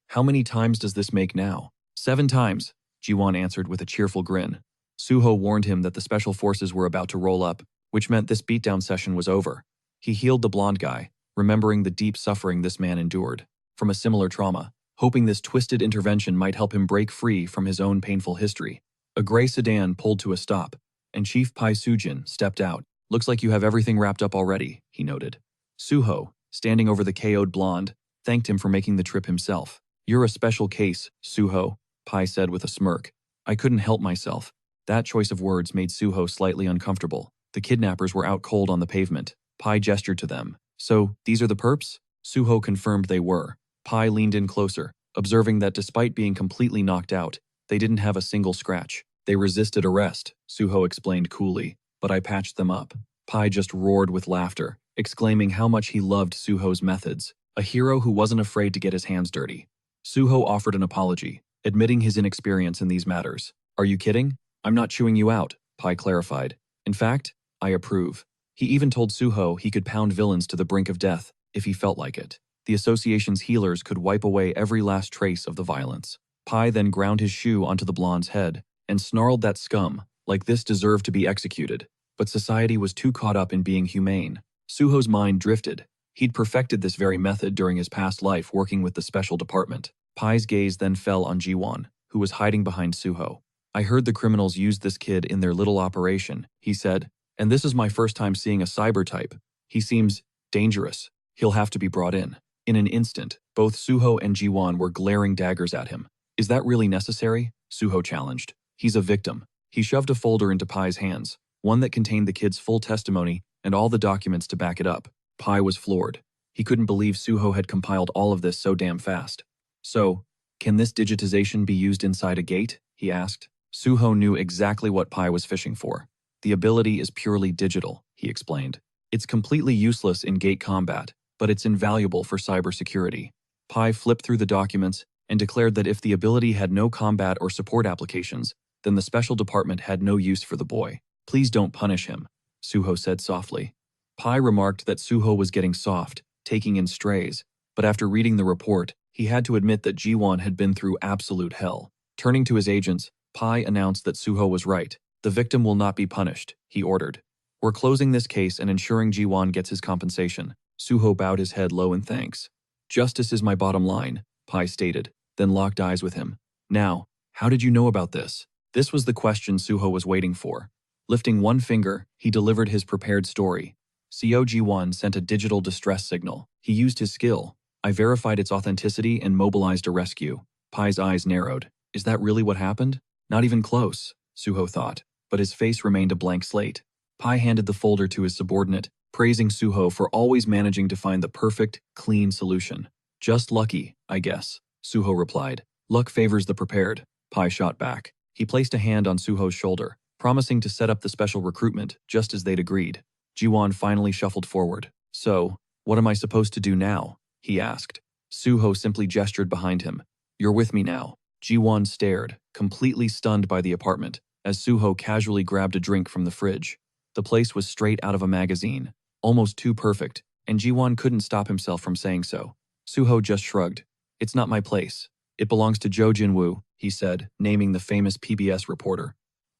"How many times does this make now?" "7 times, Ji-won answered with a cheerful grin. Suho warned him that the special forces were about to roll up, which meant this beatdown session was over. He healed the blonde guy, remembering the deep suffering this man endured from a similar trauma, hoping this twisted intervention might help him break free from his own painful history. A gray sedan pulled to a stop, and Chief Pai Sujin stepped out. "Looks like you have everything wrapped up already," he noted. Suho, standing over the KO'd blonde, thanked him for making the trip himself. "You're a special case, Suho," Pai said with a smirk. "I couldn't help myself." That choice of words made Suho slightly uncomfortable. The kidnappers were out cold on the pavement. Pai gestured to them. "So, these are the perps?" Suho confirmed they were. Pai leaned in closer, observing that despite being completely knocked out, they didn't have a single scratch. "They resisted arrest," Suho explained coolly, "but I patched them up." Pai just roared with laughter, exclaiming how much he loved Suho's methods, a hero who wasn't afraid to get his hands dirty. Suho offered an apology, admitting his inexperience in these matters. "Are you kidding? I'm not chewing you out," Pai clarified. "In fact, I approve." He even told Suho he could pound villains to the brink of death if he felt like it. The association's healers could wipe away every last trace of the violence. Pai then ground his shoe onto the blonde's head and snarled that scum, like this deserved to be executed. But society was too caught up in being humane. Suho's mind drifted. He'd perfected this very method during his past life working with the special department. Pai's gaze then fell on Jiwon, who was hiding behind Suho. I heard the criminals used this kid in their little operation, he said, and this is my first time seeing a cyber type. He seems dangerous. He'll have to be brought in. In an instant, both Suho and Jiwon were glaring daggers at him. Is that really necessary? Suho challenged. He's a victim. He shoved a folder into Pai's hands, one that contained the kid's full testimony and all the documents to back it up. Pai was floored. He couldn't believe Suho had compiled all of this so damn fast. So, can this digitization be used inside a gate? He asked. Suho knew exactly what Pai was fishing for. The ability is purely digital, he explained. It's completely useless in gate combat, but it's invaluable for cybersecurity. Pai flipped through the documents and declared that if the ability had no combat or support applications, then the special department had no use for the boy. Please don't punish him, Suho said softly. Pai remarked that Suho was getting soft, taking in strays, but after reading the report, he had to admit that Jiwon had been through absolute hell. Turning to his agents, Pai announced that Suho was right. The victim will not be punished, he ordered. We're closing this case and ensuring Jiwon gets his compensation. Suho bowed his head low in thanks. Justice is my bottom line, Pai stated, then locked eyes with him. Now, how did you know about this? This was the question Suho was waiting for. Lifting one finger, he delivered his prepared story. CO Jiwon sent a digital distress signal. He used his skill. I verified its authenticity and mobilized a rescue. Pai's eyes narrowed. Is that really what happened? Not even close, Suho thought, but his face remained a blank slate. Pai handed the folder to his subordinate, praising Suho for always managing to find the perfect, clean solution. Just lucky, I guess, Suho replied. Luck favors the prepared, Pai shot back. He placed a hand on Suho's shoulder, promising to set up the special recruitment just as they'd agreed. Jiwon finally shuffled forward. So, what am I supposed to do now? He asked. Suho simply gestured behind him. You're with me now. Jiwon stared, completely stunned by the apartment, as Suho casually grabbed a drink from the fridge. The place was straight out of a magazine, almost too perfect, and Jiwon couldn't stop himself from saying so. Suho just shrugged. It's not my place. It belongs to Jo Jinwoo, he said, naming the famous PBS reporter.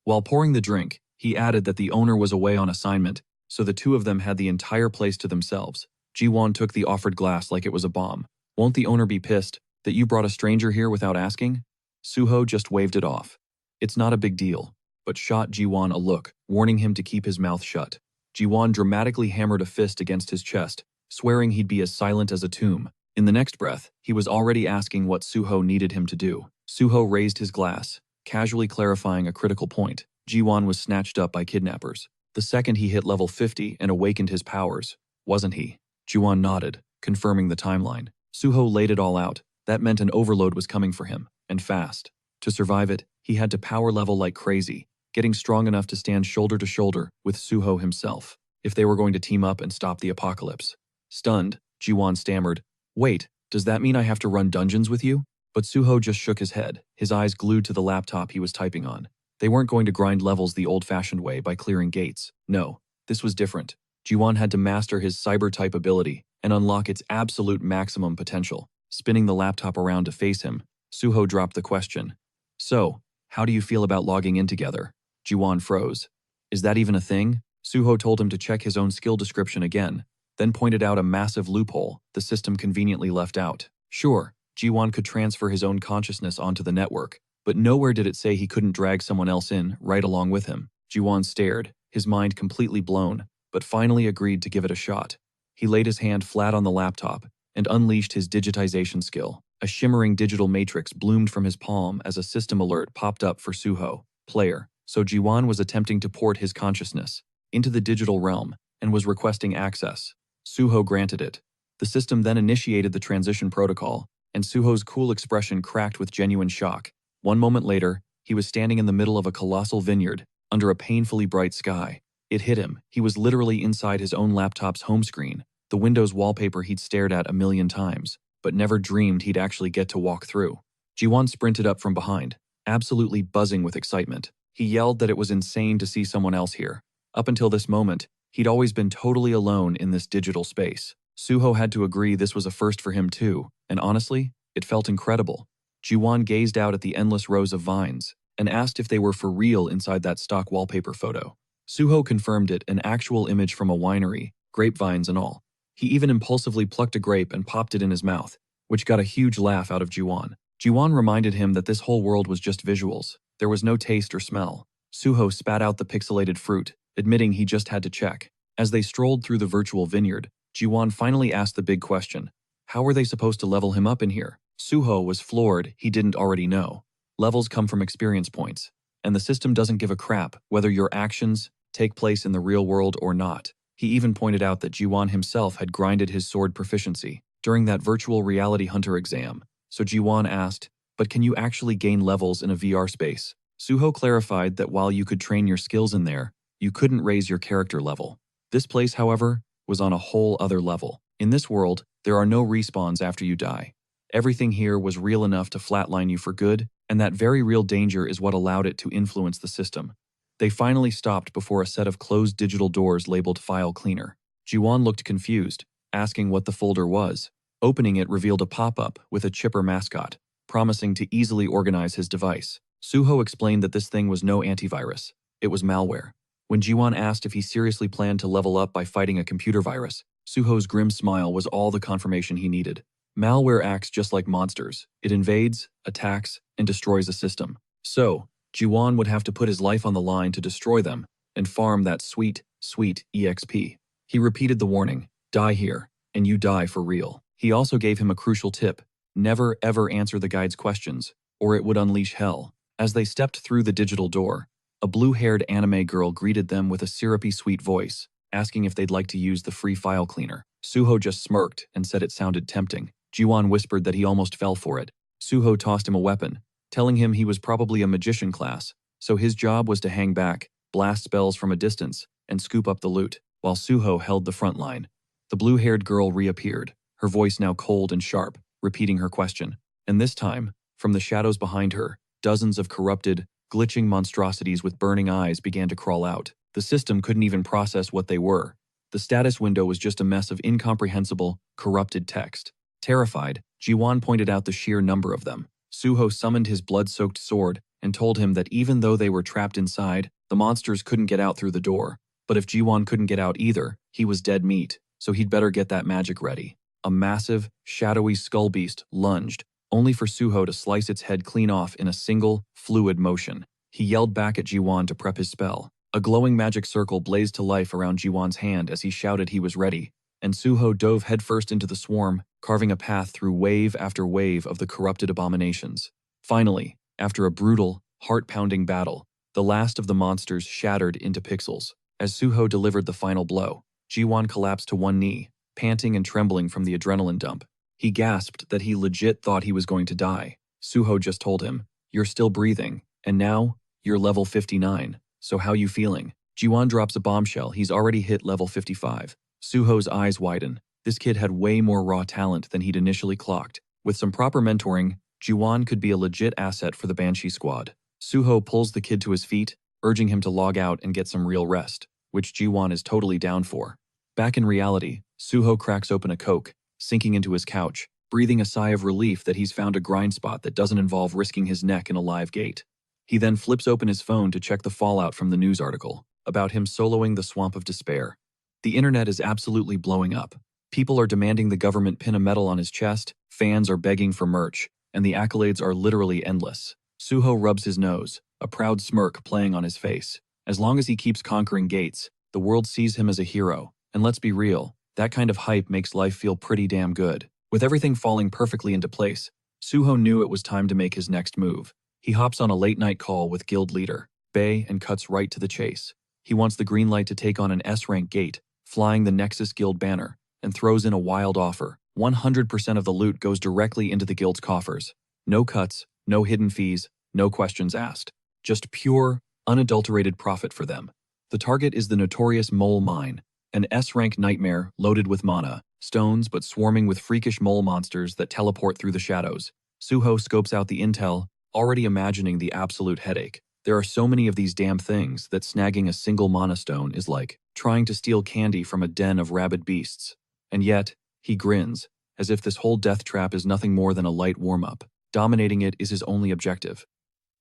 While pouring the drink, he added that the owner was away on assignment, so the two of them had the entire place to themselves. Jiwon took the offered glass like it was a bomb. Won't the owner be pissed that you brought a stranger here without asking? Suho just waved it off. It's not a big deal, but shot Jiwon a look, warning him to keep his mouth shut. Jiwon dramatically hammered a fist against his chest, swearing he'd be as silent as a tomb. In the next breath, he was already asking what Suho needed him to do. Suho raised his glass, casually clarifying a critical point. Jiwon was snatched up by kidnappers. The second he hit level 50 and awakened his powers, wasn't he? Jiwon nodded, confirming the timeline. Suho laid it all out. That meant an overload was coming for him, and fast. To survive it, he had to power level like crazy, getting strong enough to stand shoulder to shoulder with Suho himself, if they were going to team up and stop the apocalypse. Stunned, Jiwon stammered, Wait, does that mean I have to run dungeons with you? But Suho just shook his head, his eyes glued to the laptop he was typing on. They weren't going to grind levels the old-fashioned way by clearing gates. No, this was different. Jiwon had to master his cyber-type ability and unlock its absolute maximum potential. Spinning the laptop around to face him, Suho dropped the question. So, how do you feel about logging in together? Jiwon froze. Is that even a thing? Suho told him to check his own skill description again, then pointed out a massive loophole the system conveniently left out. Sure, Jiwon could transfer his own consciousness onto the network, but nowhere did it say he couldn't drag someone else in right along with him. Jiwon stared, his mind completely blown, but finally agreed to give it a shot. He laid his hand flat on the laptop and unleashed his digitization skill. A shimmering digital matrix bloomed from his palm as a system alert popped up for Suho, player. So Jiwon was attempting to port his consciousness into the digital realm and was requesting access. Suho granted it. The system then initiated the transition protocol, and Suho's cool expression cracked with genuine shock. 1 moment later, he was standing in the middle of a colossal vineyard, under a painfully bright sky. It hit him. He was literally inside his own laptop's home screen, the Windows wallpaper he'd stared at 1,000,000 times, but never dreamed he'd actually get to walk through. Jiwon sprinted up from behind, absolutely buzzing with excitement. He yelled that it was insane to see someone else here. Up until this moment, he'd always been totally alone in this digital space. Suho had to agree this was a first for him too, and honestly, it felt incredible. Jiwon gazed out at the endless rows of vines and asked if they were for real inside that stock wallpaper photo. Suho confirmed it, an actual image from a winery, grapevines and all. He even impulsively plucked a grape and popped it in his mouth, which got a huge laugh out of Jiwon. Jiwon reminded him that this whole world was just visuals. There was no taste or smell. Suho spat out the pixelated fruit, admitting he just had to check. As they strolled through the virtual vineyard, Jiwon finally asked the big question. How were they supposed to level him up in here? Suho was floored he didn't already know. Levels come from experience points, and the system doesn't give a crap whether your actions take place in the real world or not. He even pointed out that Jiwon himself had grinded his sword proficiency during that virtual reality hunter exam. So Jiwon asked, but can you actually gain levels in a VR space? Suho clarified that while you could train your skills in there, you couldn't raise your character level. This place, however, was on a whole other level. In this world, there are no respawns after you die. Everything here was real enough to flatline you for good, and that very real danger is what allowed it to influence the system. They finally stopped before a set of closed digital doors labeled File Cleaner. Jiwon looked confused, asking what the folder was. Opening it revealed a pop-up with a chipper mascot, promising to easily organize his device. Suho explained that this thing was no antivirus. It was malware. When Jiwon asked if he seriously planned to level up by fighting a computer virus, Suho's grim smile was all the confirmation he needed. Malware acts just like monsters. It invades, attacks, and destroys a system. So, Jiwon would have to put his life on the line to destroy them and farm that sweet, sweet EXP. He repeated the warning, die here, and you die for real. He also gave him a crucial tip, never ever answer the guide's questions, or it would unleash hell. As they stepped through the digital door, a blue-haired anime girl greeted them with a syrupy sweet voice, asking if they'd like to use the free file cleaner. Suho just smirked and said it sounded tempting. Jiwon whispered that he almost fell for it. Suho tossed him a weapon, telling him he was probably a magician class, so his job was to hang back, blast spells from a distance, and scoop up the loot, while Suho held the front line. The blue-haired girl reappeared, her voice now cold and sharp, repeating her question. And this time, from the shadows behind her, dozens of corrupted, glitching monstrosities with burning eyes began to crawl out. The system couldn't even process what they were. The status window was just a mess of incomprehensible, corrupted text. Terrified, Jiwon pointed out the sheer number of them. Suho summoned his blood-soaked sword and told him that even though they were trapped inside, the monsters couldn't get out through the door. But if Jiwon couldn't get out either, he was dead meat, so he'd better get that magic ready. A massive, shadowy skull beast lunged, only for Suho to slice its head clean off in a single, fluid motion. He yelled back at Jiwon to prep his spell. A glowing magic circle blazed to life around Jiwon's hand as he shouted he was ready, and Suho dove headfirst into the swarm, carving a path through wave after wave of the corrupted abominations. Finally, after a brutal, heart-pounding battle, the last of the monsters shattered into pixels. As Suho delivered the final blow, Jiwon collapsed to one knee, panting and trembling from the adrenaline dump. He gasped that he legit thought he was going to die. Suho just told him, "You're still breathing, and now, you're level 59, so how you feeling?" Jiwon drops a bombshell, he's already hit level 55. Suho's eyes widen. This kid had way more raw talent than he'd initially clocked. With some proper mentoring, Jiwon could be a legit asset for the Banshee squad. Suho pulls the kid to his feet, urging him to log out and get some real rest, which Jiwon is totally down for. Back in reality, Suho cracks open a Coke, sinking into his couch, breathing a sigh of relief that he's found a grind spot that doesn't involve risking his neck in a live gate. He then flips open his phone to check the fallout from the news article about him soloing the Swamp of Despair. The internet is absolutely blowing up. People are demanding the government pin a medal on his chest, fans are begging for merch, and the accolades are literally endless. Suho rubs his nose, a proud smirk playing on his face. As long as he keeps conquering gates, the world sees him as a hero, and let's be real, that kind of hype makes life feel pretty damn good. With everything falling perfectly into place, Suho knew it was time to make his next move. He hops on a late-night call with guild leader Bei and cuts right to the chase. He wants the green light to take on an S-rank gate, flying the Nexus Guild banner, and throws in a wild offer. 100% of the loot goes directly into the guild's coffers. No cuts, no hidden fees, no questions asked. Just pure, unadulterated profit for them. The target is the notorious Mole Mine, an S-rank nightmare loaded with mana, stones but swarming with freakish mole monsters that teleport through the shadows. Suho scopes out the intel, already imagining the absolute headache. There are so many of these damn things that snagging a single mana stone is like trying to steal candy from a den of rabid beasts. And yet, he grins, as if this whole death trap is nothing more than a light warm-up. Dominating it is his only objective.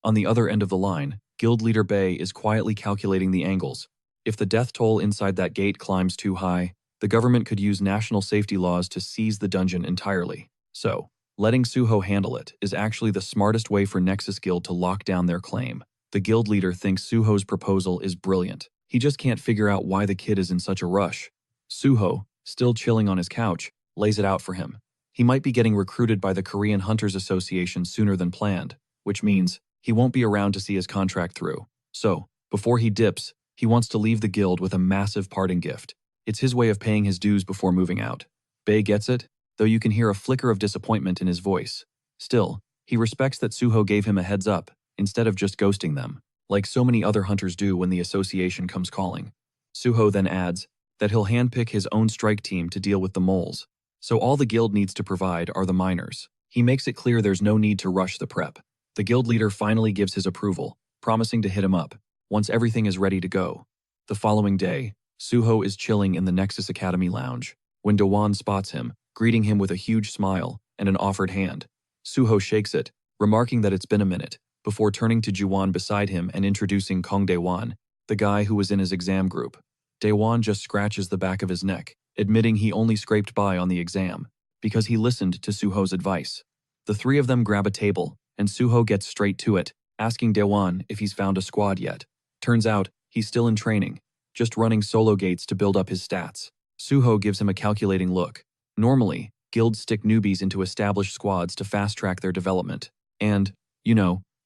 On the other end of the line, guild leader Bei is quietly calculating the angles. If the death toll inside that gate climbs too high, the government could use national safety laws to seize the dungeon entirely. So, letting Suho handle it is actually the smartest way for Nexus Guild to lock down their claim. The guild leader thinks Suho's proposal is brilliant. He just can't figure out why the kid is in such a rush. Suho, still chilling on his couch, lays it out for him. He might be getting recruited by the Korean Hunters Association sooner than planned, which means he won't be around to see his contract through. So, before he dips, he wants to leave the guild with a massive parting gift. It's his way of paying his dues before moving out. Bae gets it, though you can hear a flicker of disappointment in his voice. Still, he respects that Suho gave him a heads up, instead of just ghosting them, like so many other hunters do when the association comes calling. Suho then adds that he'll handpick his own strike team to deal with the moles, so all the guild needs to provide are the miners. He makes it clear there's no need to rush the prep. The guild leader finally gives his approval, promising to hit him up once everything is ready to go. The following day, Suho is chilling in the Nexus Academy lounge when Dawon spots him, greeting him with a huge smile and an offered hand. Suho shakes it, remarking that it's been a minute, before turning to Jiwon beside him and introducing Kong Daewon, the guy who was in his exam group. Daewon just scratches the back of his neck, admitting he only scraped by on the exam, because he listened to Suho's advice. The three of them grab a table, and Suho gets straight to it, asking Daewon if he's found a squad yet. Turns out, he's still in training, just running solo gates to build up his stats. Suho gives him a calculating look. Normally, guilds stick newbies into established squads to fast-track their development, and,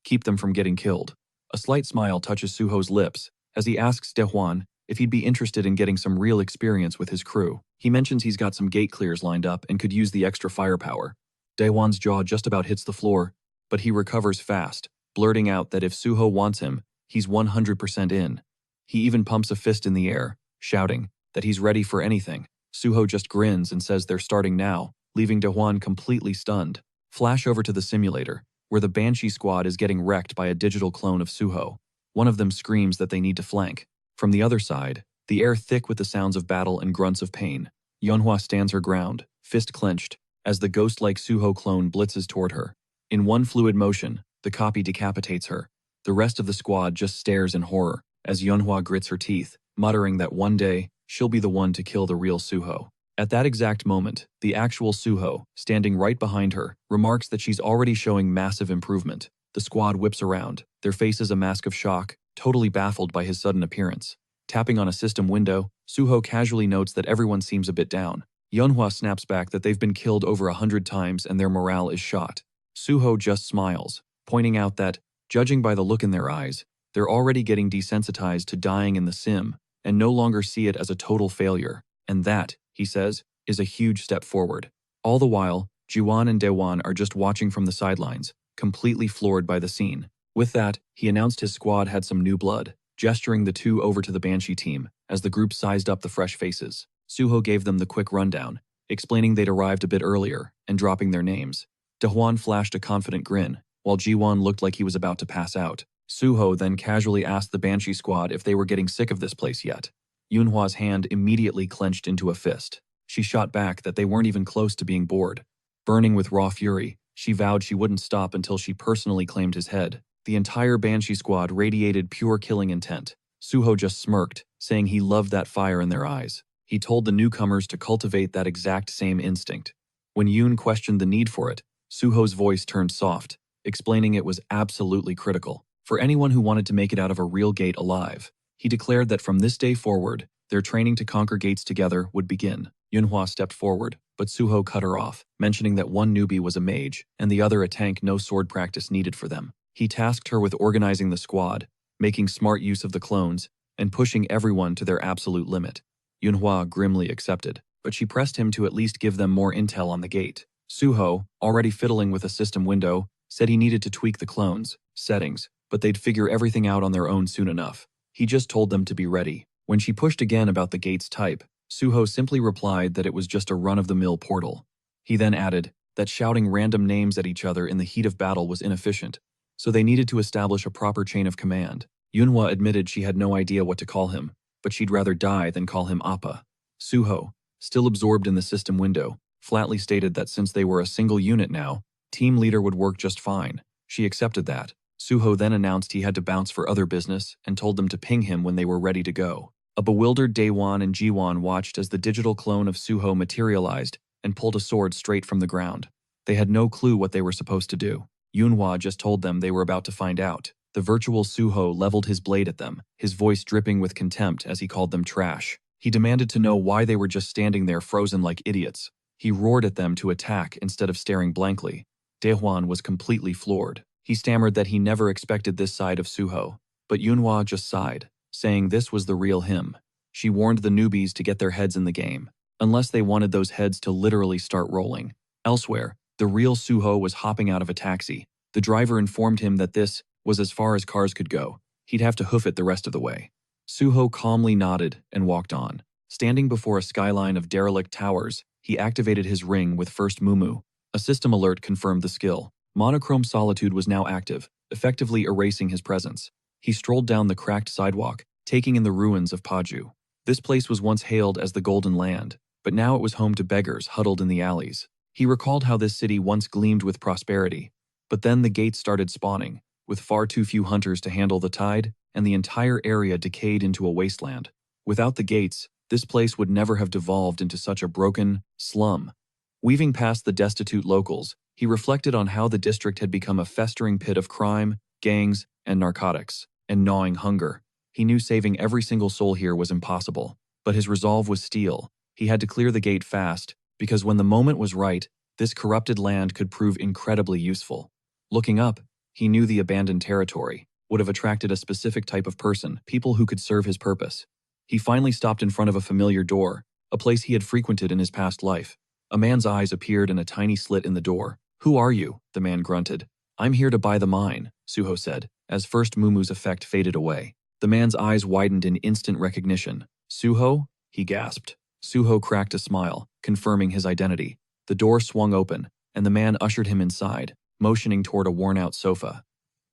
keep them from getting killed. A slight smile touches Suho's lips as he asks Daewon if he'd be interested in getting some real experience with his crew. He mentions he's got some gate clears lined up and could use the extra firepower. Daewon's jaw just about hits the floor, but he recovers fast, blurting out that if Suho wants him, he's 100% in. He even pumps a fist in the air, shouting that he's ready for anything. Suho just grins and says they're starting now, leaving Daewon completely stunned. Flash over to the simulator, where the Banshee squad is getting wrecked by a digital clone of Suho. One of them screams that they need to flank. From the other side, the air thick with the sounds of battle and grunts of pain, Yeonhwa stands her ground, fist clenched, as the ghost-like Suho clone blitzes toward her. In one fluid motion, the copy decapitates her. The rest of the squad just stares in horror, as Yeonhwa grits her teeth, muttering that one day, she'll be the one to kill the real Suho. At that exact moment, the actual Suho, standing right behind her, remarks that she's already showing massive improvement. The squad whips around, their faces a mask of shock, totally baffled by his sudden appearance. Tapping on a system window, Suho casually notes that everyone seems a bit down. Yeonhwa snaps back that they've been killed over 100 times and their morale is shot. Suho just smiles, pointing out that, judging by the look in their eyes, they're already getting desensitized to dying in the sim and no longer see it as a total failure. And that, he says, is a huge step forward. All the while, Jiwon and Daewon are just watching from the sidelines, completely floored by the scene. With that, he announced his squad had some new blood, gesturing the two over to the Banshee team as the group sized up the fresh faces. Suho gave them the quick rundown, explaining they'd arrived a bit earlier and dropping their names. Daewon flashed a confident grin, while Jiwon looked like he was about to pass out. Suho then casually asked the Banshee squad if they were getting sick of this place yet. Yeonhwa's hand immediately clenched into a fist. She shot back that they weren't even close to being bored. Burning with raw fury, she vowed she wouldn't stop until she personally claimed his head. The entire Banshee squad radiated pure killing intent. Suho just smirked, saying he loved that fire in their eyes. He told the newcomers to cultivate that exact same instinct. When Yoon questioned the need for it, Suho's voice turned soft, explaining it was absolutely critical for anyone who wanted to make it out of a real gate alive. He declared that from this day forward, their training to conquer gates together would begin. Yeonhwa stepped forward, but Suho cut her off, mentioning that one newbie was a mage and the other a tank, no sword practice needed for them. He tasked her with organizing the squad, making smart use of the clones, and pushing everyone to their absolute limit. Yeonhwa grimly accepted, but she pressed him to at least give them more intel on the gate. Suho, already fiddling with a system window, said he needed to tweak the clones' settings, but they'd figure everything out on their own soon enough. He just told them to be ready. When she pushed again about the gate's type, Suho simply replied that it was just a run-of-the-mill portal. He then added that shouting random names at each other in the heat of battle was inefficient, so they needed to establish a proper chain of command. Yeonhwa admitted she had no idea what to call him, but she'd rather die than call him Appa. Suho, still absorbed in the system window, flatly stated that since they were a single unit now, team leader would work just fine. She accepted that. Suho then announced he had to bounce for other business and told them to ping him when they were ready to go. A bewildered Daewon and Jiwon watched as the digital clone of Suho materialized and pulled a sword straight from the ground. They had no clue what they were supposed to do. Yunhwa just told them they were about to find out. The virtual Suho leveled his blade at them, his voice dripping with contempt as he called them trash. He demanded to know why they were just standing there frozen like idiots. He roared at them to attack instead of staring blankly. Daewon was completely floored. He stammered that he never expected this side of Suho. But Yunhwa just sighed, saying this was the real him. She warned the newbies to get their heads in the game, unless they wanted those heads to literally start rolling. Elsewhere, the real Suho was hopping out of a taxi. The driver informed him that this was as far as cars could go. He'd have to hoof it the rest of the way. Suho calmly nodded and walked on. Standing before a skyline of derelict towers, he activated his ring with first Mumu. A system alert confirmed the skill. Monochrome Solitude was now active, effectively erasing his presence. He strolled down the cracked sidewalk, taking in the ruins of Paju. This place was once hailed as the Golden Land, but now it was home to beggars huddled in the alleys. He recalled how this city once gleamed with prosperity, but then the gates started spawning, with far too few hunters to handle the tide, and the entire area decayed into a wasteland. Without the gates, this place would never have devolved into such a broken slum. Weaving past the destitute locals, he reflected on how the district had become a festering pit of crime, gangs, and narcotics, and gnawing hunger. He knew saving every single soul here was impossible, but his resolve was steel. He had to clear the gate fast, because when the moment was right, this corrupted land could prove incredibly useful. Looking up, he knew the abandoned territory would have attracted a specific type of person, people who could serve his purpose. He finally stopped in front of a familiar door, a place he had frequented in his past life. A man's eyes appeared in a tiny slit in the door. "Who are you?" the man grunted. "I'm here to buy the mine," Suho said, as first Mumu's effect faded away. The man's eyes widened in instant recognition. "Suho?" he gasped. Suho cracked a smile, confirming his identity. The door swung open, and the man ushered him inside, motioning toward a worn-out sofa.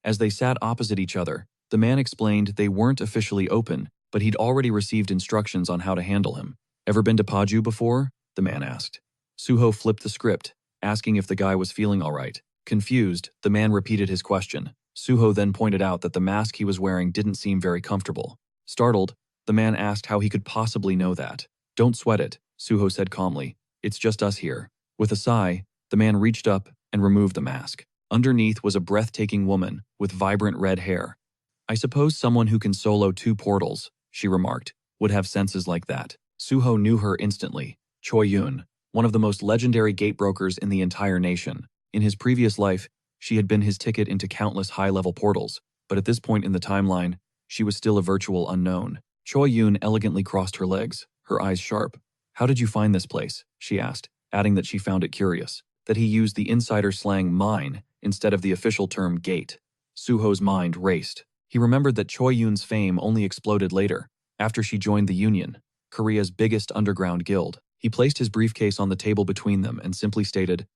As they sat opposite each other, the man explained they weren't officially open, but he'd already received instructions on how to handle him. "Ever been to Paju before?" the man asked. Suho flipped the script, asking if the guy was feeling all right. Confused, the man repeated his question. Suho then pointed out that the mask he was wearing didn't seem very comfortable. Startled, the man asked how he could possibly know that. "Don't sweat it," Suho said calmly. "It's just us here." With a sigh, the man reached up and removed the mask. Underneath was a breathtaking woman with vibrant red hair. "I suppose someone who can solo 2 portals," she remarked, "would have senses like that." Suho knew her instantly. Choi Yun, one of the most legendary gate brokers in the entire nation. In his previous life, she had been his ticket into countless high-level portals, but at this point in the timeline, she was still a virtual unknown. Choi Yun elegantly crossed her legs, her eyes sharp. "How did you find this place?" she asked, adding that she found it curious that he used the insider slang mine instead of the official term gate. Suho's mind raced. He remembered that Choi Yun's fame only exploded later, after she joined the Union, Korea's biggest underground guild. He placed his briefcase on the table between them and simply stated,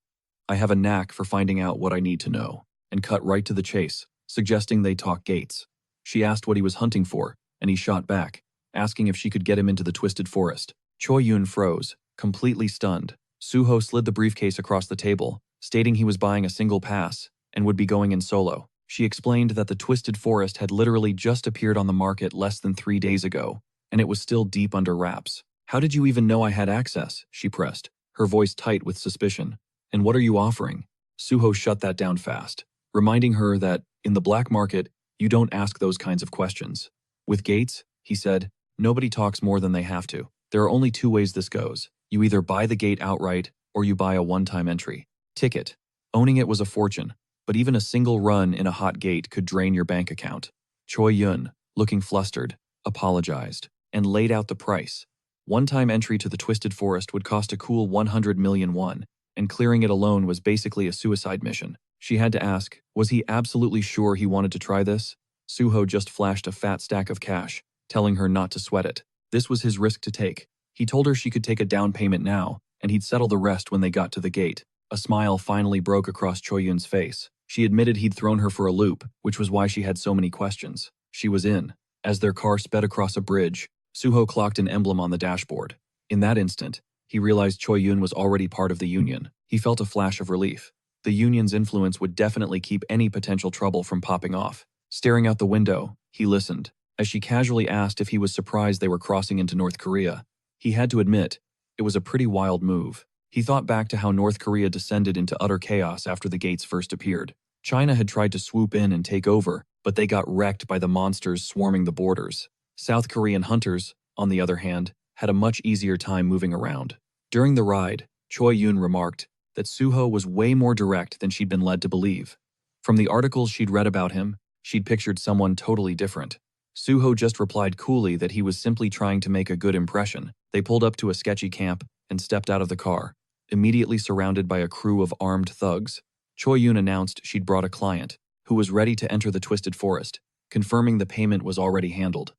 "I have a knack for finding out what I need to know," and cut right to the chase, suggesting they talk gates. She asked what he was hunting for, and he shot back, asking if she could get him into the Twisted Forest. Choi Yun froze, completely stunned. Suho slid the briefcase across the table, stating he was buying a single pass and would be going in solo. She explained that the Twisted Forest had literally just appeared on the market less than 3 days ago, and it was still deep under wraps. "How did you even know I had access?" she pressed, her voice tight with suspicion. "And what are you offering?" Suho shut that down fast, reminding her that, in the black market, you don't ask those kinds of questions. "With gates," he said, "nobody talks more than they have to. There are only 2 ways this goes. You either buy the gate outright, or you buy a one-time entry ticket." Owning it was a fortune, but even a single run in a hot gate could drain your bank account. Choi Yun, looking flustered, apologized, and laid out the price. One-time entry to the Twisted Forest would cost a cool 100 million won, and clearing it alone was basically a suicide mission. She had to ask, was he absolutely sure he wanted to try this? Suho just flashed a fat stack of cash, telling her not to sweat it. This was his risk to take. He told her she could take a down payment now, and he'd settle the rest when they got to the gate. A smile finally broke across Choi Yun's face. She admitted he'd thrown her for a loop, which was why she had so many questions. She was in. As their car sped across a bridge, Suho clocked an emblem on the dashboard. In that instant, he realized Choi Yun was already part of the Union. He felt a flash of relief. The Union's influence would definitely keep any potential trouble from popping off. Staring out the window, he listened. as she casually asked if he was surprised they were crossing into North Korea. He had to admit, it was a pretty wild move. He thought back to how North Korea descended into utter chaos after the gates first appeared. China had tried to swoop in and take over, but they got wrecked by the monsters swarming the borders. South Korean hunters, on the other hand, had a much easier time moving around. During the ride, Choi Yoon remarked that Suho was way more direct than she'd been led to believe. From the articles she'd read about him, she'd pictured someone totally different. Suho just replied coolly that he was simply trying to make a good impression. They pulled up to a sketchy camp and stepped out of the car, immediately surrounded by a crew of armed thugs. Choi Yoon announced she'd brought a client, who was ready to enter the Twisted Forest, confirming the payment was already handled.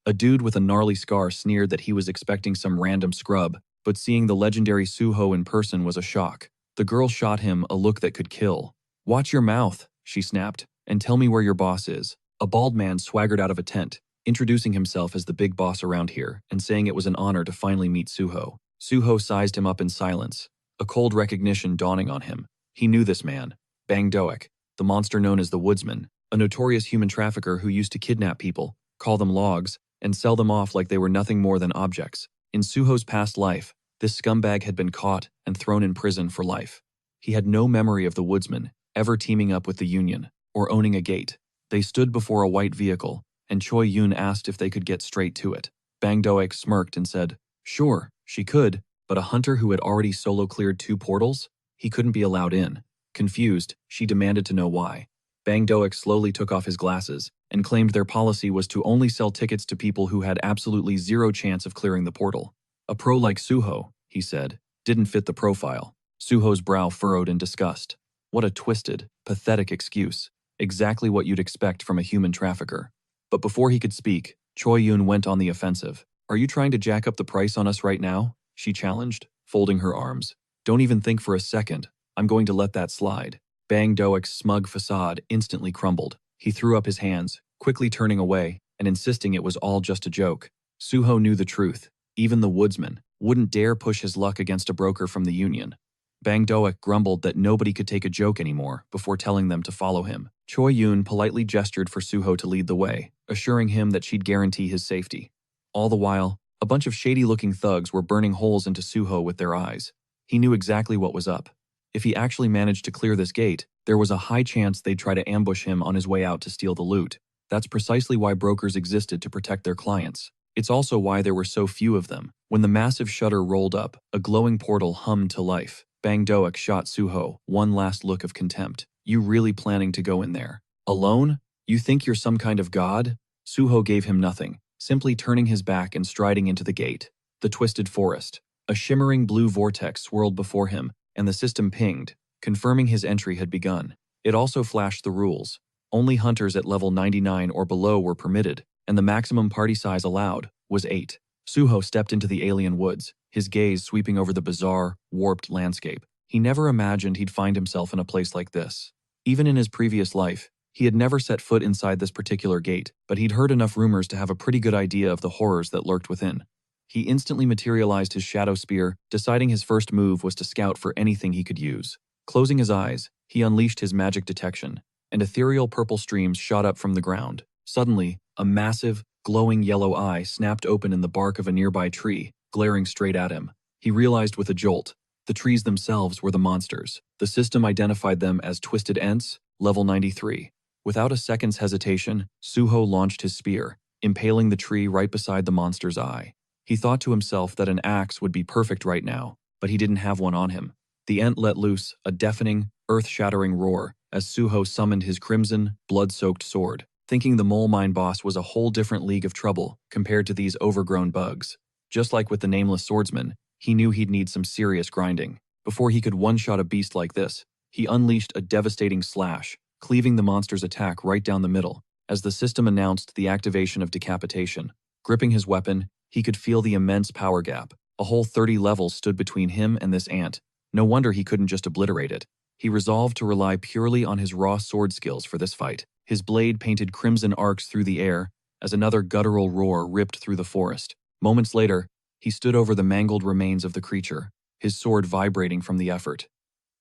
A dude with a gnarly scar sneered that he was expecting some random scrub, but seeing the legendary Suho in person was a shock. The girl shot him a look that could kill. "Watch your mouth," she snapped, "and tell me where your boss is." A bald man swaggered out of a tent, introducing himself as the big boss around here and saying it was an honor to finally meet Suho. Suho sized him up in silence, a cold recognition dawning on him. He knew this man, Bang Doek, the monster known as the Woodsman, a notorious human trafficker who used to kidnap people, call them logs, and sell them off like they were nothing more than objects. In Suho's past life, this scumbag had been caught and thrown in prison for life. He had no memory of the Woodsman ever teaming up with the Union or owning a gate. They stood before a white vehicle, and Choi Yoon asked if they could get straight to it. Bang Doek smirked and said, "Sure, she could, but a hunter who had already solo-cleared 2 portals? He couldn't be allowed in." Confused, she demanded to know why. Bang Doek slowly took off his glasses and claimed their policy was to only sell tickets to people who had absolutely zero chance of clearing the portal. "A pro like Suho," he said, "didn't fit the profile." Suho's brow furrowed in disgust. What a twisted, pathetic excuse. Exactly what you'd expect from a human trafficker. But before he could speak, Choi Yoon went on the offensive. "Are you trying to jack up the price on us right now?" she challenged, folding her arms. "Don't even think for a second. I'm going to let that slide." Bang Doek's smug facade instantly crumbled. He threw up his hands, quickly turning away and insisting it was all just a joke. Suho knew the truth. Even the Woodsman wouldn't dare push his luck against a broker from the Union. Bang Doek grumbled that nobody could take a joke anymore before telling them to follow him. Choi Yoon politely gestured for Suho to lead the way, assuring him that she'd guarantee his safety. All the while, a bunch of shady-looking thugs were burning holes into Suho with their eyes. He knew exactly what was up. If he actually managed to clear this gate, there was a high chance they'd try to ambush him on his way out to steal the loot. That's precisely why brokers existed to protect their clients. It's also why there were so few of them. When the massive shutter rolled up, a glowing portal hummed to life. Bang Doek shot Suho one last look of contempt. "You really planning to go in there? Alone? You think you're some kind of god?" Suho gave him nothing, simply turning his back and striding into the gate. The Twisted Forest. A shimmering blue vortex swirled before him, and the system pinged, confirming his entry had begun. It also flashed the rules. Only hunters at level 99 or below were permitted, and the maximum party size allowed was 8. Suho stepped into the alien woods, his gaze sweeping over the bizarre, warped landscape. He never imagined he'd find himself in a place like this. Even in his previous life, he had never set foot inside this particular gate, but he'd heard enough rumors to have a pretty good idea of the horrors that lurked within. He instantly materialized his shadow spear, deciding his first move was to scout for anything he could use. Closing his eyes, he unleashed his magic detection, and ethereal purple streams shot up from the ground. Suddenly, a massive, glowing yellow eye snapped open in the bark of a nearby tree, glaring straight at him. He realized with a jolt, the trees themselves were the monsters. The system identified them as Twisted Ents, level 93. Without a second's hesitation, Suho launched his spear, impaling the tree right beside the monster's eye. He thought to himself that an axe would be perfect right now, but he didn't have one on him. The Ent let loose a deafening, earth-shattering roar as Suho summoned his crimson, blood-soaked sword, thinking the mole mine boss was a whole different league of trouble compared to these overgrown bugs. Just like with the nameless swordsman, he knew he'd need some serious grinding. Before he could one-shot a beast like this, he unleashed a devastating slash, cleaving the monster's attack right down the middle, as the system announced the activation of decapitation. Gripping his weapon, he could feel the immense power gap. A whole 30 levels stood between him and this ant. No wonder he couldn't just obliterate it. He resolved to rely purely on his raw sword skills for this fight. His blade painted crimson arcs through the air as another guttural roar ripped through the forest. Moments later, he stood over the mangled remains of the creature, his sword vibrating from the effort.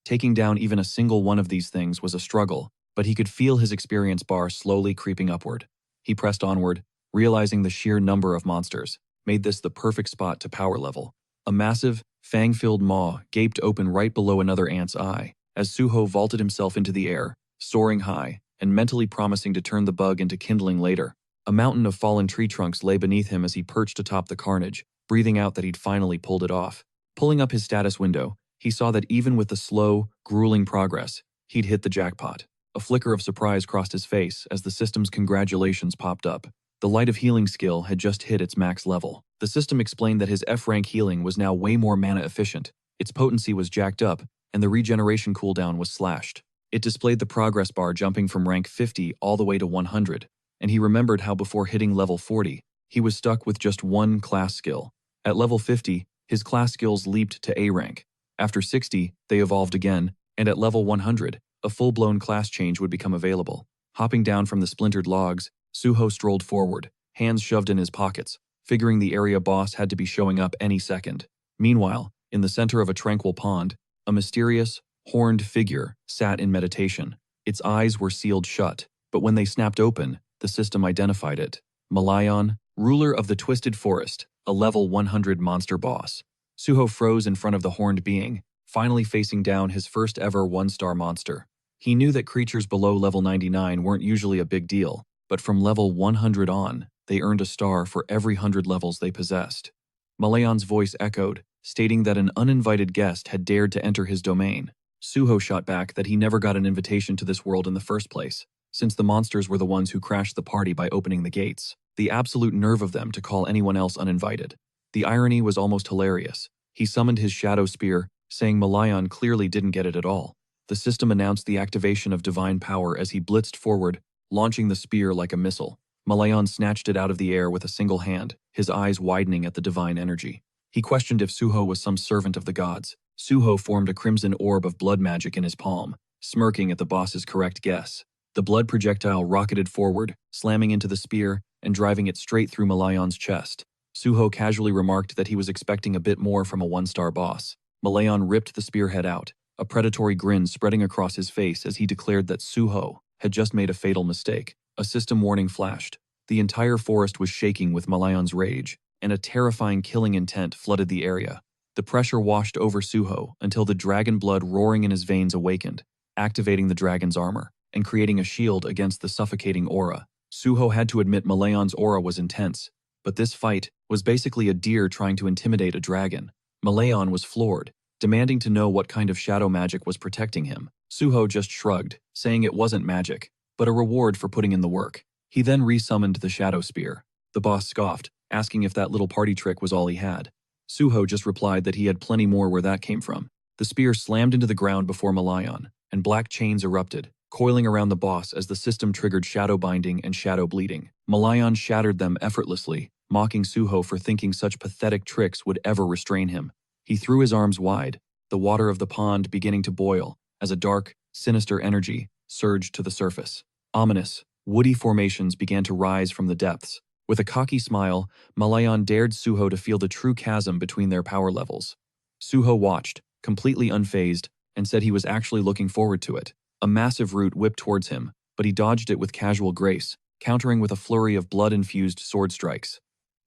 Taking down even a single one of these things was a struggle, but he could feel his experience bar slowly creeping upward. He pressed onward, realizing the sheer number of monsters made this the perfect spot to power level. A massive, fang-filled maw gaped open right below another ant's eye as Suho vaulted himself into the air, soaring high and mentally promising to turn the bug into kindling later. A mountain of fallen tree trunks lay beneath him as he perched atop the carnage, breathing out that he'd finally pulled it off. Pulling up his status window, he saw that even with the slow, grueling progress, he'd hit the jackpot. A flicker of surprise crossed his face as the system's congratulations popped up. The Light of Healing skill had just hit its max level. The system explained that his F-rank healing was now way more mana efficient, its potency was jacked up, and the regeneration cooldown was slashed. It displayed the progress bar jumping from rank 50 all the way to 100, and he remembered how before hitting level 40, he was stuck with just one class skill. At level 50, his class skills leaped to A rank. After 60, they evolved again, and at level 100, a full-blown class change would become available. Hopping down from the splintered logs, Suho strolled forward, hands shoved in his pockets, figuring the area boss had to be showing up any second. Meanwhile, in the center of a tranquil pond, a mysterious, horned figure sat in meditation. Its eyes were sealed shut, but when they snapped open, the system identified it. Malayan, ruler of the Twisted Forest, a level 100 monster boss. Suho froze in front of the horned being, finally facing down his first ever one-star monster. He knew that creatures below level 99 weren't usually a big deal, but from level 100 on, they earned a star for every 100 levels they possessed. Malayan's voice echoed, stating that an uninvited guest had dared to enter his domain. Suho shot back that he never got an invitation to this world in the first place, since the monsters were the ones who crashed the party by opening the gates. The absolute nerve of them to call anyone else uninvited. The irony was almost hilarious. He summoned his shadow spear, saying Malayan clearly didn't get it at all. The system announced the activation of divine power as he blitzed forward, launching the spear like a missile. Malayan snatched it out of the air with a single hand, his eyes widening at the divine energy. He questioned if Suho was some servant of the gods. Suho formed a crimson orb of blood magic in his palm, smirking at the boss's correct guess. The blood projectile rocketed forward, slamming into the spear and driving it straight through Malayan's chest. Suho casually remarked that he was expecting a bit more from a one-star boss. Malayan ripped the spearhead out, a predatory grin spreading across his face as he declared that Suho had just made a fatal mistake. A system warning flashed. The entire forest was shaking with Malayan's rage, and a terrifying killing intent flooded the area. The pressure washed over Suho until the dragon blood roaring in his veins awakened, activating the dragon's armor and creating a shield against the suffocating aura. Suho had to admit Malayan's aura was intense, but this fight was basically a deer trying to intimidate a dragon. Malayan was floored, demanding to know what kind of shadow magic was protecting him. Suho just shrugged, saying it wasn't magic, but a reward for putting in the work. He then resummoned the shadow spear. The boss scoffed, asking if that little party trick was all he had. Suho just replied that he had plenty more where that came from. The spear slammed into the ground before Malayan, and black chains erupted, coiling around the boss as the system triggered shadow binding and shadow bleeding. Malayan shattered them effortlessly, mocking Suho for thinking such pathetic tricks would ever restrain him. He threw his arms wide, the water of the pond beginning to boil, as a dark, sinister energy surged to the surface. Ominous, woody formations began to rise from the depths. With a cocky smile, Malayan dared Suho to feel the true chasm between their power levels. Suho watched, completely unfazed, and said he was actually looking forward to it. A massive root whipped towards him, but he dodged it with casual grace, countering with a flurry of blood-infused sword strikes.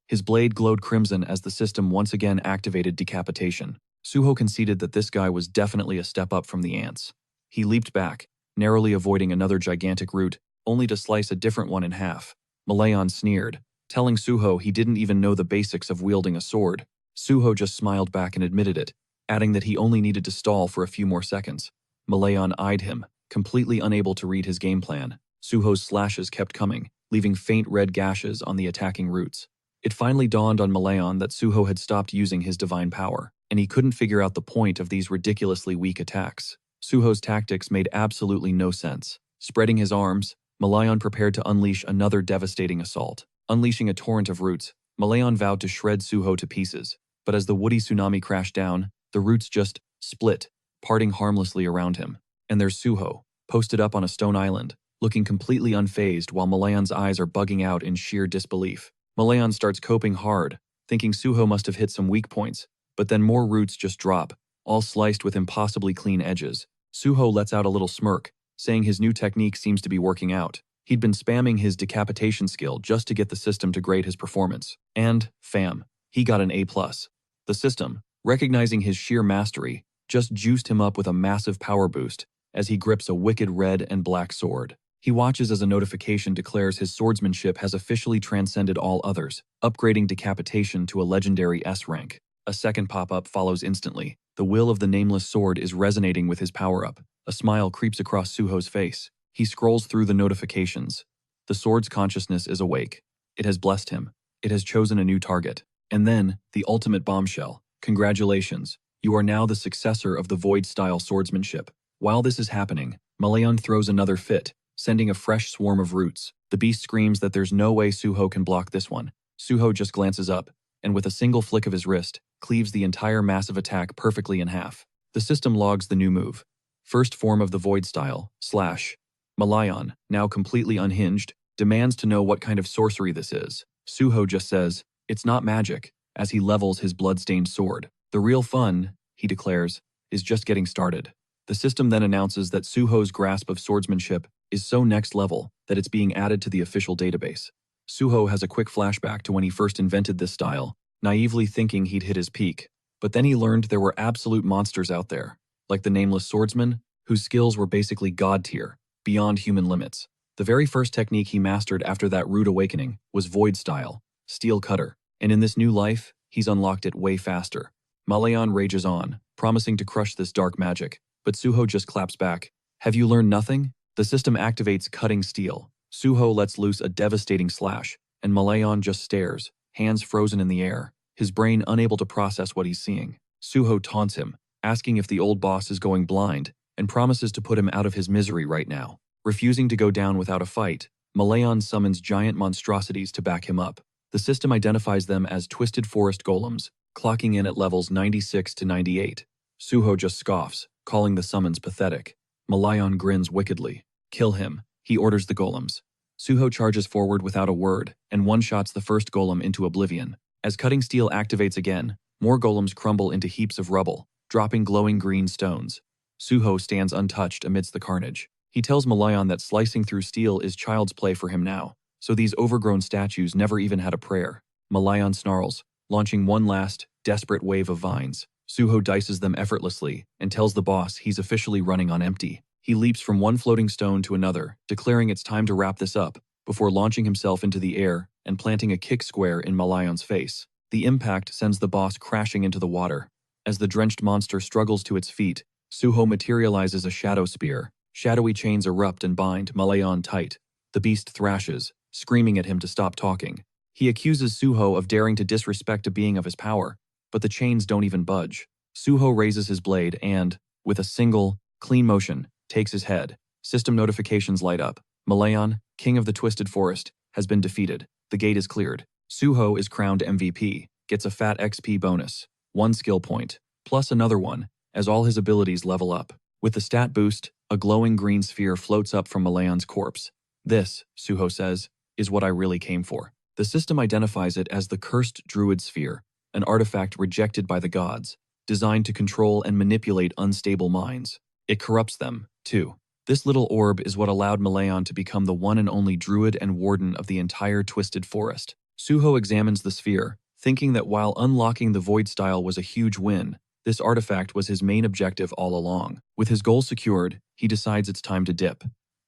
His blade glowed crimson as the system once again activated decapitation. Suho conceded that this guy was definitely a step up from the ants. He leaped back, narrowly avoiding another gigantic root, only to slice a different one in half. Malayan sneered, telling Suho he didn't even know the basics of wielding a sword. Suho just smiled back and admitted it, adding that he only needed to stall for a few more seconds. Malayan eyed him, completely unable to read his game plan. Suho's slashes kept coming, leaving faint red gashes on the attacking roots. It finally dawned on Malayan that Suho had stopped using his divine power, and he couldn't figure out the point of these ridiculously weak attacks. Suho's tactics made absolutely no sense. Spreading his arms, Malayan prepared to unleash another devastating assault. Unleashing a torrent of roots, Malayan vowed to shred Suho to pieces, but as the woody tsunami crashed down, the roots just split, parting harmlessly around him. And there's Suho, posted up on a stone island, looking completely unfazed while Malayan's eyes are bugging out in sheer disbelief. Malayan starts coping hard, thinking Suho must have hit some weak points, but then more roots just drop, all sliced with impossibly clean edges. Suho lets out a little smirk, saying his new technique seems to be working out. He'd been spamming his decapitation skill just to get the system to grade his performance. And, fam, he got an A+. The system, recognizing his sheer mastery, just juiced him up with a massive power boost as he grips a wicked red and black sword. He watches as a notification declares his swordsmanship has officially transcended all others, upgrading decapitation to a legendary S rank. A second pop-up follows instantly. The will of the nameless sword is resonating with his power-up. A smile creeps across Suho's face. He scrolls through the notifications. The sword's consciousness is awake. It has blessed him. It has chosen a new target. And then, the ultimate bombshell. Congratulations. You are now the successor of the Void-style swordsmanship. While this is happening, Malayan throws another fit, sending a fresh swarm of roots. The beast screams that there's no way Suho can block this one. Suho just glances up, and with a single flick of his wrist, cleaves the entire massive attack perfectly in half. The system logs the new move. First form of the Void style, slash. Malayan, now completely unhinged, demands to know what kind of sorcery this is. Suho just says, "It's not magic," as he levels his blood-stained sword. The real fun, he declares, is just getting started. The system then announces that Suho's grasp of swordsmanship is so next level that it's being added to the official database. Suho has a quick flashback to when he first invented this style, naively thinking he'd hit his peak. But then he learned there were absolute monsters out there, like the nameless swordsman, whose skills were basically god tier, beyond human limits. The very first technique he mastered after that rude awakening was Void style, Steel Cutter, and in this new life, he's unlocked it way faster. Malayan rages on, promising to crush this dark magic, but Suho just claps back. "Have you learned nothing?" The system activates Cutting Steel. Suho lets loose a devastating slash, and Malayan just stares, hands frozen in the air, his brain unable to process what he's seeing. Suho taunts him, asking if the old boss is going blind, and promises to put him out of his misery right now. Refusing to go down without a fight, Malayan summons giant monstrosities to back him up. The system identifies them as Twisted Forest Golems, clocking in at levels 96 to 98. Suho just scoffs, calling the summons pathetic. Malayan grins wickedly. "Kill him," he orders the golems. Suho charges forward without a word and one-shots the first golem into oblivion. As Cutting Steel activates again, more golems crumble into heaps of rubble, dropping glowing green stones. Suho stands untouched amidst the carnage. He tells Malayan that slicing through steel is child's play for him now, so these overgrown statues never even had a prayer. Malayan snarls, launching one last, desperate wave of vines. Suho dices them effortlessly and tells the boss he's officially running on empty. He leaps from one floating stone to another, declaring it's time to wrap this up, before launching himself into the air and planting a kick square in Malayan's face. The impact sends the boss crashing into the water. As the drenched monster struggles to its feet, Suho materializes a shadow spear. Shadowy chains erupt and bind Malayan tight. The beast thrashes, screaming at him to stop talking. He accuses Suho of daring to disrespect a being of his power, but the chains don't even budge. Suho raises his blade and, with a single, clean motion, takes his head. System notifications light up. Malayan, king of the Twisted Forest, has been defeated. The gate is cleared. Suho is crowned MVP, gets a fat XP bonus, 1 skill point, plus another one, as all his abilities level up. With the stat boost, a glowing green sphere floats up from Malayan's corpse. "This," Suho says, "is what I really came for." The system identifies it as the Cursed Druid Sphere, an artifact rejected by the gods, designed to control and manipulate unstable minds. It corrupts them, too. This little orb is what allowed Malayan to become the one and only druid and warden of the entire Twisted Forest. Suho examines the sphere, thinking that while unlocking the Void style was a huge win, this artifact was his main objective all along. With his goal secured, he decides it's time to dip.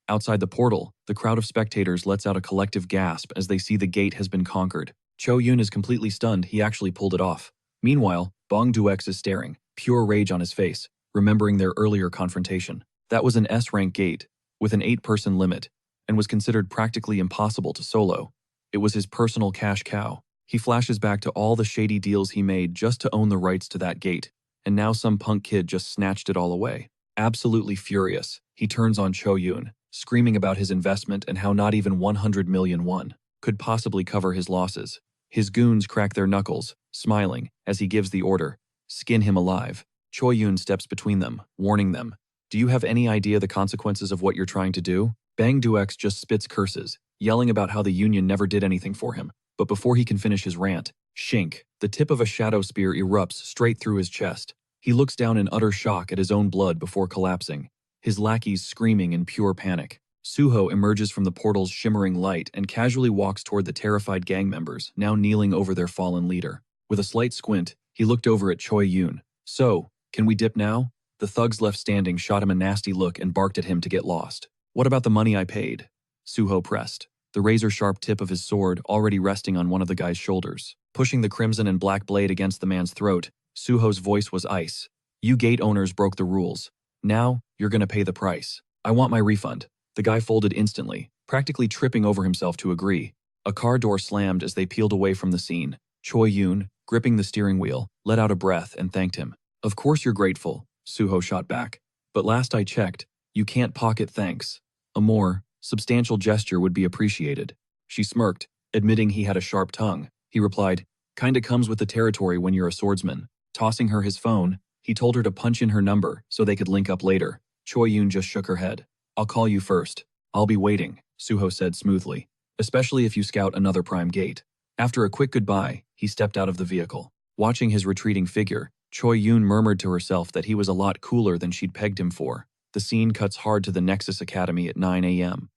Outside the portal, the crowd of spectators lets out a collective gasp as they see the gate has been conquered. Cho Yun is completely stunned he actually pulled it off. Meanwhile, Bong Duex is staring, pure rage on his face, remembering their earlier confrontation. That was an S-rank gate, with an 8-person limit, and was considered practically impossible to solo. It was his personal cash cow. He flashes back to all the shady deals he made just to own the rights to that gate, and now some punk kid just snatched it all away. Absolutely furious, he turns on Cho Yun, screaming about his investment and how not even 100 million won could possibly cover his losses. His goons crack their knuckles, smiling, as he gives the order, "Skin him alive." Cho Yun steps between them, warning them, "Do you have any idea the consequences of what you're trying to do?" Bang Duex just spits curses, yelling about how the Union never did anything for him. But before he can finish his rant, shink, the tip of a shadow spear erupts straight through his chest. He looks down in utter shock at his own blood before collapsing, his lackeys screaming in pure panic. Suho emerges from the portal's shimmering light and casually walks toward the terrified gang members, now kneeling over their fallen leader. With a slight squint, he looked over at Choi Yoon. So, can we dip now? The thugs left standing shot him a nasty look and barked at him to get lost. What about the money I paid? Suho pressed, the razor-sharp tip of his sword already resting on one of the guy's shoulders. Pushing the crimson and black blade against the man's throat, Suho's voice was ice. You gate owners broke the rules. Now, you're gonna pay the price. I want my refund. The guy folded instantly, practically tripping over himself to agree. A car door slammed as they peeled away from the scene. Choi Yoon, gripping the steering wheel, let out a breath and thanked him. Of course you're grateful, Suho shot back. But last I checked, you can't pocket thanks. A more substantial gesture would be appreciated. She smirked, admitting he had a sharp tongue. He replied, kinda comes with the territory when you're a swordsman. Tossing her his phone, he told her to punch in her number so they could link up later. Choi Yoon just shook her head. I'll call you first. I'll be waiting, Suho said smoothly. Especially if you scout another prime gate. After a quick goodbye, he stepped out of the vehicle. Watching his retreating figure, Choi Yoon murmured to herself that he was a lot cooler than she'd pegged him for. The scene cuts hard to the Nexus Academy at 9 a.m.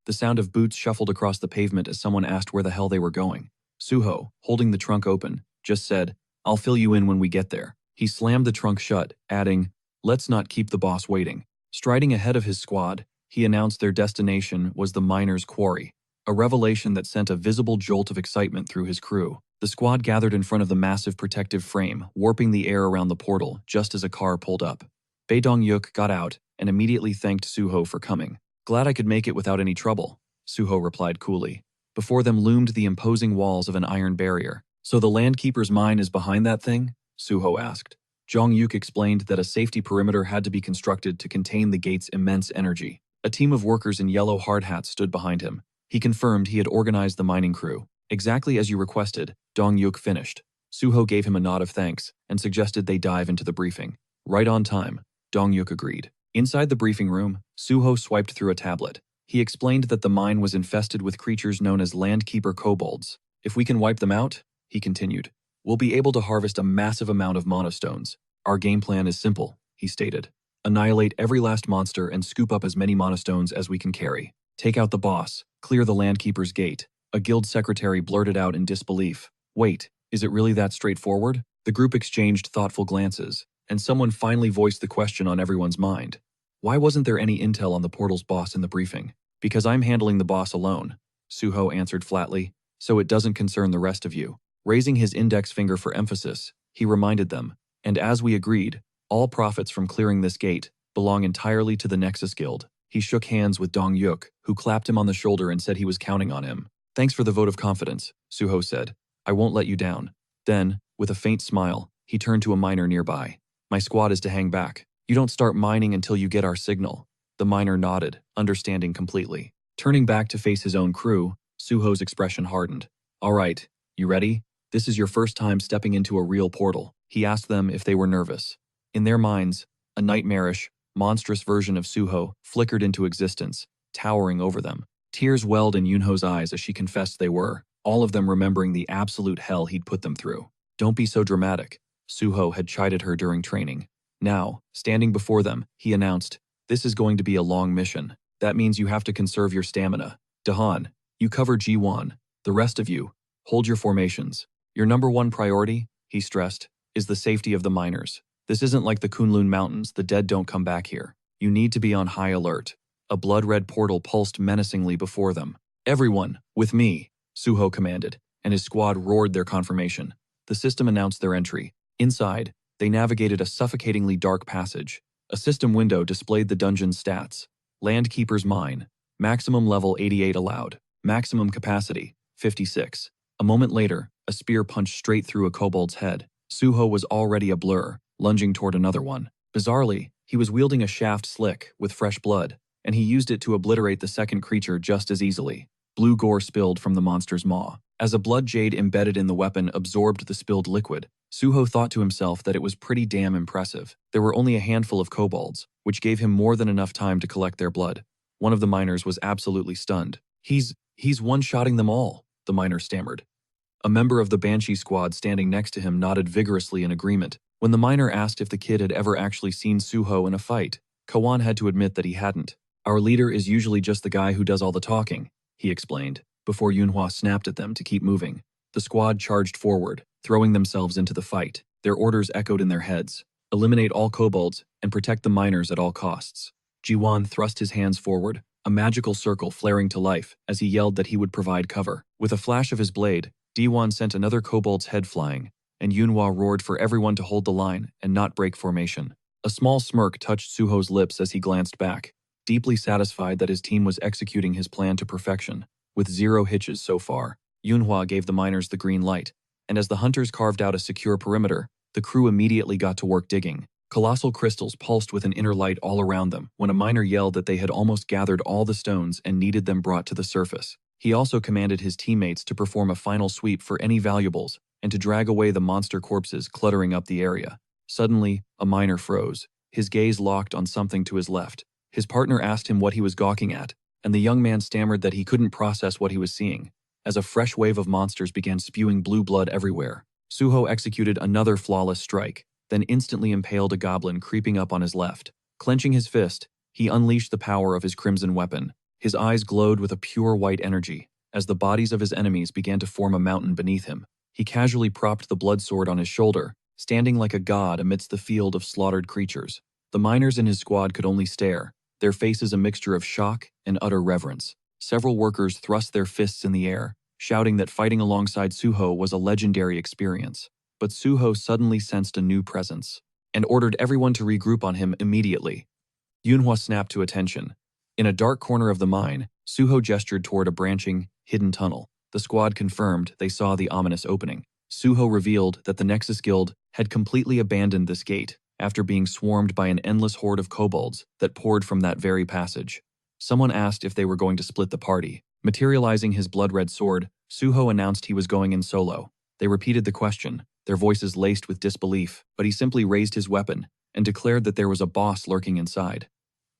The sound of boots shuffled across the pavement as someone asked where the hell they were going. Suho, holding the trunk open, just said, I'll fill you in when we get there. He slammed the trunk shut, adding, let's not keep the boss waiting. Striding ahead of his squad, he announced their destination was the miner's quarry, a revelation that sent a visible jolt of excitement through his crew. The squad gathered in front of the massive protective frame, warping the air around the portal just as a car pulled up. Bae Dong-yuk got out and immediately thanked Suho for coming. Glad I could make it without any trouble, Suho replied coolly. Before them loomed the imposing walls of an iron barrier. So the Landkeeper's mine is behind that thing? Suho asked. Jong-yuk explained that a safety perimeter had to be constructed to contain the gate's immense energy. A team of workers in yellow hard hats stood behind him. He confirmed he had organized the mining crew. Exactly as you requested, Dong-yuk finished. Suho gave him a nod of thanks and suggested they dive into the briefing. Right on time, Dong-yuk agreed. Inside the briefing room, Suho swiped through a tablet. He explained that the mine was infested with creatures known as Landkeeper kobolds. If we can wipe them out, he continued, we'll be able to harvest a massive amount of monostones. Our game plan is simple, he stated. Annihilate every last monster and scoop up as many monostones as we can carry. Take out the boss, clear the Landkeeper's gate. A guild secretary blurted out in disbelief. Wait, is it really that straightforward? The group exchanged thoughtful glances, and someone finally voiced the question on everyone's mind. Why wasn't there any intel on the portal's boss in the briefing? Because I'm handling the boss alone, Suho answered flatly, so it doesn't concern the rest of you. Raising his index finger for emphasis, he reminded them, and as we agreed, all profits from clearing this gate belong entirely to the Nexus Guild. He shook hands with Dong-yuk, who clapped him on the shoulder and said he was counting on him. Thanks for the vote of confidence, Suho said. I won't let you down. Then, with a faint smile, he turned to a miner nearby. My squad is to hang back. You don't start mining until you get our signal. The miner nodded, understanding completely. Turning back to face his own crew, Suho's expression hardened. All right, you ready? This is your first time stepping into a real portal. He asked them if they were nervous. In their minds, a nightmarish, monstrous version of Suho flickered into existence, towering over them. Tears welled in Yunho's eyes as she confessed they were, all of them remembering the absolute hell he'd put them through. Don't be so dramatic, Suho had chided her during training. Now, standing before them, he announced, this is going to be a long mission. That means you have to conserve your stamina. Dahan, you cover G1. The rest of you, hold your formations. Your number one priority, he stressed, is the safety of the miners. This isn't like the Kunlun Mountains, the dead don't come back here. You need to be on high alert. A blood-red portal pulsed menacingly before them. Everyone, with me, Suho commanded, and his squad roared their confirmation. The system announced their entry. Inside, they navigated a suffocatingly dark passage. A system window displayed the dungeon's stats. Landkeeper's Mine. Maximum level 88 allowed. Maximum capacity, 56. A moment later, a spear punched straight through a kobold's head. Suho was already a blur, lunging toward another one. Bizarrely, he was wielding a shaft slick with fresh blood, and he used it to obliterate the second creature just as easily. Blue gore spilled from the monster's maw. As a blood jade embedded in the weapon absorbed the spilled liquid, Suho thought to himself that it was pretty damn impressive. There were only a handful of kobolds, which gave him more than enough time to collect their blood. One of the miners was absolutely stunned. He's one-shotting them all, the miner stammered. A member of the Banshee squad standing next to him nodded vigorously in agreement. When the miner asked if the kid had ever actually seen Suho in a fight, Kawan had to admit that he hadn't. Our leader is usually just the guy who does all the talking, he explained, before Yunhua snapped at them to keep moving. The squad charged forward, throwing themselves into the fight. Their orders echoed in their heads. Eliminate all kobolds and protect the miners at all costs. Jiwan thrust his hands forward, a magical circle flaring to life as he yelled that he would provide cover. With a flash of his blade, Diwan sent another kobold's head flying, and Yunhua roared for everyone to hold the line and not break formation. A small smirk touched Suho's lips as he glanced back, deeply satisfied that his team was executing his plan to perfection. With 0 hitches so far, Yunhua gave the miners the green light, and as the hunters carved out a secure perimeter, the crew immediately got to work digging. Colossal crystals pulsed with an inner light all around them when a miner yelled that they had almost gathered all the stones and needed them brought to the surface. He also commanded his teammates to perform a final sweep for any valuables and to drag away the monster corpses cluttering up the area. Suddenly, a miner froze, his gaze locked on something to his left. His partner asked him what he was gawking at, and the young man stammered that he couldn't process what he was seeing, as a fresh wave of monsters began spewing blue blood everywhere. Suho executed another flawless strike, then instantly impaled a goblin creeping up on his left. Clenching his fist, he unleashed the power of his crimson weapon. His eyes glowed with a pure white energy, as the bodies of his enemies began to form a mountain beneath him. He casually propped the blood sword on his shoulder, standing like a god amidst the field of slaughtered creatures. The miners in his squad could only stare, their faces a mixture of shock and utter reverence. Several workers thrust their fists in the air, shouting that fighting alongside Suho was a legendary experience. But Suho suddenly sensed a new presence, and ordered everyone to regroup on him immediately. Yunhua snapped to attention. In a dark corner of the mine, Suho gestured toward a branching, hidden tunnel. The squad confirmed they saw the ominous opening. Suho revealed that the Nexus Guild had completely abandoned this gate after being swarmed by an endless horde of kobolds that poured from that very passage. Someone asked if they were going to split the party. Materializing his blood-red sword, Suho announced he was going in solo. They repeated the question, their voices laced with disbelief, but he simply raised his weapon and declared that there was a boss lurking inside.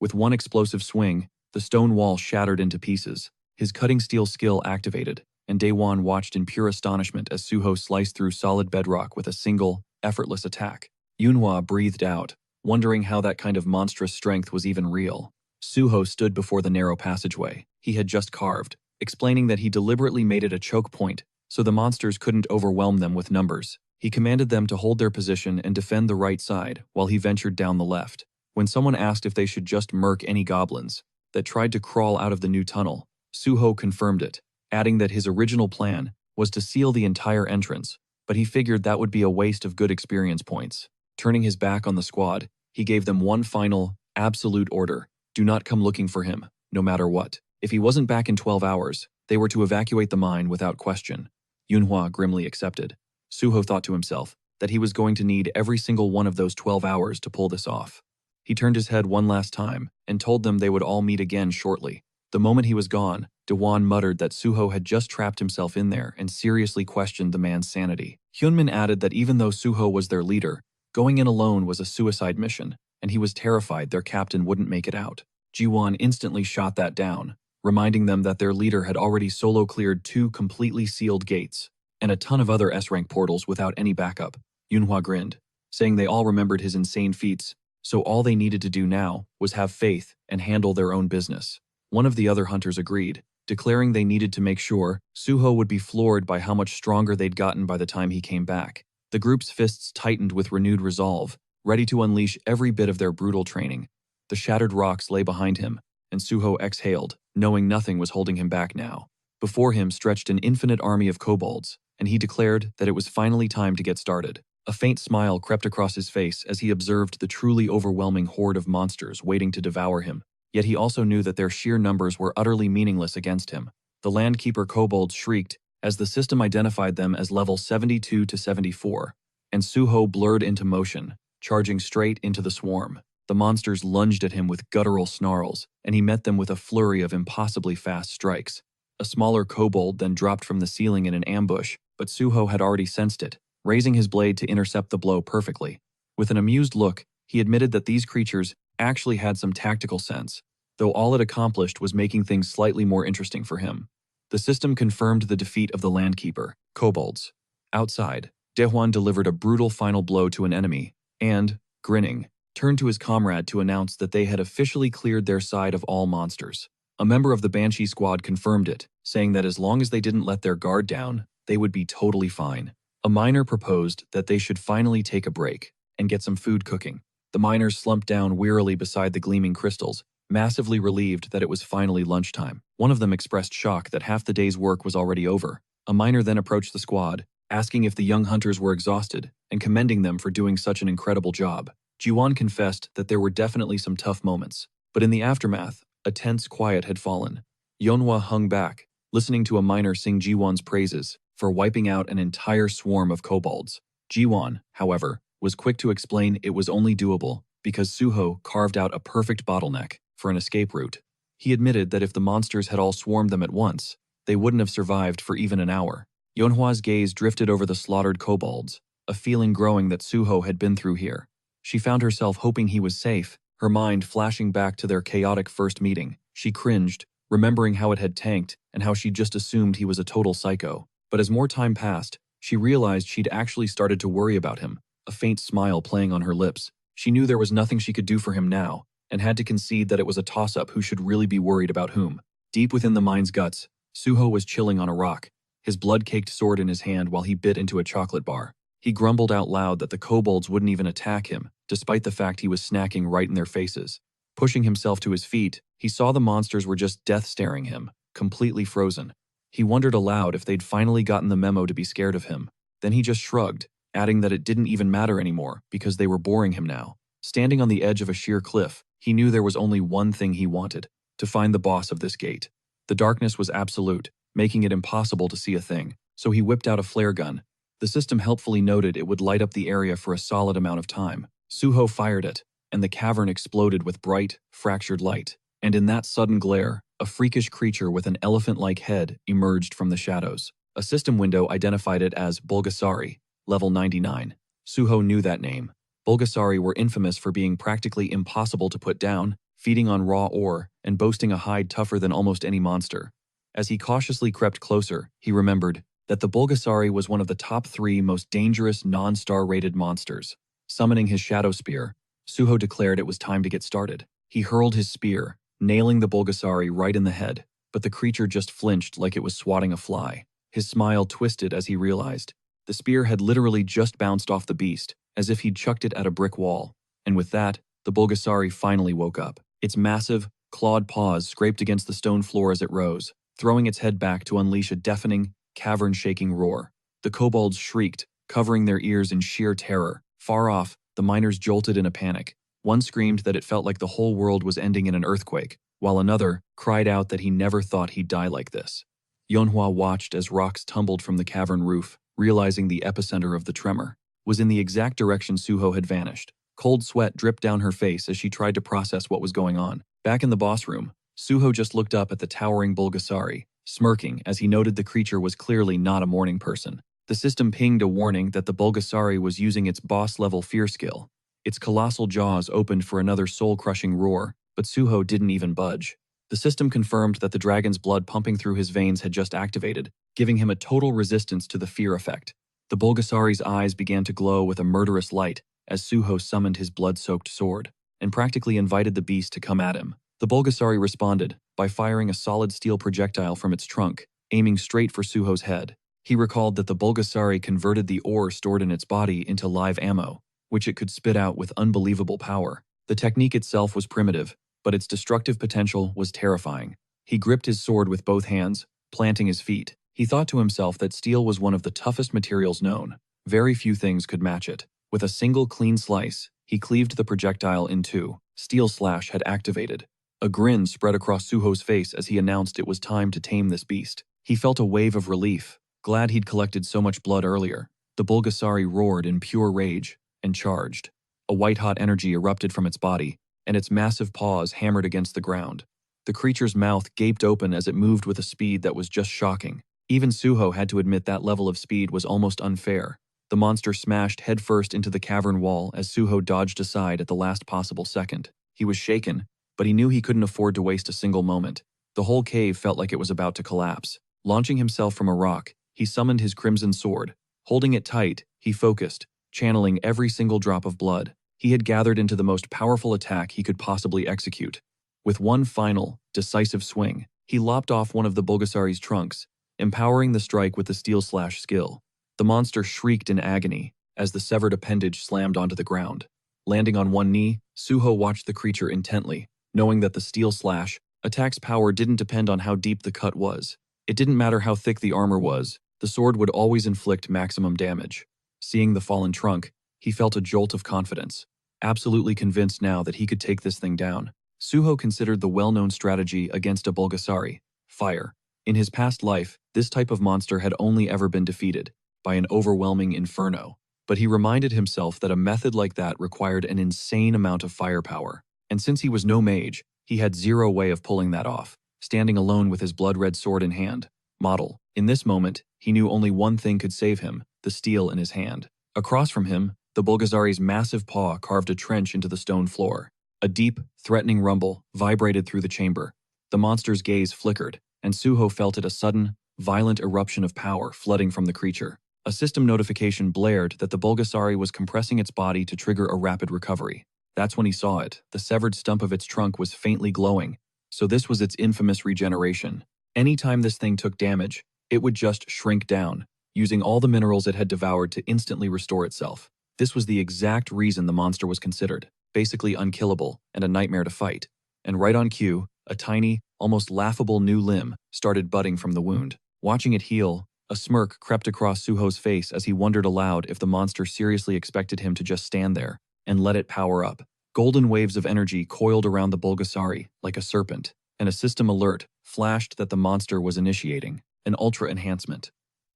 With one explosive swing, the stone wall shattered into pieces. His cutting steel skill activated, and Daewon watched in pure astonishment as Suho sliced through solid bedrock with a single, effortless attack. Yunhua breathed out, wondering how that kind of monstrous strength was even real. Suho stood before the narrow passageway he had just carved, explaining that he deliberately made it a choke point so the monsters couldn't overwhelm them with numbers. He commanded them to hold their position and defend the right side while he ventured down the left. When someone asked if they should just murk any goblins that tried to crawl out of the new tunnel, Suho confirmed it, adding that his original plan was to seal the entire entrance, but he figured that would be a waste of good experience points. Turning his back on the squad, he gave them one final, absolute order: do not come looking for him, no matter what. If he wasn't back in 12 hours, they were to evacuate the mine without question. Yunhua grimly accepted. Suho thought to himself that he was going to need every single one of those 12 hours to pull this off. He turned his head one last time and told them they would all meet again shortly. The moment he was gone, Daewon muttered that Suho had just trapped himself in there and seriously questioned the man's sanity. Hyunmin added that even though Suho was their leader, going in alone was a suicide mission, and he was terrified their captain wouldn't make it out. Jiwon instantly shot that down, reminding them that their leader had already solo cleared 2 completely sealed gates and a ton of other S-rank portals without any backup. Yunhua grinned, saying they all remembered his insane feats, so all they needed to do now was have faith and handle their own business. One of the other hunters agreed, declaring they needed to make sure Suho would be floored by how much stronger they'd gotten by the time he came back. The group's fists tightened with renewed resolve, ready to unleash every bit of their brutal training. The shattered rocks lay behind him, and Suho exhaled, knowing nothing was holding him back now. Before him stretched an infinite army of kobolds, and he declared that it was finally time to get started. A faint smile crept across his face as he observed the truly overwhelming horde of monsters waiting to devour him. Yet he also knew that their sheer numbers were utterly meaningless against him. The Landkeeper kobolds shrieked as the system identified them as level 72 to 74, and Suho blurred into motion, charging straight into the swarm. The monsters lunged at him with guttural snarls, and he met them with a flurry of impossibly fast strikes. A smaller kobold then dropped from the ceiling in an ambush, but Suho had already sensed it, raising his blade to intercept the blow perfectly. With an amused look, he admitted that these creatures actually had some tactical sense, though all it accomplished was making things slightly more interesting for him. The system confirmed the defeat of the Landkeeper kobolds. Outside, Daewon delivered a brutal final blow to an enemy, and, grinning, turned to his comrade to announce that they had officially cleared their side of all monsters. A member of the Banshee squad confirmed it, saying that as long as they didn't let their guard down, they would be totally fine. A miner proposed that they should finally take a break and get some food cooking. The miners slumped down wearily beside the gleaming crystals, massively relieved that it was finally lunchtime. One of them expressed shock that half the day's work was already over. A miner then approached the squad, asking if the young hunters were exhausted and commending them for doing such an incredible job. Jiwon confessed that there were definitely some tough moments, but in the aftermath, a tense quiet had fallen. Yeonhwa hung back, listening to a miner sing Jiwon's praises for wiping out an entire swarm of kobolds. Jiwon, however, was quick to explain it was only doable because Suho carved out a perfect bottleneck for an escape route. He admitted that if the monsters had all swarmed them at once, they wouldn't have survived for even an hour. Yeonhwa's gaze drifted over the slaughtered kobolds, a feeling growing that Suho had been through here. She found herself hoping he was safe, her mind flashing back to their chaotic first meeting. She cringed, remembering how it had tanked and how she'd just assumed he was a total psycho. But as more time passed, she realized she'd actually started to worry about him, a faint smile playing on her lips. She knew there was nothing she could do for him now, and had to concede that it was a toss-up who should really be worried about whom. Deep within the mine's guts, Suho was chilling on a rock, his blood-caked sword in his hand while he bit into a chocolate bar. He grumbled out loud that the kobolds wouldn't even attack him, despite the fact he was snacking right in their faces. Pushing himself to his feet, he saw the monsters were just death-staring him, completely frozen. He wondered aloud if they'd finally gotten the memo to be scared of him. Then he just shrugged, adding that it didn't even matter anymore because they were boring him now. Standing on the edge of a sheer cliff, he knew there was only one thing he wanted: to find the boss of this gate. The darkness was absolute, making it impossible to see a thing, so he whipped out a flare gun. The system helpfully noted it would light up the area for a solid amount of time. Suho fired it, and the cavern exploded with bright, fractured light. And in that sudden glare, a freakish creature with an elephant-like head emerged from the shadows. A system window identified it as Bulgasari, level 99. Suho knew that name. Bulgasari were infamous for being practically impossible to put down, feeding on raw ore, and boasting a hide tougher than almost any monster. As he cautiously crept closer, he remembered that the Bulgasari was one of the top 3 most dangerous non-star rated monsters. Summoning his shadow spear, Suho declared it was time to get started. He hurled his spear, nailing the Bulgasari right in the head, but the creature just flinched like it was swatting a fly. His smile twisted as he realized the spear had literally just bounced off the beast, as if he'd chucked it at a brick wall. And with that, the Bulgasari finally woke up. Its massive, clawed paws scraped against the stone floor as it rose, throwing its head back to unleash a deafening, cavern-shaking roar. The kobolds shrieked, covering their ears in sheer terror. Far off, the miners jolted in a panic. One screamed that it felt like the whole world was ending in an earthquake, while another cried out that he never thought he'd die like this. Yeonhwa watched as rocks tumbled from the cavern roof, realizing the epicenter of the tremor was in the exact direction Suho had vanished. Cold sweat dripped down her face as she tried to process what was going on. Back in the boss room, Suho just looked up at the towering Bulgasari, smirking as he noted the creature was clearly not a morning person. The system pinged a warning that the Bulgasari was using its boss-level fear skill. Its colossal jaws opened for another soul-crushing roar, but Suho didn't even budge. The system confirmed that the dragon's blood pumping through his veins had just activated, giving him a total resistance to the fear effect. The Bulgasari's eyes began to glow with a murderous light as Suho summoned his blood-soaked sword and practically invited the beast to come at him. The Bulgasari responded by firing a solid steel projectile from its trunk, aiming straight for Suho's head. He recalled that the Bulgasari converted the ore stored in its body into live ammo, which it could spit out with unbelievable power. The technique itself was primitive, but its destructive potential was terrifying. He gripped his sword with both hands, planting his feet. He thought to himself that steel was one of the toughest materials known. Very few things could match it. With a single clean slice, he cleaved the projectile in two. Steel Slash had activated. A grin spread across Suho's face as he announced it was time to tame this beast. He felt a wave of relief, glad he'd collected so much blood earlier. The Bulgasari roared in pure rage and charged. A white-hot energy erupted from its body, and its massive paws hammered against the ground. The creature's mouth gaped open as it moved with a speed that was just shocking. Even Suho had to admit that level of speed was almost unfair. The monster smashed headfirst into the cavern wall as Suho dodged aside at the last possible second. He was shaken, but he knew he couldn't afford to waste a single moment. The whole cave felt like it was about to collapse. Launching himself from a rock, he summoned his crimson sword. Holding it tight, he focused, channeling every single drop of blood. he had gathered into the most powerful attack he could possibly execute. With one final, decisive swing, he lopped off one of the Bulgasari's trunks, empowering the strike with the steel slash skill. The monster shrieked in agony as the severed appendage slammed onto the ground. Landing on one knee, Suho watched the creature intently, knowing that the steel slash attack's power didn't depend on how deep the cut was. It didn't matter how thick the armor was, the sword would always inflict maximum damage. Seeing the fallen trunk, he felt a jolt of confidence. Absolutely convinced now that he could take this thing down, Suho considered the well-known strategy against a Bulgasari: fire. In his past life, this type of monster had only ever been defeated by an overwhelming inferno. But he reminded himself that a method like that required an insane amount of firepower. And since he was no mage, he had zero way of pulling that off, standing alone with his blood-red sword in hand. Model. In this moment, he knew only one thing could save him: the steel in his hand. Across from him, the Bulgasari's massive paw carved a trench into the stone floor. A deep, threatening rumble vibrated through the chamber. The monster's gaze flickered, and Suho felt it, a sudden, violent eruption of power flooding from the creature. A system notification blared that the Bulgasari was compressing its body to trigger a rapid recovery. That's when he saw it. The severed stump of its trunk was faintly glowing, so this was its infamous regeneration. Anytime this thing took damage, it would just shrink down, using all the minerals it had devoured to instantly restore itself. This was the exact reason the monster was considered basically unkillable and a nightmare to fight. And right on cue, a tiny, almost laughable new limb started budding from the wound. Watching it heal, a smirk crept across Suho's face as he wondered aloud if the monster seriously expected him to just stand there and let it power up. Golden waves of energy coiled around the Bulgasari like a serpent, and a system alert flashed that the monster was initiating an ultra enhancement.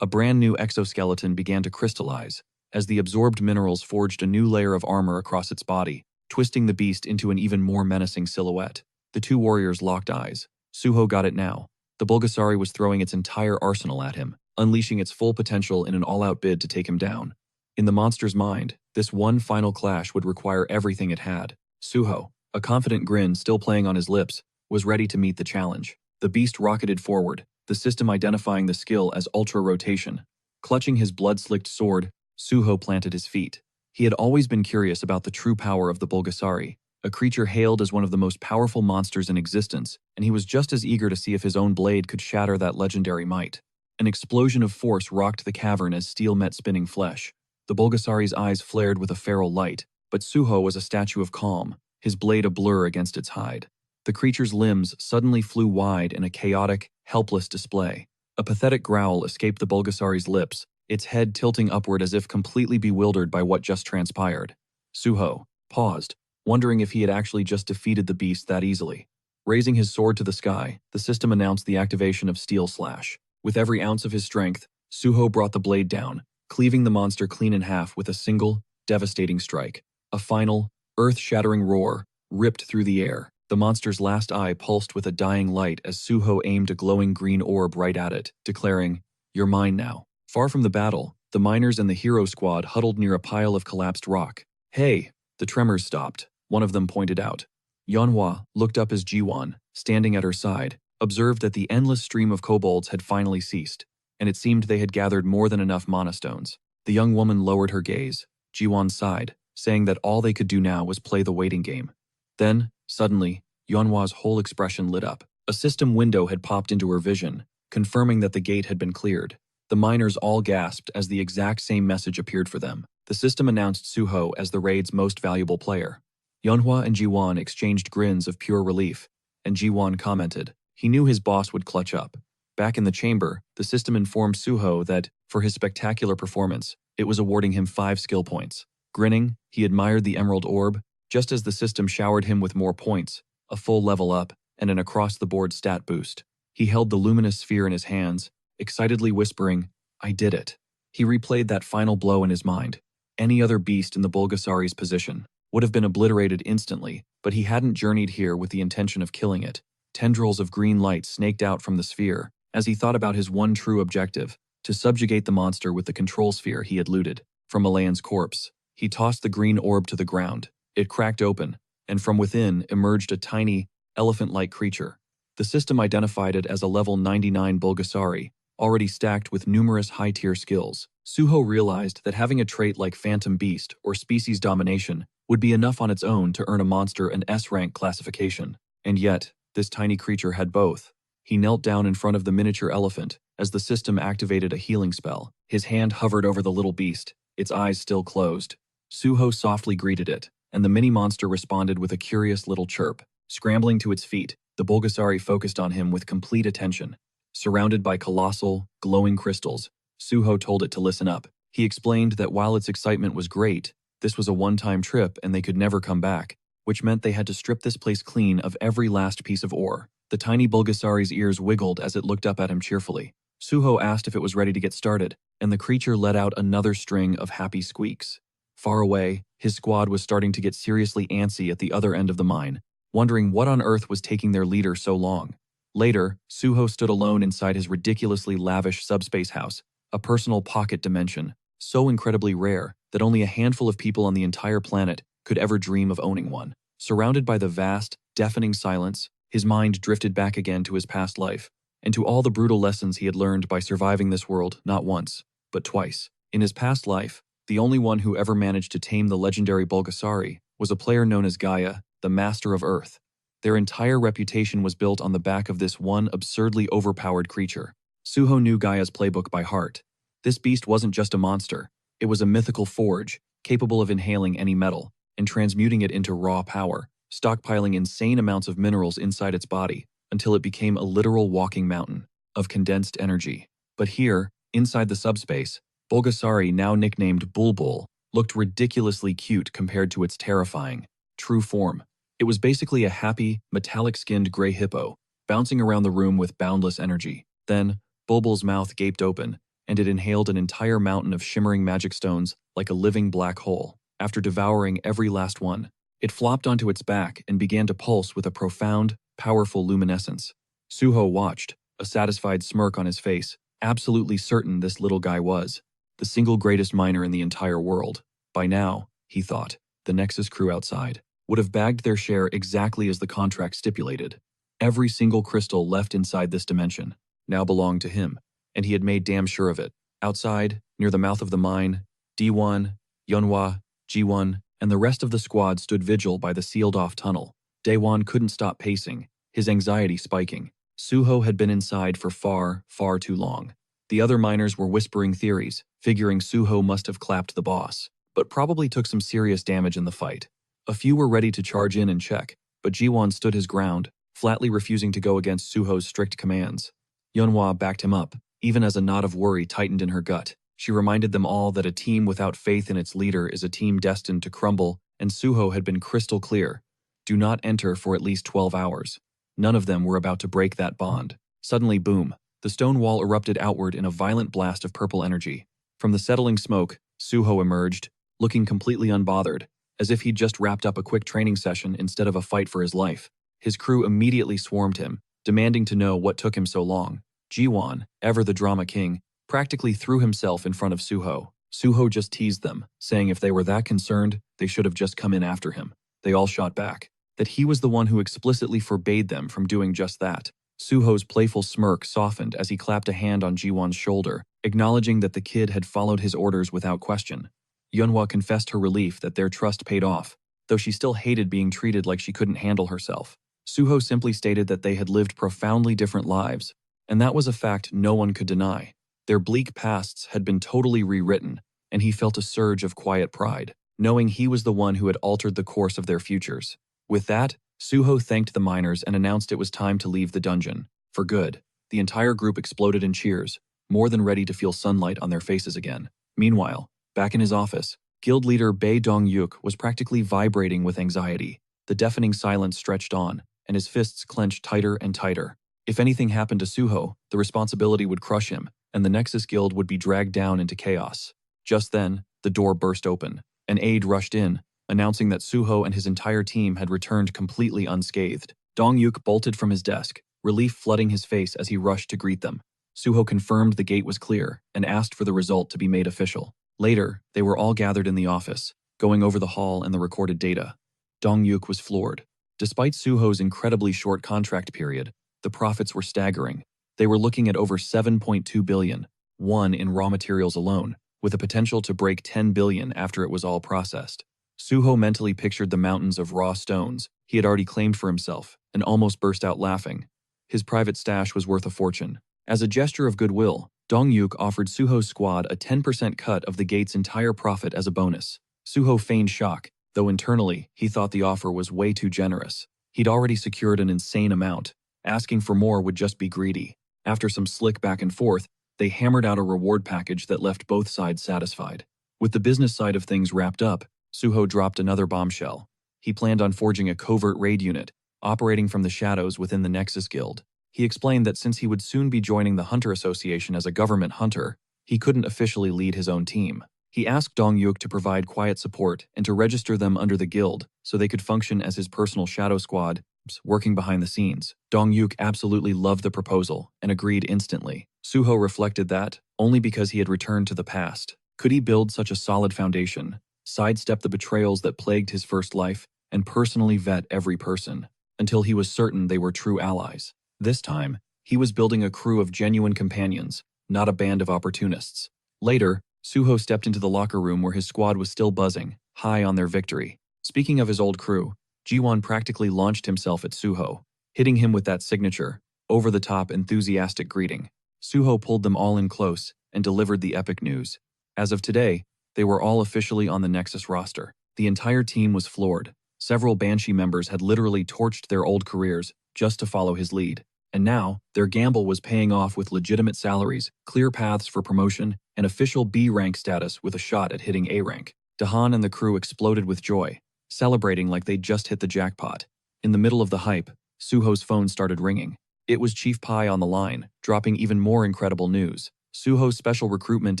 A brand new exoskeleton began to crystallize as the absorbed minerals forged a new layer of armor across its body, twisting the beast into an even more menacing silhouette. The two warriors locked eyes. Suho got it now. The Bulgasari was throwing its entire arsenal at him, unleashing its full potential in an all-out bid to take him down. In the monster's mind, this one final clash would require everything it had. Suho, a confident grin still playing on his lips, was ready to meet the challenge. The beast rocketed forward, the system identifying the skill as ultra-rotation. Clutching his blood-slicked sword, Suho planted his feet. He had always been curious about the true power of the Bulgasari, a creature hailed as one of the most powerful monsters in existence, and he was just as eager to see if his own blade could shatter that legendary might. An explosion of force rocked the cavern as steel met spinning flesh. The Bulgasari's eyes flared with a feral light, but Suho was a statue of calm, his blade a blur against its hide. The creature's limbs suddenly flew wide in a chaotic, helpless display. A pathetic growl escaped the Bulgasari's lips, its head tilting upward as if completely bewildered by what just transpired. Suho paused, wondering if he had actually just defeated the beast that easily. Raising his sword to the sky, the system announced the activation of Steel Slash. With every ounce of his strength, Suho brought the blade down, cleaving the monster clean in half with a single, devastating strike. A final, earth-shattering roar ripped through the air. The monster's last eye pulsed with a dying light as Suho aimed a glowing green orb right at it, declaring, "You're mine now." Far from the battle, the miners and the hero squad huddled near a pile of collapsed rock. "Hey!" The tremors stopped, one of them pointed out. Manhwa looked up as Jiwon, standing at her side, observed that the endless stream of kobolds had finally ceased, and it seemed they had gathered more than enough mana stones. The young woman lowered her gaze. Jiwon sighed, saying that all they could do now was play the waiting game. Then, suddenly, Yeonhwa's whole expression lit up. A system window had popped into her vision, confirming that the gate had been cleared. The miners all gasped as the exact same message appeared for them. The system announced Suho as the raid's most valuable player. Yeonhwa and Jiwon exchanged grins of pure relief, and Jiwon commented. He knew his boss would clutch up. Back in the chamber, the system informed Suho that, for his spectacular performance, it was awarding him 5 skill points. Grinning, he admired the emerald orb, just as the system showered him with more points, a full level up, and an across-the-board stat boost. He held the luminous sphere in his hands, excitedly whispering, "I did it." He replayed that final blow in his mind. Any other beast in the Bulgasari's position would have been obliterated instantly, but he hadn't journeyed here with the intention of killing it. Tendrils of green light snaked out from the sphere as he thought about his one true objective, to subjugate the monster with the control sphere he had looted from Malayan's corpse. He tossed the green orb to the ground. It cracked open, and from within emerged a tiny, elephant-like creature. The system identified it as a level 99 Bulgasari, already stacked with numerous high-tier skills. Suho realized that having a trait like Phantom Beast or Species Domination would be enough on its own to earn a monster an S-rank classification. And yet, this tiny creature had both. He knelt down in front of the miniature elephant as the system activated a healing spell. His hand hovered over the little beast, its eyes still closed. Suho softly greeted it, and the mini-monster responded with a curious little chirp. Scrambling to its feet, the Bulgasari focused on him with complete attention. Surrounded by colossal, glowing crystals, Suho told it to listen up. He explained that while its excitement was great, this was a one-time trip and they could never come back, which meant they had to strip this place clean of every last piece of ore. The tiny Bulgasari's ears wiggled as it looked up at him cheerfully. Suho asked if it was ready to get started, and the creature let out another string of happy squeaks. Far away, his squad was starting to get seriously antsy at the other end of the mine, wondering what on earth was taking their leader so long. Later, Suho stood alone inside his ridiculously lavish subspace house, a personal pocket dimension, so incredibly rare that only a handful of people on the entire planet could ever dream of owning one. Surrounded by the vast, deafening silence, his mind drifted back again to his past life, and to all the brutal lessons he had learned by surviving this world not once, but twice. In his past life, the only one who ever managed to tame the legendary Bulgasari was a player known as Gaia, the Master of Earth. Their entire reputation was built on the back of this one absurdly overpowered creature. Suho knew Gaia's playbook by heart. This beast wasn't just a monster, it was a mythical forge, capable of inhaling any metal and transmuting it into raw power, stockpiling insane amounts of minerals inside its body until it became a literal walking mountain of condensed energy. But here, inside the subspace, Bulgasari, now nicknamed Bulbul, looked ridiculously cute compared to its terrifying, true form. It was basically a happy, metallic-skinned gray hippo, bouncing around the room with boundless energy. Then, Bulbul's mouth gaped open, and it inhaled an entire mountain of shimmering magic stones like a living black hole. After devouring every last one, it flopped onto its back and began to pulse with a profound, powerful luminescence. Suho watched, a satisfied smirk on his face, absolutely certain this little guy was the single greatest miner in the entire world. By now, he thought, the Nexus crew outside would have bagged their share exactly as the contract stipulated. Every single crystal left inside this dimension now belonged to him, and he had made damn sure of it. Outside, near the mouth of the mine, D1, Yeonhwa, G1, and the rest of the squad stood vigil by the sealed-off tunnel. Daewon couldn't stop pacing, his anxiety spiking. Suho had been inside for far, far too long. The other miners were whispering theories, figuring Suho must have clapped the boss, but probably took some serious damage in the fight. A few were ready to charge in and check, but Jiwon stood his ground, flatly refusing to go against Suho's strict commands. Yeonhwa backed him up, even as a knot of worry tightened in her gut. She reminded them all that a team without faith in its leader is a team destined to crumble, and Suho had been crystal clear. Do not enter for at least 12 hours. None of them were about to break that bond. Suddenly, boom, the stone wall erupted outward in a violent blast of purple energy. From the settling smoke, Suho emerged, looking completely unbothered, as if he'd just wrapped up a quick training session instead of a fight for his life. His crew immediately swarmed him, demanding to know what took him so long. Jiwon, ever the drama king, practically threw himself in front of Suho. Suho just teased them, saying if they were that concerned, they should have just come in after him. They all shot back, that he was the one who explicitly forbade them from doing just that. Suho's playful smirk softened as he clapped a hand on Jiwon's shoulder, acknowledging that the kid had followed his orders without question. Yeonhwa confessed her relief that their trust paid off, though she still hated being treated like she couldn't handle herself. Suho simply stated that they had lived profoundly different lives, and that was a fact no one could deny. Their bleak pasts had been totally rewritten, and he felt a surge of quiet pride, knowing he was the one who had altered the course of their futures. With that, Suho thanked the miners and announced it was time to leave the dungeon. For good. The entire group exploded in cheers, more than ready to feel sunlight on their faces again. Meanwhile, back in his office, guild leader Bae Dong-yuk was practically vibrating with anxiety. The deafening silence stretched on, and his fists clenched tighter and tighter. If anything happened to Suho, the responsibility would crush him, and the Nexus Guild would be dragged down into chaos. Just then, the door burst open. An aide rushed in, announcing that Suho and his entire team had returned completely unscathed. Dong-yuk bolted from his desk, relief flooding his face as he rushed to greet them. Suho confirmed the gate was clear and asked for the result to be made official. Later, they were all gathered in the office, going over the hall and the recorded data. Dong-yuk was floored. Despite Suho's incredibly short contract period, the profits were staggering. They were looking at over 7.2 billion, in raw materials alone, with a potential to break 10 billion after it was all processed. Suho mentally pictured the mountains of raw stones he had already claimed for himself and almost burst out laughing. His private stash was worth a fortune. As a gesture of goodwill, Dong-yuk offered Suho's squad a 10% cut of the gate's entire profit as a bonus. Suho feigned shock, though internally he thought the offer was way too generous. He'd already secured an insane amount. Asking for more would just be greedy. After some slick back and forth, they hammered out a reward package that left both sides satisfied. With the business side of things wrapped up, Suho dropped another bombshell. He planned on forging a covert raid unit, operating from the shadows within the Nexus Guild. He explained that since he would soon be joining the Hunter Association as a government hunter, he couldn't officially lead his own team. He asked Dong-yuk to provide quiet support and to register them under the guild so they could function as his personal shadow squad, working behind the scenes. Dong-yuk absolutely loved the proposal and agreed instantly. Suho reflected that, only because he had returned to the past, could he build such a solid foundation, sidestep the betrayals that plagued his first life, and personally vet every person, until he was certain they were true allies. This time, he was building a crew of genuine companions, not a band of opportunists. Later, Suho stepped into the locker room where his squad was still buzzing, high on their victory. Speaking of his old crew, Jiwon practically launched himself at Suho, hitting him with that signature, over-the-top enthusiastic greeting. Suho pulled them all in close and delivered the epic news. As of today, they were all officially on the Nexus roster. The entire team was floored. Several Banshee members had literally torched their old careers just to follow his lead. And now, their gamble was paying off with legitimate salaries, clear paths for promotion, and official B-rank status with a shot at hitting A-rank. Dahan and the crew exploded with joy, celebrating like they'd just hit the jackpot. In the middle of the hype, Suho's phone started ringing. It was Chief Pai on the line, dropping even more incredible news. Suho's special recruitment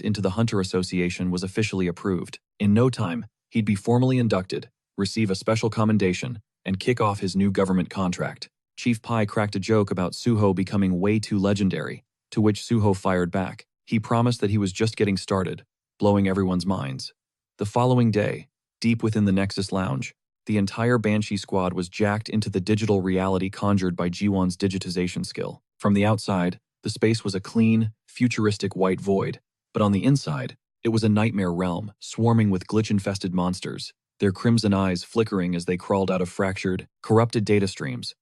into the Hunter Association was officially approved. In no time, he'd be formally inducted, receive a special commendation, and kick off his new government contract. Chief Pai cracked a joke about Suho becoming way too legendary, to which Suho fired back. He promised that he was just getting started, blowing everyone's minds. The following day, deep within the Nexus Lounge, the entire Banshee squad was jacked into the digital reality conjured by Jiwon's digitization skill. From the outside, the space was a clean, futuristic white void, but on the inside, it was a nightmare realm, swarming with glitch-infested monsters, their crimson eyes flickering as they crawled out of fractured, corrupted data streams.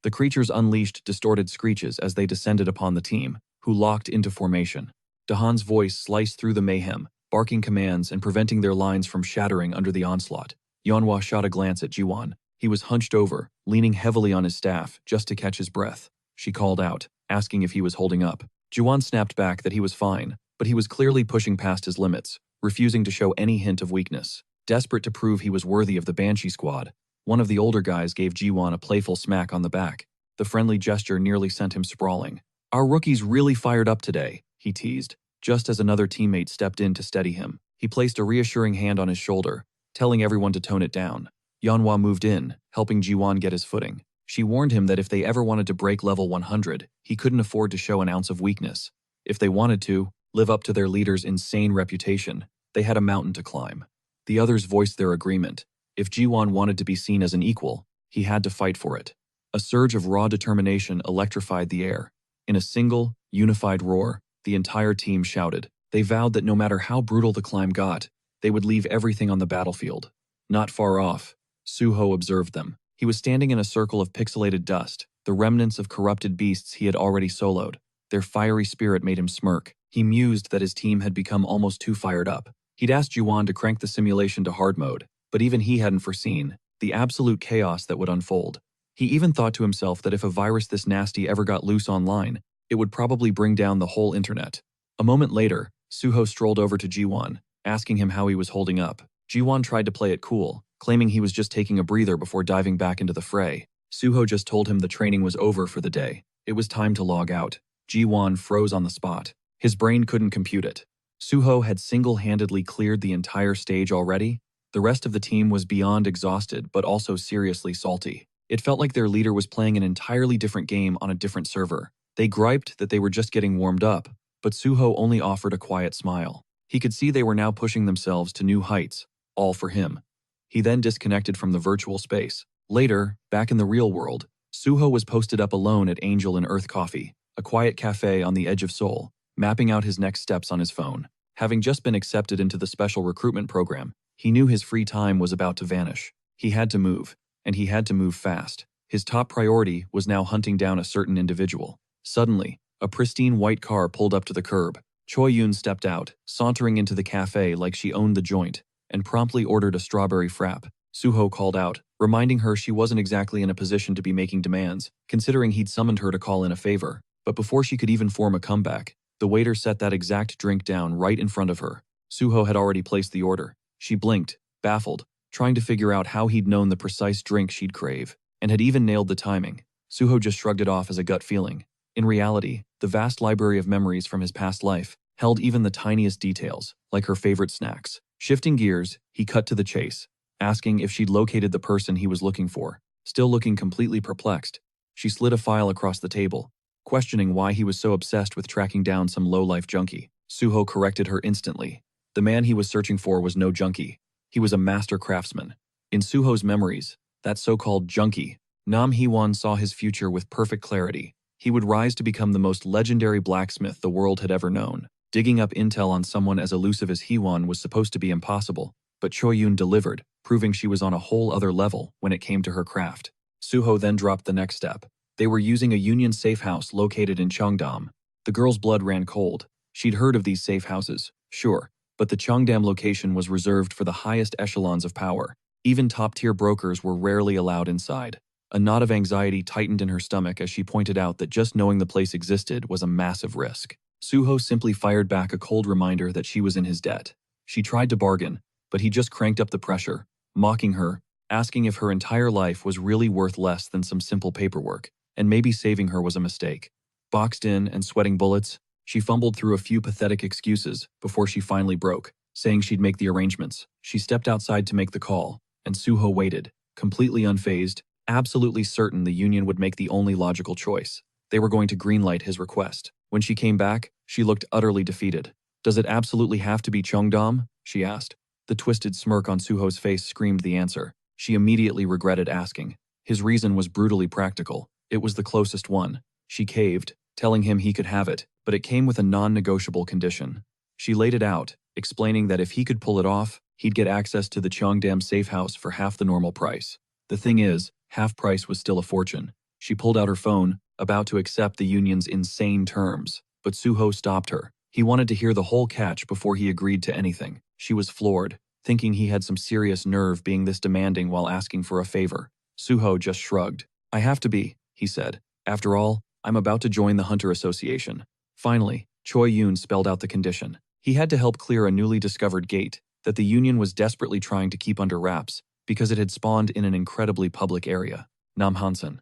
The creatures unleashed distorted screeches as they descended upon the team, who locked into formation. Dahan's voice sliced through the mayhem, barking commands and preventing their lines from shattering under the onslaught. Yeonhwa shot a glance at Jiwon. He was hunched over, leaning heavily on his staff, just to catch his breath. She called out, asking if he was holding up. Jiwon snapped back that he was fine, but he was clearly pushing past his limits, refusing to show any hint of weakness. Desperate to prove he was worthy of the Banshee squad, one of the older guys gave Jiwon a playful smack on the back. The friendly gesture nearly sent him sprawling. "Our rookie's really fired up today," he teased, just as another teammate stepped in to steady him. He placed a reassuring hand on his shoulder, telling everyone to tone it down. Yeonhwa moved in, helping Jiwon get his footing. She warned him that if they ever wanted to break level 100, he couldn't afford to show an ounce of weakness. If they wanted to live up to their leader's insane reputation, they had a mountain to climb. The others voiced their agreement. If Jiwon wanted to be seen as an equal, he had to fight for it. A surge of raw determination electrified the air. In a single, unified roar, the entire team shouted. They vowed that no matter how brutal the climb got, they would leave everything on the battlefield. Not far off, Suho observed them. He was standing in a circle of pixelated dust, the remnants of corrupted beasts he had already soloed. Their fiery spirit made him smirk. He mused that his team had become almost too fired up. He'd asked Jiwon to crank the simulation to hard mode, but even he hadn't foreseen the absolute chaos that would unfold. He even thought to himself that if a virus this nasty ever got loose online, it would probably bring down the whole internet. A moment later, Suho strolled over to Jiwon, asking him how he was holding up. Jiwon tried to play it cool, claiming he was just taking a breather before diving back into the fray. Suho just told him the training was over for the day. It was time to log out. Jiwon froze on the spot. His brain couldn't compute it. Suho had single-handedly cleared the entire stage already. The rest of the team was beyond exhausted, but also seriously salty. It felt like their leader was playing an entirely different game on a different server. They griped that they were just getting warmed up, but Suho only offered a quiet smile. He could see they were now pushing themselves to new heights, all for him. He then disconnected from the virtual space. Later, back in the real world, Suho was posted up alone at Angel and Earth Coffee, a quiet cafe on the edge of Seoul, mapping out his next steps on his phone. Having just been accepted into the special recruitment program, He knew his free time was about to vanish. He had to move, and he had to move fast. His top priority was now hunting down a certain individual. Suddenly, a pristine white car pulled up to the curb. Choi Yoon stepped out, sauntering into the cafe like she owned the joint, and promptly ordered a strawberry frap. Suho called out, reminding her she wasn't exactly in a position to be making demands, considering he'd summoned her to call in a favor. But before she could even form a comeback, the waiter set that exact drink down right in front of her. Suho had already placed the order. She blinked, baffled, trying to figure out how he'd known the precise drink she'd crave, and had even nailed the timing. Suho just shrugged it off as a gut feeling. In reality, the vast library of memories from his past life held even the tiniest details, like her favorite snacks. Shifting gears, he cut to the chase, asking if she'd located the person he was looking for. Still looking completely perplexed, she slid a file across the table, questioning why he was so obsessed with tracking down some low-life junkie. Suho corrected her instantly. The man he was searching for was no junkie. He was a master craftsman. In Suho's memories, that so-called junkie, Nam Hee-won saw his future with perfect clarity. He would rise to become the most legendary blacksmith the world had ever known. Digging up intel on someone as elusive as Hee-won was supposed to be impossible, but Choi Yoon delivered, proving she was on a whole other level when it came to her craft. Suho then dropped the next step. They were using a Union safe house located in Cheongdam. The girl's blood ran cold. She'd heard of these safe houses, sure, but the Cheongdam location was reserved for the highest echelons of power. Even top-tier brokers were rarely allowed inside. A knot of anxiety tightened in her stomach as she pointed out that just knowing the place existed was a massive risk. Suho simply fired back a cold reminder that she was in his debt. She tried to bargain, but he just cranked up the pressure, mocking her, asking if her entire life was really worth less than some simple paperwork, and maybe saving her was a mistake. Boxed in and sweating bullets, she fumbled through a few pathetic excuses before she finally broke, saying she'd make the arrangements. She stepped outside to make the call, and Suho waited, completely unfazed, absolutely certain the Union would make the only logical choice. They were going to greenlight his request. When she came back, she looked utterly defeated. "Does it absolutely have to be Cheongdam?" she asked. The twisted smirk on Suho's face screamed the answer. She immediately regretted asking. His reason was brutally practical. It was the closest one. She caved, telling him he could have it, but it came with a non-negotiable condition. She laid it out, explaining that if he could pull it off, he'd get access to the Cheongdam safe house for half the normal price. The thing is, half price was still a fortune. She pulled out her phone, about to accept the Union's insane terms, but Suho stopped her. He wanted to hear the whole catch before he agreed to anything. She was floored, thinking he had some serious nerve being this demanding while asking for a favor. Suho just shrugged. "I have to be," he said. "After all, I'm about to join the Hunter Association." Finally, Choi Yoon spelled out the condition. He had to help clear a newly discovered gate that the Union was desperately trying to keep under wraps because it had spawned in an incredibly public area. Namhansan.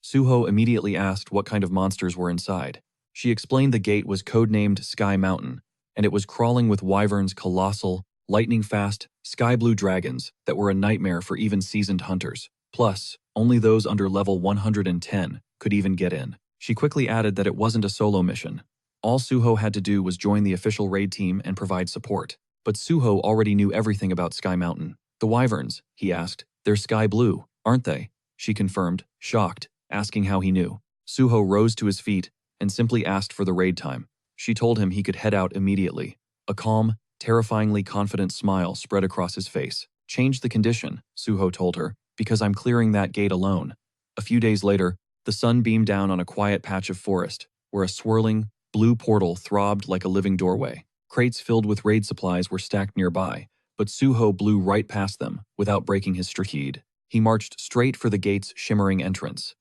Suho immediately asked what kind of monsters were inside. She explained the gate was codenamed Sky Mountain, and it was crawling with wyverns, colossal, lightning-fast, sky-blue dragons that were a nightmare for even seasoned hunters. Plus, only those under level 110 could even get in. She quickly added that it wasn't a solo mission. All Suho had to do was join the official raid team and provide support. But Suho already knew everything about Sky Mountain. "The wyverns," he asked. "They're sky blue, aren't they?" She confirmed, shocked, asking how he knew. Suho rose to his feet and simply asked for the raid time. She told him he could head out immediately. A calm, terrifyingly confident smile spread across his face. "Change the condition," Suho told her, "because I'm clearing that gate alone." A few days later, the sun beamed down on a quiet patch of forest, where a swirling, blue portal throbbed like a living doorway. Crates filled with raid supplies were stacked nearby, but Suho blew right past them without breaking his stride. He marched straight for the gate's shimmering entrance.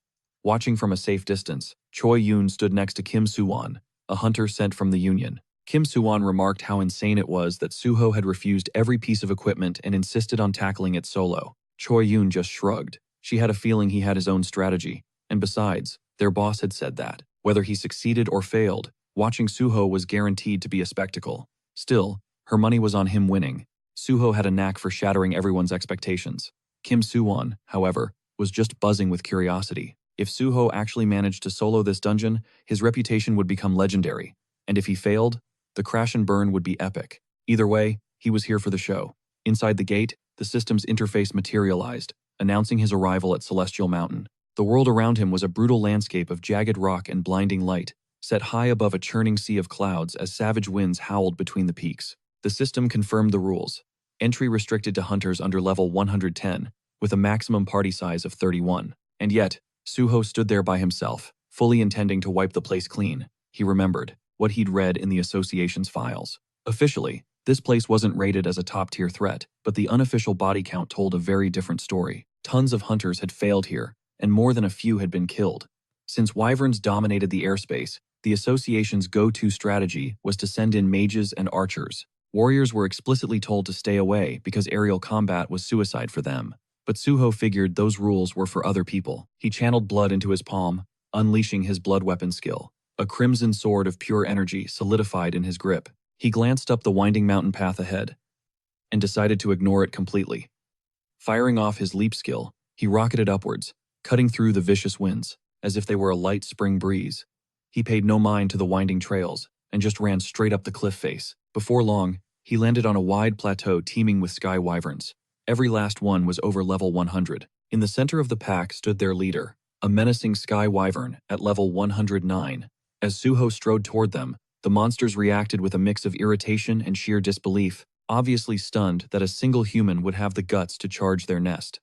Watching from a safe distance, Choi Yoon stood next to Kim Soo-won, a hunter sent from the Union. Kim Soo-won remarked how insane it was that Suho had refused every piece of equipment and insisted on tackling it solo. Choi Yoon just shrugged. She had a feeling he had his own strategy, and besides, their boss had said that, whether he succeeded or failed, watching Suho was guaranteed to be a spectacle. Still, her money was on him winning. Suho had a knack for shattering everyone's expectations. Kim Soo-won, however, was just buzzing with curiosity. If Suho actually managed to solo this dungeon, his reputation would become legendary, and if he failed, the crash and burn would be epic. Either way, he was here for the show. Inside the gate, the system's interface materialized, announcing his arrival at Celestial Mountain. The world around him was a brutal landscape of jagged rock and blinding light, set high above a churning sea of clouds as savage winds howled between the peaks. The system confirmed the rules. Entry restricted to hunters under level 110, with a maximum party size of 31. And yet, Suho stood there by himself, fully intending to wipe the place clean. He remembered what he'd read in the association's files. Officially, this place wasn't rated as a top-tier threat, but the unofficial body count told a very different story. Tons of hunters had failed here, and more than a few had been killed. Since wyverns dominated the airspace, the association's go-to strategy was to send in mages and archers. Warriors were explicitly told to stay away because aerial combat was suicide for them. But Suho figured those rules were for other people. He channeled blood into his palm, unleashing his blood weapon skill. A crimson sword of pure energy solidified in his grip. He glanced up the winding mountain path ahead and decided to ignore it completely. Firing off his leap skill, he rocketed upwards, cutting through the vicious winds, as if they were a light spring breeze. He paid no mind to the winding trails and just ran straight up the cliff face. Before long, he landed on a wide plateau teeming with sky wyverns. Every last one was over level 100. In the center of the pack stood their leader, a menacing sky wyvern at level 109. As Suho strode toward them, the monsters reacted with a mix of irritation and sheer disbelief, obviously stunned that a single human would have the guts to charge their nest.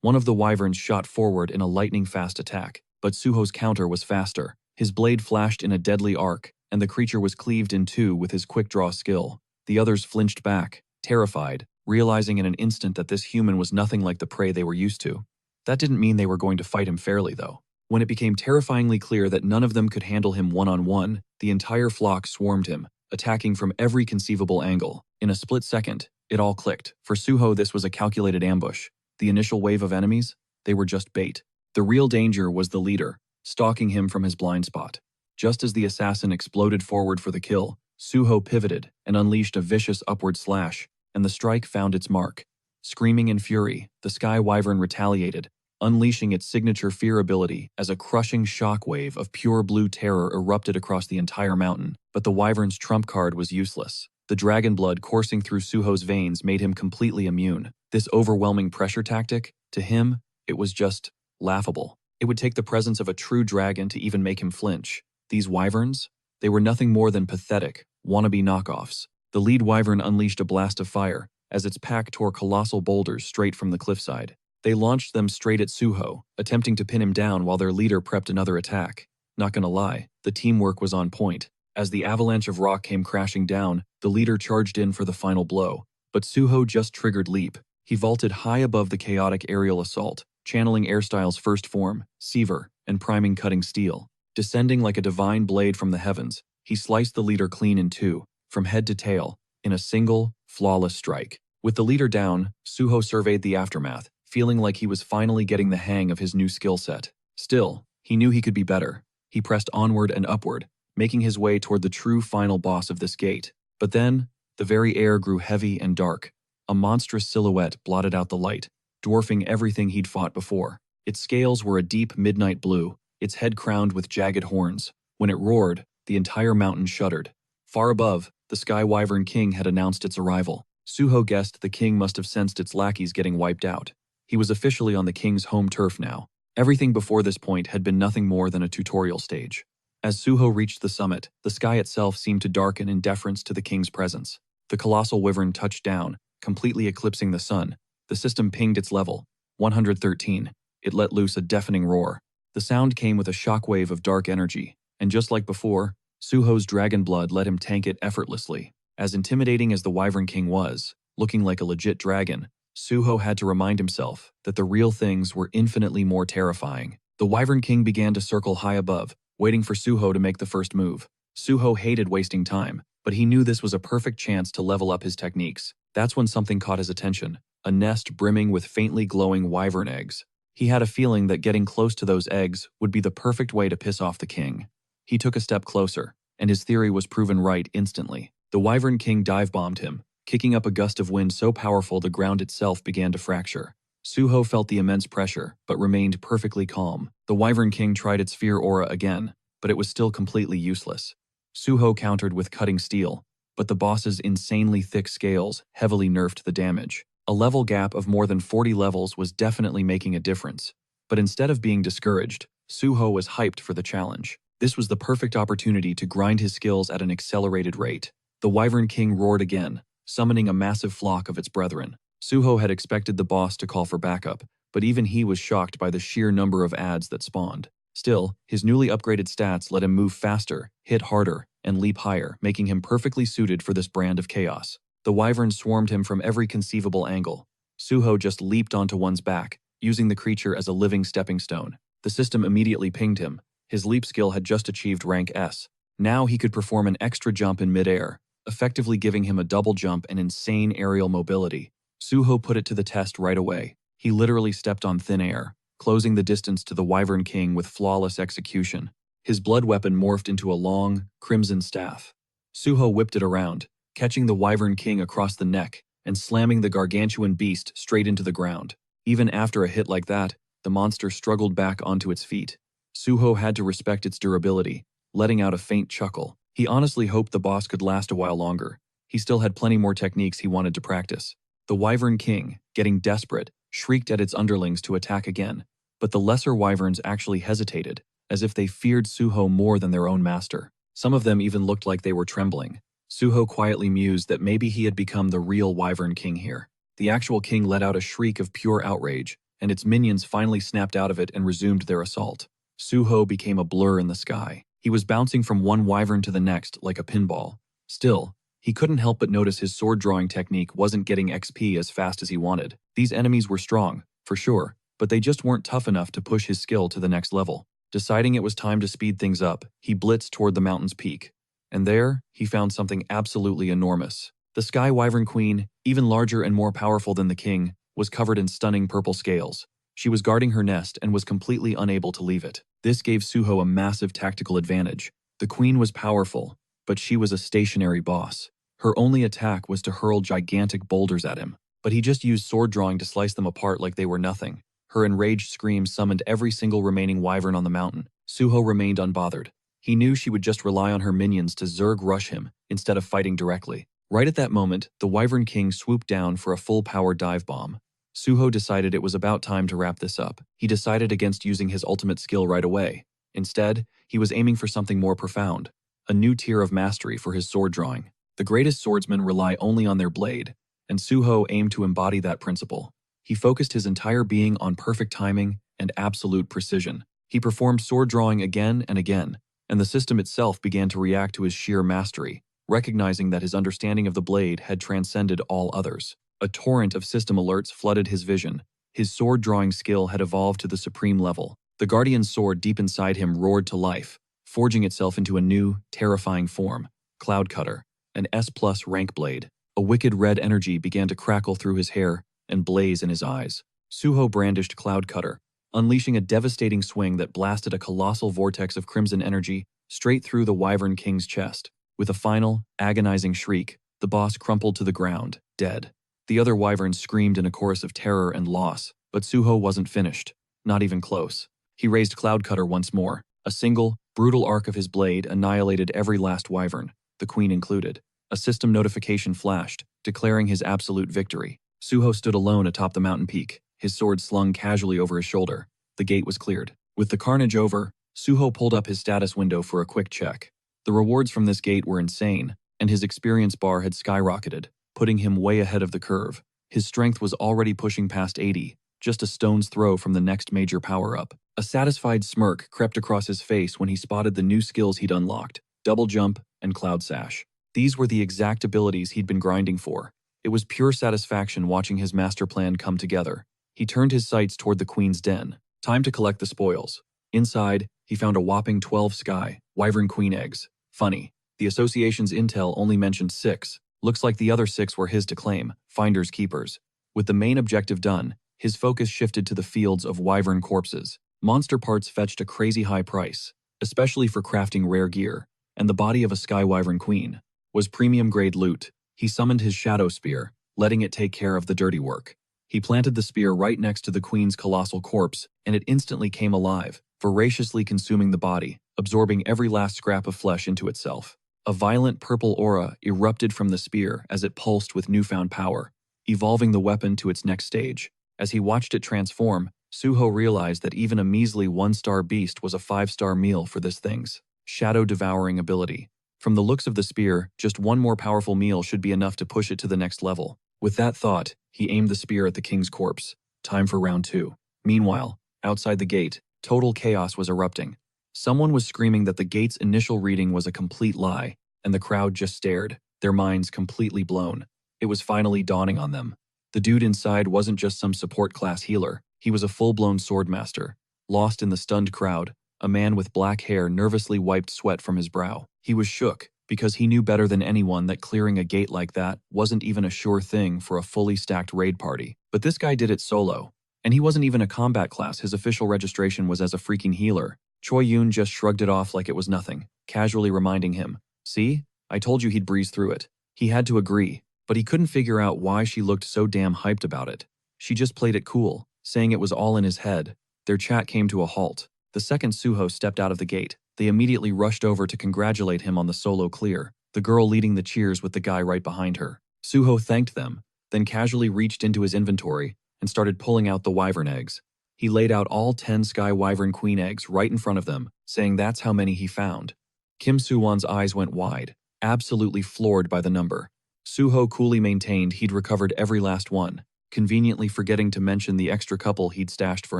One of the wyverns shot forward in a lightning-fast attack, but Suho's counter was faster. His blade flashed in a deadly arc, and the creature was cleaved in two with his quick-draw skill. The others flinched back, terrified, realizing in an instant that this human was nothing like the prey they were used to. That didn't mean they were going to fight him fairly, though. When it became terrifyingly clear that none of them could handle him one-on-one, the entire flock swarmed him, attacking from every conceivable angle. In a split second, it all clicked. For Suho, this was a calculated ambush. The initial wave of enemies? They were just bait. The real danger was the leader, stalking him from his blind spot. Just as the assassin exploded forward for the kill, Suho pivoted and unleashed a vicious upward slash, and the strike found its mark. Screaming in fury, the sky wyvern retaliated, unleashing its signature fear ability as a crushing shockwave of pure blue terror erupted across the entire mountain. But the wyvern's trump card was useless. The dragon blood coursing through Suho's veins made him completely immune. This overwhelming pressure tactic, to him, it was just laughable. It would take the presence of a true dragon to even make him flinch. These wyverns? They were nothing more than pathetic, wannabe knockoffs. The lead wyvern unleashed a blast of fire as its pack tore colossal boulders straight from the cliffside. They launched them straight at Suho, attempting to pin him down while their leader prepped another attack. Not gonna lie, the teamwork was on point. As the avalanche of rock came crashing down, the leader charged in for the final blow. But Suho just triggered leap. He vaulted high above the chaotic aerial assault, channeling Airstyle's first form, Seaver, and priming cutting steel. Descending like a divine blade from the heavens, he sliced the leader clean in two, from head to tail, in a single, flawless strike. With the leader down, Suho surveyed the aftermath, feeling like he was finally getting the hang of his new skill set. Still, he knew he could be better. He pressed onward and upward, making his way toward the true final boss of this gate. But then, the very air grew heavy and dark. A monstrous silhouette blotted out the light, dwarfing everything he'd fought before. Its scales were a deep midnight blue, its head crowned with jagged horns. When it roared, the entire mountain shuddered. Far above, the Sky Wyvern King had announced its arrival. Suho guessed the king must have sensed its lackeys getting wiped out. He was officially on the king's home turf now. Everything before this point had been nothing more than a tutorial stage. As Suho reached the summit, the sky itself seemed to darken in deference to the king's presence. The colossal wyvern touched down, completely eclipsing the sun. The system pinged its level, 113. It let loose a deafening roar. The sound came with a shockwave of dark energy, and just like before, Suho's dragon blood let him tank it effortlessly. As intimidating as the Wyvern King was, looking like a legit dragon, Suho had to remind himself that the real things were infinitely more terrifying. The Wyvern King began to circle high above, waiting for Suho to make the first move. Suho hated wasting time, but he knew this was a perfect chance to level up his techniques. That's when something caught his attention, a nest brimming with faintly glowing wyvern eggs. He had a feeling that getting close to those eggs would be the perfect way to piss off the king. He took a step closer, and his theory was proven right instantly. The Wyvern King dive-bombed him, kicking up a gust of wind so powerful the ground itself began to fracture. Suho felt the immense pressure, but remained perfectly calm. The Wyvern King tried its fear aura again, but it was still completely useless. Suho countered with cutting steel, but the boss's insanely thick scales heavily nerfed the damage. A level gap of more than 40 levels was definitely making a difference. But instead of being discouraged, Suho was hyped for the challenge. This was the perfect opportunity to grind his skills at an accelerated rate. The Wyvern King roared again, summoning a massive flock of its brethren. Suho had expected the boss to call for backup, but even he was shocked by the sheer number of adds that spawned. Still, his newly upgraded stats let him move faster, hit harder, and leap higher, making him perfectly suited for this brand of chaos. The wyverns swarmed him from every conceivable angle. Suho just leaped onto one's back, using the creature as a living stepping stone. The system immediately pinged him. His leap skill had just achieved rank S. Now he could perform an extra jump in midair, effectively giving him a double jump and insane aerial mobility. Suho put it to the test right away. He literally stepped on thin air, closing the distance to the Wyvern King with flawless execution. His blood weapon morphed into a long, crimson staff. Suho whipped it around, catching the Wyvern King across the neck and slamming the gargantuan beast straight into the ground. Even after a hit like that, the monster struggled back onto its feet. Suho had to respect its durability, letting out a faint chuckle. He honestly hoped the boss could last a while longer. He still had plenty more techniques he wanted to practice. The Wyvern King, getting desperate, shrieked at its underlings to attack again, but the lesser wyverns actually hesitated, as if they feared Suho more than their own master. Some of them even looked like they were trembling. Suho quietly mused that maybe he had become the real Wyvern King here. The actual king let out a shriek of pure outrage, and its minions finally snapped out of it and resumed their assault. Suho became a blur in the sky. He was bouncing from one wyvern to the next like a pinball. Still, he couldn't help but notice his sword-drawing technique wasn't getting XP as fast as he wanted. These enemies were strong, for sure, but they just weren't tough enough to push his skill to the next level. Deciding it was time to speed things up, he blitzed toward the mountain's peak. And there, he found something absolutely enormous. The Sky Wyvern Queen, even larger and more powerful than the king, was covered in stunning purple scales. She was guarding her nest and was completely unable to leave it. This gave Suho a massive tactical advantage. The queen was powerful, but she was a stationary boss. Her only attack was to hurl gigantic boulders at him, but he just used sword drawing to slice them apart like they were nothing. Her enraged screams summoned every single remaining wyvern on the mountain. Suho remained unbothered. He knew she would just rely on her minions to Zerg rush him instead of fighting directly. Right at that moment, the Wyvern King swooped down for a full-power dive bomb. Suho decided it was about time to wrap this up. He decided against using his ultimate skill right away. Instead, he was aiming for something more profound, a new tier of mastery for his sword drawing. The greatest swordsmen rely only on their blade, and Suho aimed to embody that principle. He focused his entire being on perfect timing and absolute precision. He performed sword drawing again and again, and the system itself began to react to his sheer mastery, recognizing that his understanding of the blade had transcended all others. A torrent of system alerts flooded his vision. His sword drawing skill had evolved to the supreme level. The guardian's sword deep inside him roared to life, forging itself into a new, terrifying form, Cloud Cutter, an S+ rank blade. A wicked red energy began to crackle through his hair and blaze in his eyes. Suho brandished Cloud Cutter, unleashing a devastating swing that blasted a colossal vortex of crimson energy straight through the Wyvern King's chest. With a final, agonizing shriek, the boss crumpled to the ground, dead. The other wyverns screamed in a chorus of terror and loss, but Suho wasn't finished, not even close. He raised Cloud Cutter once more. A single, brutal arc of his blade annihilated every last wyvern, the queen included. A system notification flashed, declaring his absolute victory. Suho stood alone atop the mountain peak, his sword slung casually over his shoulder. The gate was cleared. With the carnage over, Suho pulled up his status window for a quick check. The rewards from this gate were insane, and his experience bar had skyrocketed, putting him way ahead of the curve. His strength was already pushing past 80, just a stone's throw from the next major power-up. A satisfied smirk crept across his face when he spotted the new skills he'd unlocked, Double Jump and Cloud Sash. These were the exact abilities he'd been grinding for. It was pure satisfaction watching his master plan come together. He turned his sights toward the queen's den. Time to collect the spoils. Inside, he found a whopping 12 Sky Wyvern Queen eggs. Funny, the association's intel only mentioned 6. Looks like the other 6 were his to claim, finders keepers. With the main objective done, his focus shifted to the fields of wyvern corpses. Monster parts fetched a crazy high price, especially for crafting rare gear, and the body of a Sky Wyvern Queen was premium-grade loot. He summoned his Shadow Spear, letting it take care of the dirty work. He planted the spear right next to the queen's colossal corpse, and it instantly came alive, voraciously consuming the body, absorbing every last scrap of flesh into itself. A violent purple aura erupted from the spear as it pulsed with newfound power, evolving the weapon to its next stage. As he watched it transform, Suho realized that even a measly 1-star beast was a 5-star meal for this thing's shadow-devouring ability. From the looks of the spear, just one more powerful meal should be enough to push it to the next level. With that thought, he aimed the spear at the king's corpse. Time for round 2. Meanwhile, outside the gate, total chaos was erupting. Someone was screaming that the gate's initial reading was a complete lie, and the crowd just stared, their minds completely blown. It was finally dawning on them. The dude inside wasn't just some support class healer, he was a full-blown swordmaster. Lost in the stunned crowd, a man with black hair nervously wiped sweat from his brow. He was shook, because he knew better than anyone that clearing a gate like that wasn't even a sure thing for a fully stacked raid party. But this guy did it solo. And he wasn't even a combat class, his official registration was as a freaking healer. Choi Yoon just shrugged it off like it was nothing, casually reminding him, "See? I told you he'd breeze through it." He had to agree, but he couldn't figure out why she looked so damn hyped about it. She just played it cool, saying it was all in his head. Their chat came to a halt. The second Suho stepped out of the gate, they immediately rushed over to congratulate him on the solo clear, the girl leading the cheers with the guy right behind her. Suho thanked them, then casually reached into his inventory and started pulling out the wyvern eggs. He laid out all 10 sky wyvern queen eggs right in front of them, saying that's how many he found. Kim Soo-won's eyes went wide, absolutely floored by the number. Suho coolly maintained he'd recovered every last one, conveniently forgetting to mention the extra couple he'd stashed for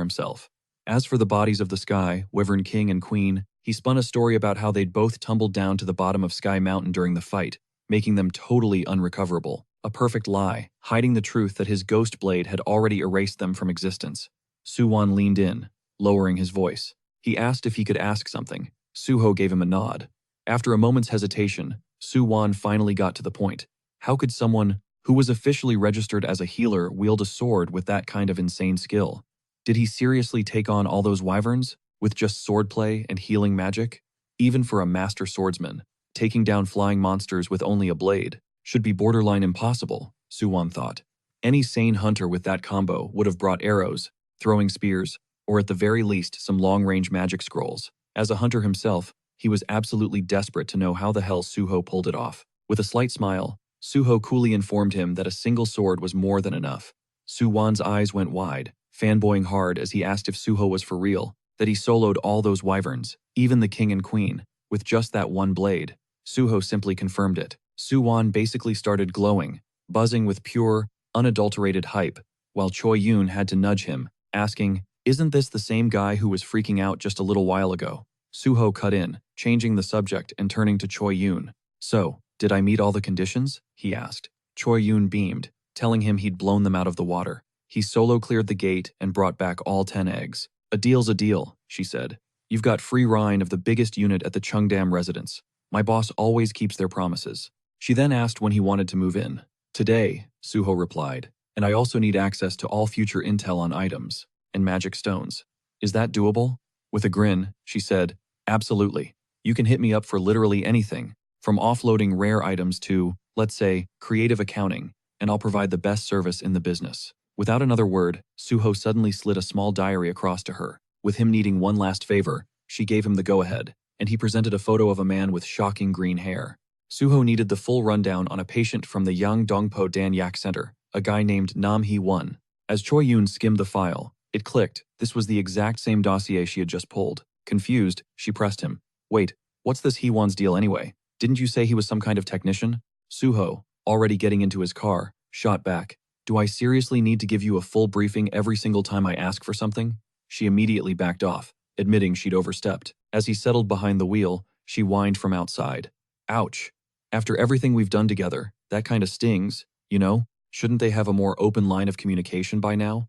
himself. As for the bodies of the Sky, Wyvern King and Queen, he spun a story about how they'd both tumbled down to the bottom of Sky Mountain during the fight, making them totally unrecoverable. A perfect lie, hiding the truth that his ghost blade had already erased them from existence. Soo-won leaned in, lowering his voice. He asked if he could ask something. Suho gave him a nod. After a moment's hesitation, Soo-won finally got to the point. How could someone who was officially registered as a healer wield a sword with that kind of insane skill? Did he seriously take on all those wyverns, with just swordplay and healing magic? Even for a master swordsman, taking down flying monsters with only a blade should be borderline impossible, Soo-won thought. Any sane hunter with that combo would have brought arrows, throwing spears, or at the very least some long-range magic scrolls. As a hunter himself, he was absolutely desperate to know how the hell Suho pulled it off. With a slight smile, Suho coolly informed him that a single sword was more than enough. Soo-won's eyes went wide, fanboying hard as he asked if Suho was for real, that he soloed all those wyverns, even the king and queen, with just that one blade. Suho simply confirmed it. Soo-won basically started glowing, buzzing with pure, unadulterated hype, while Choi Yoon had to nudge him, asking, "Isn't this the same guy who was freaking out just a little while ago?" Suho cut in, changing the subject and turning to Choi Yoon. "So, did I meet all the conditions?" he asked. Choi Yoon beamed, telling him he'd blown them out of the water. He solo cleared the gate and brought back all 10 eggs. "A deal's a deal," she said. "You've got free reign of the biggest unit at the Cheongdam residence. My boss always keeps their promises." She then asked when he wanted to move in. "Today," Suho replied, "and I also need access to all future intel on items and magic stones. Is that doable?" With a grin, she said, "Absolutely. You can hit me up for literally anything, from offloading rare items to, let's say, creative accounting, and I'll provide the best service in the business." Without another word, Suho suddenly slid a small diary across to her. With him needing one last favor, she gave him the go-ahead, and he presented a photo of a man with shocking green hair. Suho needed the full rundown on a patient from the Yangdongpo Dan Yak Center, a guy named Nam Hee-won. As Choi Yoon skimmed the file, it clicked. This was the exact same dossier she had just pulled. Confused, she pressed him. "Wait, what's this Hee-won's deal anyway? Didn't you say he was some kind of technician?" Suho, already getting into his car, shot back. "Do I seriously need to give you a full briefing every single time I ask for something?" She immediately backed off, admitting she'd overstepped. As he settled behind the wheel, she whined from outside. "Ouch. After everything we've done together, that kind of stings, you know? Shouldn't they have a more open line of communication by now?"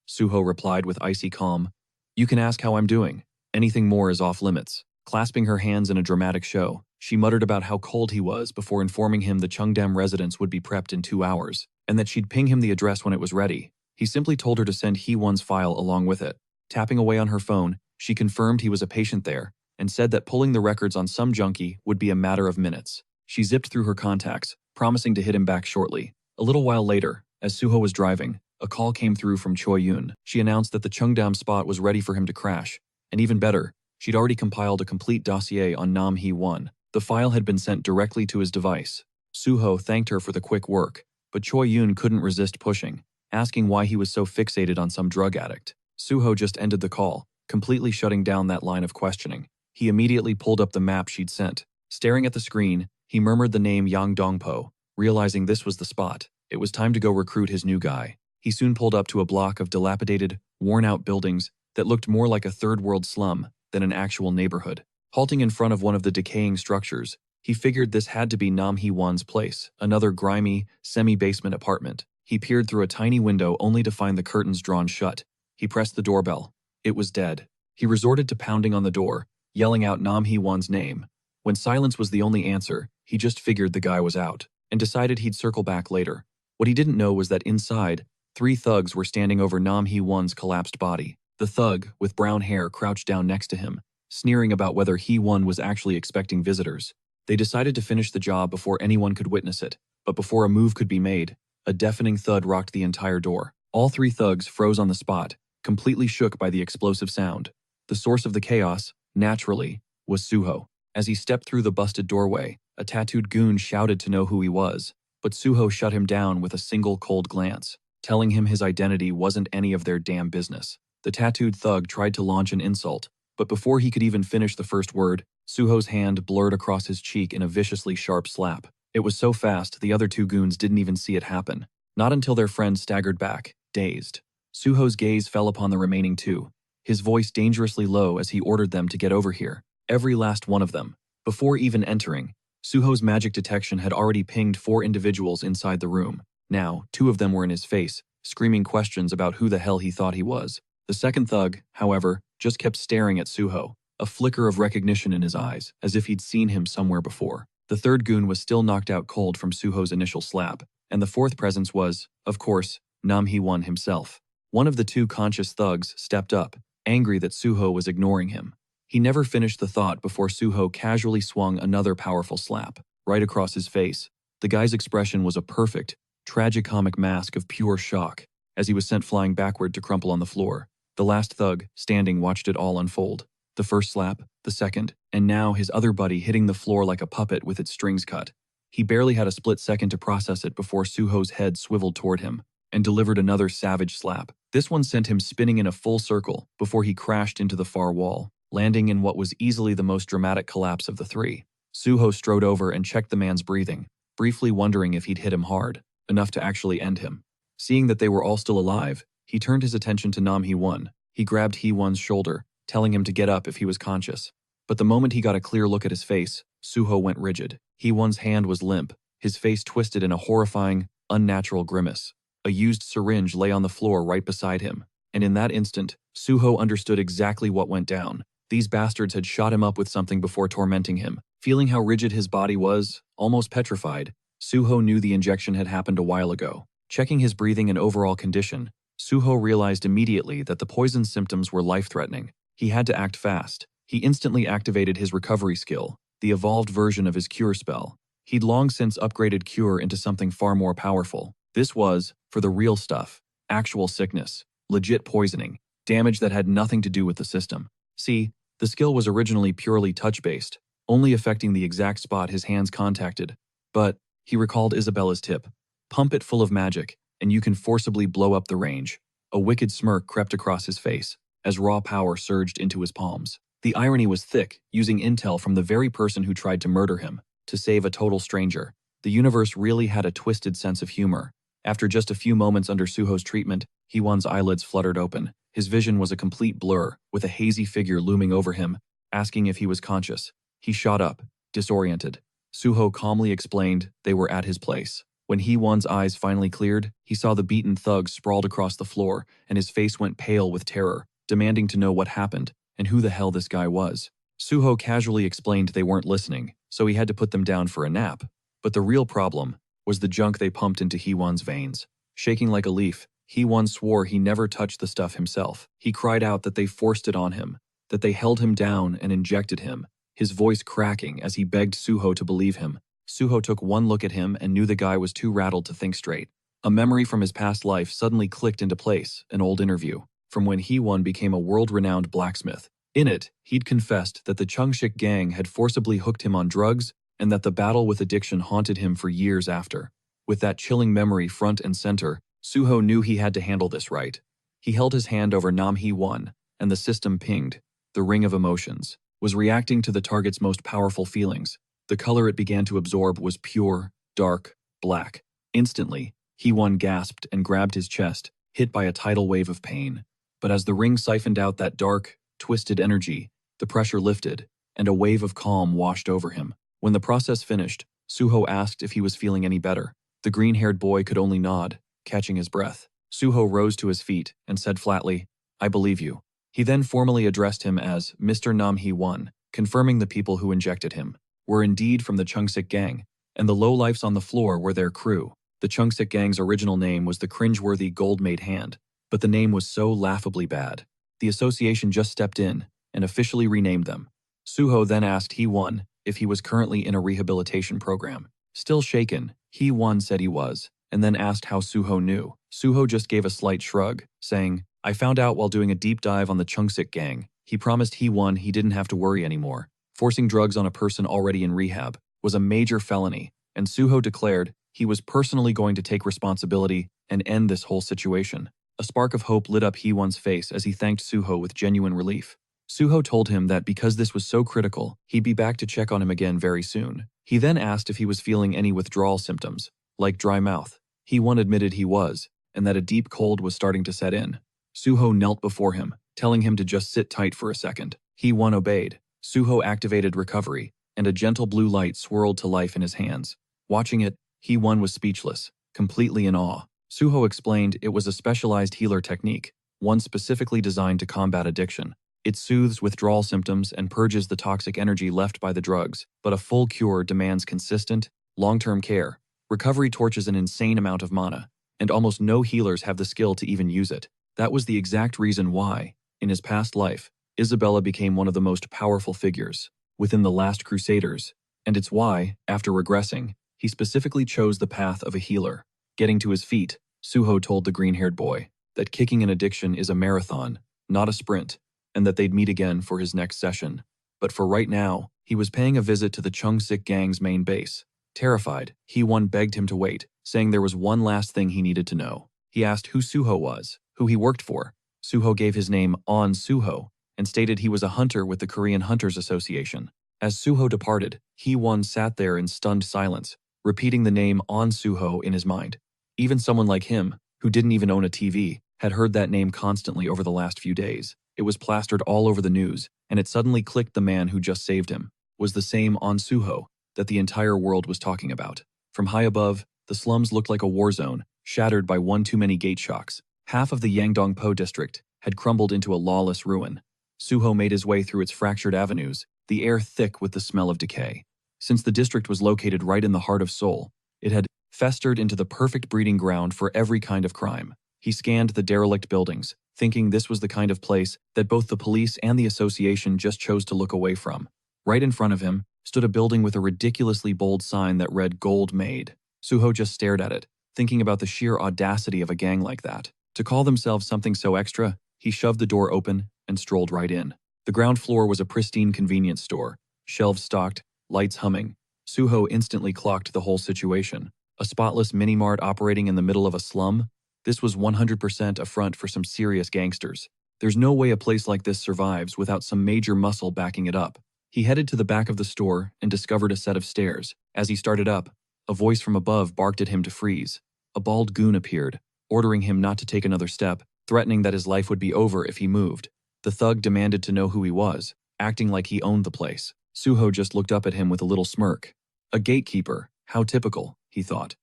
Suho replied with icy calm. "You can ask how I'm doing. Anything more is off limits." Clasping her hands in a dramatic show, she muttered about how cold he was before informing him the Cheongdam residence would be prepped in 2 hours, and that she'd ping him the address when it was ready. He simply told her to send Hee-won's file along with it. Tapping away on her phone, she confirmed he was a patient there, and said that pulling the records on some junkie would be a matter of minutes. She zipped through her contacts, promising to hit him back shortly. A little while later, as Suho was driving, a call came through from Choi Yoon. She announced that the Cheongdam spot was ready for him to crash, and even better, she'd already compiled a complete dossier on Nam Hee-won. The file had been sent directly to his device. Suho thanked her for the quick work, but Choi Yoon couldn't resist pushing, asking why he was so fixated on some drug addict. Suho just ended the call, completely shutting down that line of questioning. He immediately pulled up the map she'd sent. Staring at the screen, he murmured the name Yang Dongpo, realizing this was the spot. It was time to go recruit his new guy. He soon pulled up to a block of dilapidated, worn-out buildings that looked more like a third-world slum than an actual neighborhood. Halting in front of one of the decaying structures, he figured this had to be Nam Hee-won's place, another grimy, semi-basement apartment. He peered through a tiny window only to find the curtains drawn shut. He pressed the doorbell. It was dead. He resorted to pounding on the door, yelling out Nam Hee-won's name. When silence was the only answer, he just figured the guy was out, and decided he'd circle back later. What he didn't know was that inside, 3 thugs were standing over Nam Hee-won's collapsed body. The thug, with brown hair, crouched down next to him, sneering about whether Hee-won was actually expecting visitors. They decided to finish the job before anyone could witness it, but before a move could be made, a deafening thud rocked the entire door. All 3 thugs froze on the spot, completely shook by the explosive sound. The source of the chaos, naturally, was Suho. As he stepped through the busted doorway, a tattooed goon shouted to know who he was, but Suho shut him down with a single cold glance, telling him his identity wasn't any of their damn business. The tattooed thug tried to launch an insult, but before he could even finish the first word, Suho's hand blurred across his cheek in a viciously sharp slap. It was so fast, the other 2 goons didn't even see it happen. Not until their friend staggered back, dazed. Suho's gaze fell upon the remaining 2, his voice dangerously low as he ordered them to get over here. Every last one of them. Before even entering, Suho's magic detection had already pinged 4 individuals inside the room. Now, 2 of them were in his face, screaming questions about who the hell he thought he was. The second thug, however, just kept staring at Suho, a flicker of recognition in his eyes, as if he'd seen him somewhere before. The third goon was still knocked out cold from Suho's initial slap, and the fourth presence was, of course, Nam Hee-won himself. One of the 2 conscious thugs stepped up, angry that Suho was ignoring him. He never finished the thought before Suho casually swung another powerful slap, right across his face. The guy's expression was a perfect, tragicomic mask of pure shock, as he was sent flying backward to crumple on the floor. The last thug, standing, watched it all unfold. The first slap, the second, and now his other buddy hitting the floor like a puppet with its strings cut. He barely had a split second to process it before Suho's head swiveled toward him and delivered another savage slap. This one sent him spinning in a full circle before he crashed into the far wall, landing in what was easily the most dramatic collapse of the 3. Suho strode over and checked the man's breathing, briefly wondering if he'd hit him hard, enough to actually end him. Seeing that they were all still alive, he turned his attention to Nam Hee-won. He grabbed Hee-won's shoulder, telling him to get up if he was conscious. But the moment he got a clear look at his face, Suho went rigid. Hee-won's hand was limp, his face twisted in a horrifying, unnatural grimace. A used syringe lay on the floor right beside him, and in that instant, Suho understood exactly what went down. These bastards had shot him up with something before tormenting him. Feeling how rigid his body was, almost petrified, Suho knew the injection had happened a while ago. Checking his breathing and overall condition, Suho realized immediately that the poison symptoms were life-threatening. He had to act fast. He instantly activated his recovery skill, the evolved version of his cure spell. He'd long since upgraded cure into something far more powerful. This was, for the real stuff, actual sickness, legit poisoning, damage that had nothing to do with the system. See, the skill was originally purely touch-based, only affecting the exact spot his hands contacted. But, he recalled Isabella's tip, pump it full of magic, and you can forcibly blow up the range. A wicked smirk crept across his face, as raw power surged into his palms. The irony was thick, using intel from the very person who tried to murder him, to save a total stranger. The universe really had a twisted sense of humor. After just a few moments under Suho's treatment, Hee-won's eyelids fluttered open. His vision was a complete blur, with a hazy figure looming over him, asking if he was conscious. He shot up, disoriented. Suho calmly explained they were at his place. When Hee-won's eyes finally cleared, he saw the beaten thugs sprawled across the floor, and his face went pale with terror, demanding to know what happened and who the hell this guy was. Suho casually explained they weren't listening, so he had to put them down for a nap. But the real problem was the junk they pumped into Hee-won's veins. Shaking like a leaf, Hee-won swore he never touched the stuff himself. He cried out that they forced it on him, that they held him down and injected him, his voice cracking as he begged Suho to believe him. Suho took one look at him and knew the guy was too rattled to think straight. A memory from his past life suddenly clicked into place, an old interview, from when Hee-won became a world-renowned blacksmith. In it, he'd confessed that the Chungshik gang had forcibly hooked him on drugs and that the battle with addiction haunted him for years after. With that chilling memory front and center, Suho knew he had to handle this right. He held his hand over Nam Hee-won, and the system pinged. The ring of emotions was reacting to the target's most powerful feelings. The color it began to absorb was pure, dark, black. Instantly, Hee-won gasped and grabbed his chest, hit by a tidal wave of pain. But as the ring siphoned out that dark, twisted energy, the pressure lifted, and a wave of calm washed over him. When the process finished, Suho asked if he was feeling any better. The green-haired boy could only nod, catching his breath. Suho rose to his feet and said flatly, "I believe you." He then formally addressed him as Mr. Nam Hee-won, confirming the people who injected him were indeed from the Chungsik gang, and the lowlifes on the floor were their crew. The Chungsik gang's original name was the cringeworthy Gold-Made Hand, but the name was so laughably bad. The association just stepped in and officially renamed them. Suho then asked Hee-won if he was currently in a rehabilitation program. Still shaken, Hee-won said he was, and then asked how Suho knew. Suho just gave a slight shrug, saying, "I found out while doing a deep dive on the Chungsik gang." He promised Hee-won he didn't have to worry anymore. Forcing drugs on a person already in rehab was a major felony, and Suho declared he was personally going to take responsibility and end this whole situation. A spark of hope lit up Hee-won's face as he thanked Suho with genuine relief. Suho told him that because this was so critical, he'd be back to check on him again very soon. He then asked if he was feeling any withdrawal symptoms, like dry mouth. Hee-won admitted he was, and that a deep cold was starting to set in. Suho knelt before him, telling him to just sit tight for a second. Hee-won obeyed. Suho activated recovery, and a gentle blue light swirled to life in his hands. Watching it, Hee-won was speechless, completely in awe. Suho explained it was a specialized healer technique, one specifically designed to combat addiction. It soothes withdrawal symptoms and purges the toxic energy left by the drugs, but a full cure demands consistent, long-term care. Recovery torches an insane amount of mana, and almost no healers have the skill to even use it. That was the exact reason why, in his past life, Isabella became one of the most powerful figures within the Last Crusaders, and it's why, after regressing, he specifically chose the path of a healer. Getting to his feet, Suho told the green-haired boy that kicking an addiction is a marathon, not a sprint, and that they'd meet again for his next session. But for right now, he was paying a visit to the Chungsik gang's main base. Terrified, Hee-won begged him to wait, saying there was one last thing he needed to know. He asked who Suho was, who he worked for. Suho gave his name On Suho, and stated he was a hunter with the Korean Hunters Association. As Suho departed, Hee-won sat there in stunned silence, repeating the name On Suho in his mind. Even someone like him, who didn't even own a TV, had heard that name constantly over the last few days. It was plastered all over the news, and it suddenly clicked the man who just saved him was the same On Suho that the entire world was talking about. From high above, the slums looked like a war zone, shattered by one too many gate shocks. Half of the Yangdongpo district had crumbled into a lawless ruin. Suho made his way through its fractured avenues, the air thick with the smell of decay. Since the district was located right in the heart of Seoul, it had festered into the perfect breeding ground for every kind of crime. He scanned the derelict buildings, thinking this was the kind of place that both the police and the association just chose to look away from. Right in front of him stood a building with a ridiculously bold sign that read Gold Made. Suho just stared at it, thinking about the sheer audacity of a gang like that. To call themselves something so extra, he shoved the door open and strolled right in. The ground floor was a pristine convenience store, shelves stocked, lights humming. Suho instantly clocked the whole situation. A spotless mini-mart operating in the middle of a slum? This was 100% a front for some serious gangsters. There's no way a place like this survives without some major muscle backing it up. He headed to the back of the store and discovered a set of stairs. As he started up, a voice from above barked at him to freeze. A bald goon appeared, ordering him not to take another step, threatening that his life would be over if he moved. The thug demanded to know who he was, acting like he owned the place. Suho just looked up at him with a little smirk. A gatekeeper, how typical, he thought.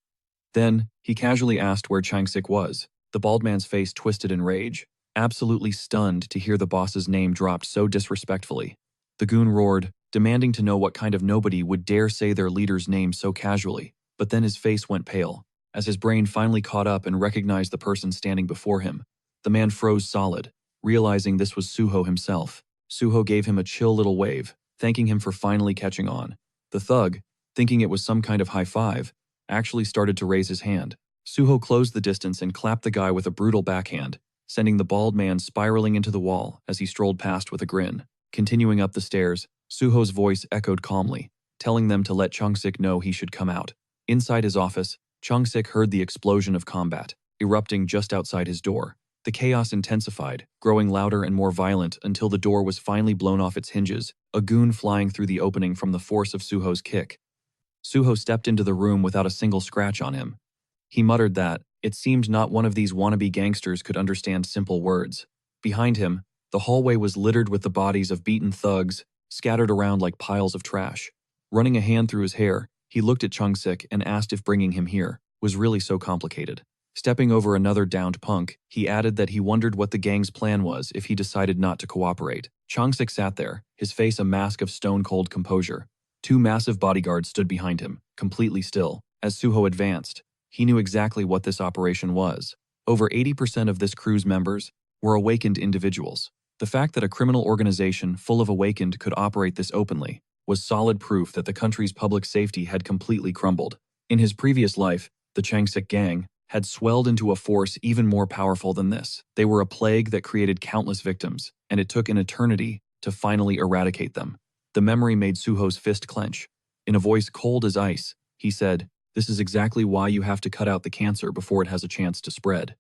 Then, he casually asked where Changsik was. The bald man's face twisted in rage, absolutely stunned to hear the boss's name dropped so disrespectfully. The goon roared, demanding to know what kind of nobody would dare say their leader's name so casually. But then his face went pale. As his brain finally caught up and recognized the person standing before him, the man froze solid, realizing this was Suho himself. Suho gave him a chill little wave, thanking him for finally catching on. The thug, thinking it was some kind of high five, actually started to raise his hand. Suho closed the distance and clapped the guy with a brutal backhand, sending the bald man spiraling into the wall as he strolled past with a grin. Continuing up the stairs, Suho's voice echoed calmly, telling them to let Changsik know he should come out. Inside his office, Changsik heard the explosion of combat, erupting just outside his door. The chaos intensified, growing louder and more violent until the door was finally blown off its hinges, a goon flying through the opening from the force of Suho's kick. Suho stepped into the room without a single scratch on him. He muttered that, it seemed not one of these wannabe gangsters could understand simple words. Behind him, the hallway was littered with the bodies of beaten thugs, scattered around like piles of trash. Running a hand through his hair, he looked at Chung-sik and asked if bringing him here was really so complicated. Stepping over another downed punk, he added that he wondered what the gang's plan was if he decided not to cooperate. Chung-sik sat there, his face a mask of stone-cold composure. Two massive bodyguards stood behind him, completely still. As Suho advanced, he knew exactly what this operation was. Over 80% of this crew's members were awakened individuals. The fact that a criminal organization full of awakened could operate this openly was solid proof that the country's public safety had completely crumbled. In his previous life, the Changsik gang had swelled into a force even more powerful than this. They were a plague that created countless victims, and it took an eternity to finally eradicate them. The memory made Suho's fist clench. In a voice cold as ice, he said, "This is exactly why you have to cut out the cancer before it has a chance to spread."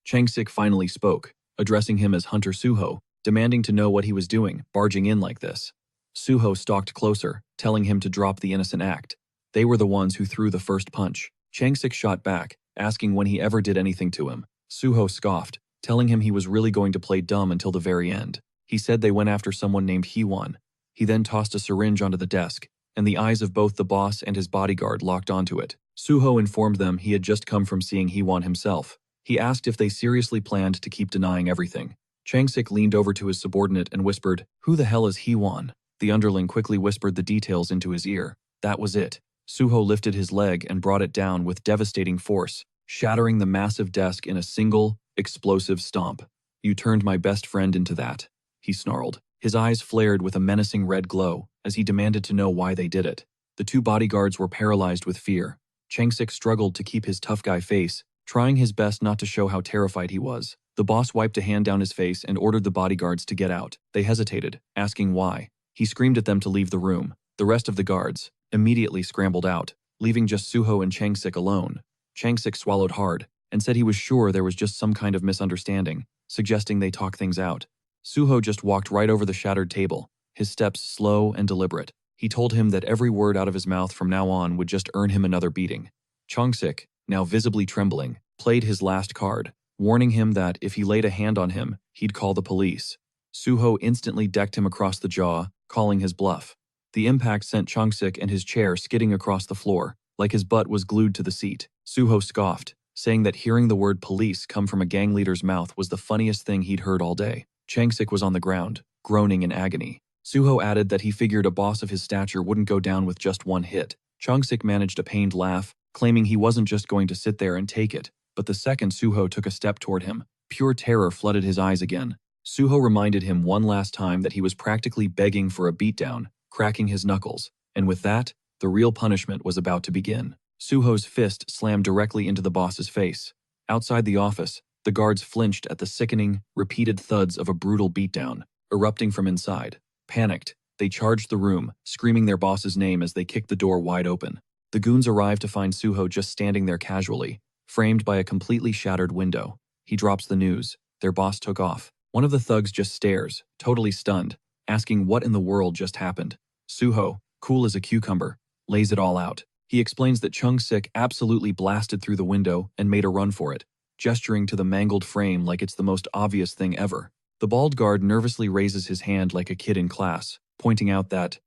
Changsik finally spoke, addressing him as Hunter Suho, demanding to know what he was doing, barging in like this. Suho stalked closer, telling him to drop the innocent act. They were the ones who threw the first punch. Changsik shot back, asking when he ever did anything to him. Suho scoffed, telling him he was really going to play dumb until the very end. He said they went after someone named Hee-won. He then tossed a syringe onto the desk, and the eyes of both the boss and his bodyguard locked onto it. Suho informed them he had just come from seeing Hee-won himself. He asked if they seriously planned to keep denying everything. Changsik leaned over to his subordinate and whispered, "Who the hell is Hee-won?" The underling quickly whispered the details into his ear. That was it. Suho lifted his leg and brought it down with devastating force, shattering the massive desk in a single, explosive stomp. "You turned my best friend into that," he snarled. His eyes flared with a menacing red glow as he demanded to know why they did it. The two bodyguards were paralyzed with fear. Changsik struggled to keep his tough guy face, trying his best not to show how terrified he was. The boss wiped a hand down his face and ordered the bodyguards to get out. They hesitated, asking why. He screamed at them to leave the room. The rest of the guards immediately scrambled out, leaving just Suho and Changsik alone. Changsik swallowed hard and said he was sure there was just some kind of misunderstanding, suggesting they talk things out. Suho just walked right over the shattered table, his steps slow and deliberate. He told him that every word out of his mouth from now on would just earn him another beating. Changsik, now visibly trembling, played his last card, warning him that if he laid a hand on him, he'd call the police. Suho instantly decked him across the jaw, calling his bluff. The impact sent Changsik and his chair skidding across the floor, like his butt was glued to the seat. Suho scoffed, saying that hearing the word police come from a gang leader's mouth was the funniest thing he'd heard all day. Changsik was on the ground, groaning in agony. Suho added that he figured a boss of his stature wouldn't go down with just one hit. Changsik managed a pained laugh, claiming he wasn't just going to sit there and take it. But the second Suho took a step toward him, pure terror flooded his eyes again. Suho reminded him one last time that he was practically begging for a beatdown, cracking his knuckles, and with that, the real punishment was about to begin. Suho's fist slammed directly into the boss's face. Outside the office, the guards flinched at the sickening, repeated thuds of a brutal beatdown, erupting from inside. Panicked, they charged the room, screaming their boss's name as they kicked the door wide open. The goons arrived to find Suho just standing there casually, framed by a completely shattered window. He drops the news. Their boss took off. One of the thugs just stares, totally stunned, asking what in the world just happened. Suho, cool as a cucumber, lays it all out. He explains that Chung-sik absolutely blasted through the window and made a run for it, gesturing to the mangled frame like it's the most obvious thing ever. The bald guard nervously raises his hand like a kid in class, pointing out that,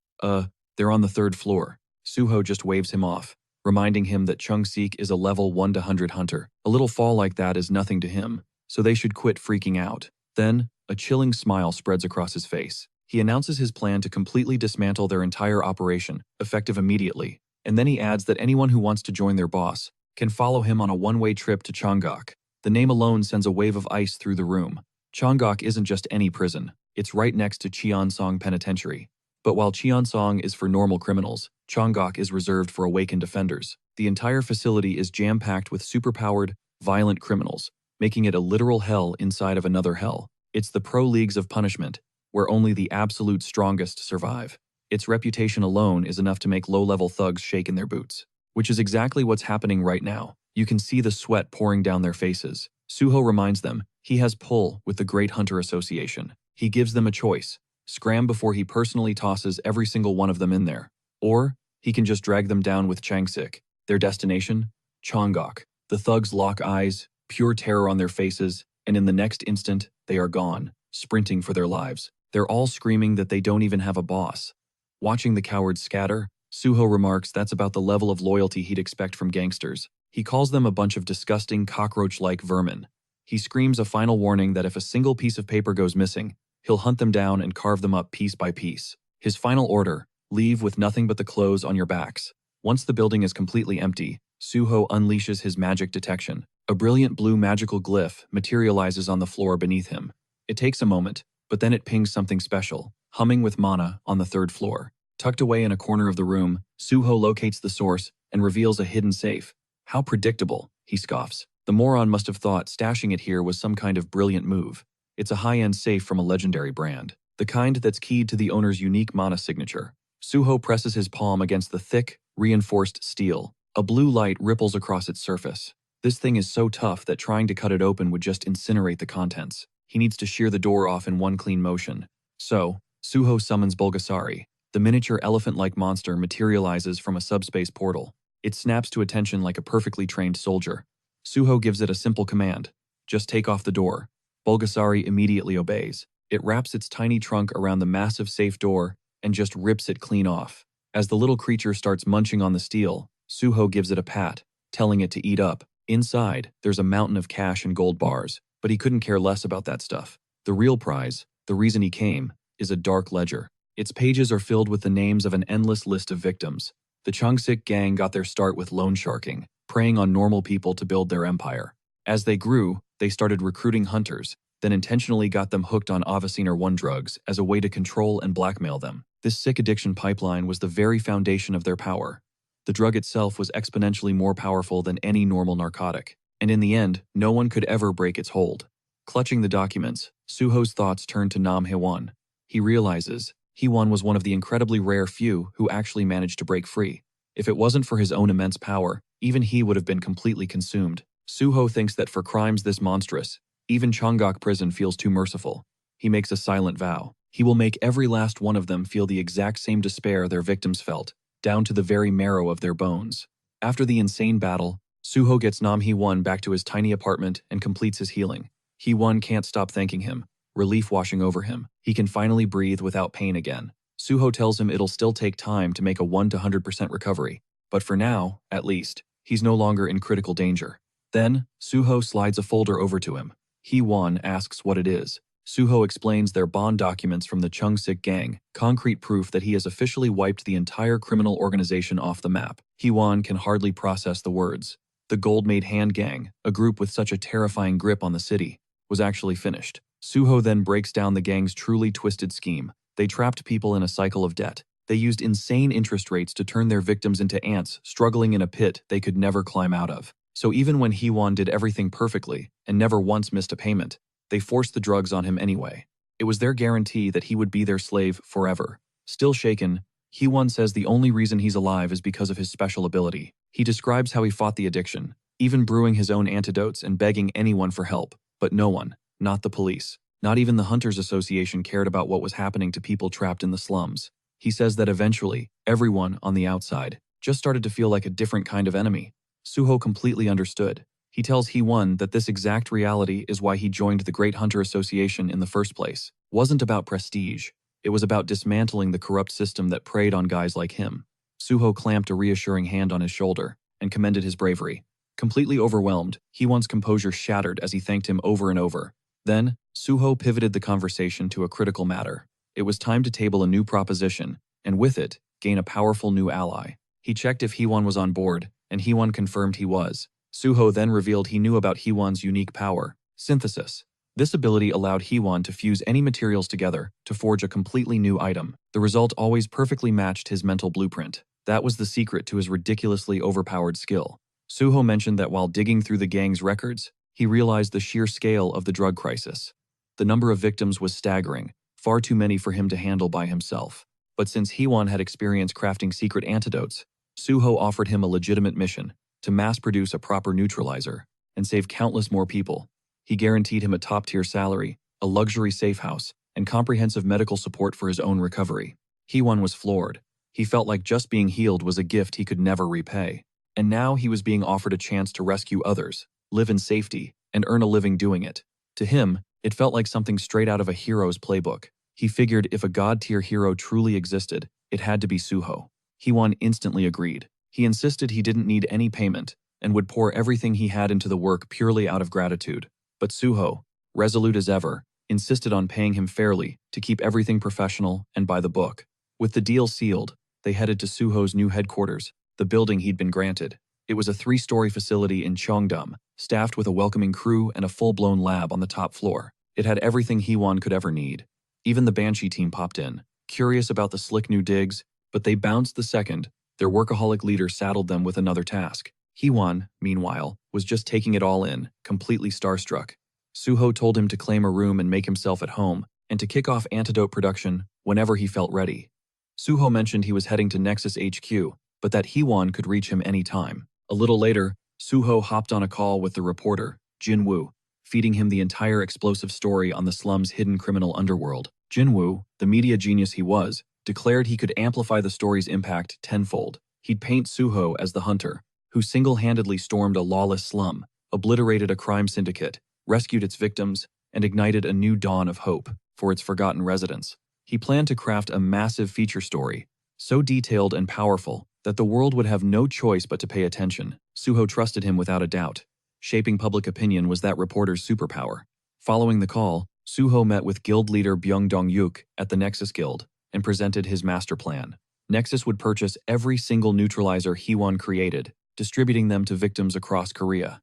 they're on the third floor. Suho just waves him off, reminding him that Chung-sik is a level 1 to 100 hunter. A little fall like that is nothing to him, so they should quit freaking out. Then, a chilling smile spreads across his face. He announces his plan to completely dismantle their entire operation, effective immediately, and then he adds that anyone who wants to join their boss can follow him on a one-way trip to Chonggok. The name alone sends a wave of ice through the room. Chonggok isn't just any prison, it's right next to Cheongsong Penitentiary. But while Cheongsong is for normal criminals, Chonggok is reserved for awakened offenders. The entire facility is jam-packed with superpowered, violent criminals, making it a literal hell inside of another hell. It's the pro leagues of punishment, where only the absolute strongest survive. Its reputation alone is enough to make low-level thugs shake in their boots. Which is exactly what's happening right now. You can see the sweat pouring down their faces. Suho reminds them, He has pull with the Great Hunter Association. He gives them a choice: scram before he personally tosses every single one of them in there, or he can just drag them down with Changsik. Their destination? Chongok. The thugs lock eyes, pure terror on their faces, and in the next instant, they are gone, sprinting for their lives. They're all screaming that they don't even have a boss. Watching the cowards scatter, Suho remarks that's about the level of loyalty he'd expect from gangsters. He calls them a bunch of disgusting cockroach-like vermin. He screams a final warning that if a single piece of paper goes missing, he'll hunt them down and carve them up piece by piece. His final order: leave with nothing but the clothes on your backs. Once the building is completely empty, Suho unleashes his magic detection. A brilliant blue magical glyph materializes on the floor beneath him. It takes a moment, but then it pings something special, humming with mana on the 3rd floor. Tucked away in a corner of the room, Suho locates the source and reveals a hidden safe. How predictable, he scoffs. The moron must have thought stashing it here was some kind of brilliant move. It's a high-end safe from a legendary brand, the kind that's keyed to the owner's unique mana signature. Suho presses his palm against the thick, reinforced steel. A blue light ripples across its surface. This thing is so tough that trying to cut it open would just incinerate the contents. He needs to shear the door off in one clean motion. So, Suho summons Bulgasari. The miniature elephant-like monster materializes from a subspace portal. It snaps to attention like a perfectly trained soldier. Suho gives it a simple command: just take off the door. Bulgasari immediately obeys. It wraps its tiny trunk around the massive safe door and just rips it clean off. As the little creature starts munching on the steel, Suho gives it a pat, telling it to eat up. Inside, there's a mountain of cash and gold bars, but he couldn't care less about that stuff. The real prize, the reason he came, is a dark ledger. Its pages are filled with the names of an endless list of victims. The Changsik gang got their start with loan sharking, preying on normal people to build their empire. As they grew, they started recruiting hunters, then intentionally got them hooked on Aviciner 1 drugs as a way to control and blackmail them. This sick addiction pipeline was the very foundation of their power. The drug itself was exponentially more powerful than any normal narcotic, and in the end, no one could ever break its hold. Clutching the documents, Suho's thoughts turn to Nam Hewon. He realizes Hewon was one of the incredibly rare few who actually managed to break free. If it wasn't for his own immense power, even he would have been completely consumed. Suho thinks that for crimes this monstrous, even Chongok prison feels too merciful. He makes a silent vow. He will make every last one of them feel the exact same despair their victims felt, down to the very marrow of their bones. After the insane battle, Suho gets Nam Hewon back to his tiny apartment and completes his healing. Hewon can't stop thanking him, relief washing over him. He can finally breathe without pain again. Suho tells him it'll still take time to make a 1 to 100% recovery, but for now, at least, he's no longer in critical danger. Then, Suho slides a folder over to him. Hewon asks what it is. Suho explains their bond documents from the Changsik gang, concrete proof that he has officially wiped the entire criminal organization off the map. Hewon can hardly process the words. The Gold-Made Hand Gang, a group with such a terrifying grip on the city, was actually finished. Suho then breaks down the gang's truly twisted scheme. They trapped people in a cycle of debt. They used insane interest rates to turn their victims into ants struggling in a pit they could never climb out of. So even when Hewon did everything perfectly and never once missed a payment, they forced the drugs on him anyway. It was their guarantee that he would be their slave forever. Still shaken, Hewon says the only reason he's alive is because of his special ability. He describes how he fought the addiction, even brewing his own antidotes and begging anyone for help. But no one, not the police, not even the Hunters Association cared about what was happening to people trapped in the slums. He says that eventually, everyone on the outside just started to feel like a different kind of enemy. Suho completely understood. He tells Hewon that this exact reality is why he joined the Great Hunter Association in the first place. It wasn't about prestige. It was about dismantling the corrupt system that preyed on guys like him. Suho clamped a reassuring hand on his shoulder and commended his bravery. Completely overwhelmed, Hewon's composure shattered as he thanked him over and over. Then, Suho pivoted the conversation to a critical matter. It was time to table a new proposition, and with it, gain a powerful new ally. He checked if Hewon was on board, and Hewon confirmed he was. Suho then revealed he knew about Hewon's unique power, synthesis. This ability allowed Hewon to fuse any materials together to forge a completely new item. The result always perfectly matched his mental blueprint. That was the secret to his ridiculously overpowered skill. Suho mentioned that while digging through the gang's records, he realized the sheer scale of the drug crisis. The number of victims was staggering, far too many for him to handle by himself. But since Hewon had experience crafting secret antidotes, Suho offered him a legitimate mission to mass-produce a proper neutralizer and save countless more people. He guaranteed him a top-tier salary, a luxury safe house, and comprehensive medical support for his own recovery. Hee-won was floored. He felt like just being healed was a gift he could never repay. And now he was being offered a chance to rescue others, live in safety, and earn a living doing it. To him, it felt like something straight out of a hero's playbook. He figured if a god-tier hero truly existed, it had to be Suho. Hee-won instantly agreed. He insisted he didn't need any payment and would pour everything he had into the work purely out of gratitude. But Suho, resolute as ever, insisted on paying him fairly to keep everything professional and by the book. With the deal sealed, they headed to Suho's new headquarters, the building he'd been granted. It was a 3-story facility in Cheongdam, staffed with a welcoming crew and a full-blown lab on the top floor. It had everything Hee-won could ever need. Even the Banshee team popped in, curious about the slick new digs, but they bounced the second their workaholic leader saddled them with another task. Hee-won, meanwhile, was just taking it all in, completely starstruck. Suho told him to claim a room and make himself at home, and to kick off antidote production whenever he felt ready. Suho mentioned he was heading to Nexus HQ, but that Hee-won could reach him any time. A little later, Suho hopped on a call with the reporter, Jin-woo, feeding him the entire explosive story on the slum's hidden criminal underworld. Jin-woo, the media genius he was, declared he could amplify the story's impact tenfold. He'd paint Suho as the hunter, who single-handedly stormed a lawless slum, obliterated a crime syndicate, rescued its victims, and ignited a new dawn of hope for its forgotten residents. He planned to craft a massive feature story, so detailed and powerful that the world would have no choice but to pay attention. Suho trusted him without a doubt. Shaping public opinion was that reporter's superpower. Following the call, Suho met with guild leader Byung Dong-yuk at the Nexus Guild and presented his master plan. Nexus would purchase every single neutralizer Hee-won created, distributing them to victims across Korea.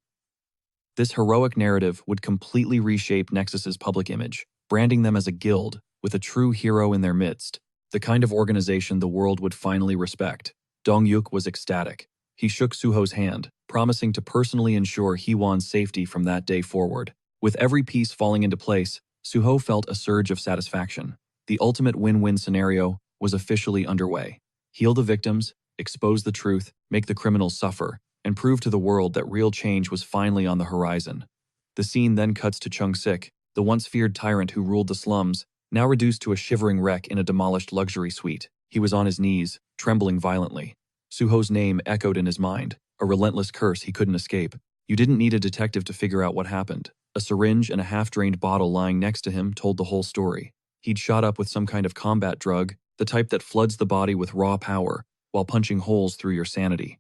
This heroic narrative would completely reshape Nexus's public image, branding them as a guild with a true hero in their midst, the kind of organization the world would finally respect. Dong-yuk was ecstatic. He shook Suho's hand, promising to personally ensure Hee-won's safety from that day forward. With every piece falling into place, Suho felt a surge of satisfaction. The ultimate win-win scenario was officially underway. Heal the victims, expose the truth, make the criminals suffer, and prove to the world that real change was finally on the horizon. The scene then cuts to Chung-sik, the once feared tyrant who ruled the slums, now reduced to a shivering wreck in a demolished luxury suite. He was on his knees, trembling violently. Suho's name echoed in his mind, a relentless curse he couldn't escape. You didn't need a detective to figure out what happened. A syringe and a half-drained bottle lying next to him told the whole story. He'd shot up with some kind of combat drug, the type that floods the body with raw power, while punching holes through your sanity.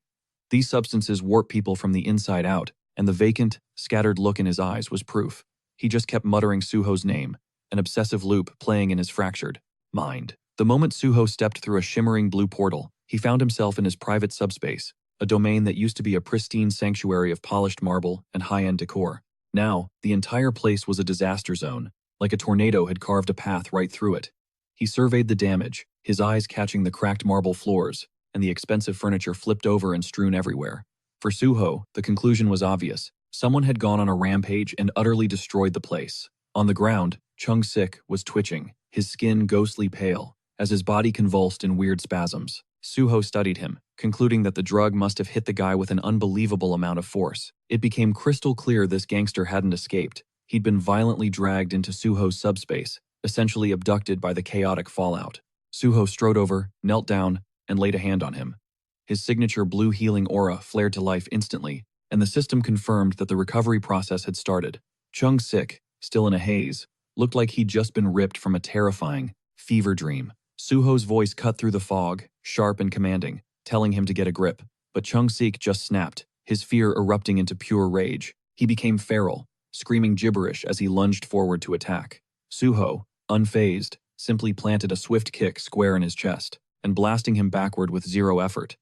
These substances warp people from the inside out, and the vacant, scattered look in his eyes was proof. He just kept muttering Suho's name, an obsessive loop playing in his fractured mind. The moment Suho stepped through a shimmering blue portal, he found himself in his private subspace, a domain that used to be a pristine sanctuary of polished marble and high-end decor. Now, the entire place was a disaster zone, like a tornado had carved a path right through it. He surveyed the damage, his eyes catching the cracked marble floors, and the expensive furniture flipped over and strewn everywhere. For Suho, the conclusion was obvious. Someone had gone on a rampage and utterly destroyed the place. On the ground, Chung-sik was twitching, his skin ghostly pale, as his body convulsed in weird spasms. Suho studied him, concluding that the drug must have hit the guy with an unbelievable amount of force. It became crystal clear this gangster hadn't escaped. He'd been violently dragged into Suho's subspace, essentially abducted by the chaotic fallout. Suho strode over, knelt down, and laid a hand on him. His signature blue healing aura flared to life instantly, and the system confirmed that the recovery process had started. Chung-sik, still in a haze, looked like he'd just been ripped from a terrifying fever dream. Suho's voice cut through the fog, sharp and commanding, telling him to get a grip. But Chung-sik just snapped, his fear erupting into pure rage. He became feral, screaming gibberish as he lunged forward to attack. Suho, unfazed, simply planted a swift kick square in his chest, and blasting him backward with zero effort.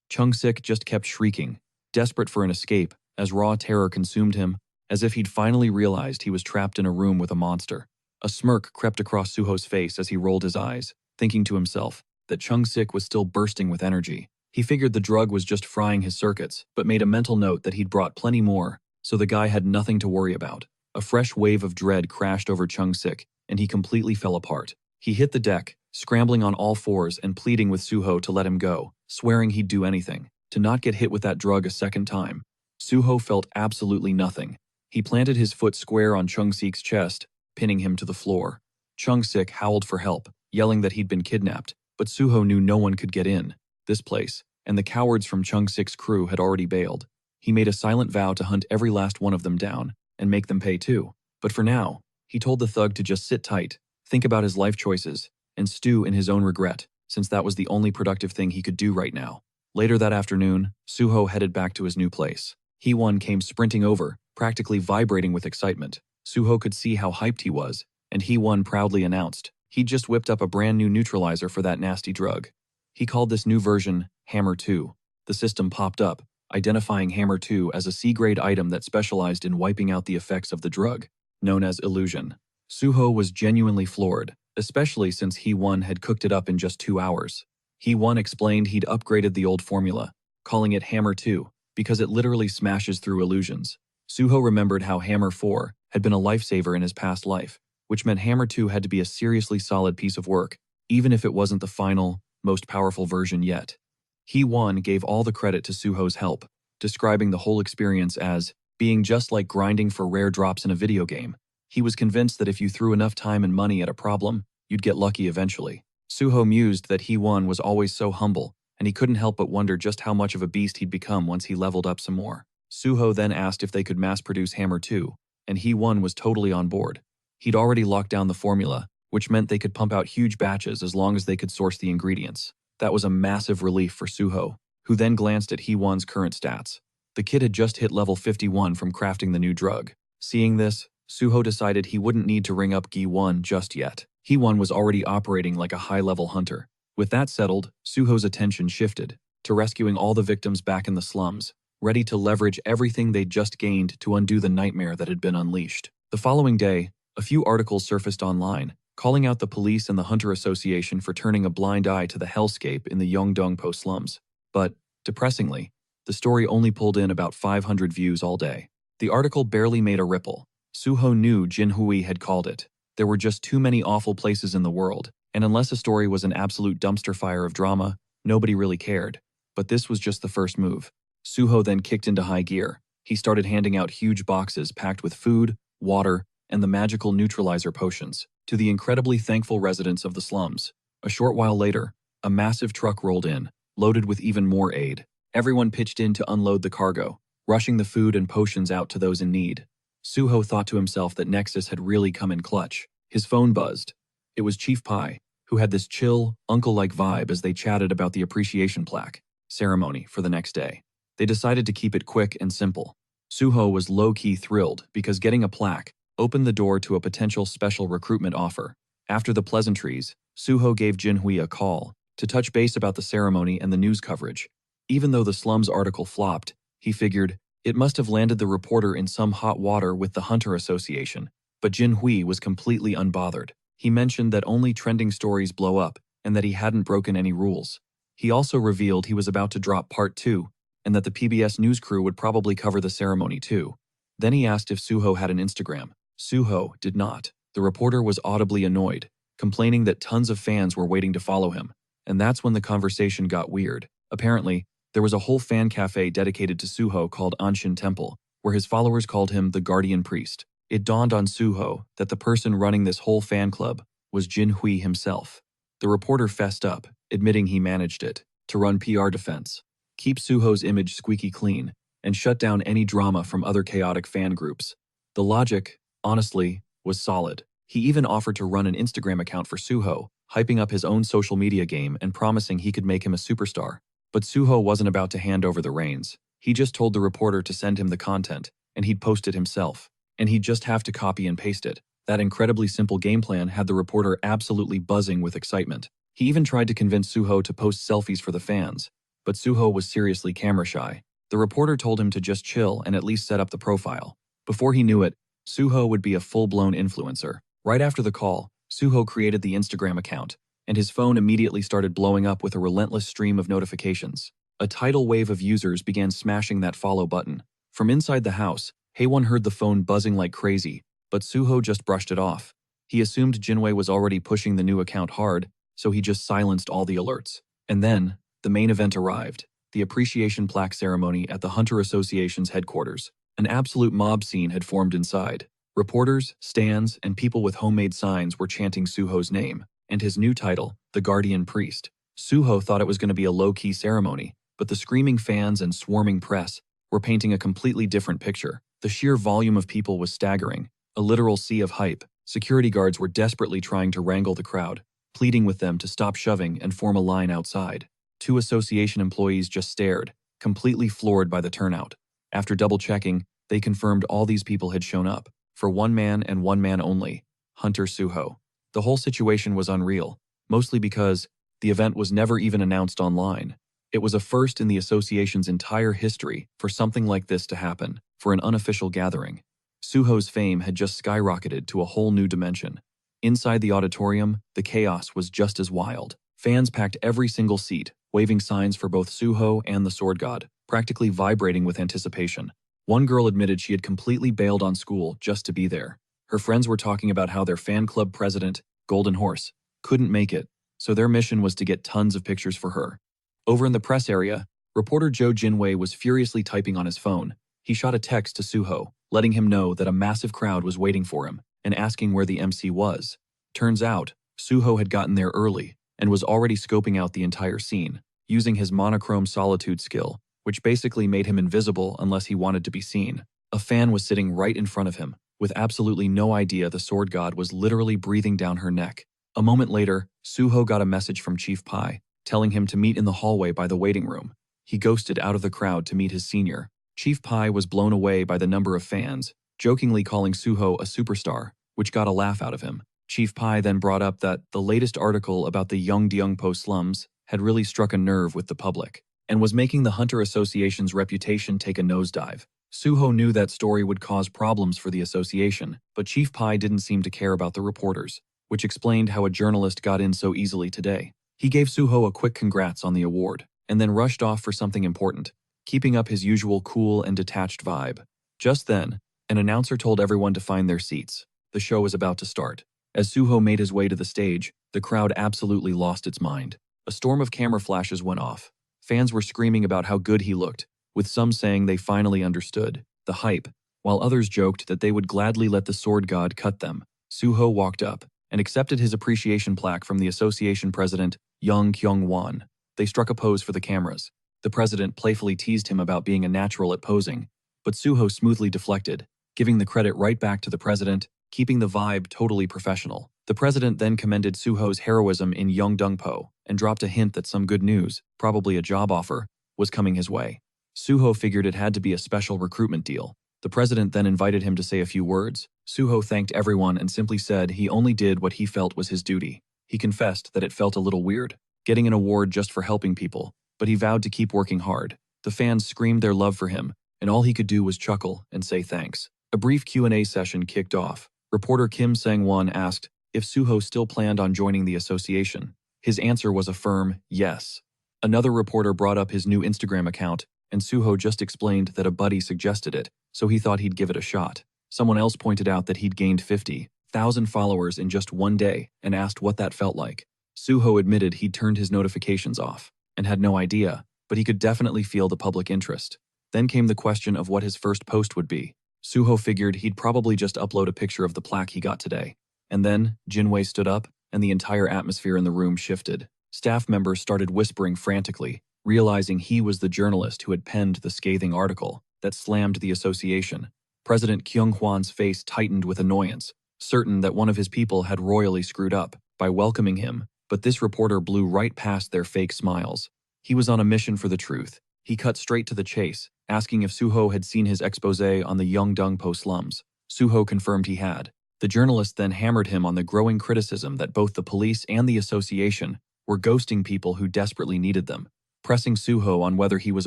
Chung-sik just kept shrieking, desperate for an escape, as raw terror consumed him, as if he'd finally realized he was trapped in a room with a monster. A smirk crept across Suho's face as he rolled his eyes, thinking to himself that Chung-sik was still bursting with energy. He figured the drug was just frying his circuits, but made a mental note that he'd brought plenty more, so the guy had nothing to worry about. A fresh wave of dread crashed over Chung-sik, and he completely fell apart. He hit the deck, scrambling on all fours and pleading with Suho to let him go, swearing he'd do anything to not get hit with that drug a second time. Suho felt absolutely nothing. He planted his foot square on Chung-sik's chest, pinning him to the floor. Chung-sik howled for help, yelling that he'd been kidnapped, but Suho knew no one could get in this place, and the cowards from Chung-sik's crew had already bailed. He made a silent vow to hunt every last one of them down, and make them pay too. But for now, he told the thug to just sit tight, think about his life choices, and stew in his own regret, since that was the only productive thing he could do right now. Later that afternoon, Suho headed back to his new place. Hee-won came sprinting over, practically vibrating with excitement. Suho could see how hyped he was, and Hee-won proudly announced he'd just whipped up a brand new neutralizer for that nasty drug. He called this new version Hammer 2. The system popped up, identifying Hammer 2 as a C-grade item that specialized in wiping out the effects of the drug, known as illusion. Suho was genuinely floored, especially since Hee-won had cooked it up in just 2 hours. Hee-won explained he'd upgraded the old formula, calling it Hammer 2, because it literally smashes through illusions. Suho remembered how Hammer 4 had been a lifesaver in his past life, which meant Hammer 2 had to be a seriously solid piece of work, even if it wasn't the final, most powerful version yet. Hee-won gave all the credit to Suho's help, describing the whole experience as being just like grinding for rare drops in a video game. He was convinced that if you threw enough time and money at a problem, you'd get lucky eventually. Suho mused that Hee-won was always so humble, and he couldn't help but wonder just how much of a beast he'd become once he leveled up some more. Suho then asked if they could mass-produce Hammer 2, and Hee-won was totally on board. He'd already locked down the formula, which meant they could pump out huge batches as long as they could source the ingredients. That was a massive relief for Suho, who then glanced at Hee-won's current stats. The kid had just hit level 51 from crafting the new drug. Seeing this, Suho decided he wouldn't need to ring up Gi-won just yet. Hee-won was already operating like a high-level hunter. With that settled, Suho's attention shifted to rescuing all the victims back in the slums, ready to leverage everything they'd just gained to undo the nightmare that had been unleashed. The following day, a few articles surfaced online, calling out the police and the Hunter Association for turning a blind eye to the hellscape in the Yeongdongpo slums. But, depressingly, the story only pulled in about 500 views all day. The article barely made a ripple. Suho knew Jinhui had called it. There were just too many awful places in the world, and unless a story was an absolute dumpster fire of drama, nobody really cared. But this was just the first move. Suho then kicked into high gear. He started handing out huge boxes packed with food, water, and the magical neutralizer potions to the incredibly thankful residents of the slums. A short while later, a massive truck rolled in, loaded with even more aid. Everyone pitched in to unload the cargo, rushing the food and potions out to those in need. Suho thought to himself that Nexus had really come in clutch. His phone buzzed. It was Chief Pai, who had this chill, uncle-like vibe as they chatted about the appreciation plaque ceremony for the next day. They decided to keep it quick and simple. Suho was low-key thrilled because getting a plaque opened the door to a potential special recruitment offer. After the pleasantries, Suho gave Jinhui a call to touch base about the ceremony and the news coverage. Even though the slums article flopped, he figured it must have landed the reporter in some hot water with the Hunter Association. But Jinhui was completely unbothered. He mentioned that only trending stories blow up and that he hadn't broken any rules. He also revealed he was about to drop part 2 and that the PBS news crew would probably cover the ceremony too. Then he asked if Suho had an Instagram. Suho did not. The reporter was audibly annoyed, complaining that tons of fans were waiting to follow him. And that's when the conversation got weird. Apparently, there was a whole fan cafe dedicated to Suho called Anshin Temple, where his followers called him the Guardian Priest. It dawned on Suho that the person running this whole fan club was Jinhui himself. The reporter fessed up, admitting he managed it, to run PR defense, keep Suho's image squeaky clean, and shut down any drama from other chaotic fan groups. The logic, honestly, was solid. He even offered to run an Instagram account for Suho, hyping up his own social media game and promising he could make him a superstar. But Suho wasn't about to hand over the reins. He just told the reporter to send him the content, and he'd post it himself. And he'd just have to copy and paste it. That incredibly simple game plan had the reporter absolutely buzzing with excitement. He even tried to convince Suho to post selfies for the fans, but Suho was seriously camera shy. The reporter told him to just chill and at least set up the profile. Before he knew it, Suho would be a full-blown influencer. Right after the call, Suho created the Instagram account, and his phone immediately started blowing up with a relentless stream of notifications. A tidal wave of users began smashing that follow button. From inside the house, Haewon heard the phone buzzing like crazy, but Suho just brushed it off. He assumed Jinwei was already pushing the new account hard, so he just silenced all the alerts. And then, the main event arrived, the appreciation plaque ceremony at the Hunter Association's headquarters. An absolute mob scene had formed inside. Reporters, stands, and people with homemade signs were chanting Suho's name and his new title, the Guardian Priest. Suho thought it was going to be a low-key ceremony, but the screaming fans and swarming press were painting a completely different picture. The sheer volume of people was staggering, a literal sea of hype. Security guards were desperately trying to wrangle the crowd, pleading with them to stop shoving and form a line outside. Two association employees just stared, completely floored by the turnout. After double-checking, they confirmed all these people had shown up, for one man and one man only, Hunter Suho. The whole situation was unreal, mostly because the event was never even announced online. It was a first in the association's entire history for something like this to happen, for an unofficial gathering. Suho's fame had just skyrocketed to a whole new dimension. Inside the auditorium, the chaos was just as wild. Fans packed every single seat, waving signs for both Suho and the Sword God, practically vibrating with anticipation. One girl admitted she had completely bailed on school just to be there. Her friends were talking about how their fan club president, Golden Horse, couldn't make it, so their mission was to get tons of pictures for her. Over in the press area, reporter Joe Jinwei was furiously typing on his phone. He shot a text to Suho, letting him know that a massive crowd was waiting for him and asking where the MC was. Turns out, Suho had gotten there early and was already scoping out the entire scene, using his monochrome solitude skill, which basically made him invisible unless he wanted to be seen. A fan was sitting right in front of him, with absolutely no idea the Sword God was literally breathing down her neck. A moment later, Suho got a message from Chief Pai, telling him to meet in the hallway by the waiting room. He ghosted out of the crowd to meet his senior. Chief Pai was blown away by the number of fans, jokingly calling Suho a superstar, which got a laugh out of him. Chief Pai then brought up that the latest article about the Yongdyungpo slums had really struck a nerve with the public, and was making the Hunter Association's reputation take a nosedive. Suho knew that story would cause problems for the association, but Chief Pai didn't seem to care about the reporters, which explained how a journalist got in so easily today. He gave Suho a quick congrats on the award, and then rushed off for something important, keeping up his usual cool and detached vibe. Just then, an announcer told everyone to find their seats. The show was about to start. As Suho made his way to the stage, the crowd absolutely lost its mind. A storm of camera flashes went off. Fans were screaming about how good he looked, with some saying they finally understood the hype, while others joked that they would gladly let the Sword God cut them. Suho walked up and accepted his appreciation plaque from the association president, Young Kyung-won. They struck a pose for the cameras. The president playfully teased him about being a natural at posing, but Suho smoothly deflected, giving the credit right back to the president, keeping the vibe totally professional. The president then commended Suho's heroism in Yongdungpo and dropped a hint that some good news, probably a job offer, was coming his way. Suho figured it had to be a special recruitment deal. The president then invited him to say a few words. Suho thanked everyone and simply said he only did what he felt was his duty. He confessed that it felt a little weird, getting an award just for helping people, but he vowed to keep working hard. The fans screamed their love for him, and all he could do was chuckle and say thanks. A brief Q&A session kicked off. Reporter Kim Sang-won asked if Suho still planned on joining the association. His answer was a firm yes. Another reporter brought up his new Instagram account, and Suho just explained that a buddy suggested it, so he thought he'd give it a shot. Someone else pointed out that he'd gained 50,000 followers in just one day and asked what that felt like. Suho admitted he'd turned his notifications off and had no idea, but he could definitely feel the public interest. Then came the question of what his first post would be. Suho figured he'd probably just upload a picture of the plaque he got today. And then, Jinwei stood up, and the entire atmosphere in the room shifted. Staff members started whispering frantically, realizing he was the journalist who had penned the scathing article that slammed the association. President Kyung-hwan's face tightened with annoyance, certain that one of his people had royally screwed up by welcoming him, but this reporter blew right past their fake smiles. He was on a mission for the truth. He cut straight to the chase, asking if Suho had seen his exposé on the Yongdungpo slums. Suho confirmed he had. The journalist then hammered him on the growing criticism that both the police and the association were ghosting people who desperately needed them, pressing Suho on whether he was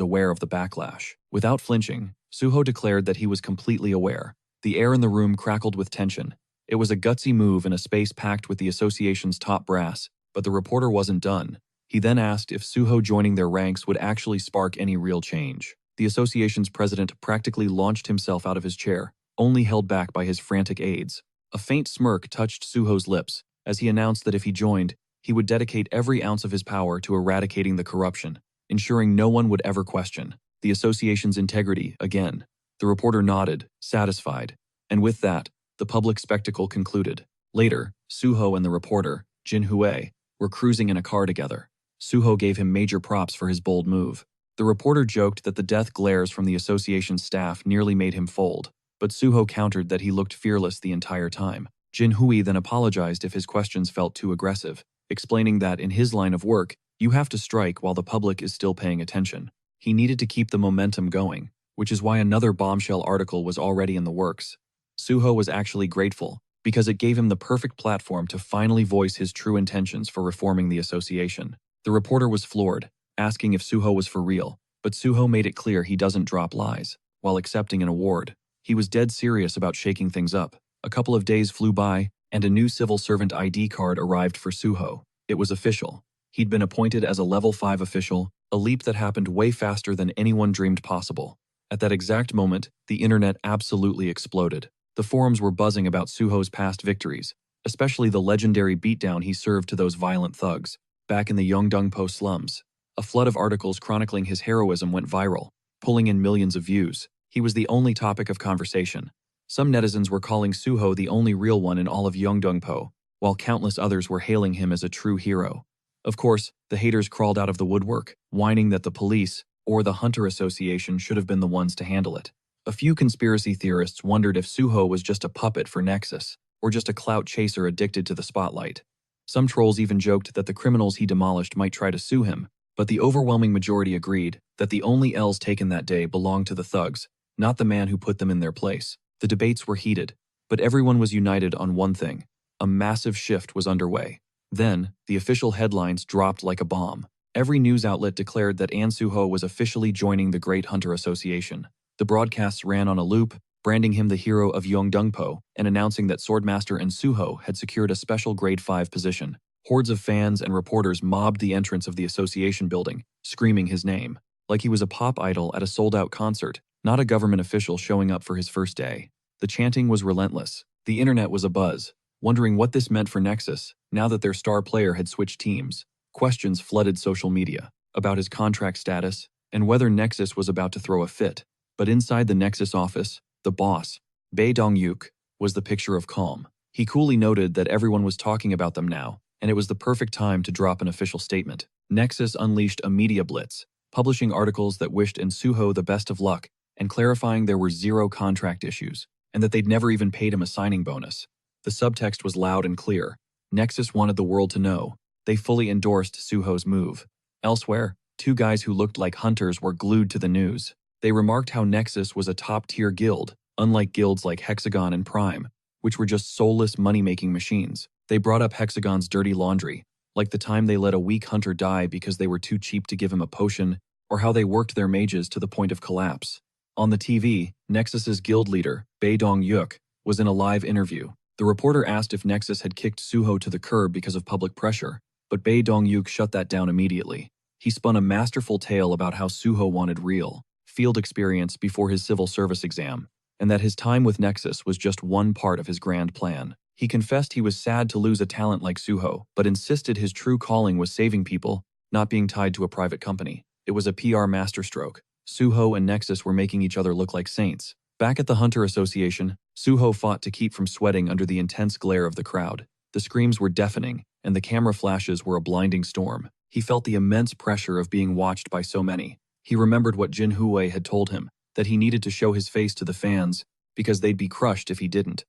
aware of the backlash. Without flinching, Suho declared that he was completely aware. The air in the room crackled with tension. It was a gutsy move in a space packed with the association's top brass, but the reporter wasn't done. He then asked if Suho joining their ranks would actually spark any real change. The association's president practically launched himself out of his chair, only held back by his frantic aides. A faint smirk touched Suho's lips as he announced that if he joined, he would dedicate every ounce of his power to eradicating the corruption, ensuring no one would ever question the association's integrity again. The reporter nodded, satisfied. And with that, the public spectacle concluded. Later, Suho and the reporter, Jin Hue, were cruising in a car together. Suho gave him major props for his bold move. The reporter joked that the death glares from the association's staff nearly made him fold, but Suho countered that he looked fearless the entire time. Jin Hui then apologized if his questions felt too aggressive, explaining that in his line of work, you have to strike while the public is still paying attention. He needed to keep the momentum going, which is why another bombshell article was already in the works. Suho was actually grateful, because it gave him the perfect platform to finally voice his true intentions for reforming the association. The reporter was floored, asking if Suho was for real, but Suho made it clear he doesn't drop lies. While accepting an award, he was dead serious about shaking things up. A couple of days flew by, and a new civil servant ID card arrived for Suho. It was official. He'd been appointed as a level 5 official, a leap that happened way faster than anyone dreamed possible. At that exact moment, the internet absolutely exploded. The forums were buzzing about Suho's past victories, especially the legendary beatdown he served to those violent thugs back in the Yeongdongpo slums. A flood of articles chronicling his heroism went viral, pulling in millions of views. He was the only topic of conversation. Some netizens were calling Suho the only real one in all of Yeongdongpo, while countless others were hailing him as a true hero. Of course, the haters crawled out of the woodwork, whining that the police or the Hunter Association should have been the ones to handle it. A few conspiracy theorists wondered if Suho was just a puppet for Nexus, or just a clout chaser addicted to the spotlight. Some trolls even joked that the criminals he demolished might try to sue him, but the overwhelming majority agreed that the only L's taken that day belonged to the thugs, not the man who put them in their place. The debates were heated, but everyone was united on one thing: a massive shift was underway. Then, the official headlines dropped like a bomb. Every news outlet declared that An Suho was officially joining the Great Hunter Association. The broadcasts ran on a loop, branding him the hero of Yeongdongpo and announcing that Swordmaster and Suho had secured a special Grade 5 position. Hordes of fans and reporters mobbed the entrance of the association building, screaming his name, like he was a pop idol at a sold-out concert, not a government official showing up for his first day. The chanting was relentless. The internet was abuzz, wondering what this meant for Nexus now that their star player had switched teams. Questions flooded social media about his contract status and whether Nexus was about to throw a fit. But inside the Nexus office, the boss, Bae Dong-yuk, was the picture of calm. He coolly noted that everyone was talking about them now, and it was the perfect time to drop an official statement. Nexus unleashed a media blitz, publishing articles that wished In Suho the best of luck and clarifying there were 0 contract issues, and that they'd never even paid him a signing bonus. The subtext was loud and clear. Nexus wanted the world to know. They fully endorsed Suho's move. Elsewhere, 2 guys who looked like hunters were glued to the news. They remarked how Nexus was a top-tier guild, unlike guilds like Hexagon and Prime, which were just soulless money-making machines. They brought up Hexagon's dirty laundry, like the time they let a weak hunter die because they were too cheap to give him a potion, or how they worked their mages to the point of collapse. On the TV, Nexus's guild leader, Bae Dong-yuk, was in a live interview. The reporter asked if Nexus had kicked Suho to the curb because of public pressure, but Bae Dong-yuk shut that down immediately. He spun a masterful tale about how Suho wanted real field experience before his civil service exam, and that his time with Nexus was just one part of his grand plan. He confessed he was sad to lose a talent like Suho, but insisted his true calling was saving people, not being tied to a private company. It was a PR masterstroke. Suho and Nexus were making each other look like saints. Back at the Hunter Association, Suho fought to keep from sweating under the intense glare of the crowd. The screams were deafening, and the camera flashes were a blinding storm. He felt the immense pressure of being watched by so many. He remembered what Jin Hue had told him, that he needed to show his face to the fans because they'd be crushed if he didn't.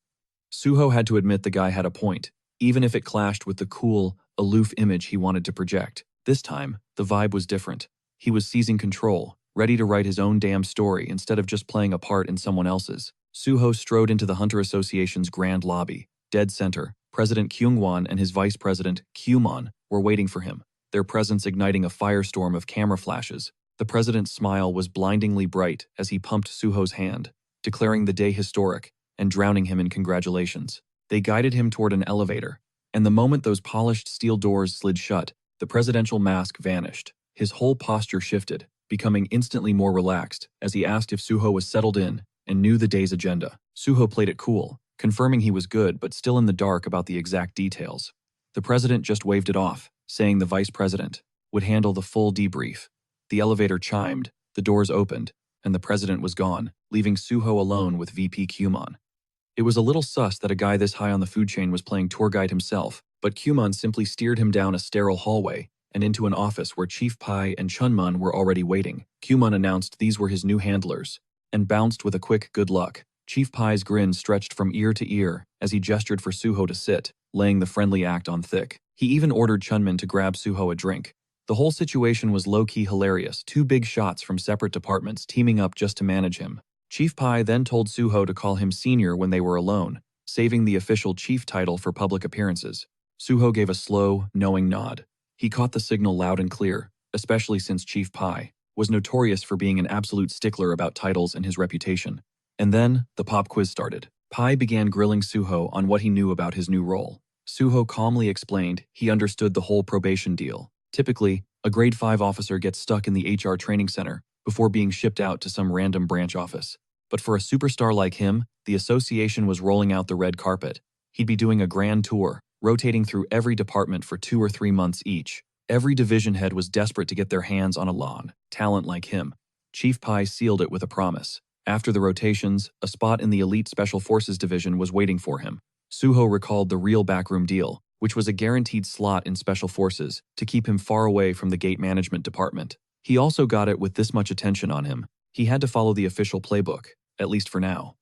Suho had to admit the guy had a point, even if it clashed with the cool, aloof image he wanted to project. This time, the vibe was different. He was seizing control, ready to write his own damn story instead of just playing a part in someone else's. Suho strode into the Hunter Association's grand lobby. Dead center, President Kyungwon and his vice president, Kyumon, were waiting for him, their presence igniting a firestorm of camera flashes. The president's smile was blindingly bright as he pumped Suho's hand, declaring the day historic and drowning him in congratulations. They guided him toward an elevator, and the moment those polished steel doors slid shut, the presidential mask vanished. His whole posture shifted, becoming instantly more relaxed as he asked if Suho was settled in and knew the day's agenda. Suho played it cool, confirming he was good but still in the dark about the exact details. The president just waved it off, saying the vice president would handle the full debrief. The elevator chimed, the doors opened, and the president was gone, leaving Suho alone with VP Kumon. It was a little sus that a guy this high on the food chain was playing tour guide himself, but Kumon simply steered him down a sterile hallway and into an office where Chief Pai and Chunmun were already waiting. Kumon announced these were his new handlers, and bounced with a quick good luck. Chief Pai's grin stretched from ear to ear as he gestured for Suho to sit, laying the friendly act on thick. He even ordered Chunmun to grab Suho a drink. The whole situation was low-key hilarious, two big shots from separate departments teaming up just to manage him. Chief Pai then told Suho to call him senior when they were alone, saving the official chief title for public appearances. Suho gave a slow, knowing nod. He caught the signal loud and clear, especially since Chief Pai was notorious for being an absolute stickler about titles and his reputation. And then, the pop quiz started. Pai began grilling Suho on what he knew about his new role. Suho calmly explained he understood the whole probation deal. Typically, a grade 5 officer gets stuck in the HR training center before being shipped out to some random branch office. But for a superstar like him, the association was rolling out the red carpet. He'd be doing a grand tour, rotating through every department for 2 or 3 months each. Every division head was desperate to get their hands on a talent like him. Chief Pai sealed it with a promise. After the rotations, a spot in the Elite Special Forces Division was waiting for him. Suho recalled the real backroom deal, which was a guaranteed slot in Special Forces to keep him far away from the gate management department. He also got it with this much attention on him. He had to follow the official playbook, at least for now.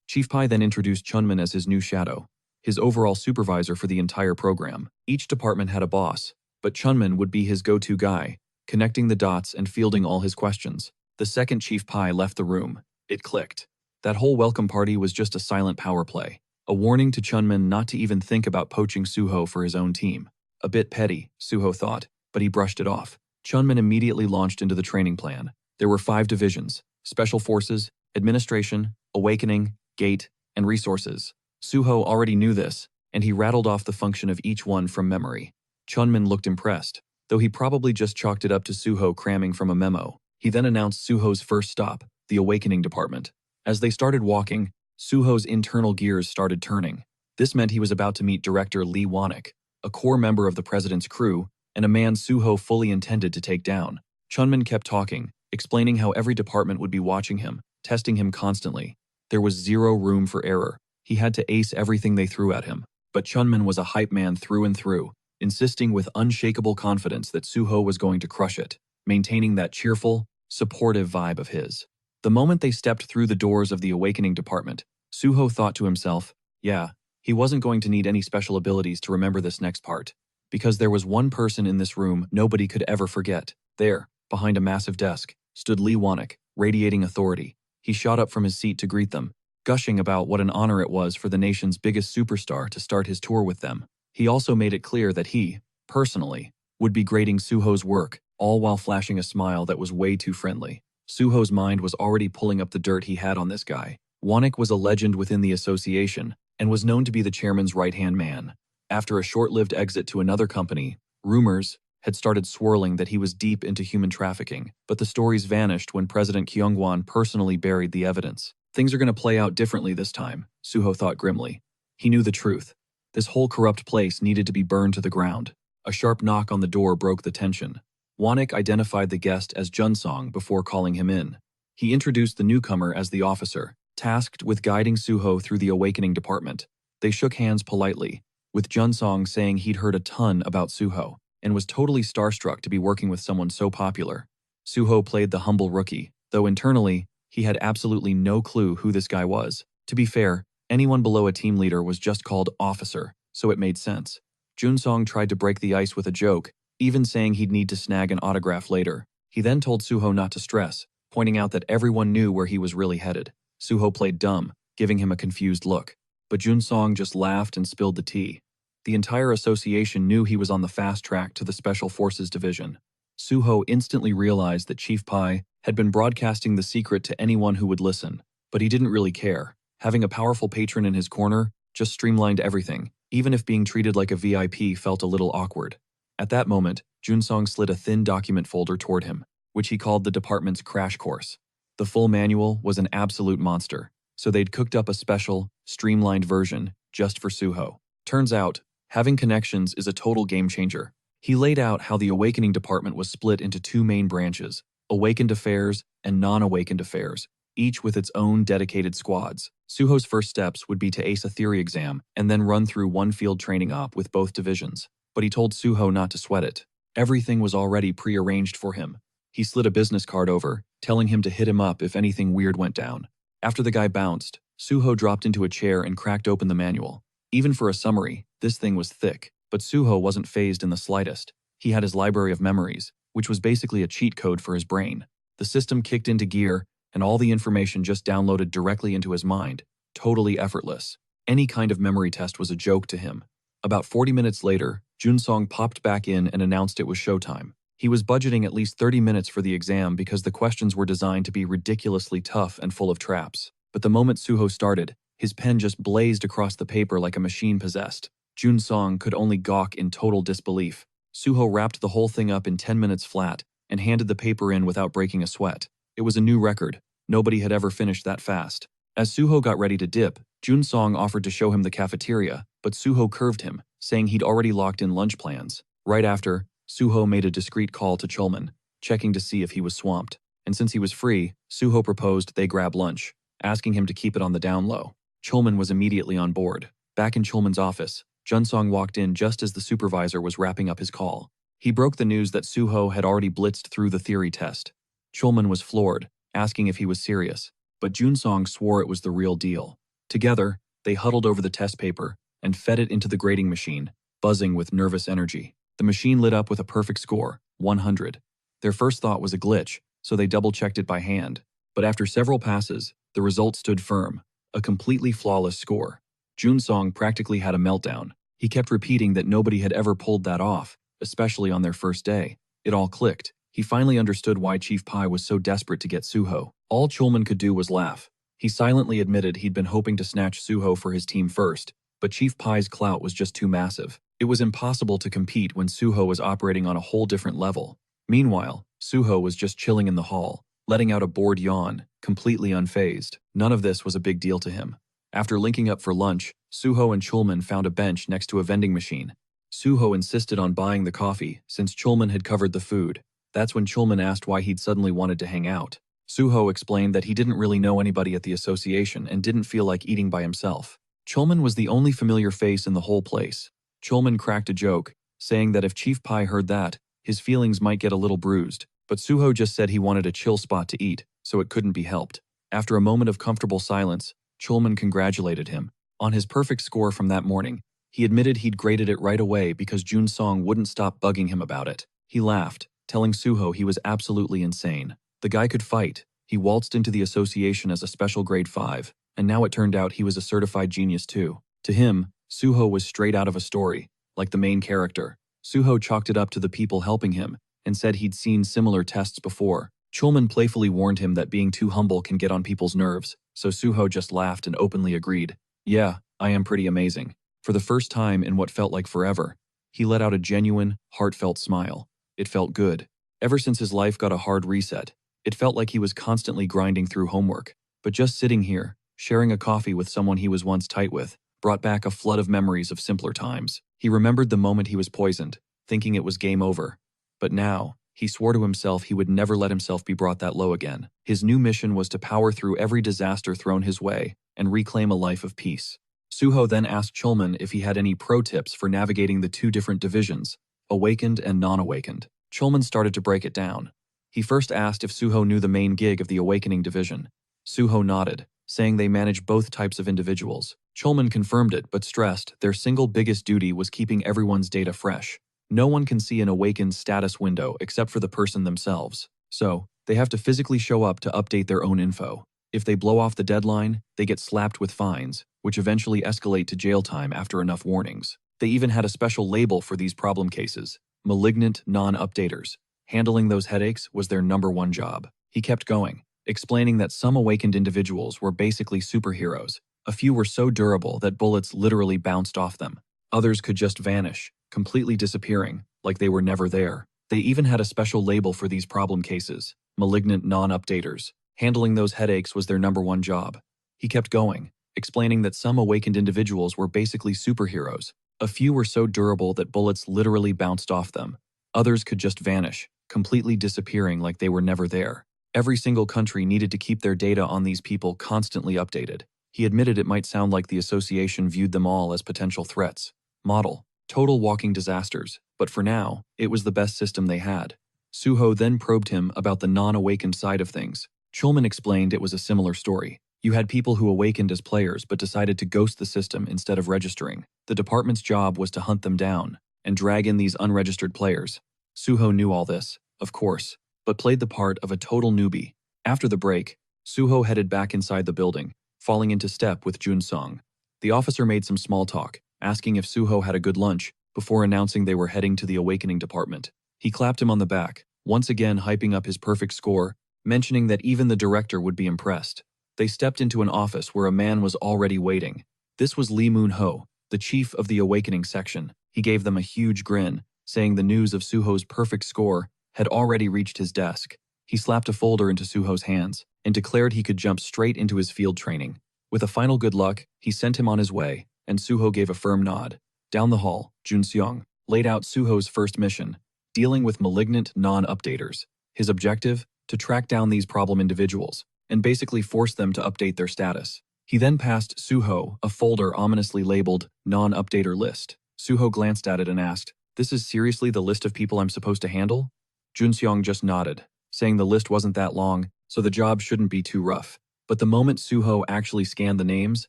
Chief Pai then introduced Chunmun as his new shadow, his overall supervisor for the entire program. Each department had a boss, but Chunmun would be his go-to guy, connecting the dots and fielding all his questions. The second Chief Pai left the room, it clicked. That whole welcome party was just a silent power play, a warning to Chunmun not to even think about poaching Suho for his own team. A bit petty, Suho thought, but he brushed it off. Chunmun immediately launched into the training plan. There were 5 divisions: Special Forces, Administration, Awakening, Gate, and Resources. Suho already knew this, and he rattled off the function of each one from memory. Chunmun looked impressed, though he probably just chalked it up to Suho cramming from a memo. He then announced Suho's first stop, the Awakening Department. As they started walking, Suho's internal gears started turning. This meant he was about to meet Director Lee Wanik, a core member of the president's crew, and a man Suho fully intended to take down. Chunmun kept talking, explaining how every department would be watching him, testing him constantly. There was zero room for error. He had to ace everything they threw at him. But Chunmun was a hype man through and through, insisting with unshakable confidence that Suho was going to crush it, maintaining that cheerful, supportive vibe of his. The moment they stepped through the doors of the Awakening Department, Suho thought to himself, yeah, he wasn't going to need any special abilities to remember this next part, because there was one person in this room nobody could ever forget. There, behind a massive desk, stood Lee Wanik, radiating authority. He shot up from his seat to greet them, gushing about what an honor it was for the nation's biggest superstar to start his tour with them. He also made it clear that he, personally, would be grading Suho's work, all while flashing a smile that was way too friendly. Suho's mind was already pulling up the dirt he had on this guy. Wanik was a legend within the association, and was known to be the chairman's right-hand man. After a short-lived exit to another company, rumors had started swirling that he was deep into human trafficking, but the stories vanished when President Kyungwon personally buried the evidence. Things are going to play out differently this time, Suho thought grimly. He knew the truth. This whole corrupt place needed to be burned to the ground. A sharp knock on the door broke the tension. Wanik identified the guest as Junsong before calling him in. He introduced the newcomer as the officer, tasked with guiding Suho through the Awakening Department. They shook hands politely, with Junsong saying he'd heard a ton about Suho, and was totally starstruck to be working with someone so popular. Suho played the humble rookie, though internally, he had absolutely no clue who this guy was. To be fair, anyone below a team leader was just called officer, so it made sense. Junsong tried to break the ice with a joke, even saying he'd need to snag an autograph later. He then told Suho not to stress, pointing out that everyone knew where he was really headed. Suho played dumb, giving him a confused look. But Junsong just laughed and spilled the tea. The entire association knew he was on the fast track to the Special Forces Division. Suho instantly realized that Chief Pai had been broadcasting the secret to anyone who would listen, but he didn't really care. Having a powerful patron in his corner just streamlined everything, even if being treated like a VIP felt a little awkward. At that moment, Junsong slid a thin document folder toward him, which he called the department's crash course. The full manual was an absolute monster, so they'd cooked up a special, streamlined version just for Suho. Turns out, having connections is a total game changer. He laid out how the Awakening Department was split into 2 main branches, awakened affairs, and non-awakened affairs, each with its own dedicated squads. Suho's first steps would be to ace a theory exam and then run through one field training op with both divisions. But he told Suho not to sweat it. Everything was already pre-arranged for him. He slid a business card over, telling him to hit him up if anything weird went down. After the guy bounced, Suho dropped into a chair and cracked open the manual. Even for a summary, this thing was thick, but Suho wasn't fazed in the slightest. He had his library of memories, which was basically a cheat code for his brain. The system kicked into gear, and all the information just downloaded directly into his mind, totally effortless. Any kind of memory test was a joke to him. About 40 minutes later, Junsong popped back in and announced it was showtime. He was budgeting at least 30 minutes for the exam because the questions were designed to be ridiculously tough and full of traps. But the moment Suho started, his pen just blazed across the paper like a machine possessed. Junsong could only gawk in total disbelief. Suho wrapped the whole thing up in 10 minutes flat and handed the paper in without breaking a sweat. It was a new record. Nobody had ever finished that fast. As Suho got ready to dip, Junsong offered to show him the cafeteria, but Suho curved him, saying he'd already locked in lunch plans. Right after, Suho made a discreet call to Chulman, checking to see if he was swamped. And since he was free, Suho proposed they grab lunch, asking him to keep it on the down low. Chulman was immediately on board. Back in Chulman's office, Junsong walked in just as the supervisor was wrapping up his call. He broke the news that Suho had already blitzed through the theory test. Chulman was floored, asking if he was serious, but Junsong swore it was the real deal. Together, they huddled over the test paper and fed it into the grading machine, buzzing with nervous energy. The machine lit up with a perfect score, 100. Their first thought was a glitch, so they double-checked it by hand. But after several passes, the result stood firm, a completely flawless score. Junsong practically had a meltdown. He kept repeating that nobody had ever pulled that off, especially on their first day. It all clicked. He finally understood why Chief Pai was so desperate to get Suho. All Chulman could do was laugh. He silently admitted he'd been hoping to snatch Suho for his team first, but Chief Pai's clout was just too massive. It was impossible to compete when Suho was operating on a whole different level. Meanwhile, Suho was just chilling in the hall, letting out a bored yawn, completely unfazed. None of this was a big deal to him. After linking up for lunch, Suho and Chulman found a bench next to a vending machine. Suho insisted on buying the coffee since Chulman had covered the food. That's when Chulman asked why he'd suddenly wanted to hang out. Suho explained that he didn't really know anybody at the association and didn't feel like eating by himself. Chulman was the only familiar face in the whole place. Chulman cracked a joke, saying that if Chief Pai heard that, his feelings might get a little bruised. But Suho just said he wanted a chill spot to eat, so it couldn't be helped. After a moment of comfortable silence, Chulman congratulated him. On his perfect score from that morning, he admitted he'd graded it right away because Junsong wouldn't stop bugging him about it. He laughed, telling Suho he was absolutely insane. The guy could fight. He waltzed into the association as a special grade 5, and now it turned out he was a certified genius too. To him, Suho was straight out of a story, like the main character. Suho chalked it up to the people helping him, and said he'd seen similar tests before. Chulman playfully warned him that being too humble can get on people's nerves, so Suho just laughed and openly agreed. Yeah, I am pretty amazing. For the first time in what felt like forever, he let out a genuine, heartfelt smile. It felt good. Ever since his life got a hard reset, it felt like he was constantly grinding through homework. But just sitting here, sharing a coffee with someone he was once tight with, brought back a flood of memories of simpler times. He remembered the moment he was poisoned, thinking it was game over. But now, he swore to himself he would never let himself be brought that low again. His new mission was to power through every disaster thrown his way and reclaim a life of peace. Suho then asked Chulman if he had any pro tips for navigating the two different divisions, awakened and non-awakened. Chulman started to break it down. He first asked if Suho knew the main gig of the awakening division. Suho nodded, saying they manage both types of individuals. Chulman confirmed it but stressed their single biggest duty was keeping everyone's data fresh. No one can see an awakened status window except for the person themselves, so they have to physically show up to update their own info. If they blow off the deadline, they get slapped with fines, which eventually escalate to jail time after enough warnings. They even had a special label for these problem cases: malignant non-updaters. Handling those headaches was their #1 job. He kept going, explaining that some awakened individuals were basically superheroes. A few were so durable that bullets literally bounced off them. Others could just vanish, completely disappearing, like they were never there. They even had a special label for these problem cases: malignant non-updaters. Handling those headaches was their #1 job. He kept going, explaining that some awakened individuals were basically superheroes. A few were so durable that bullets literally bounced off them. Others could just vanish, completely disappearing like they were never there. Every single country needed to keep their data on these people constantly updated. He admitted it might sound like the association viewed them all as potential threats. Model. Total walking disasters, but for now, it was the best system they had. Suho then probed him about the non-awakened side of things. Chulman explained it was a similar story. You had people who awakened as players but decided to ghost the system instead of registering. The department's job was to hunt them down and drag in these unregistered players. Suho knew all this, of course, but played the part of a total newbie. After the break, Suho headed back inside the building, falling into step with Junsong. The officer made some small talk, asking if Suho had a good lunch, before announcing they were heading to the awakening department. He clapped him on the back, once again hyping up his perfect score, mentioning that even the director would be impressed. They stepped into an office where a man was already waiting. This was Lee Moon-ho, the chief of the awakening section. He gave them a huge grin, saying the news of Suho's perfect score had already reached his desk. He slapped a folder into Suho's hands and declared he could jump straight into his field training. With a final good luck, he sent him on his way, and Suho gave a firm nod. Down the hall, Junseong laid out Suho's first mission, dealing with malignant non-updaters. His objective? To track down these problem individuals and basically force them to update their status. He then passed Suho a folder ominously labeled non-updater list. Suho glanced at it and asked, "This is seriously the list of people I'm supposed to handle?" Junseong just nodded, saying the list wasn't that long, so the job shouldn't be too rough. But the moment Suho actually scanned the names,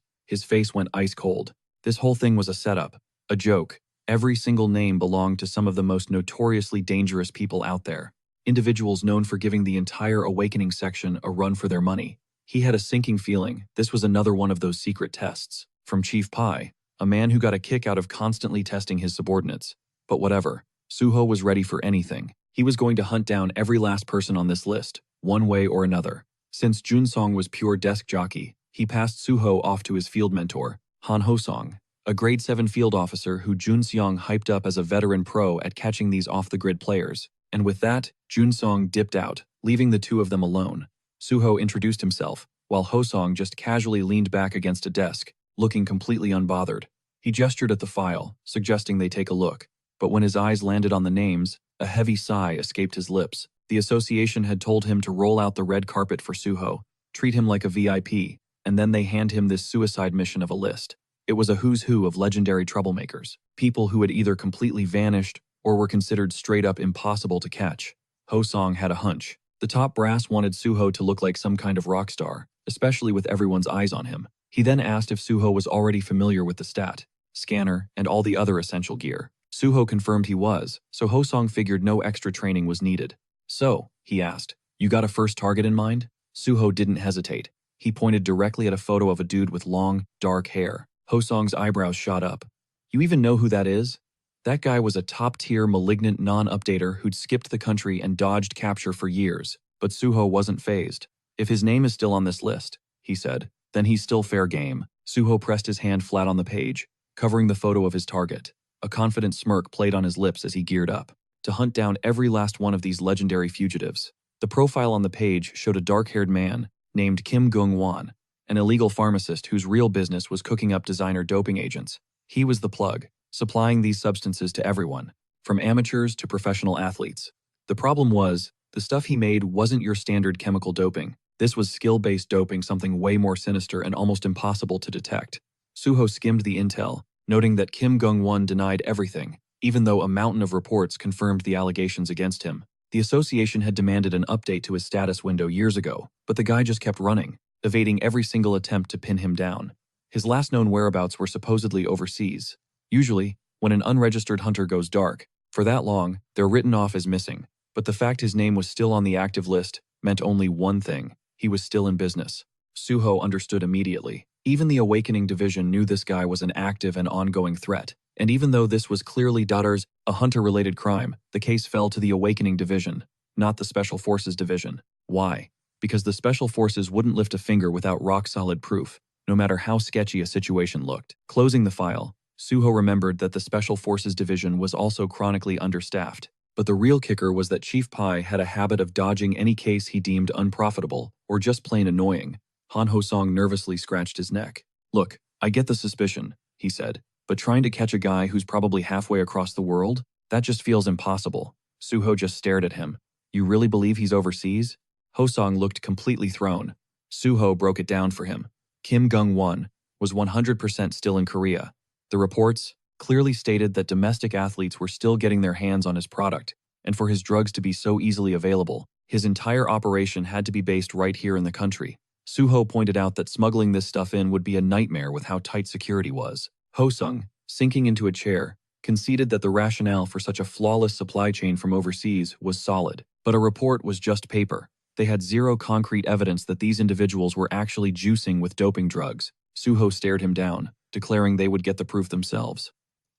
his face went ice cold. This whole thing was a setup, a joke. Every single name belonged to some of the most notoriously dangerous people out there. Individuals known for giving the entire awakening section a run for their money. He had a sinking feeling this was another one of those secret tests. From Chief Pai, a man who got a kick out of constantly testing his subordinates. But whatever, Suho was ready for anything. He was going to hunt down every last person on this list, one way or another. Since Junsong was pure desk jockey, he passed Suho off to his field mentor, Han Hosong, a grade 7 field officer who Junseong hyped up as a veteran pro at catching these off-the-grid players. And with that, Junsong dipped out, leaving the two of them alone. Suho introduced himself, while Hosong just casually leaned back against a desk, looking completely unbothered. He gestured at the file, suggesting they take a look. But when his eyes landed on the names, a heavy sigh escaped his lips. The association had told him to roll out the red carpet for Suho, treat him like a VIP, and then they hand him this suicide mission of a list. It was a who's who of legendary troublemakers, people who had either completely vanished or were considered straight-up impossible to catch. Hosong had a hunch. The top brass wanted Suho to look like some kind of rock star, especially with everyone's eyes on him. He then asked if Suho was already familiar with the stat, scanner, and all the other essential gear. Suho confirmed he was, so Hosong figured no extra training was needed. "So," he asked, "you got a first target in mind?" Suho didn't hesitate. He pointed directly at a photo of a dude with long, dark hair. Hosong's eyebrows shot up. "You even know who that is?" That guy was a top-tier malignant non-updater who'd skipped the country and dodged capture for years, but Suho wasn't fazed. "If his name is still on this list," he said, "then he's still fair game." Suho pressed his hand flat on the page, covering the photo of his target. A confident smirk played on his lips as he geared up to hunt down every last one of these legendary fugitives. The profile on the page showed a dark-haired man named Kim Gung-won, an illegal pharmacist whose real business was cooking up designer doping agents. He was the plug, supplying these substances to everyone, from amateurs to professional athletes. The problem was, the stuff he made wasn't your standard chemical doping. This was skill-based doping, something way more sinister and almost impossible to detect. Suho skimmed the intel, noting that Kim Gung-won denied everything, even though a mountain of reports confirmed the allegations against him. The association had demanded an update to his status window years ago, but the guy just kept running, evading every single attempt to pin him down. His last known whereabouts were supposedly overseas. Usually, when an unregistered hunter goes dark, for that long, they're written off as missing. But the fact his name was still on the active list meant only one thing: he was still in business. Suho understood immediately. Even the Awakening Division knew this guy was an active and ongoing threat. And even though this was clearly a hunter-related crime, the case fell to the Awakening Division, not the Special Forces Division. Why? Because the Special Forces wouldn't lift a finger without rock-solid proof, no matter how sketchy a situation looked. Closing the file, Suho remembered that the Special Forces Division was also chronically understaffed. But the real kicker was that Chief Pai had a habit of dodging any case he deemed unprofitable or just plain annoying. Han Hosong nervously scratched his neck. "Look, I get the suspicion," he said, "but trying to catch a guy who's probably halfway across the world? That just feels impossible." Suho just stared at him. You really believe he's overseas? Hosung looked completely thrown. Suho broke it down for him. Kim Gung-won was 100% still in Korea. The reports clearly stated that domestic athletes were still getting their hands on his product, and for his drugs to be so easily available, his entire operation had to be based right here in the country. Suho pointed out that smuggling this stuff in would be a nightmare with how tight security was. Hosung, sinking into a chair, conceded that the rationale for such a flawless supply chain from overseas was solid, but a report was just paper. They had zero concrete evidence that these individuals were actually juicing with doping drugs. Suho stared him down, declaring they would get the proof themselves.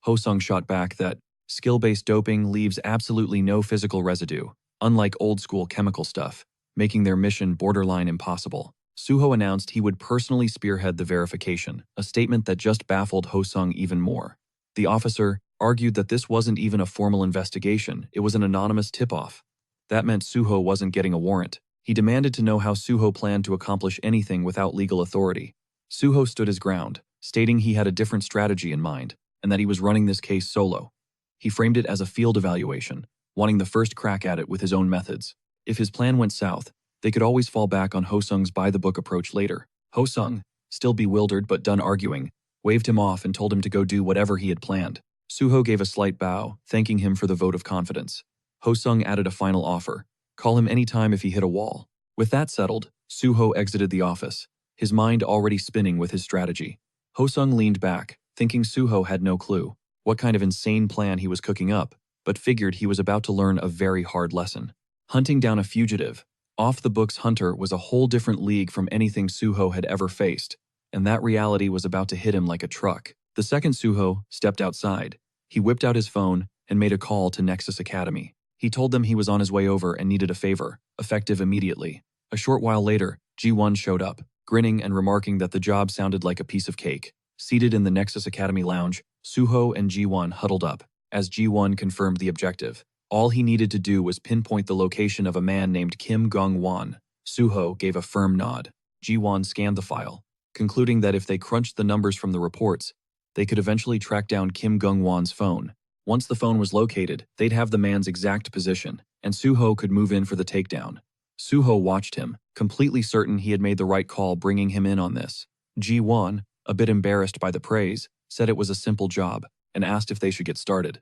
Hosung shot back that skill-based doping leaves absolutely no physical residue, unlike old-school chemical stuff, making their mission borderline impossible. Suho announced he would personally spearhead the verification, a statement that just baffled Hosung even more. The officer argued that this wasn't even a formal investigation, it was an anonymous tip-off. That meant Suho wasn't getting a warrant. He demanded to know how Suho planned to accomplish anything without legal authority. Suho stood his ground, stating he had a different strategy in mind, and that he was running this case solo. He framed it as a field evaluation, wanting the first crack at it with his own methods. If his plan went south, they could always fall back on Hosung's by-the-book approach later. Hosung, still bewildered but done arguing, waved him off and told him to go do whatever he had planned. Suho gave a slight bow, thanking him for the vote of confidence. Hosung added a final offer: call him anytime if he hit a wall. With that settled, Suho exited the office, his mind already spinning with his strategy. Hosung leaned back, thinking Suho had no clue what kind of insane plan he was cooking up, but figured he was about to learn a very hard lesson. Hunting down a fugitive, off-the-books hunter was a whole different league from anything Suho had ever faced, and that reality was about to hit him like a truck. The second Suho stepped outside, he whipped out his phone and made a call to Nexus Academy. He told them he was on his way over and needed a favor, effective immediately. A short while later, Ji-won showed up, grinning and remarking that the job sounded like a piece of cake. Seated in the Nexus Academy lounge, Suho and Ji-won huddled up, as Ji-won confirmed the objective. All he needed to do was pinpoint the location of a man named Kim Gung-won. Suho gave a firm nod. Ji-won scanned the file, concluding that if they crunched the numbers from the reports, they could eventually track down Kim Gung-won's phone. Once the phone was located, they'd have the man's exact position, and Suho could move in for the takedown. Suho watched him, completely certain he had made the right call bringing him in on this. Ji-won, a bit embarrassed by the praise, said it was a simple job, and asked if they should get started.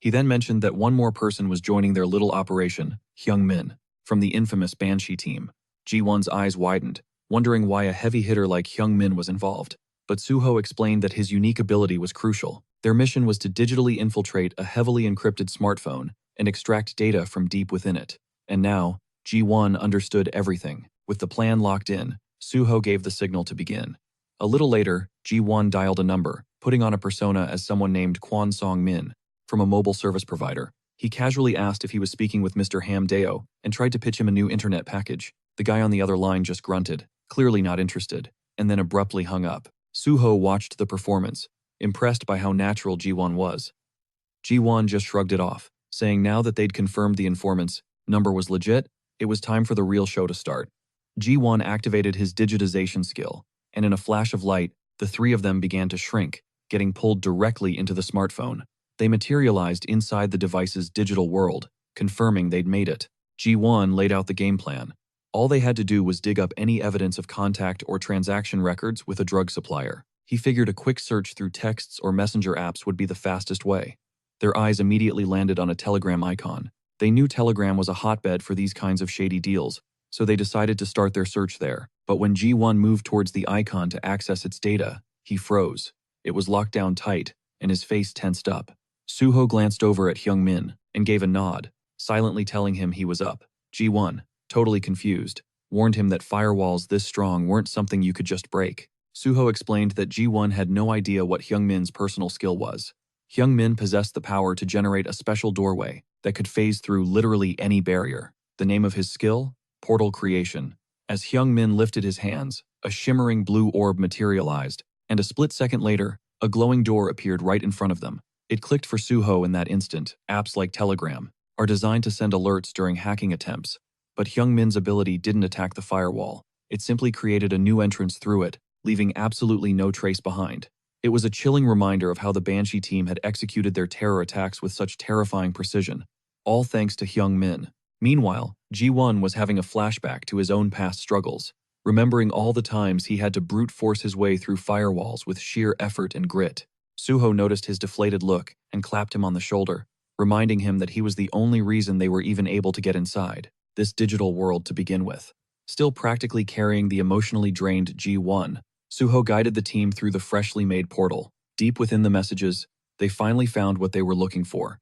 He then mentioned that one more person was joining their little operation, Hyung-min, from the infamous Banshee team. Ji-won's eyes widened, wondering why a heavy hitter like Hyung-min was involved. But Suho explained that his unique ability was crucial. Their mission was to digitally infiltrate a heavily encrypted smartphone and extract data from deep within it. And now, Ji-won understood everything. With the plan locked in, Suho gave the signal to begin. A little later, Ji-won dialed a number, putting on a persona as someone named Kwon Song-min, from a mobile service provider. He casually asked if he was speaking with Mr. Hamdeo and tried to pitch him a new internet package. The guy on the other line just grunted, clearly not interested, and then abruptly hung up. Suho watched the performance, impressed by how natural Ji-won was. Ji-won just shrugged it off, saying now that they'd confirmed the informant's number was legit, it was time for the real show to start. Ji-won activated his digitization skill, and in a flash of light, the three of them began to shrink, getting pulled directly into the smartphone. They materialized inside the device's digital world, confirming they'd made it. Ji-won laid out the game plan. All they had to do was dig up any evidence of contact or transaction records with a drug supplier. He figured a quick search through texts or messenger apps would be the fastest way. Their eyes immediately landed on a Telegram icon. They knew Telegram was a hotbed for these kinds of shady deals, so they decided to start their search there. But when Ji-won moved towards the icon to access its data, he froze. It was locked down tight, and his face tensed up. Suho glanced over at Hyung-min and gave a nod, silently telling him he was up. Ji-won, totally confused, warned him that firewalls this strong weren't something you could just break. Suho explained that Ji-won had no idea what Hyung-min's personal skill was. Hyung-min possessed the power to generate a special doorway that could phase through literally any barrier. The name of his skill? Portal Creation. As Hyung-min lifted his hands, a shimmering blue orb materialized, and a split second later, a glowing door appeared right in front of them. It clicked for Suho in that instant. Apps like Telegram are designed to send alerts during hacking attempts, but Hyung-min's ability didn't attack the firewall. It simply created a new entrance through it, leaving absolutely no trace behind. It was a chilling reminder of how the Banshee team had executed their terror attacks with such terrifying precision, all thanks to Hyung-min. Meanwhile, Ji-won was having a flashback to his own past struggles, remembering all the times he had to brute force his way through firewalls with sheer effort and grit. Suho noticed his deflated look and clapped him on the shoulder, reminding him that he was the only reason they were even able to get inside this digital world to begin with. Still practically carrying the emotionally drained Ji-won, Suho guided the team through the freshly made portal. Deep within the messages, they finally found what they were looking for,